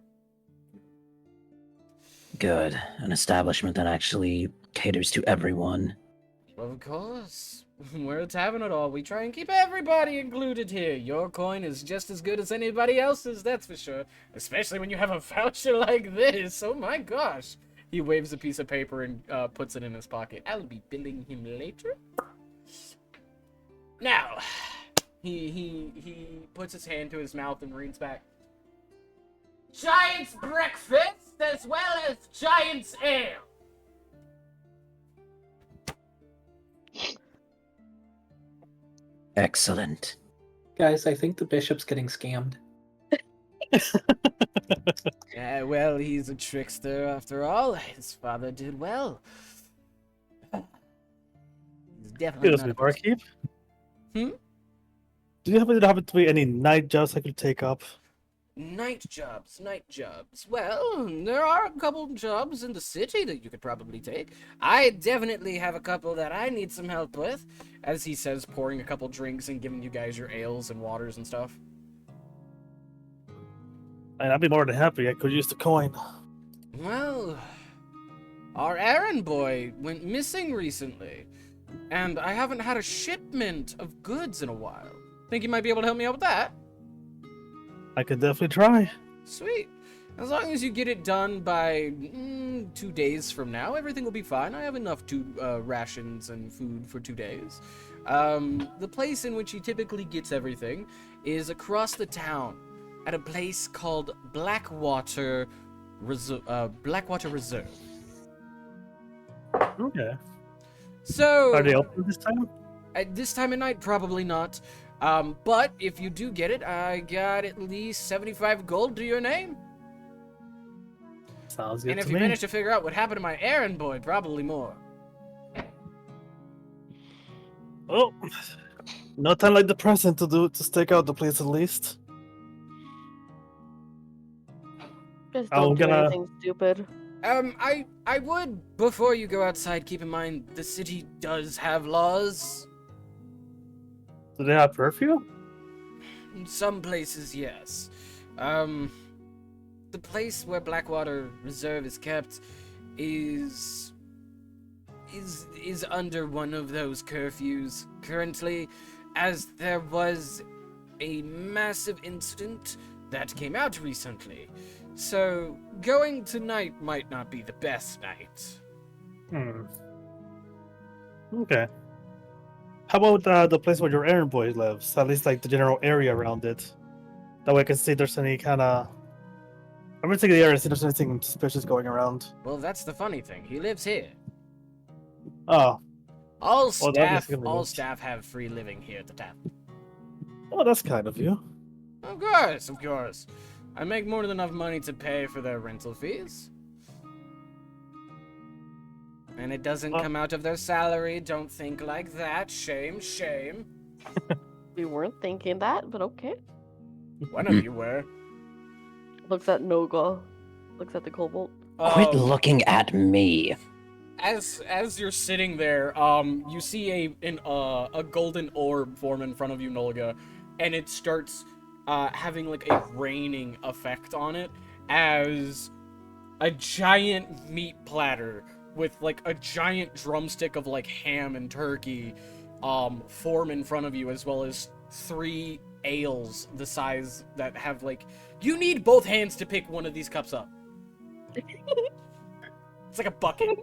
Good. An establishment that actually caters to everyone. Of course. We're a tavern at all. We try and keep everybody included here. Your coin is just as good as anybody else's, that's for sure. Especially when you have a voucher like this. Oh my gosh. He waves a piece of paper and puts it in his pocket. I'll be billing him later. Now, He puts his hand to his mouth and reads back. Giant's breakfast as well as Giant's ale. Excellent. Guys, I think the bishop's getting scammed. Yeah, well, he's a trickster after all. His father did well. He's definitely Excuse not me, a barkeep. Hmm? Do you happen to be any night jobs I could take up? Night jobs. Well, there are a couple jobs in the city that you could probably take. I definitely have a couple that I need some help with, as he says, pouring a couple drinks and giving you guys your ales and waters and stuff. And I'd be more than happy. I could use the coin. Well, our errand boy went missing recently, and I haven't had a shipment of goods in a while. Think you might be able to help me out with that? I could definitely try. Sweet. As long as you get it done by 2 days from now, everything will be fine. I have enough rations and food for 2 days. The place in which he typically gets everything is across the town at a place called Blackwater Reserve. Okay. So, Are they open this time? at this time of night, probably not. But if you do get it, I got at least 75 gold to your name. Sounds good And if to you me. manage to figure out what happened to my errand boy, probably more. Oh, no time like the present to stake out the place at least. Just I'm don't do gonna- anything stupid. I would, before you go outside, keep in mind the city does have laws. Do they have curfew? In some places, yes. The place where Blackwater Reserve is kept is under one of those curfews currently, as there was a massive incident that came out recently. So going tonight might not be the best night. Okay. How about the place where your errand boy lives? At least like the general area around it. That way I can see if there's any kind of... I'm gonna take the area and see if there's anything suspicious going around. Well, that's the funny thing. He lives here. Oh. All Well, that makes staff, it all convenient. staff have free living here at the tavern. Oh, that's kind of you. Of course, of course. I make more than enough money to pay for their rental fees. And it doesn't come out of their salary. Don't think like that. Shame, shame. We weren't thinking that, but okay. One of you were. Looks at Noga. Looks at the kobold. Quit looking at me. As you're sitting there, you see a golden orb form in front of you, Nolga, and it starts having like a raining effect on it as a giant meat platter with like a giant drumstick of like ham and turkey form in front of you, as well as 3 ales the size that have like, you need both hands to pick one of these cups up. It's like a bucket.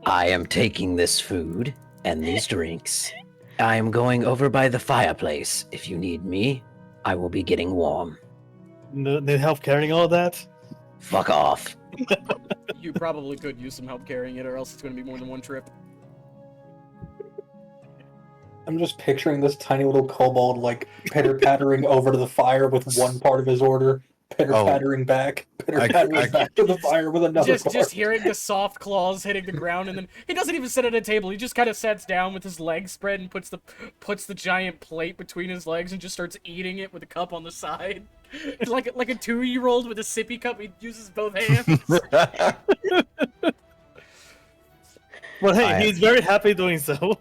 I am taking this food and these drinks. I am going over by the fireplace. If you need me, I will be getting warm. Need help carrying all that? Fuck off. You probably could use some help carrying it, or else it's going to be more than one trip. I'm just picturing this tiny little kobold like pitter-pattering over to the fire with one part of his order, pitter-pattering back, pitter-pattering back to the fire with another part. Just hearing the soft claws hitting the ground, and then he doesn't even sit at a table. He just kind of sits down with his legs spread and puts the giant plate between his legs and just starts eating it with a cup on the side. like a 2-year-old with a sippy cup. He uses both hands. Well, hey, he's very happy doing so.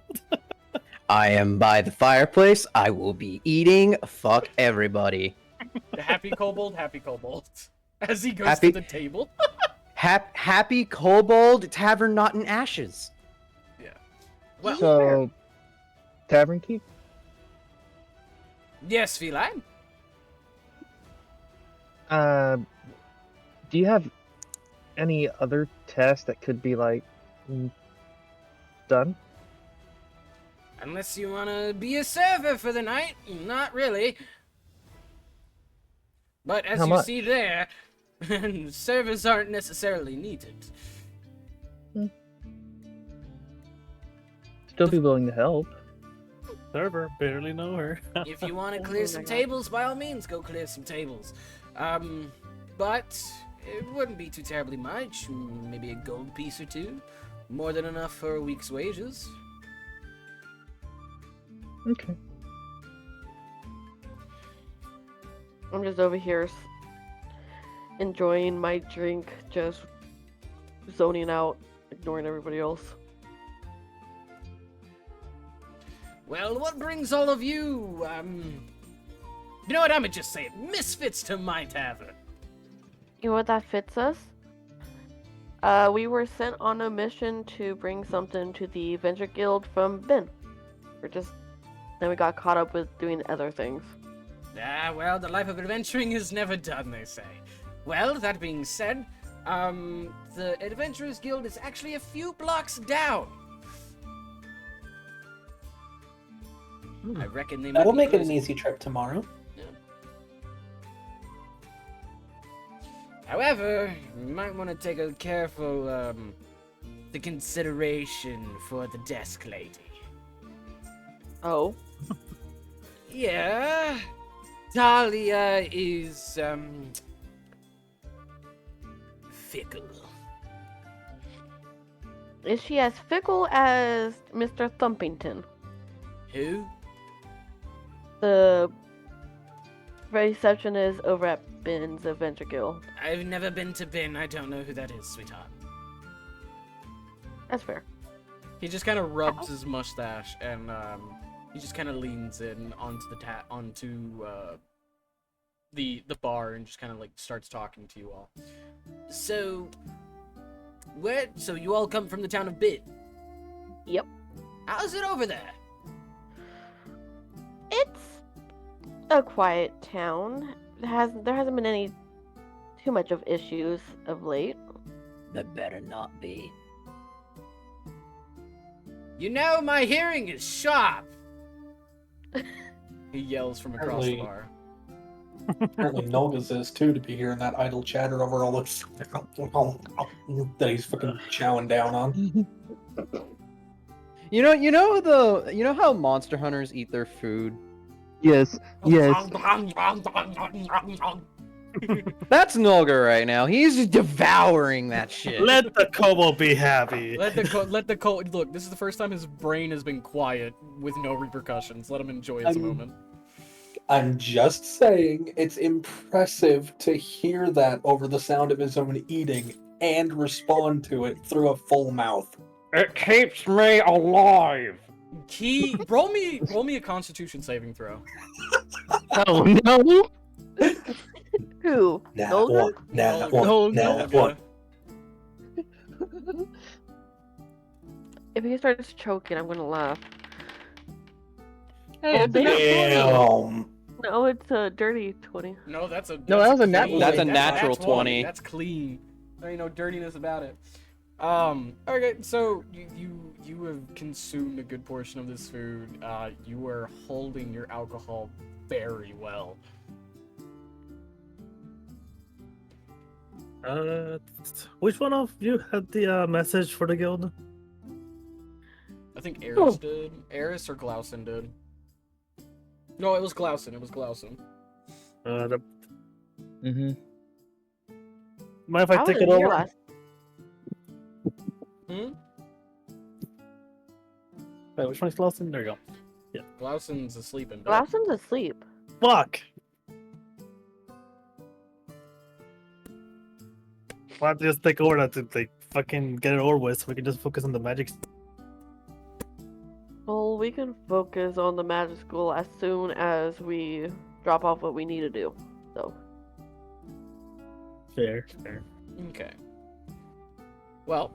I am by the fireplace. I will be eating. Fuck everybody. Happy kobold, as he goes Happy- to the table. Happy kobold tavern not in ashes. Yeah. Well, So, tavern keep? yes, feline. Do you have any other tests that could be like done? Unless you want to be a server for the night. Not really. But as How you much? see there, servers aren't necessarily needed. Still be willing to help. Server, barely know her. If you want to clear some tables, by all means, go clear some tables. But it wouldn't be too terribly much. Maybe a gold piece or two. More than enough for a week's wages. Okay. I'm just over here enjoying my drink, just zoning out, ignoring everybody else. Well, what brings all of you, you know what, I'ma just say it, misfits to my tavern? You know what that fits us? We were sent on a mission to bring something to the Venture Guild from Ben. Then we got caught up with doing other things. Ah, well, the life of adventuring is never done, they say. Well, that being said, the Adventurers Guild is actually a few blocks down. I reckon they might That'll be make it close- an easy trip tomorrow. However, you might want to take a careful, the consideration for the desk lady. Oh? Yeah, Talia is, fickle. Is she as fickle as Mr. Thumpington? Who? The receptionist over at Ben's Adventure Guild. I've never been to Ben. I don't know who that is, sweetheart. That's fair. He just kind of rubs his mustache and he just kind of leans in onto the bar and just kind of like starts talking to you all. So you all come from the town of Ben? Yep. How's it over there? It's a quiet town. There hasn't been any too much of issues of late. There better not be. You know, my hearing is sharp. He yells from across the bar. Apparently Nolga's is too, to be hearing that idle chatter over all this that he's fucking chowing down on. You know how monster hunters eat their food? Yes. Yes. That's Nolga right now. He's devouring that shit. Let the Kobo be happy. Let the look. This is the first time his brain has been quiet with no repercussions. Let him enjoy his moment. I'm just saying, it's impressive to hear that over the sound of his own eating and respond to it through a full mouth. It keeps me alive. Roll me a Constitution saving throw. Oh no! Who? Nolga? Nolga. If he starts choking, I'm gonna laugh. Hey, it's a nat 20. No, it's a dirty 20. No, that's a No, that was a nat clean- 20. That's a natural 20. That's clean. There ain't no dirtiness about it. Okay, so you have consumed a good portion of this food. You are holding your alcohol very well. Which one of you had the message for the guild? I think Eris did. Eris or Glausen did. No, it was Glausen. Mm-hmm. Mind if I take it wasn't here over? last. Wait, which one's Lawson? There you go. Yeah. Glausen's asleep in bed. Lawson's asleep. Fuck! Why don't you just take over that to like fucking get it over with so we can just focus on the magic? Well, we can focus on the magic school as soon as we drop off what we need to do. So. Fair. Okay. Well,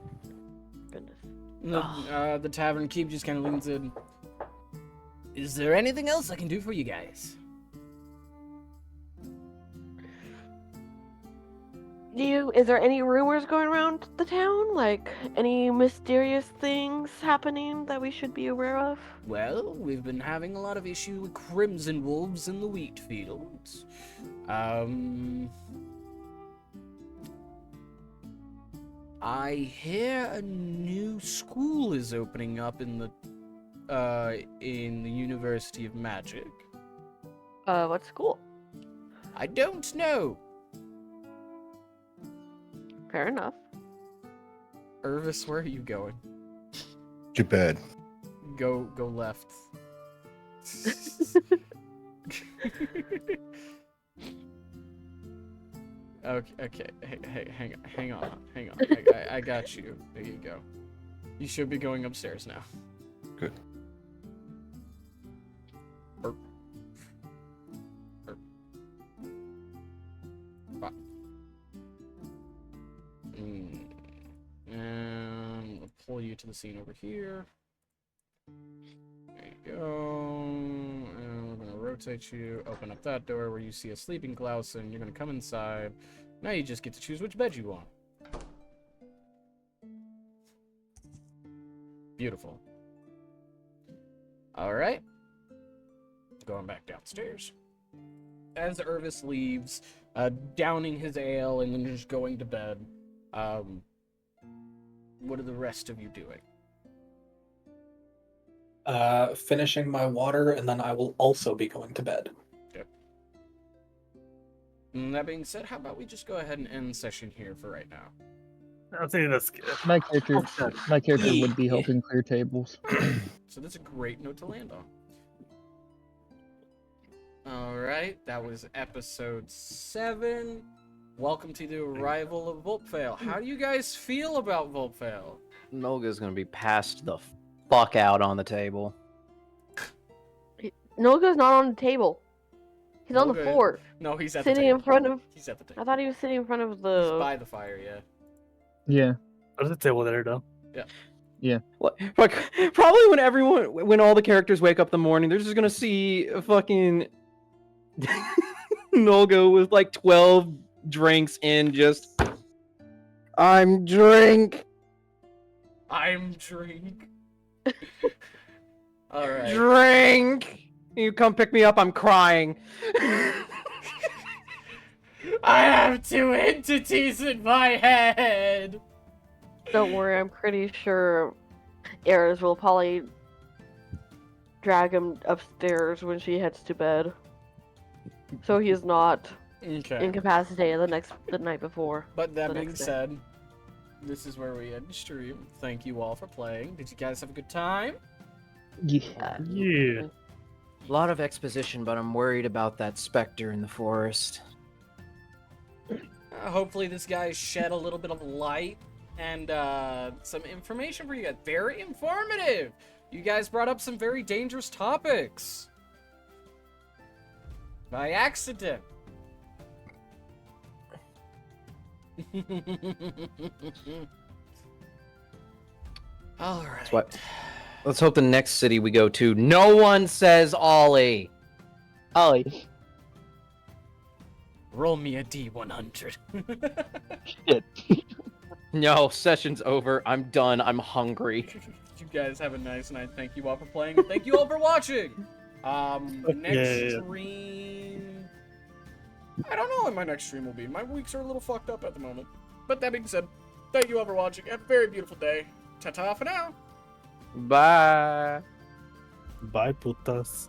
Goodness. the tavern keep just kind of leans in. Is there anything else I can do for you guys? Is there any rumors going around the town? Like any mysterious things happening that we should be aware of? Well, we've been having a lot of issue with crimson wolves in the wheat fields. I hear a new school is opening up in the University of Magic. What school? I don't know. Fair enough. Irvis, where are you going? To bed. Go left. Okay. Hey, hang on. I got you. There you go. You should be going upstairs now. Good. And we'll pull you to the scene over here. There you go. And we're gonna rotate you, open up that door where you see a sleeping Klausen. You're gonna come inside. Now you just get to choose which bed you want. Beautiful. Alright. Going back downstairs. As Irvis leaves, downing his ale and then just going to bed, what are the rest of you doing? Finishing my water, and then I will also be going to bed. Okay. And that being said, how about we just go ahead and end session here for right now? I think that's good. My character would be helping clear tables. So that's a great note to land on. Alright, that was episode 7. Welcome to the arrival of Vulpvale. How do you guys feel about Vulpvale? Nolga's gonna be passed the fuck out on the table. Nolga's not on the table. He's on the Nolga- floor. No, he's at sitting the table. in front of. He's at the table. I thought he was sitting in front of He's the. by the fire, yeah. Yeah. There's a table there, though. Yeah. What? Like, probably when all the characters wake up in the morning, they're just gonna see a fucking Nolga with like 12 drinks in, just I'm drink. Alright. Drink. You come pick me up, I'm crying. I have 2 entities in my head! Don't worry, I'm pretty sure Eris will probably drag him upstairs when she heads to bed. So he's not incapacitated the night before. But that the being next day. said, this is where we end the stream. Thank you all for playing. Did you guys have a good time? Yeah. Yeah. A lot of exposition, but I'm worried about that specter in the forest. Hopefully this guy shed a little bit of light and some information for you guys. Very informative! You guys brought up some very dangerous topics. By accident. Alright. That's what. Let's hope the next city we go to, no one says Ollie. Ollie. Roll me a D100. Shit. No, session's over. I'm done. I'm hungry. You guys have a nice night. Thank you all for playing. And thank you all for watching. Next stream. I don't know when my next stream will be. My weeks are a little fucked up at the moment. But that being said, thank you all for watching. Have a very beautiful day. Ta-ta for now. Bye. Bye, putas.